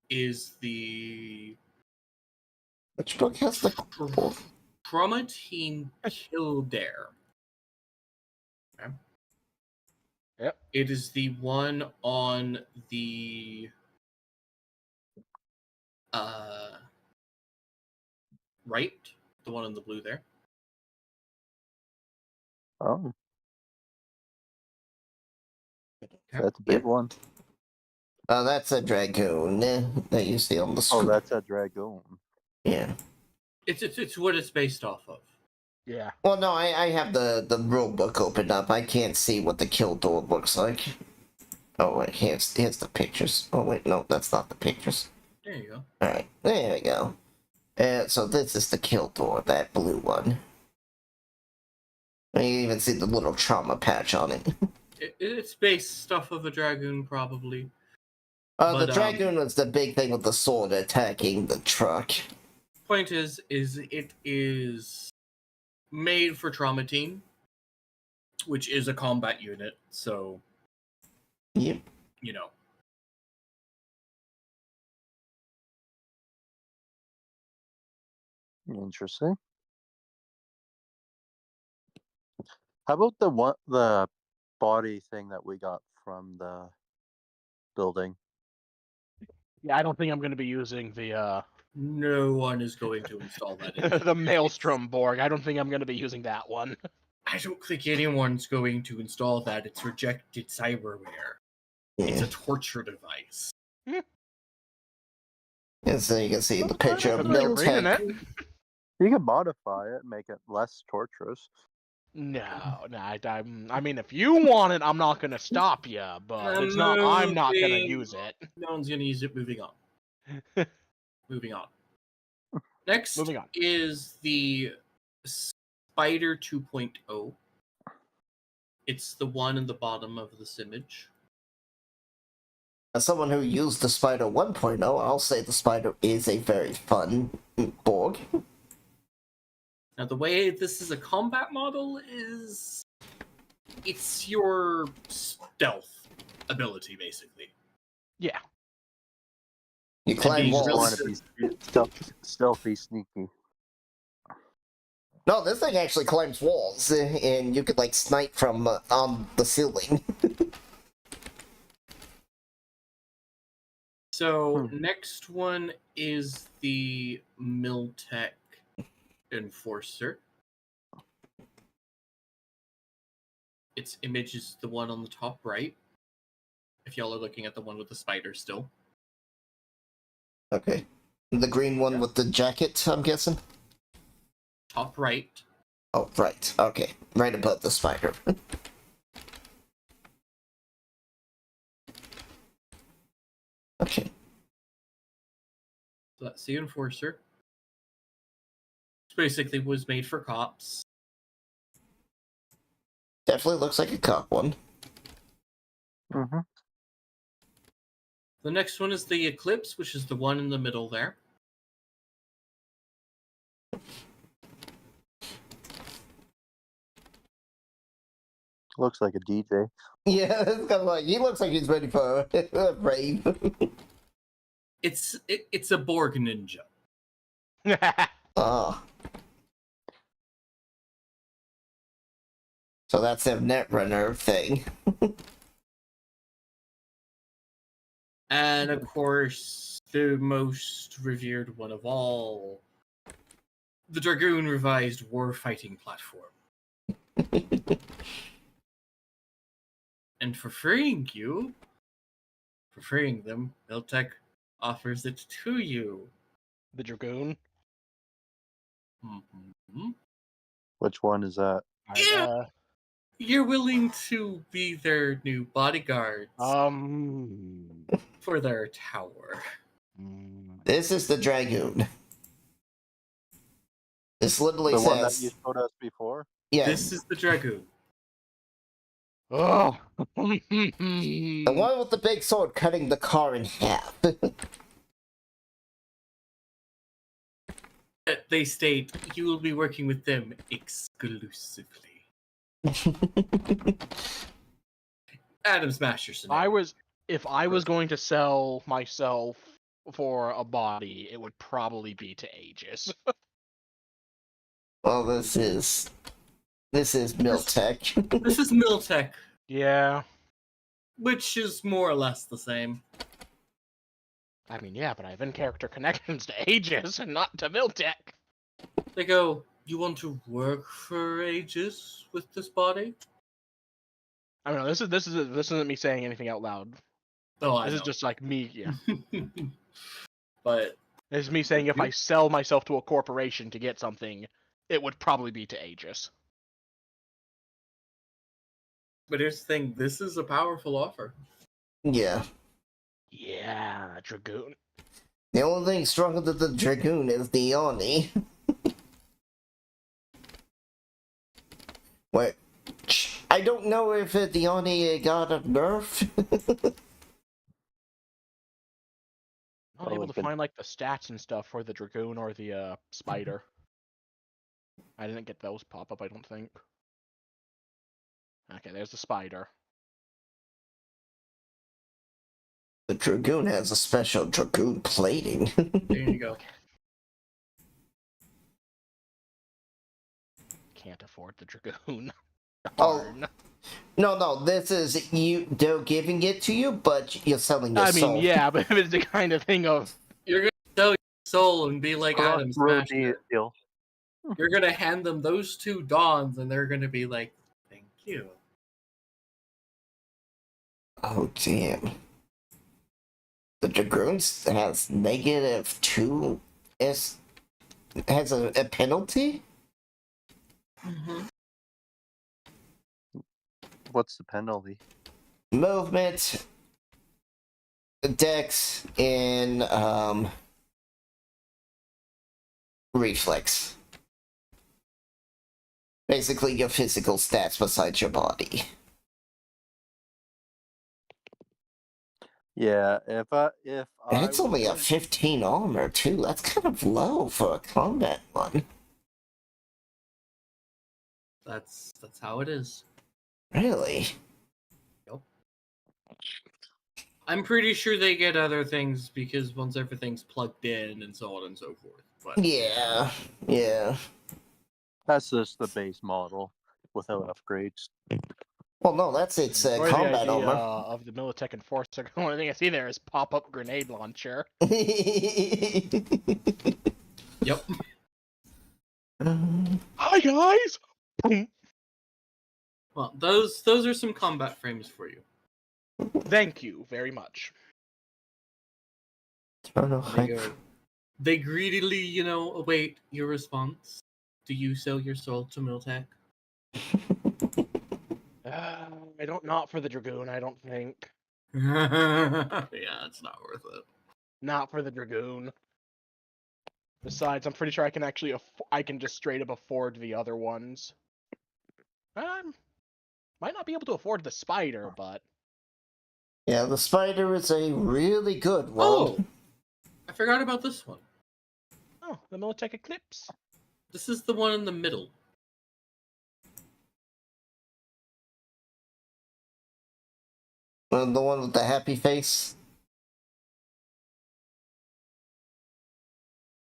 is the Which book has the... Trauma Team Kildare. Okay. Yep. It is the one on the right, the one in the blue there. Oh, Okay. that's a big one. Oh, that's a dragoon that you see on the Oh, screen. that's a dragoon. Yeah. It's what it's based off of. Yeah. Well, no, I have the rule book opened up. I can't see what the kill door looks like. Oh, wait, here's the pictures. Oh, wait, no, that's not the pictures. There you go. Alright, there we go. So this is the kill door, that blue one. And you even see the little trauma patch on it. It's based off of a dragoon, probably. The But, dragoon was the big thing with the sword attacking the truck. Point is it is made for Trauma Team, which is a combat unit. So, Yep. you know. Interesting. How about the body thing that we got from the building? Yeah, I don't think I'm going to be using the No one is going to install that. the Maelstrom Borg. I don't think I'm going to be using that one. I don't think anyone's going to install that. It's rejected cyberware. It's a torture device. And so you can see the picture of That's what you're reading Miltech. it. You can modify it, make it less torturous. No, I mean, if you want it, I'm not gonna stop you, but it's not. I'm not gonna Moving- use it. No one's going to use it. Moving on. Moving on. Next Moving on. is the Spider 2.0. It's the one in the bottom of this image. As someone who used the Spider 1.0, I'll say the Spider is a very fun Borg. Now, the way this is a combat model is it's your stealth ability, basically. Yeah. You climb being walls. really- Want to be stealthy, sneaky. No, this thing actually climbs walls, and you could like snipe from on the ceiling. So, next one is the Miltech Enforcer. Its image is the one on the top right. If y'all are looking at the one with the spider still. Okay. The green one with the jacket, I'm guessing? Top right. Oh, right. Okay. Right above the spider. Okay. So that's the Enforcer. This basically was made for cops. Definitely looks like a cop one. Mm-hmm. The next one is the Eclipse, which is the one in the middle there. Looks like a DJ. Yeah, it's kind of like, he looks like he's ready for a rave. It's a Borg ninja. Ah. So that's a Netrunner thing. And of course, the most revered one of all, the Dragoon revised war-fighting platform. And for freeing them, Miltech offers it to you. The Dragoon. Mhm. Which one is that? Yeah. You're willing to be their new bodyguards for their tower. This is the Dragoon. This literally The says... one that you showed us before? Yeah, This is the Dragoon. Oh. the one with the big sword cutting the car in half. They state you will be working with them exclusively. Adam Smasherson. If I was going to sell myself for a body, it would probably be to Aegis. Well, this is Miltech. This is Miltech, Yeah. which is more or less the same. I mean, yeah, but I have in-character connections to Aegis and not to Miltech. They go, you want to work for Aegis with this body? I don't know. This isn't me saying anything out loud. Oh, I This know. is just like me. Yeah. But This is me saying if I sell myself to a corporation to get something, it would probably be to Aegis. here's the thing, this is a powerful offer. Yeah. Yeah, Dragoon. The only thing stronger than the Dragoon is the Oni. Wait. I don't know if the Oni got a nerf. Not able to find like the stats and stuff for the Dragoon or the Spider. I didn't get those pop up, I don't think. Okay, there's the Spider. The Dragoon has a special Dragoon plating. There you go. Can't afford the Dragoon. Oh. Darn. No, this is they're giving it to you, but you're selling your I mean, soul. yeah, but it's the kind of thing of You're gonna sell your soul and be like Adam Smasher. Deal. You're gonna hand them those two dawns, and they're gonna be like, "Thank you." Oh, damn. The Dragoon has -2 has a penalty? What's the penalty? Movement, dex, and reflex. Basically your physical stats besides your body. Yeah, if I And it's only a was- 15 armor too. That's kind of low for a combat one. That's how it is. Really? I'm pretty sure they get other things because once everything's plugged in and so on and so forth. But Yeah. that's just the base model without upgrades. Well, no, that's its or the combat idea armor. of the Militech Enforcer. The only thing I see there is pop-up grenade launcher. yep. Hi guys. Boom. Well, those are some combat frames for you. Thank you very much. They greedily, await your response. Do you sell your soul to Miltech? I don't, not for the Dragoon, I don't think. Yeah, it's not worth it. Not for the Dragoon. Besides, I'm pretty sure I can actually I can just straight up afford the other ones. Might not be able to afford the Spider, but Yeah, the Spider is a really good one. Oh! I forgot about this one. oh, the Militech Eclipse. This is the one in the middle. The one with the happy face.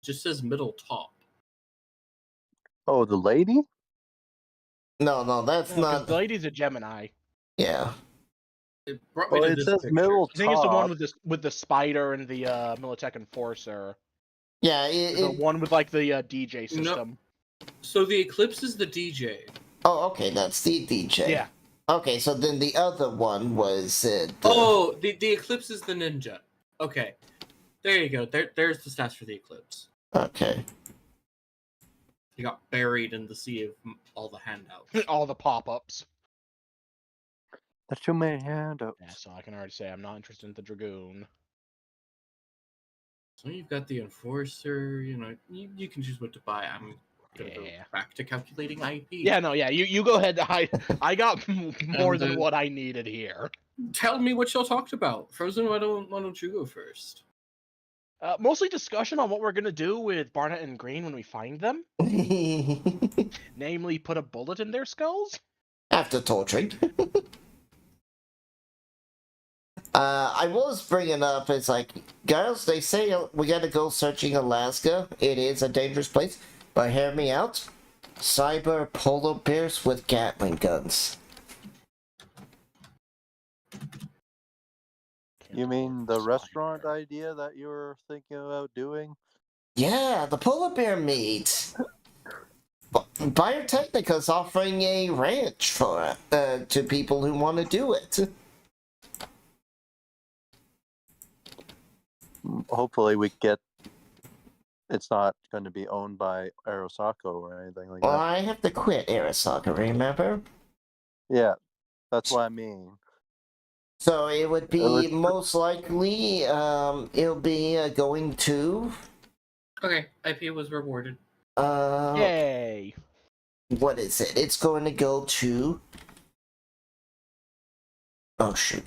Just says middle top. Oh, the lady? No, that's No, 'cause not. the lady's a Gemini. Yeah. It brought me Oh, to it this says picture. middle I think it's the one top. with the Spider and the Militech Enforcer. Yeah, The one with like the DJ No. system. So the Eclipse is the DJ. Oh, okay, that's the DJ. Yeah. Okay, so then the other one was Oh, the Eclipse is the Ninja. Okay. There you go. There's the stats for the Eclipse. Okay. He got buried in the sea of all the handouts. All the pop-ups. That's too many handouts. Yeah, so I can already say I'm not interested in the Dragoon. So you've got the Enforcer, you can choose what to buy. I'm gonna go Yeah. back to calculating IP. Yeah, no, yeah, you go ahead. I got more And, than what I needed here. Tell me what y'all talked about. Frozen, why don't you go first? Mostly discussion on what we're gonna do with Barnett and Green when we find them. Namely, put a bullet in their skulls. After torturing. I was bringing up, it's like, girls, they say we gotta go searching Alaska. It is a dangerous place, but hear me out. Cyber polar bears with Gatling guns. You mean the restaurant idea that you were thinking about doing? Yeah, the polar bear meat. Biotechnica's offering a ranch for to people who want to do it. Hopefully we get... It's not going to be owned by Arasaka or anything like Well, that. I have to quit Arasaka, remember? Yeah, that's what I mean. So it would be most likely, it'll be going to... Okay, IP was rewarded. Yay! What is it? It's going to go to... Oh, shoot.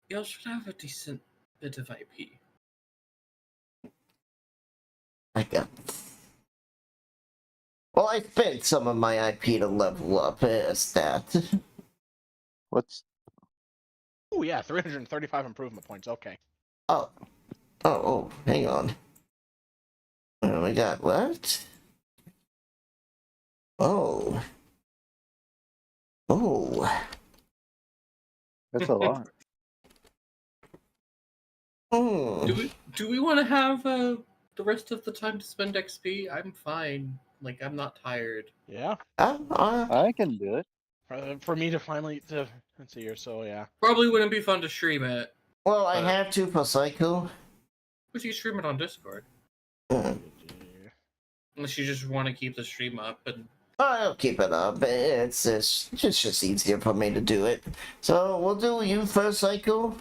Y'all should have a decent bit of IP. I got... Well, I spent some of my IP to level up as that. What's... Oh yeah, 335 improvement points. Okay. Oh, hang on. We got what? Oh. That's a lot. Do we want to have the rest of the time to spend XP? I'm fine. Like, I'm not tired. Yeah. I can do it. For me to finally let's see here. So yeah. Probably wouldn't be fun to stream it. Well, I have to for Psycho. But you can stream it on Discord. Uh, Unless you just want to keep the stream up and... I'll keep it up. It's just easier for me to do it. So we'll do you first, Psycho.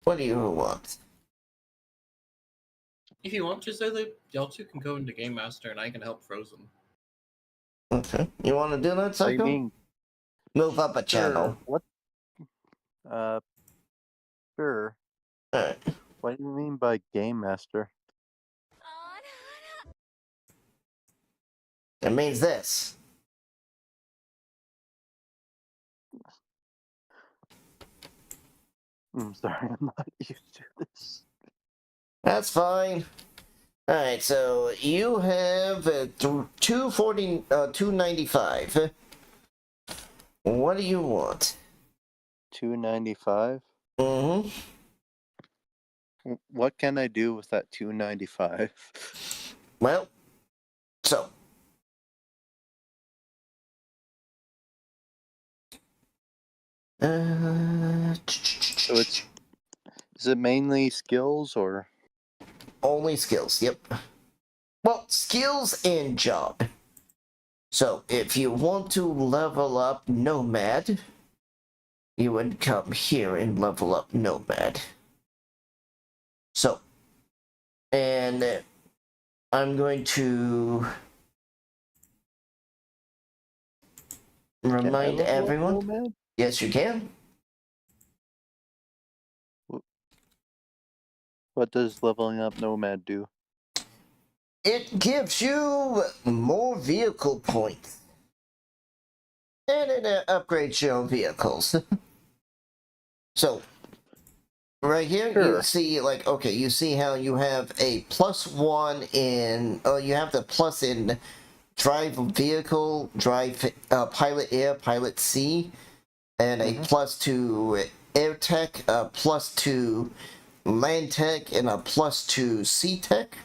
What do you want? If you want to say that, y'all two can go into Game Master and I can help Frozen. Okay. You want to do that, So you Psycho? mean... Move up a channel. What? Sure. Alright. What do you mean by Game Master? It means this. I'm sorry, I'm not used to this. That's fine. Alright, so you have 295. What do you want? 295? Mm-hmm. What can I do with that 295? Well, so. So it's... Is it mainly skills or... Only skills, yep. Well, skills and job. So, if you want to level up Nomad, you would come here and level up Nomad. So, and I'm going to remind everyone. Nomad? Yes, you can. What does leveling up Nomad do? It gives you more vehicle points. And it upgrades your own vehicles. So, right here, you see, like, okay, you see how you have a +1 in, you have the plus in drive vehicle, drive pilot air, pilot sea, and a +2 air tech, +2 land tech and a +2 sea tech.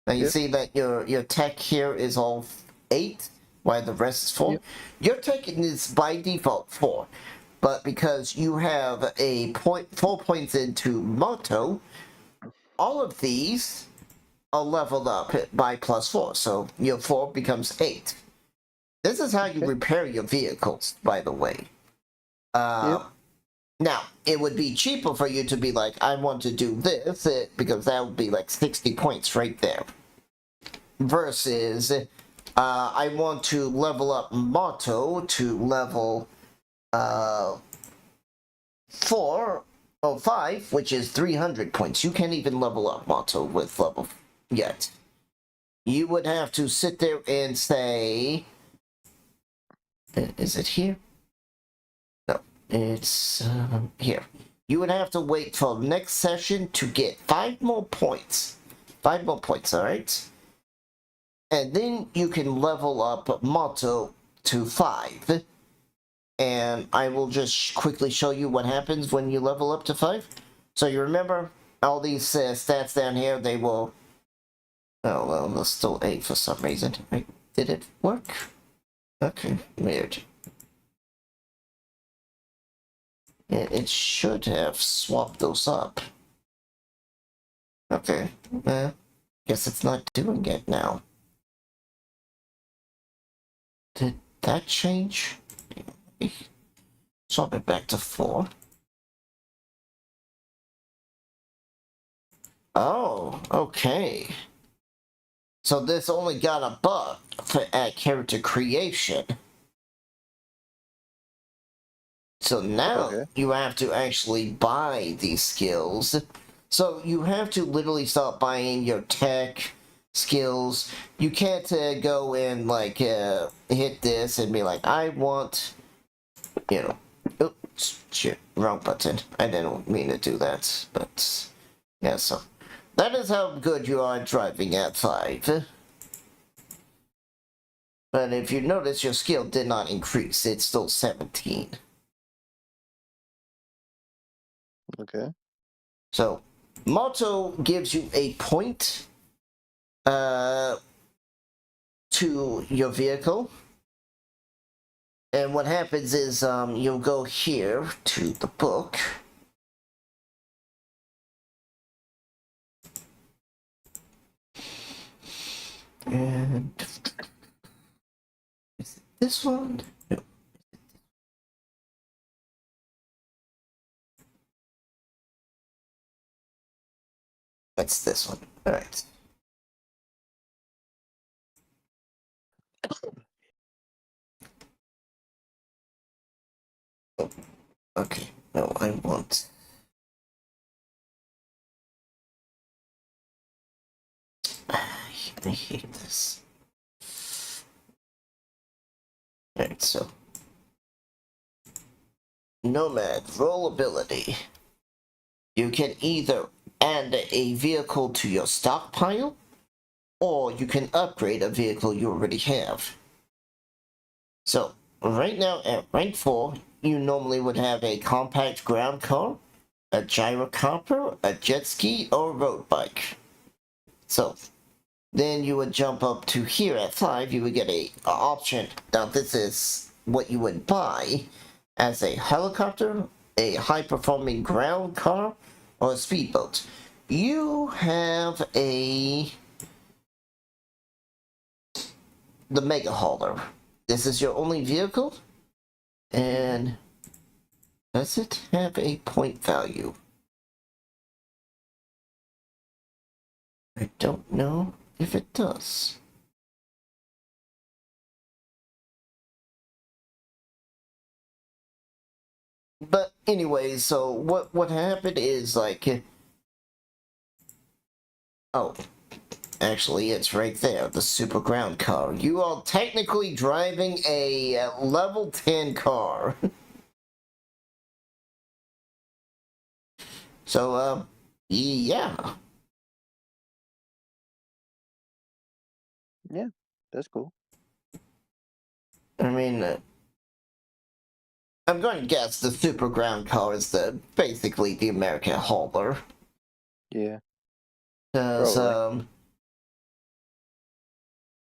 Now you Yep. see that your tech here is all 8, while the rest is 4. Yep. Your tech is by default 4, but because you have a 4 points into motto, all of these are leveled up by +4, so your 4 becomes 8. This is how you Okay. repair your vehicles, by the way. Yep. Now, it would be cheaper for you to be like, I want to do this, because that would be like 60 points right there. Versus, I want to level up Motto to level 4 or 5, which is 300 points. You can't even level up Motto with level yet. You would have to sit there and say, is it here? No, it's here. You would have to wait for next session to get 5 more points. 5 more points, alright? And then you can level up Motto to 5. And I will just quickly show you what happens when you level up to 5. So you remember all these stats down here, they will... Oh, well, they're still 8 for some reason. Right? Did it work? Okay, weird. It should have swapped those up. Okay, guess it's not doing it now. Did that change? Swap it back to 4. Oh, okay. So this only got a bug for at character creation. So now Okay. you have to actually buy these skills. So you have to literally start buying your tech skills. You can't go in like hit this and be like, I want, you know, oops, shit, wrong button. I didn't mean to do that, but yeah. So that is how good you are driving at 5. But if you notice, your skill did not increase. It's still 17. Okay. So, Motto gives you a point to your vehicle. And what happens is you'll go here to the book. And is it this one? No. That's this one. Alright. Oh, okay. No, I want. I hate this. Alright, so. Nomad roll ability. You can either add a vehicle to your stockpile, or you can upgrade a vehicle you already have. So, right now at rank 4, you normally would have a compact ground car, a gyrocopter, a jet ski, or a road bike. So, then you would jump up to here at 5, you would get a option. Now this is what you would buy as a helicopter, a high-performing ground car, or a speedboat. You have the Mega Hauler. This is your only vehicle, and does it have a point value? I don't know if it does. But anyway, so what happened is like, oh, actually it's right there, the super ground car. You are technically driving a level 10 car. So yeah. Yeah, that's cool. I mean, I'm going to guess the super ground car is basically the American hauler. Yeah. Because, Probably.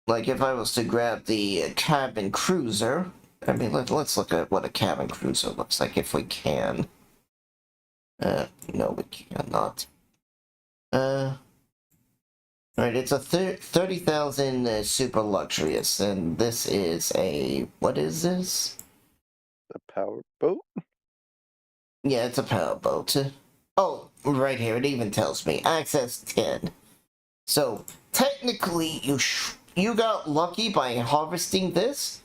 like if I was to grab the cabin cruiser, I mean, let's look at what a cabin cruiser looks like if we can. No, we cannot. Right, it's a 30,000 super luxurious, and this is a, what is this? The power boat? Yeah, it's a powerboat. Oh, right here, it even tells me, access 10. So, technically, you got lucky by harvesting this,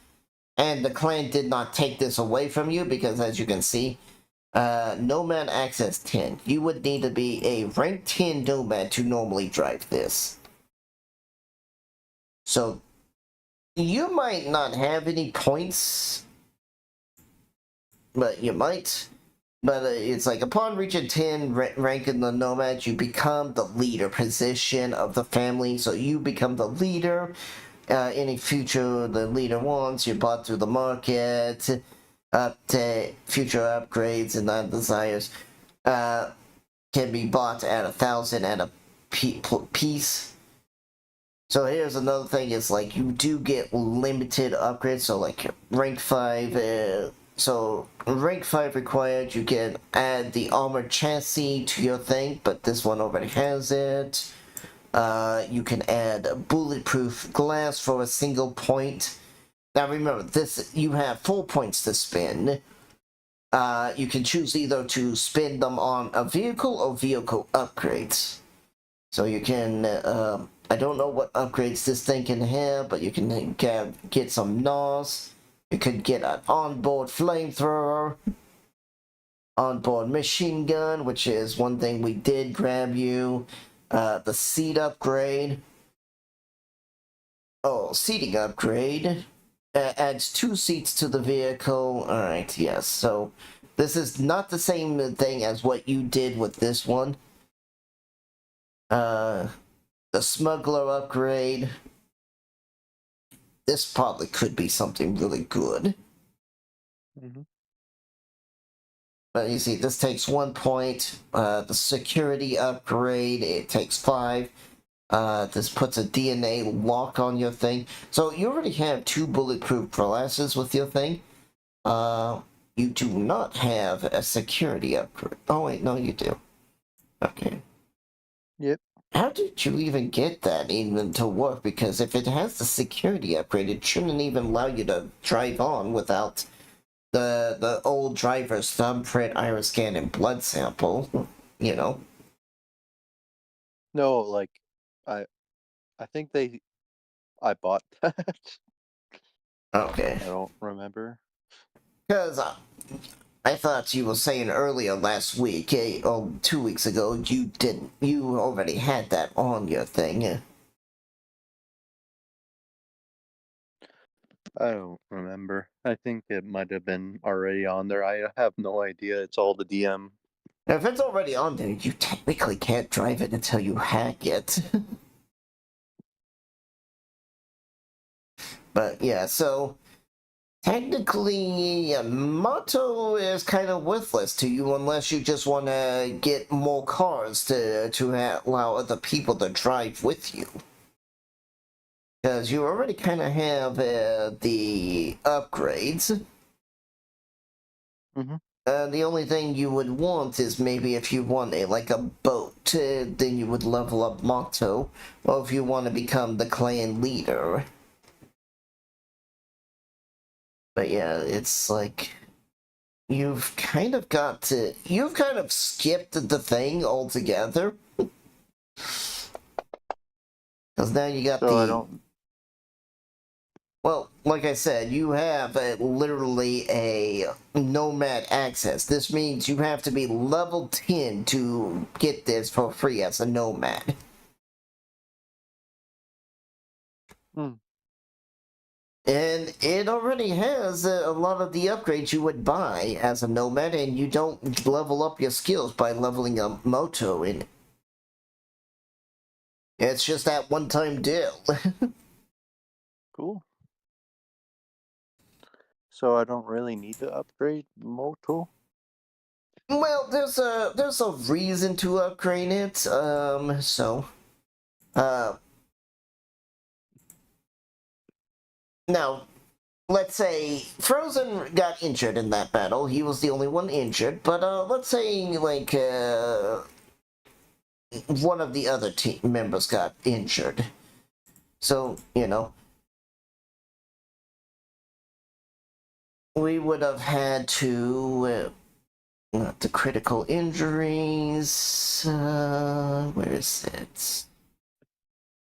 and the clan did not take this away from you, because as you can see, Nomad access 10. You would need to be a rank 10 Nomad to normally drive this. So, you might not have any points, but you might. But it's like, upon reaching 10 rank in the Nomad, you become the leader position of the family. So you become the leader. Any future the leader wants, you're bought through the market. Up to future upgrades and non-desires can be bought at 1,000 at a piece. So here's another thing, is like you do get limited upgrades, so like rank 5, so rank 5 required, you can add the armored chassis to your thing, but this one already has it. You can add bulletproof glass for a single point. Now remember, this, you have 4 points to spend. You can choose either to spend them on a vehicle or vehicle upgrades. So you can, I don't know what upgrades this thing can have, but you can get some NOS. You could get an onboard flamethrower, onboard machine gun, which is one thing we did grab you. The seat upgrade. Oh, seating upgrade. Adds 2 seats to the vehicle. Alright, yes, so this is not the same thing as what you did with this one. The smuggler upgrade. This probably could be something really good. Mm-hmm. But you see, this takes 1 point. The security upgrade, it takes 5. This puts a DNA lock on your thing. So you already have 2 bulletproof glasses with your thing. You do not have a security upgrade. Oh wait, no you do. Okay. Yep. How did you even get that even to work? Because if it has the security upgrade, it shouldn't even allow you to drive on without the old driver's thumbprint, iris scan, and blood sample. You know. No, like, I think I bought that. Okay. I don't remember. Because I thought you were saying earlier last week, or 2 weeks ago, you already had that on your thing. I don't remember. I think it might have been already on there. I have no idea. It's all the DM. Now, if it's already on there, you technically can't drive it until you hack it. But yeah, so technically, Motto is kind of worthless to you unless you just want to get more cars to allow other people to drive with you. Because you already kind of have the upgrades. Mm-hmm. The only thing you would want is maybe if you want like a boat, then you would level up Motto, or if you want to become the clan leader. But yeah, it's like you've kind of skipped the thing altogether. Because now you got So I don't. Well, like I said, you have literally a Nomad access. This means you have to be level 10 to get this for free as a Nomad. Hmm. And it already has a lot of the upgrades you would buy as a Nomad, and you don't level up your skills by leveling up Moto in it. It's just that one-time deal. Cool. so I don't really need to upgrade Moto. Well, there's a reason to upgrade it. Now, let's say Frozen got injured in that battle. He was the only one injured. But let's say like one of the other team members got injured. So we would have had to. Not the critical injuries. Where is it?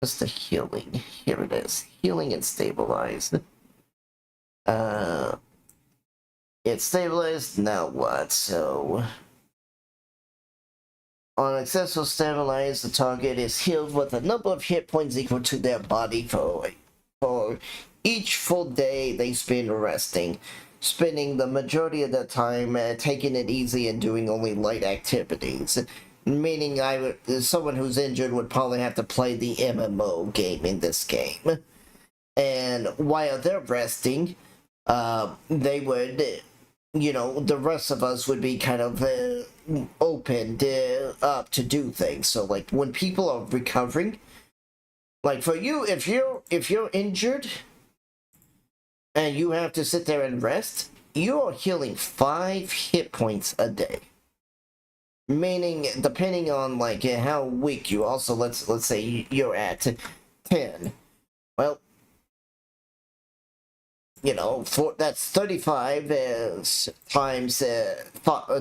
What's the healing? Here it is. Healing and stabilized. It's stabilized. Now what? So, on successful stabilize, the target is healed with a number of hit points equal to their body for each full day they spend resting. Spending the majority of the time taking it easy and doing only light activities. Meaning someone who's injured would probably have to play the MMO game in this game. And while they're resting, they would, the rest of us would be kind of opened up to do things. So like when people are recovering, like for you, if you're injured, and you have to sit there and rest, you're healing 5 hit points a day. Meaning, depending on like how weak you also, let's say you're at 10. Well, that's 35 times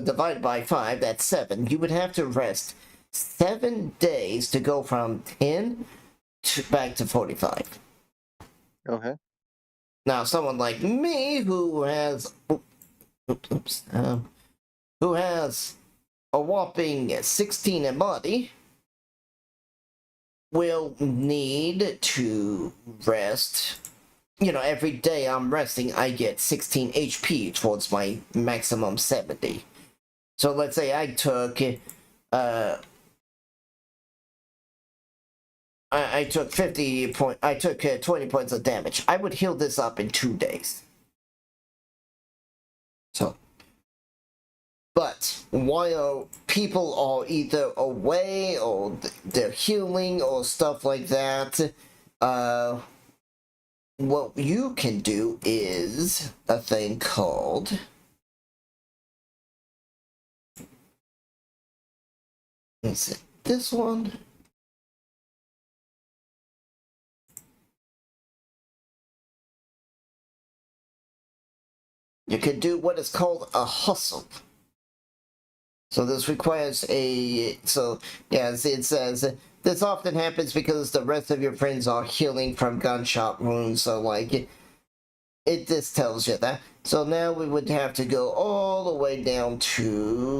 divided by 5. That's 7. You would have to rest 7 days to go from 10 back to 45. Okay. Now, someone like me who has who has a whopping 16 in body will need to rest. Every day I'm resting, I get 16 HP towards my maximum 70. So let's say I took I took 20 points of damage. I would heal this up in 2 days. So, but while people are either away or they're healing or stuff like that, what you can do is a thing called is it this one? You can do what is called a hustle. So this requires it says, this often happens because the rest of your friends are healing from gunshot wounds, so like, this tells you that. So now we would have to go all the way down to...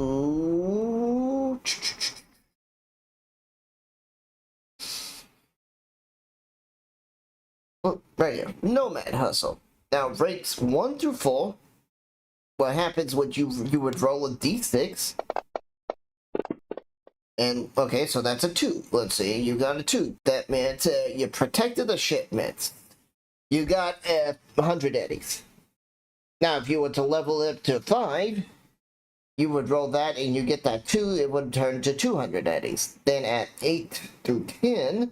Oh, right here, Nomad Hustle. Now rates 1 through 4. What happens would you would roll a d6, and okay, so that's a 2. Let's see, you got a 2. That meant you protected the shipment. You got 100 eddies. Now, if you were to level it to 5, you would roll that, and you get that 2. It would turn to 200 eddies. Then at 8 through 10,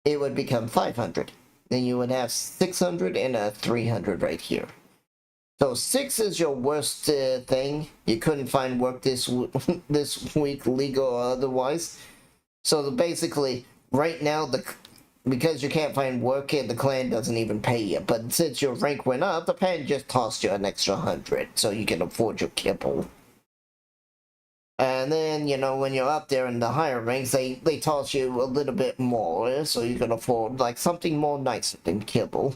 it would become 500. Then you would have 600 and a 300 right here. So 6 is your worst thing. You couldn't find work this week, legal or otherwise. So basically, right now, because you can't find work, the clan doesn't even pay you. But since your rank went up, the clan just tossed you an extra 100, so you can afford your kibble. And then, when you're up there in the higher ranks, they toss you a little bit more, so you can afford like something more nicer than kibble.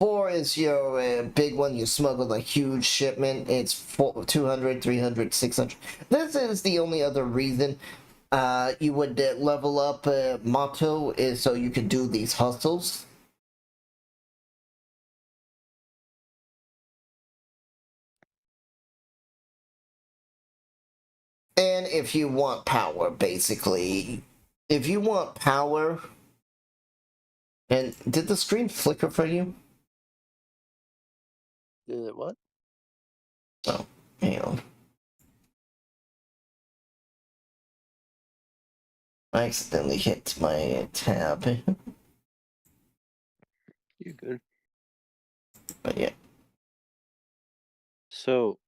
4 is your big one. You smuggle a huge shipment. It's 200, 300, 600. This is the only other reason you would level up Motto, is so you can do these hustles. And if you want power, basically. If you want power... And did the screen flicker for you? What? So, hang on. I accidentally hit my tab. You good? But yeah. So,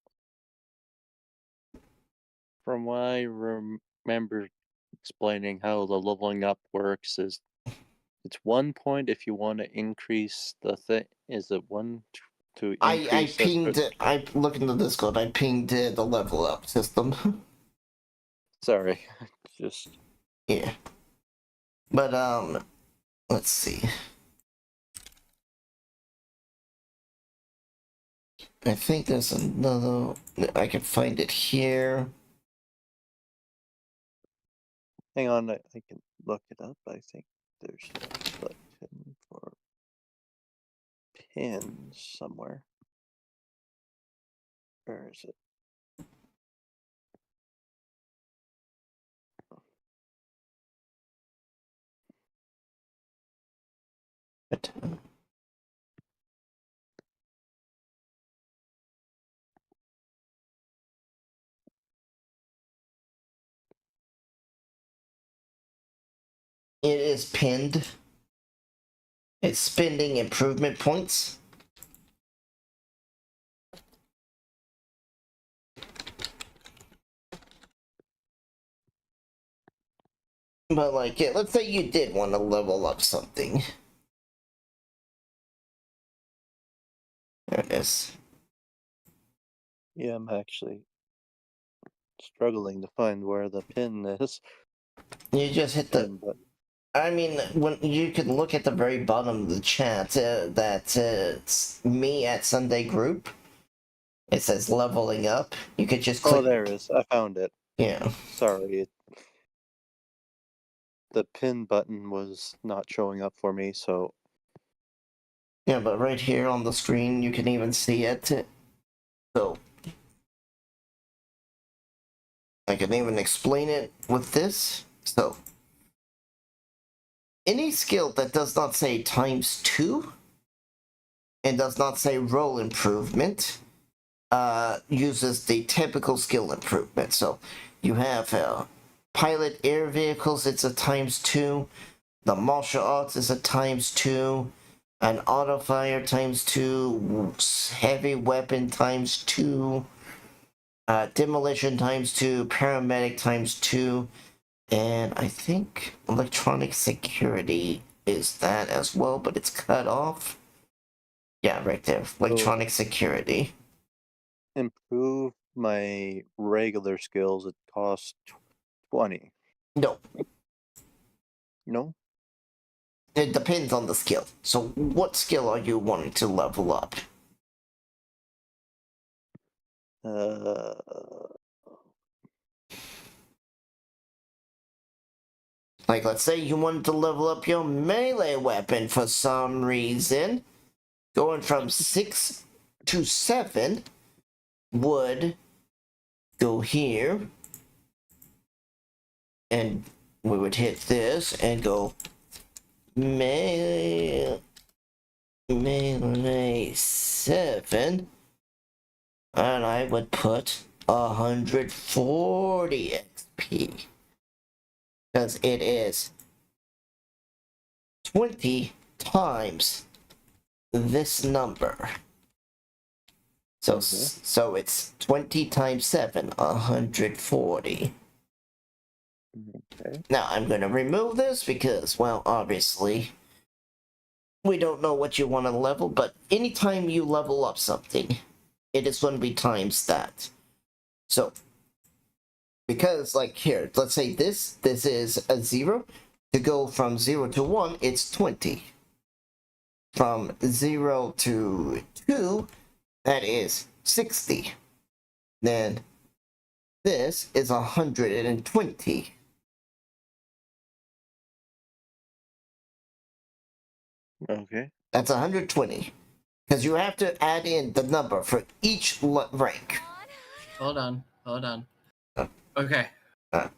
from what I remember explaining how the leveling up works is it's 1 point if you want to increase the thing. Is it one to I increase pinged I look into the Discord, I pinged the level up system. Sorry, just Yeah. But let's see. I think there's another I can find it here. hang on. I can look it up. I think there's a button for pins somewhere. Where is it? But, it is pinned. It's spending improvement points. But like, yeah, let's say you did want to level up something. There it is. Yeah, I'm actually struggling to find where the pin is. You just hit the. Pin button. I mean, when you can look at the very bottom of the chat, it's me at Sunday Group. It says leveling up. You could just click. Oh, there it is. I found it. Yeah. Sorry. The pin button was not showing up for me, so Yeah, but right here on the screen, you can even see it. So I can even explain it with this. So any skill that does not say ×2 and does not say roll improvement uses the typical skill improvement. So you have pilot air vehicles, it's a ×2. The martial arts is a ×2. An auto fire ×2. Heavy weapon ×2. Demolition ×2. Paramedic ×2. And I think electronic security is that as well, but it's cut off. Yeah, right there. Electronic security. improve my regular skills. It costs 20. No, No? it depends on the skill. So what skill are you wanting to level up? Uh, Like, let's say you wanted to level up your melee weapon for some reason. Going from 6 to 7 would go here. And we would hit this and go melee 7. And I would put 140 XP. Because it is 20 times this number. So, so it's 20 times 7, 140. okay. Now, I'm going to remove this because, well, obviously, we don't know what you want to level, but anytime you level up something, it is going to be times that. So, because, like, here, let's say this is a 0. To go from 0 to 1, it's 20. From 0 to 2, that is 60. Then this is 120. Okay. That's 120. Because you have to add in the number for each rank. Hold on. Uh, Okay.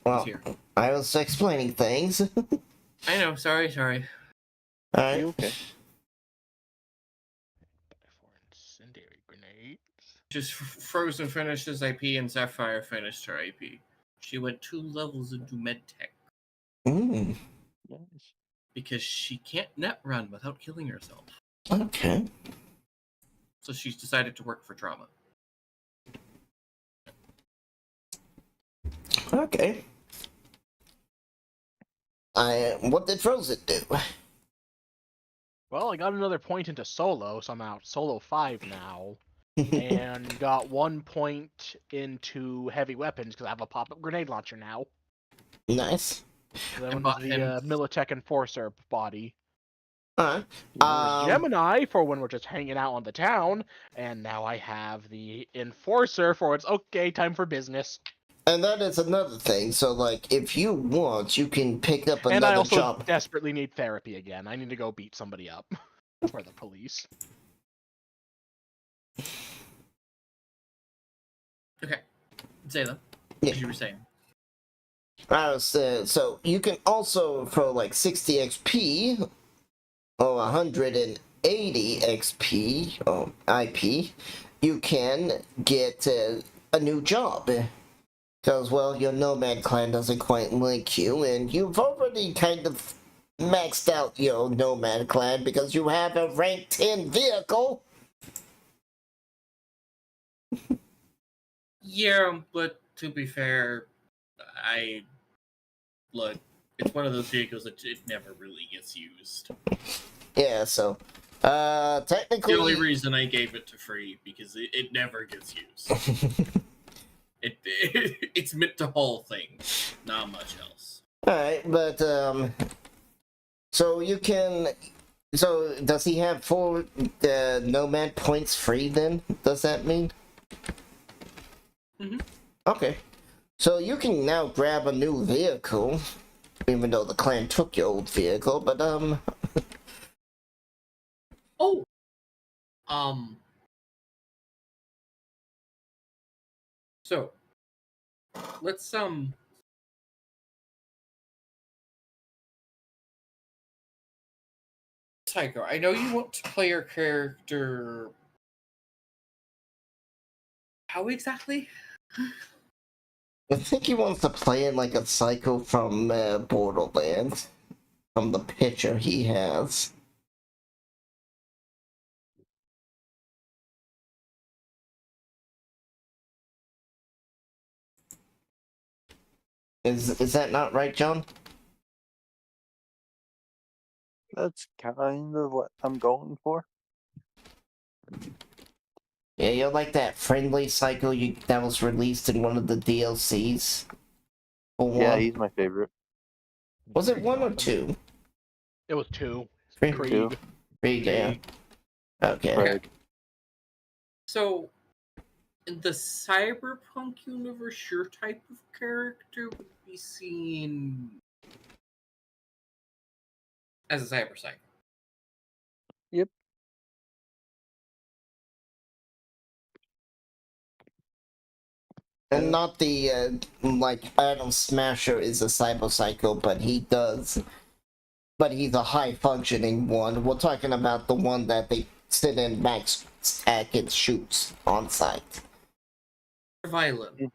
Well, Here. I was explaining things. I know. Sorry. Alright. You okay? For incendiary grenade. Just Frozen finished his IP and Sapphire finished her IP. She went 2 levels into medtech Mm, Nice. because she can't net run without killing herself. okay. So she's decided to work for Drama. Okay. What did Frozen do? Well, I got another point into solo, so I'm out solo 5 now. And got 1 point into heavy weapons because I have a pop-up grenade launcher now. Nice. So that And one was bought the him- Militech Enforcer body. Alright. There was Gemini for when we're just hanging out on the town, and now I have the Enforcer for it's okay, time for business. And that is another thing. So, like, if you want, you can pick up And I another also job. desperately need therapy again. I need to go beat somebody up. For the police. Okay. Zayla, Yeah. as you were saying. So you can also, for like 60 XP or 180 XP or IP, you can get a new job. Because, well, your Nomad clan doesn't quite like you, and you've already kind of maxed out your Nomad clan because you have a rank 10 vehicle. Yeah, but to be fair, look, it's one of those vehicles that it never really gets used. Yeah, so, technically... The only reason I gave it to free, because it never gets used. It's meant to haul things, not much else. Alright, but, so you can... So, does he have 4 Nomad points free then? Does that mean? Mhm. Okay. So you can now grab a new vehicle, even though the clan took your old vehicle, but, Oh! So, let's, Tycho, I know you want to play your character... How exactly? I think he wants to play it like a psycho from Borderlands, from the picture he has. Is that not right, John? That's kind of what I'm going for. Yeah, you're like that friendly psycho that was released in one of the DLCs. For Yeah, one. he's my favorite. Was it 1 or 2? It was 2. Three. Krieg. Krieg, yeah. Okay. Craig. So, in the Cyberpunk universe, your type of character would be seen as a cyber psycho. Yep. And not the, like, Adam Smasher is a cyber psycho, but he's a high-functioning one. We're talking about the one that they sit in max stack and shoots on site. Violent.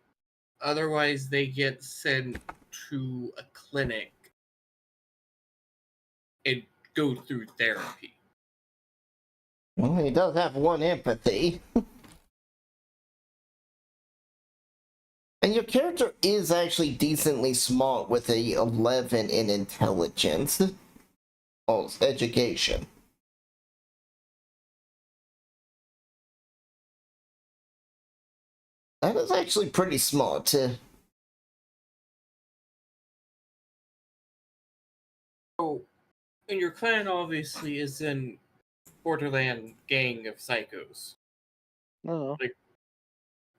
Otherwise, they get sent to a clinic and go through therapy. Well, he does have 1 empathy. And your character is actually decently smart with a 11 in intelligence. Oh, education. That is actually pretty smart. So, and your clan obviously is in Borderland gang of psychos. No,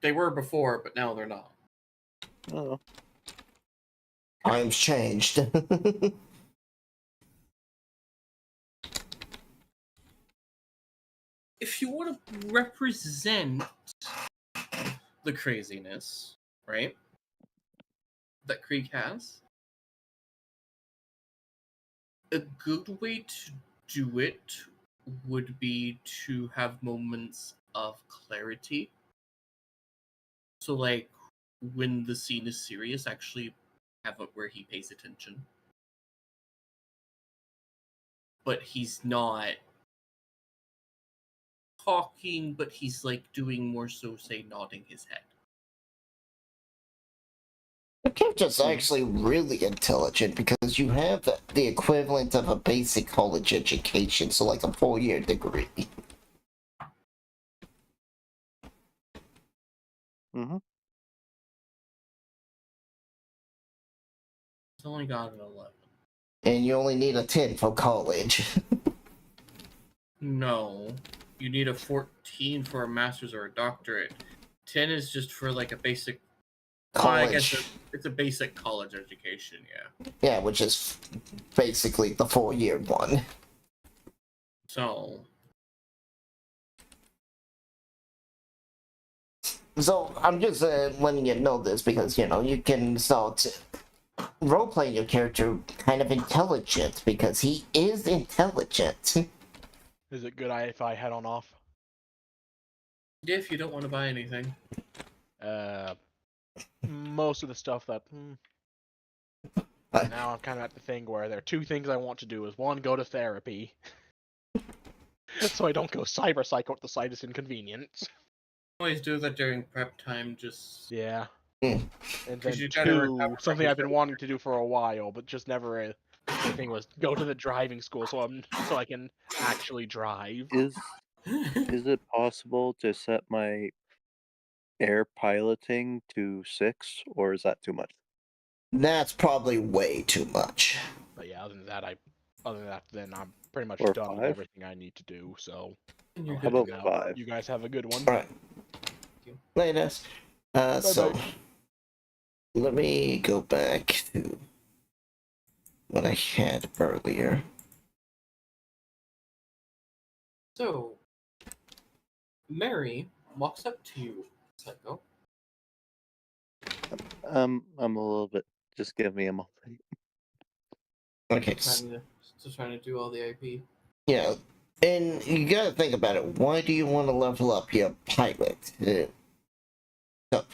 They were before, but now they're not. no. Times changed. If you want to represent the craziness, right, that Krieg has, a good way to do it would be to have moments of clarity So, like, when the scene is serious, actually have it where he pays attention. But he's not talking, but he's, like, doing more so, say, nodding his head. The character's actually really intelligent because you have the equivalent of a basic college education, so like a 4-year degree. Mm-hmm. He's only got an 11. And you only need a 10 for college. No. You need a 14 for a master's or a doctorate. 10 is just for, like, a basic... I guess College. it's a basic college education, yeah. Yeah, which is basically the 4-year one. So... So, I'm just letting you know this because, you know, you can start role-playing your character kind of intelligent because he is intelligent. Is it good if I head on off? Yeah, if you don't want to buy anything. Most of the stuff that... Now I'm kind of at the thing where there are two things I want to do. Is one, go to therapy. So I don't go cyber psycho at the slightest inconvenience. Always do that during prep time, just... Yeah. Mm. And 'Cause then you gotta two, recover from something I've been yourself. wanting to do for a while, but just never the thing was go to the driving school so I can actually drive. Is it possible to set my air piloting to 6, or is that too much? That's probably way too much. But yeah, other than that, then I'm pretty much Or done with 5? everything I need to do. So And you're I'll good head about to on go. out. 5? You guys have a good one. Alright. Later. So, Bye-bye. let me go back to what I had earlier. So, Mary walks up to you, Psycho. I'm a little bit. Just give me a moment. Okay. Trying to do all the IP. Yeah, and you gotta think about it. Why do you want to level up your pilot? So,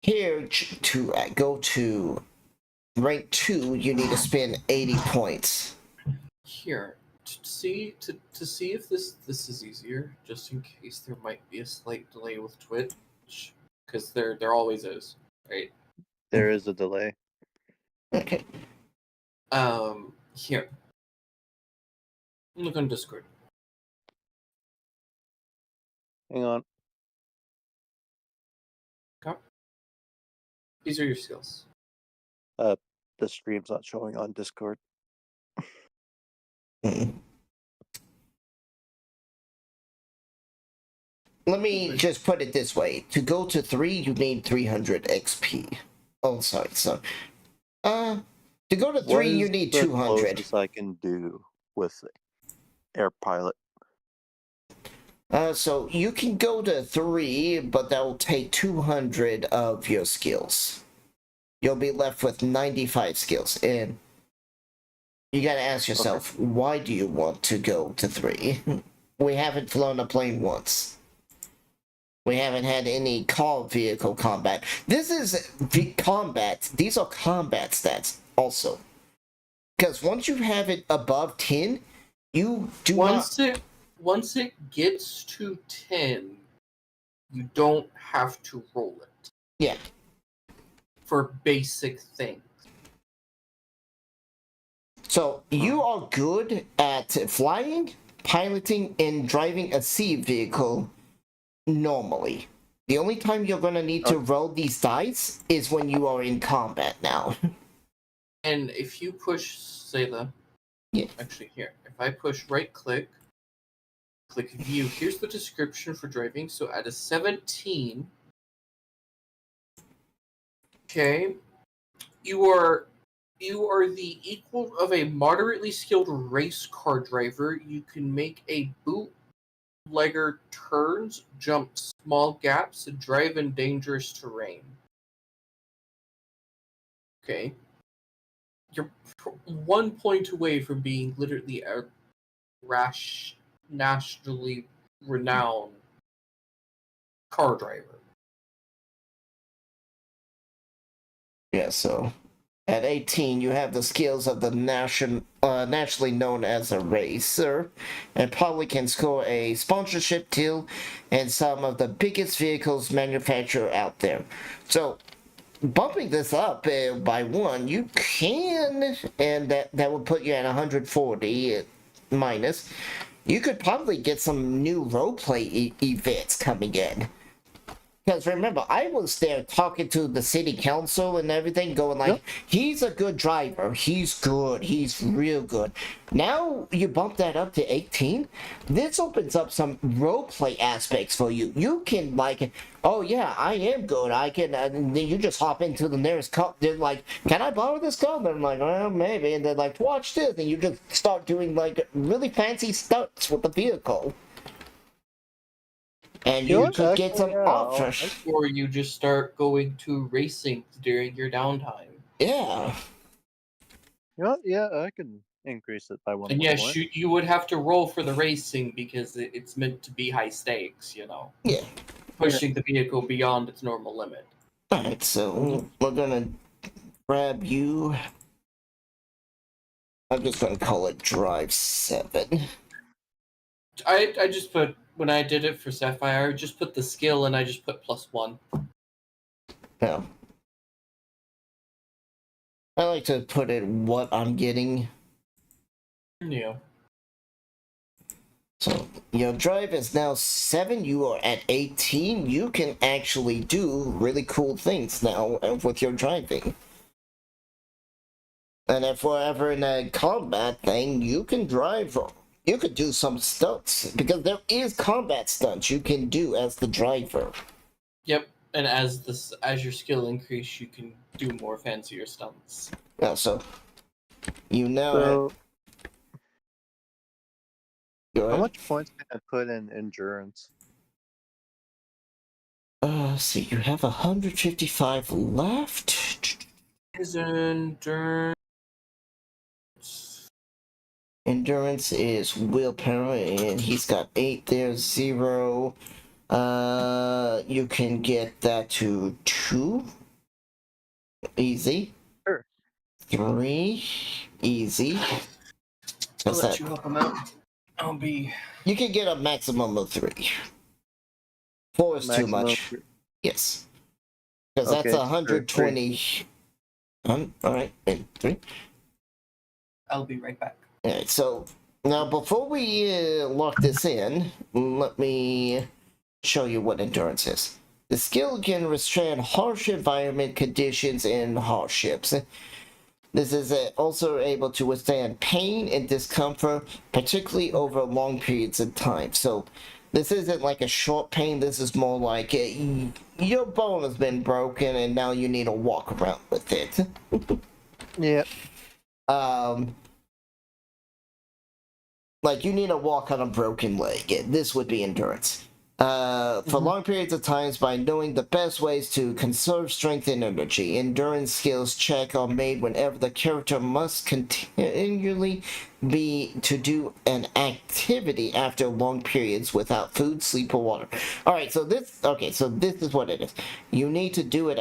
here, to go to rank 2, you need to spend 80 points. Here, to see if this is easier, just in case there might be a slight delay with Twitch, because there always is, right? There is a delay. Okay. Here. Look on Discord. Hang on. Okay. These are your skills. The stream's not showing on Discord. Mm. Let me just put it this way. To go to 3, you need 300 XP. Oh, sorry. To go to 3, you need 200. What is I can do with air pilot? So you can go to 3, but that will take 200 of your skills. You'll be left with 95 skills, and you gotta ask yourself, why do you want to go to 3? We haven't flown a plane once. We haven't had any car vehicle combat. This is combat. These are combat stats also. Because once you have it above 10, you do Once it gets to 10, you don't have to roll it. Yeah. For basic things. So you are good at flying, piloting, and driving a sea vehicle normally. The only time you're gonna need to roll these dice is when you are in combat now. And if you push, say actually here, if I push right click view, here's the description for driving. So at a 17, okay, you are the equal of a moderately skilled race car driver. You can make a bootlegger turns, jump small gaps, and drive in dangerous terrain. Okay. You're 1 point away from being literally a nationally renowned car driver. Yeah, so at 18, you have the skills of the naturally known as a racer, and probably can score a sponsorship deal in some of the biggest vehicles manufacturer out there. So, bumping this up by one, you can, and that would put you at 140 minus. You could probably get some new roleplay events coming in. Because remember, I was there talking to the city council and everything, going like, Yep. he's a good driver, he's good, he's real good. Now you bump that up to 18, this opens up some roleplay aspects for you. You can like, oh yeah, I am good, I can, and then you just hop into the nearest car, they're like, can I borrow this car? And I'm like, well, maybe, and they're like, watch this, and you just start doing like really fancy stunts with the vehicle. And You know you what? could get Actually, some yeah, offers. Or you just start going to racing during your downtime. Yeah. You know what? Yeah, I can increase it by one And more yes, point. you would have to roll for the racing because it's meant to be high stakes, you know. Yeah. Pushing the vehicle beyond its normal limit. Alright, so we're gonna grab you. I'm just gonna call it Drive 7. I just put, when I did it for Sapphire, I just put the skill and I just put +1. Now, I like to put it what I'm getting. Yeah. So, your drive is now 7, you are at 18. You can actually do really cool things now with your driving. And if we're ever in a combat thing, you can drive. You could do some stunts, because there is combat stunts you can do as the driver. Yep. And as your skill increase, you can do more fancier stunts. Yeah, so you now So, go how ahead. much points can I put in endurance? See, you have 155 left. His endurance. Endurance is willpower, and he's got 8 there, 0. You can get that to 2. Easy. Sure. 3. Easy. I'll What's let that? you help him out. I'll be. You can get a maximum of 3. 4 is too Maximum much. Yes. Because Okay, that's sure, 120. Alright, and 3. I'll be right back. Alright, so now before we lock this in, let me show you what endurance is. The skill can withstand harsh environment conditions and hardships. This is also able to withstand pain and discomfort, particularly over long periods of time. So this isn't like a short pain, this is more like your bone has been broken and now you need to walk around with it. Yeah. Like you need to walk on a broken leg. This would be endurance. For long periods of times, by knowing the best ways to conserve strength and energy, endurance skills check are made whenever the character must continually be to do an activity after long periods without food, sleep, or water. All right, so this is what it is. You need to do it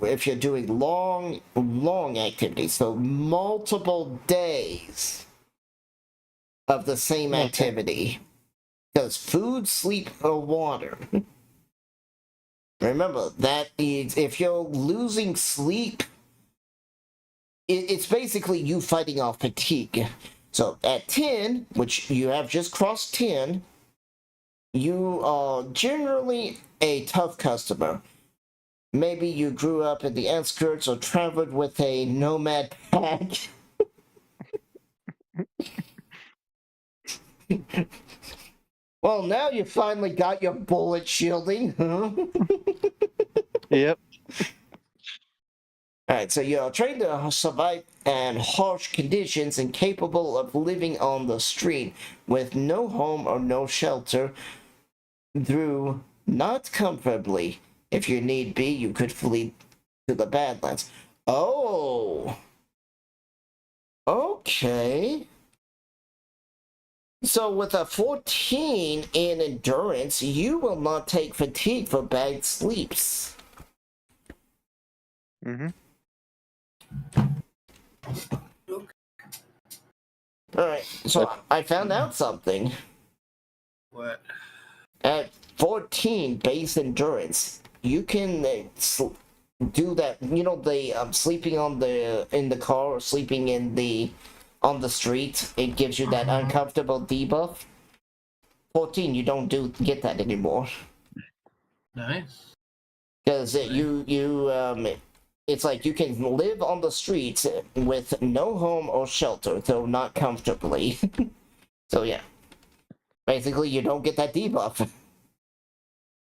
if you're doing long activities, so multiple days of the same activity. Because food, sleep, or water. Remember, that is, if you're losing sleep, it's basically you fighting off fatigue. So at 10, which you have just crossed 10, you are generally a tough customer. Maybe you grew up in the outskirts or traveled with a nomad pack. Well, now you finally got your bullet shielding, huh? Yep. Alright, so you're trained to survive in harsh conditions and capable of living on the street with no home or no shelter, through not comfortably. If you need be, you could flee to the Badlands. Oh! Okay. So with a 14 in endurance, you will not take fatigue for bad sleeps. Mm-hmm. Alright, so I found out something. What? At 14 base endurance, you can do that. You know, the sleeping in the car or sleeping on the street. It gives you that uncomfortable debuff. 14, you don't get that anymore. Nice. Because it's like you can live on the streets with no home or shelter, though not comfortably. So yeah, basically you don't get that debuff.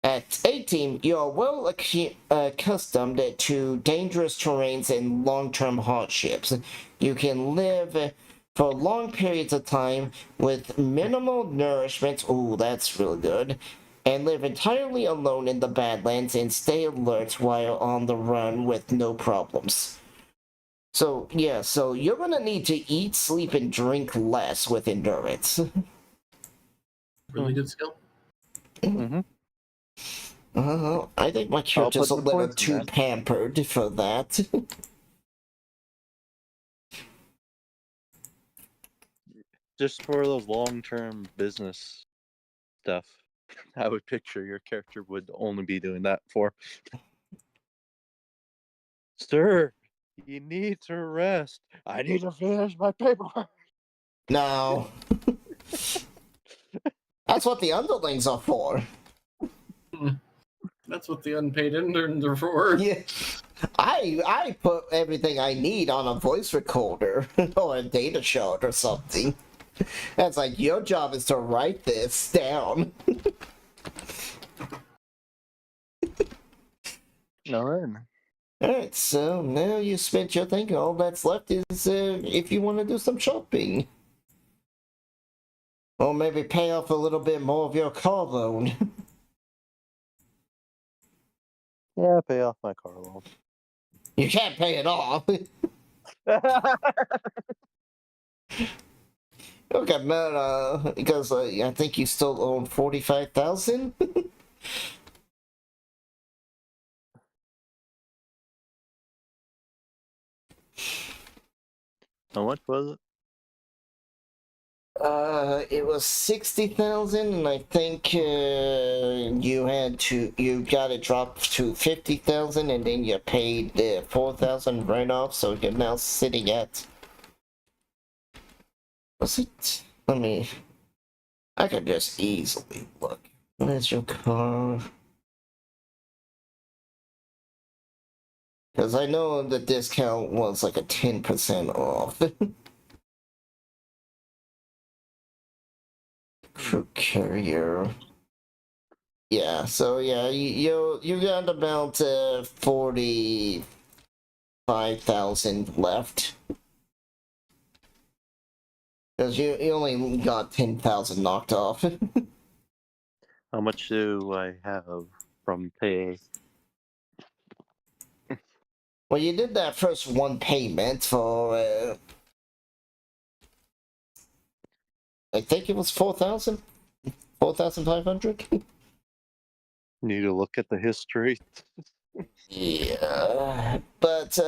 At 18, you are well accustomed to dangerous terrains and long-term hardships. You can live for long periods of time with minimal nourishment. Ooh, that's really good. And live entirely alone in the Badlands and stay alert while on the run with no problems. So, yeah, so you're gonna need to eat, sleep, and drink less with endurance. Really good skill. Mm-hmm. I think my I'll character's put a the little points in too that. pampered for that. Just for those long-term business stuff, I would picture your character would only be doing that for. Sir, you need to rest. I need to finish my paperwork. No. That's what the underlings are for. That's what the unpaid interns are for. Yeah. I put everything I need on a voice recorder or a data shard or something. That's like, your job is to write this down. No, then. Alright, so now you spent your thing. All that's left is if you want to do some shopping. Or maybe pay off a little bit more of your car loan. Yeah, pay off my car loan. You can't pay it off. Okay, man, because I think you still own 45,000? How much was it? It was 60,000, and I think you got it dropped to 50,000, and then you paid 4,000 right off, so you're now sitting at. Was it? I could just easily look. Where's your car? Because I know the discount was like a 10% off. Crew carrier. Yeah, so yeah, you got about 45,000 left. Because you only got 10,000 knocked off. How much do I have from pay? Well, you did that first one payment for, I think it was 4,000? 4,500? Need to look at the history. Yeah, but,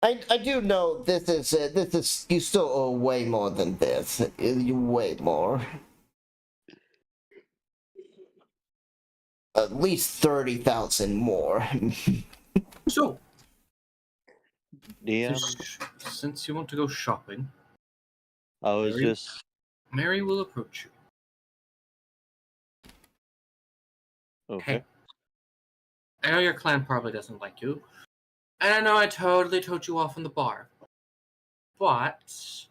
I do know this is, you still owe way more than this. Way more. At least 30,000 more. So, DM, since you want to go shopping, I was Mary? just. Mary will approach you. Okay. Hey, I know your clan probably doesn't like you, and I know I totally told you off in the bar, but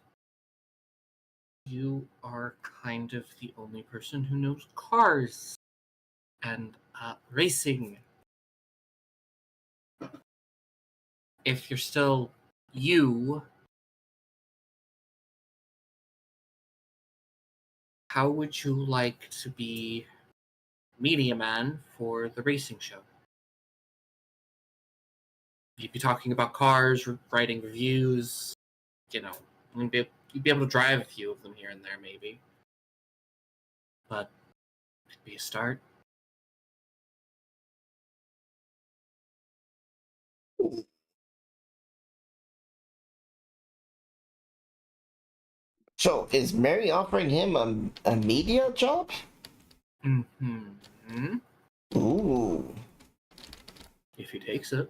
you are kind of the only person who knows cars and racing. If you're still you, how would you like to be media man for the racing show? You'd be talking about cars, writing reviews, you'd be able to drive a few of them here and there, maybe. But it could be a start. So, is Mary offering him a media job? Mm-hmm. Ooh. If he takes it.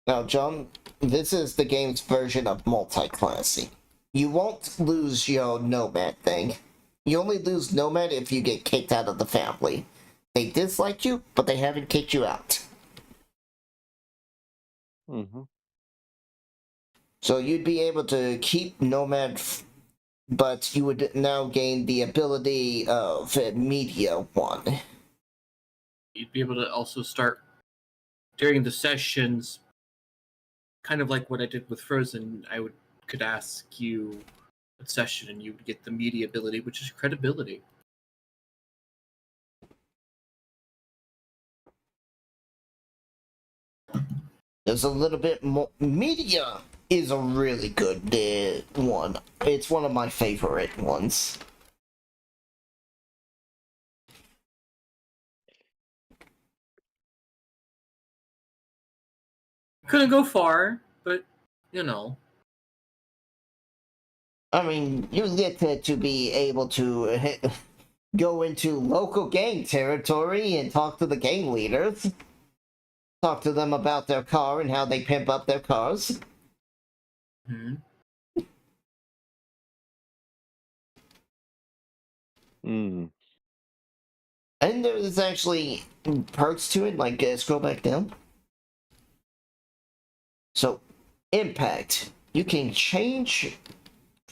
Now, John, this is the game's version of multi-classing. You won't lose your nomad thing. You only lose nomad if you get kicked out of the family. They dislike you, but they haven't kicked you out. Mm-hmm. So you'd be able to keep nomad, but you would now gain the ability of media one. You'd be able to also start during the sessions, kind of like what I did with Frozen. Could ask you a session, and you would get the media ability, which is credibility. There's a little bit more. Media is a really good one. It's one of my favorite ones. Couldn't go far, but you know. I mean, you get to be able to go into local gang territory and talk to the gang leaders. Talk to them about their car and how they pimp up their cars. Hmm. Mm. And there's actually perks to it, like scroll back down. So, impact. You can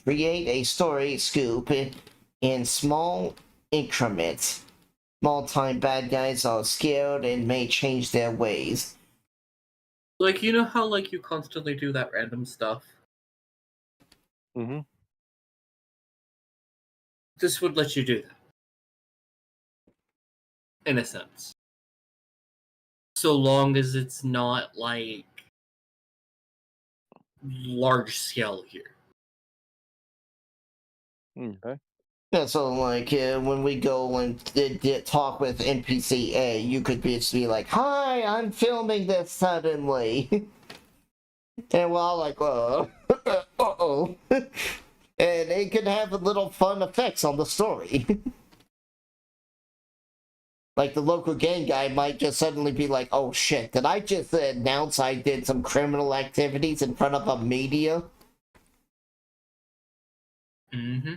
create a story scoop in small increments. Small time bad guys are scared and may change their ways. Like, you know how like you constantly do that random stuff? Mm-hmm. This would let you do that. In a sense. So long as it's not like large scale here. Okay. Yeah, so like when we go and talk with NPC A, you could just be like, "Hi, I'm filming this suddenly," and we're all like, "Uh-oh," and it could have little fun effects on the story. Like the local gang guy might just suddenly be like, "Oh shit, did I just announce I did some criminal activities in front of a media?" Mm-hmm.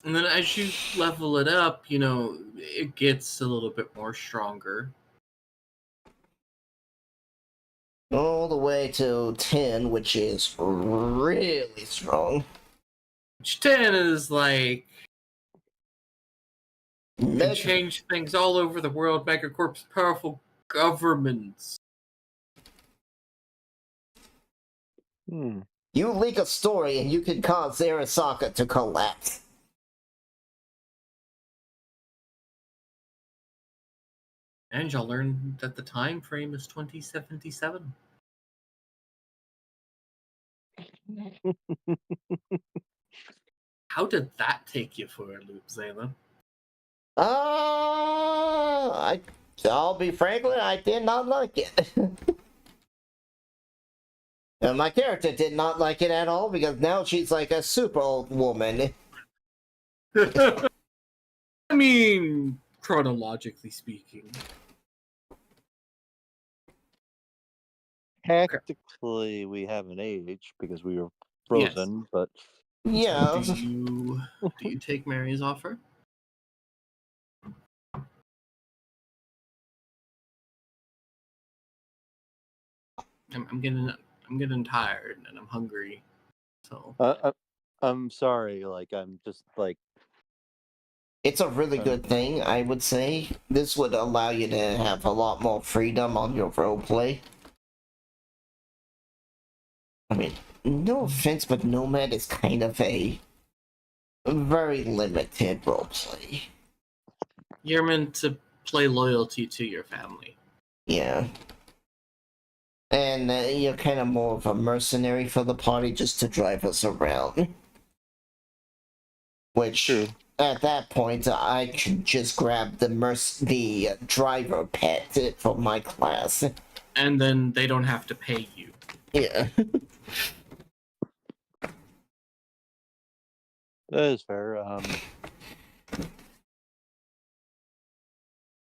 And then as you level it up, you know, it gets a little bit more stronger. All the way to 10, which is really strong. Which 10 is like can change things all over the world. Megacorp's powerful governments. Hmm. You leak a story and you can cause Arasaka to collapse. And you'll learn that the time frame is 2077. How did that take you for a loop, Zayla? I'll be frankly, I did not like it. And my character did not like it at all because now she's like a super old woman. I mean, chronologically speaking. Technically, we have an age because we were frozen, but Yeah. Do you take Mary's offer? I'm getting tired and I'm hungry. So I'm sorry. Like I'm just like It's a really good thing, I would say. This would allow you to have a lot more freedom on your roleplay. I mean, no offense, but Nomad is kind of a very limited roleplay. you're meant to play loyalty to your family. Yeah. And you're kind of more of a mercenary for the party just to drive us around. Which, True. at that point, I can just grab the driver pet for my class. and then they don't have to pay you. Yeah. That is fair.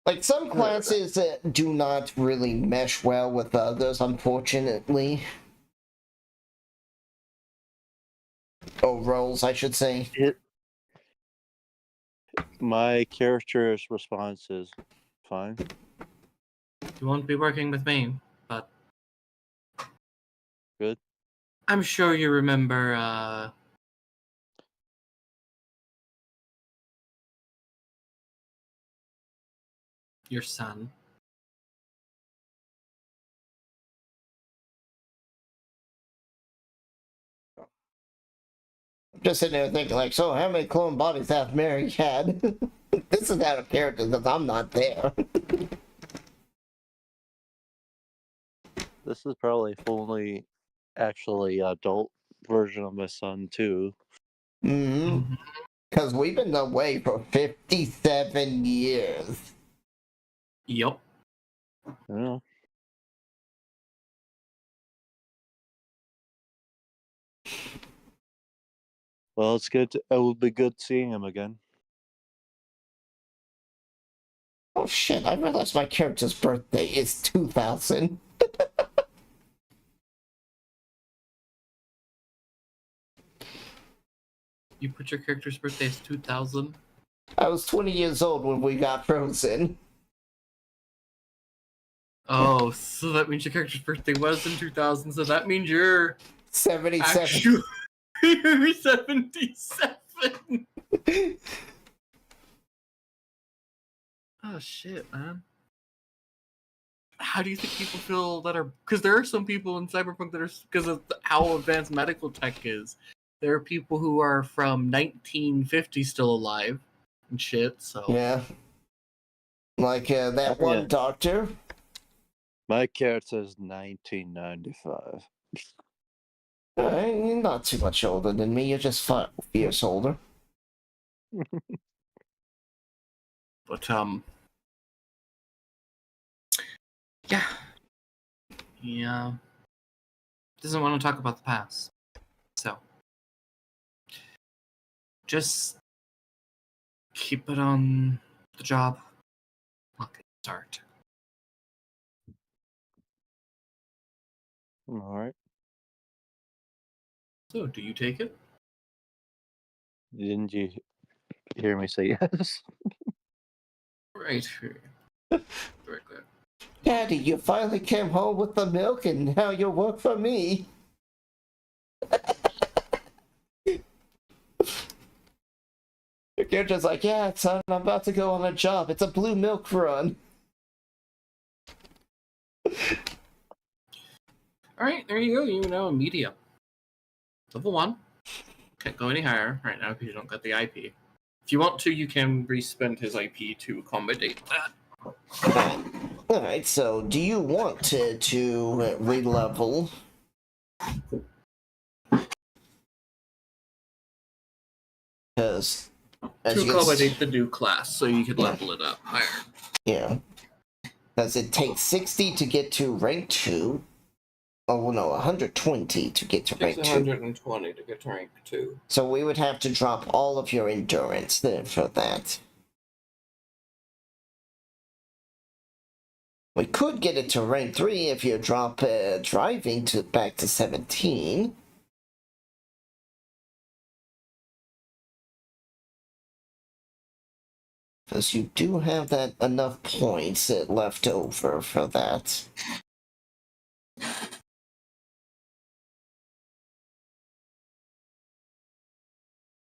Like, some classes that do not really mesh well with others, unfortunately. Or roles, I should say. My character's response is fine. You won't be working with me, but Good. I'm sure you remember your son. I'm just sitting there thinking, like, so how many clone bodies have Mary had? This is out of character because I'm not there. This is probably fully actually adult version of my son too. Mm-hmm. Because we've been away for 57 years. Yup. Yeah. Well, it's good. It will be good seeing him again. Oh shit, I realized my character's birthday is 2000. You put your character's birthday as 2000? I was 20 years old when we got frozen. Oh, so that means your character's birthday was in 2000, so that means you're 77. actually you're 77. Oh shit, man. How do you think people feel that are... Because there are some people in Cyberpunk that are... Because of how advanced medical tech is. There are people who are from 1950 still alive and shit, so... Yeah. Like that one doctor. My character is 1995. You're not too much older than me, you're just 5 years older. But, yeah. Yeah. Doesn't want to talk about the past. So. Just keep it on the job. Look, start. Alright. So, do you take it? Didn't you hear me say yes? Right. Very good. Daddy, you finally came home with the milk and now you work for me. Your character's like, yeah, son, I'm about to go on a job. It's a blue milk run. Alright, there you go. You know, media. Level 1. Can't go any higher right now because you don't got the IP. If you want to, you can respend his IP to accommodate that. Alright, so do you want to re-level? Because... To accommodate the new class, so you could level it up higher. Yeah. Because it takes 60 to get to rank 2. Oh, no, 120 to get to rank 2. 120 to get to rank 2. So we would have to drop all of your endurance there for that. We could get it to rank 3 if you drop driving to back to 17. Because you do have that enough points left over for that.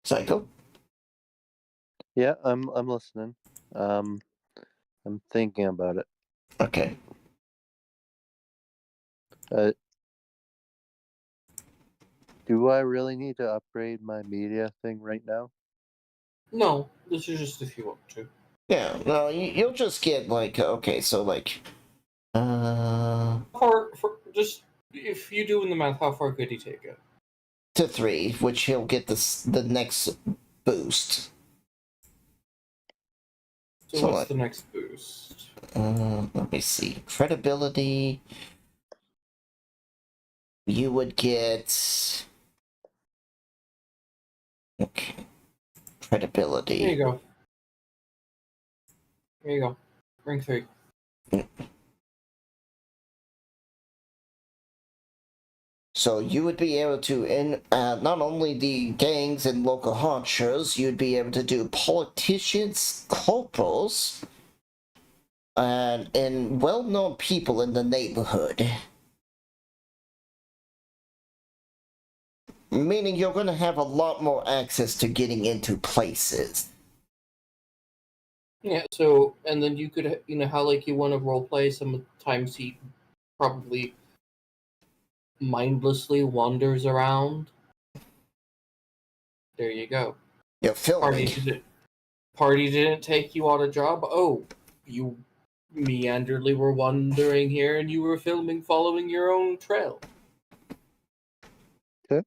Psycho? Yeah, I'm listening. I'm thinking about it. Okay. Do I really need to upgrade my media thing right now? No, this is just if you want to. Yeah, no, you'll just get like, okay, so like, Just, if you do in the math, how far could he take it? to 3, which he'll get the next boost. So what's the next boost? Let me see. Credibility. You would get. Okay. Credibility. There you go. There you go. Ring 3. So you would be able to, not only the gangs and local honchos, you'd be able to do politicians, corporals, and well-known people in the neighborhood. Meaning you're going to have a lot more access to getting into places. Yeah, so, and then you could, how, like, you want to roleplay, sometimes he probably mindlessly wanders around. There you go. You're filming. Party didn't take you on a job. Oh, you meanderly were wandering here and you were filming following your own trail. Okay.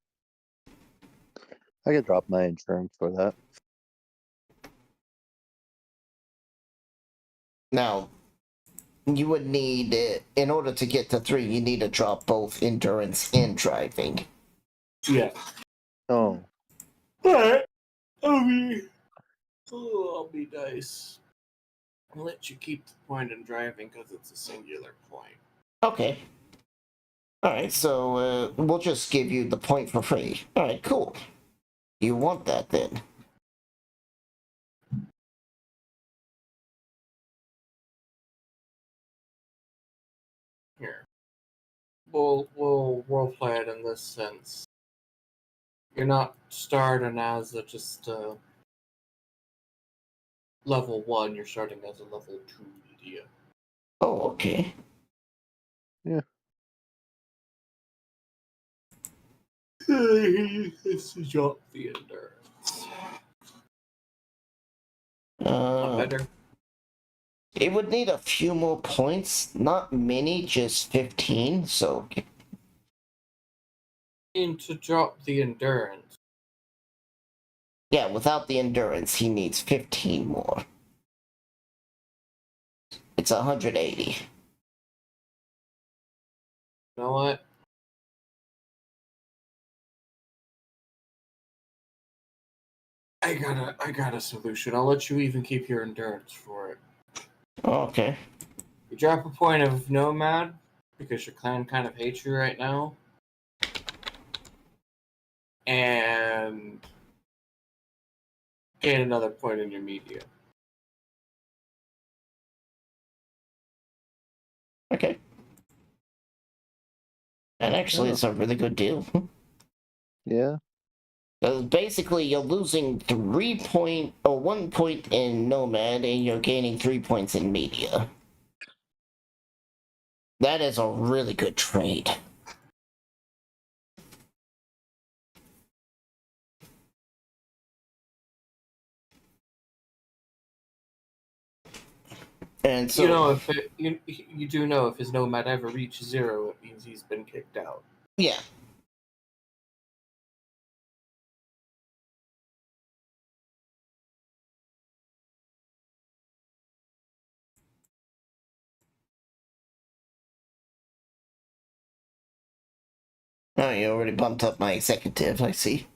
I could drop my insurance for that. Now, you would need, in order to get to 3, you need to drop both endurance and driving. Yeah. Oh. But, I'll be nice. I'll let you keep the point in driving because it's a singular point. Okay. Alright, so we'll just give you the point for free. Alright, cool. You want that then? Here. We'll roleplay it in this sense. You're not starting as just level 1, you're starting as a level 2 media. Oh, okay. Yeah. Let's drop the endurance. Not better. It would need a few more points. Not many, just 15, so... And to drop the endurance. Yeah, without the endurance, he needs 15 more. It's 180. You know what? I got a solution. I'll let you even keep your endurance for it. Oh, okay. You drop a point of nomad because your clan kind of hates you right now. And gain another point in your media. Okay. And actually, it's a really good deal. Yeah. Basically, you're losing 1 point in Nomad, and you're gaining 3 points in Media. That is a really good trade. And so, You know, if you do know if his nomad ever reaches 0, it means he's been kicked out. yeah. Oh, you already bumped up my executive, I see.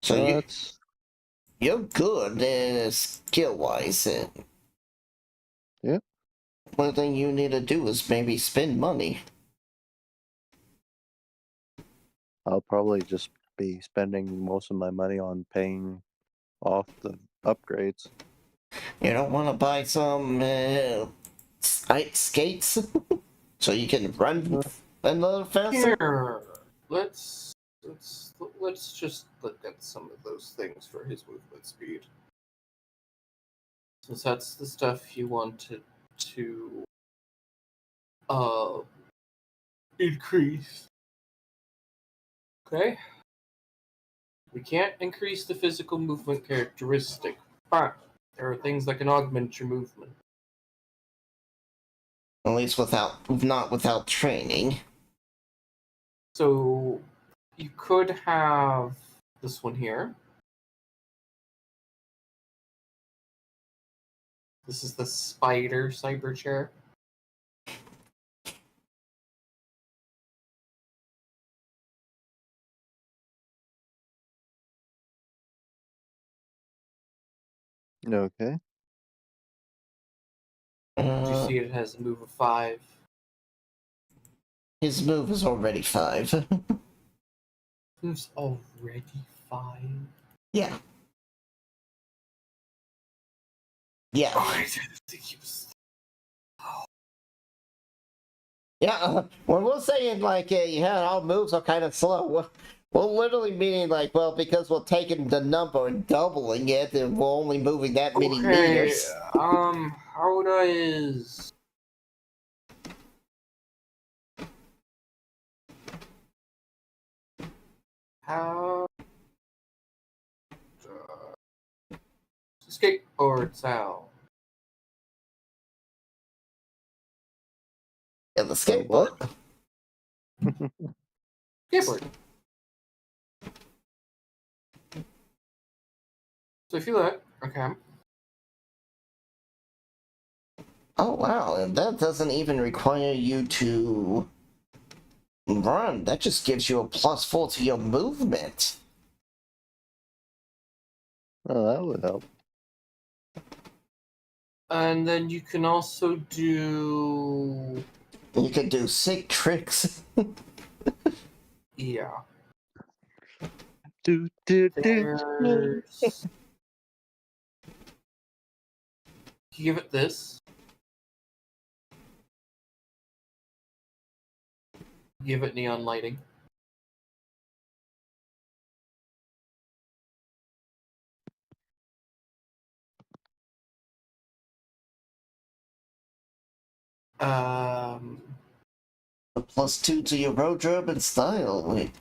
So you're good skill-wise. Yeah. One thing you need to do is maybe spend money. I'll probably just be spending most of my money on paying off the upgrades. You don't want to buy some ice skates so you can run a little faster? Here, let's just look at some of those things for his movement speed. Since that's the stuff you wanted to increase. Okay. We can't increase the physical movement characteristic, but there are things that can augment your movement. At least not without training. So you could have this one here. This is the spider cyber chair. Okay. Do you see it has a move of 5? His move is already 5. Move's already 5. Yeah. Yeah. Oh, I didn't think he was. Yeah, when we're saying, like, yeah, our moves are kind of slow, we're literally meaning, like, well, because we're taking the number and doubling it, and we're only moving that many meters. How does... How... Skateboard sound. Yeah, the skateboard. Skateboard. So if you look, okay. Oh, wow, and that doesn't even require you to run. That just gives you a +4 to your movement. Oh, that would help. And then you can also do... You can do sick tricks. Yeah. Do. There's... You give it this. Give it neon lighting. A +2 to your road urban style. Wait.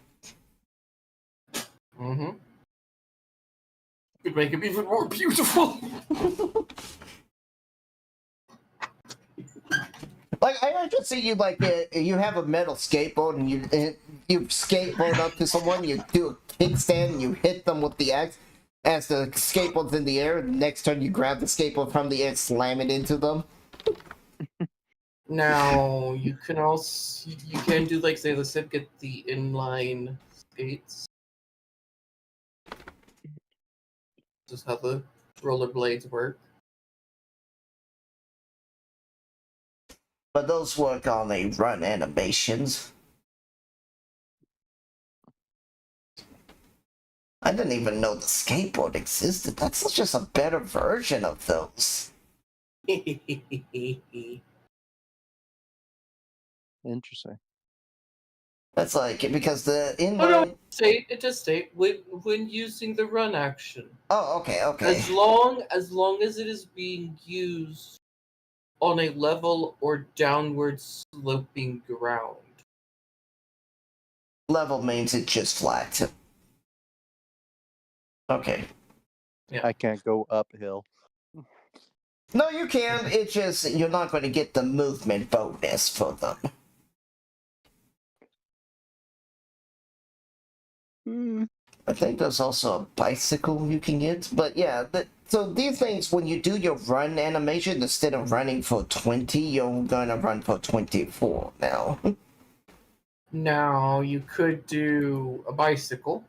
Could make him even more beautiful. Like, I just see you, like, you have a metal skateboard and you skateboard up to someone, you do a kickstand, and you hit them with the axe as the skateboard's in the air, and the next turn you grab the skateboard from the air, slam it into them. Now you can also do like say the Sip, get the inline skates. Just how the rollerblades work. But those work on a run animations. I didn't even know the skateboard existed. That's just a better version of those. Interesting. That's like, because the inline... Oh no, it just state when using the run action. Oh, okay. As long as it is being used on a level or downward sloping ground. Level means it's just flat. Okay. Yeah. I can't go uphill. No, you can. It's just, you're not going to get the movement bonus for them. I think there's also a bicycle you can get, but yeah, so these things, when you do your run animation, instead of running for 20, you're gonna run for 24 now. Now you could do a bicycle.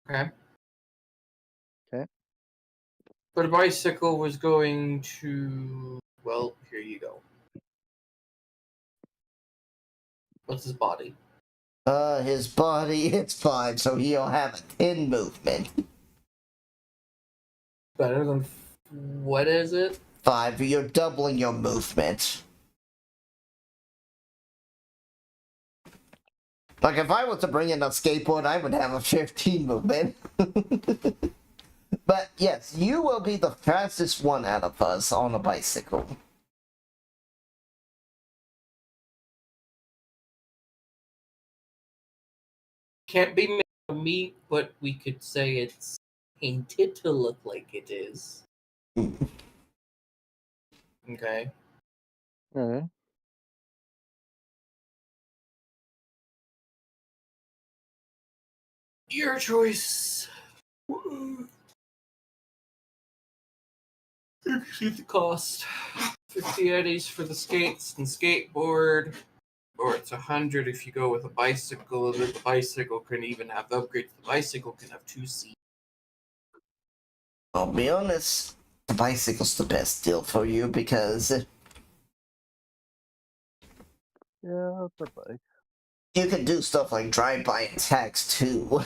Okay. Okay. But a bicycle was going to... Well, here you go. What's his body? His body, it's 5, so he'll have a 10 movement. Better than... What is it? 5, you're doubling your movement. Like, if I was to bring in a skateboard, I would have a 15 movement. But yes, you will be the fastest one out of us on a bicycle. Can't be made of meat, but we could say it's painted to look like it is. Okay. Alright. Your choice. Exceed the cost. 50 eddies for the skates and skateboard, or it's 100 if you go with a bicycle. And the bicycle can even have upgrades. The bicycle can have 2 seats. I'll be honest, the bicycle's the best deal for you because Yeah, the bike. you can do stuff like drive-by attacks too.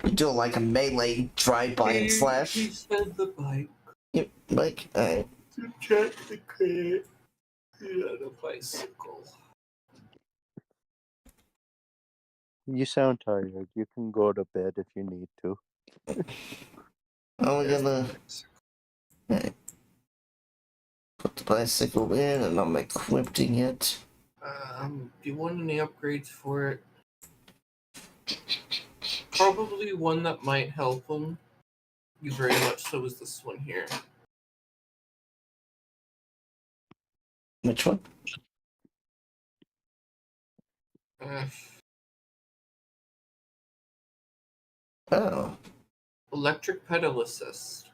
You do like a melee drive-by and slash. He said the bike. You, like, To check the credit. Yeah, the bicycle. You sound tired. You can go to bed if you need to. I'm gonna put the bicycle in and I'm equipping it. Do you want any upgrades for it? Probably one that might help him. You very much so is this one here. Which one? Oh. Electric pedal assist.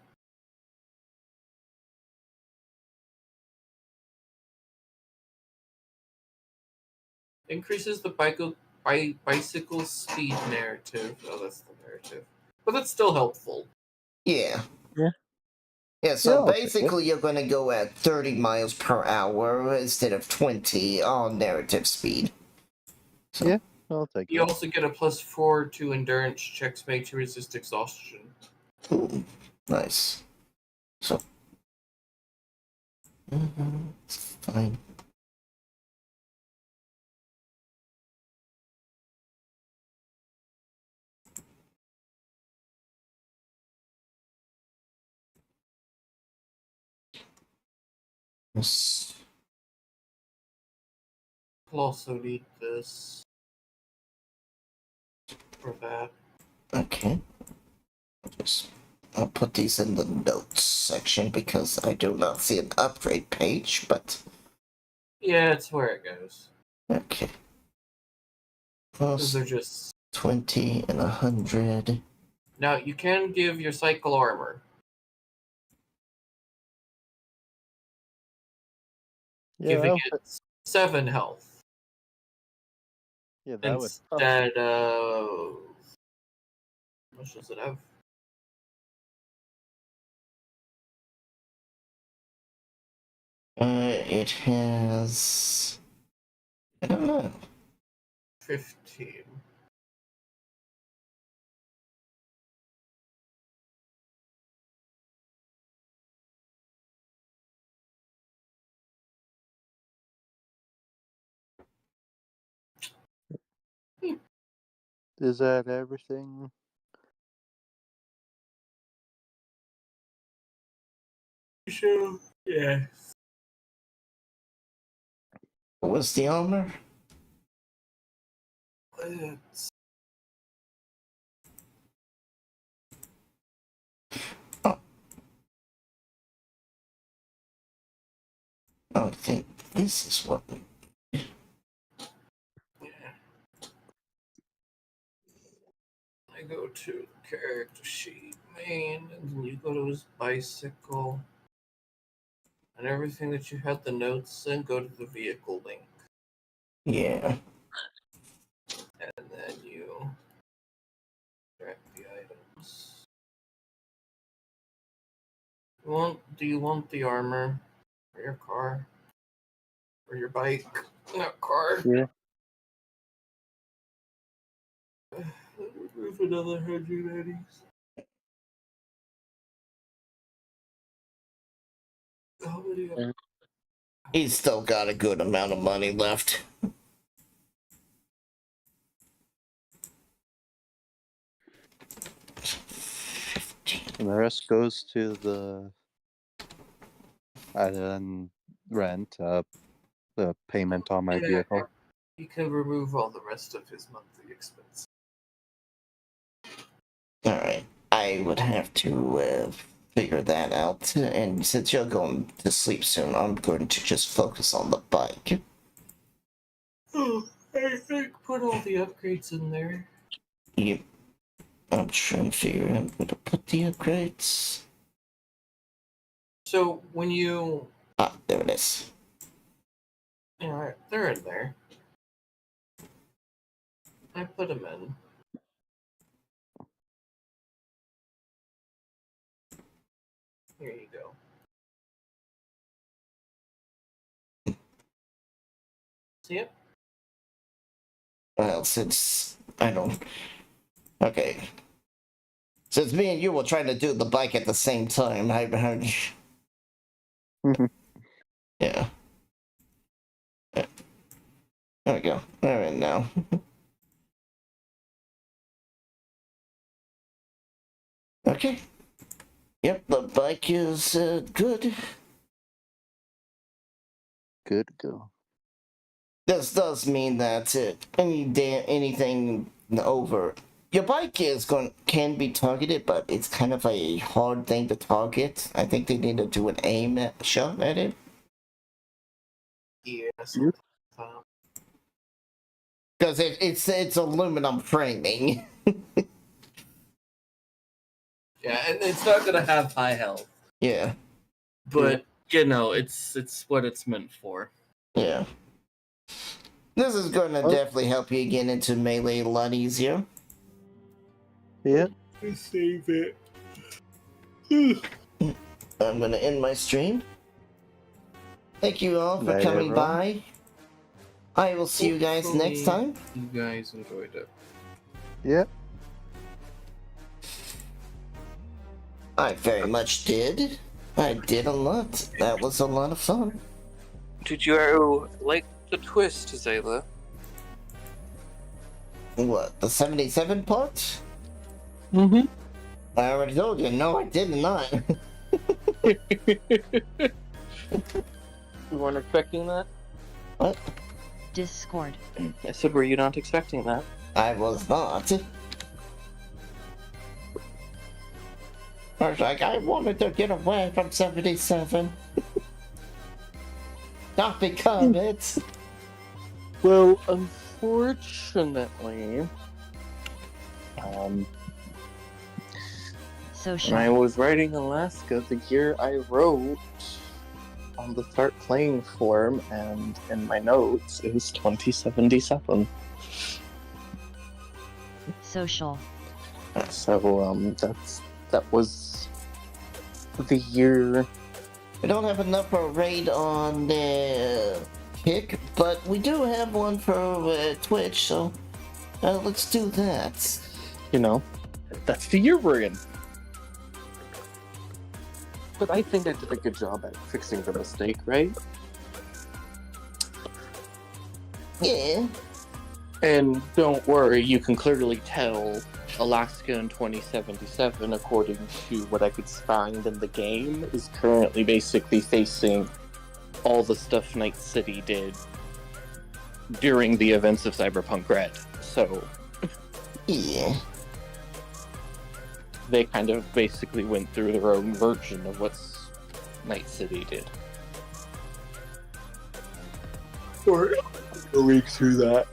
Increases the bicycle speed narrative. Oh, that's the narrative. But that's still helpful. Yeah. Yeah. Yeah, so Yeah, I'll take basically you're gonna go at 30 miles per hour instead of 20 on narrative speed. So, Yeah. I'll take You it. also get a +4 to endurance checks made to resist exhaustion. ooh, nice. So, it's fine. Yes. I'll also need this for that. Okay. I'll put these in the notes section because I do not see an upgrade page, but Yeah, it's where it goes. okay. Those Plus are just 20 and 100. now you can give your cycle armor. Yeah, Giving it 7 health yeah, that would. instead of how much does it have? It has. I don't know. 15. Is that everything? Sure. Yeah. What was the armor? It's Oh, I think this is what. I go to the character sheet, main, and then you go to his bicycle. And everything that you had the notes in, go to the vehicle link. Yeah. And then you track the items. Do you want the armor for your car? For your bike? Not car. Yeah. Remove another 100 eddies. How many? He's still got a good amount of money left. And the rest goes to the rent, the payment on my vehicle. You can remove all the rest of his monthly expenses. Alright. I would have to figure that out. And since you're going to sleep soon, I'm going to just focus on the bike. Oh, I think put all the upgrades in there. Yep. I'm trying to figure out where to put the upgrades. So when you... Ah, there it is. Yeah, they're in there. I put them in. Here you go. See it? Well, since I don't... Okay. Since me and you were trying to do the bike at the same time, yeah. There we go. Alright now. Okay. Yep, the bike is good. Good to go. This does mean that anything over your bike can be targeted, but it's kind of a hard thing to target. I think they need to do an aim shot at it. Yes. Because it's aluminum framing. Yeah, and it's not gonna have high health, Yeah, but you know, it's what it's meant for. yeah. This is going to definitely help you get into melee a lot easier. Yeah. Save it. I'm going to end my stream. Thank you all for Night, coming everyone. by. I will see you guys next time. You guys enjoyed it. Yeah. I very much did. I did a lot. That was a lot of fun. Did you like the twist, Zayla? What, the 77 part? Mm-hmm. I already told you, no, I did not. You weren't expecting that? What? Discord. I said, were you not expecting that? I was not. I was like, I wanted to get away from 77. Not become it. Well, unfortunately, when Social. I was writing Alaska, the year I wrote on the start playing form and in my notes, it was 2077. Social. So, that was the year. We don't have enough for a raid on Kick, but we do have one for Twitch, so let's do that. You know, that's the year we're in. But I think I did a good job at fixing the mistake, right? Yeah. And don't worry, you can clearly tell Alaska in 2077, according to what I could find in the game, is currently basically facing all the stuff Night City did during the events of Cyberpunk Red. So, Yeah. they kind of basically went through their own version of what Night City did. Or a week through that.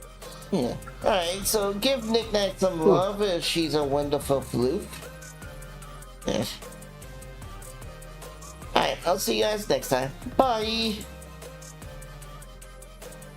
Yeah. Alright, so give Nick Knack some love. She's a wonderful floof. Yes. Alright, I'll see you guys next time. Bye!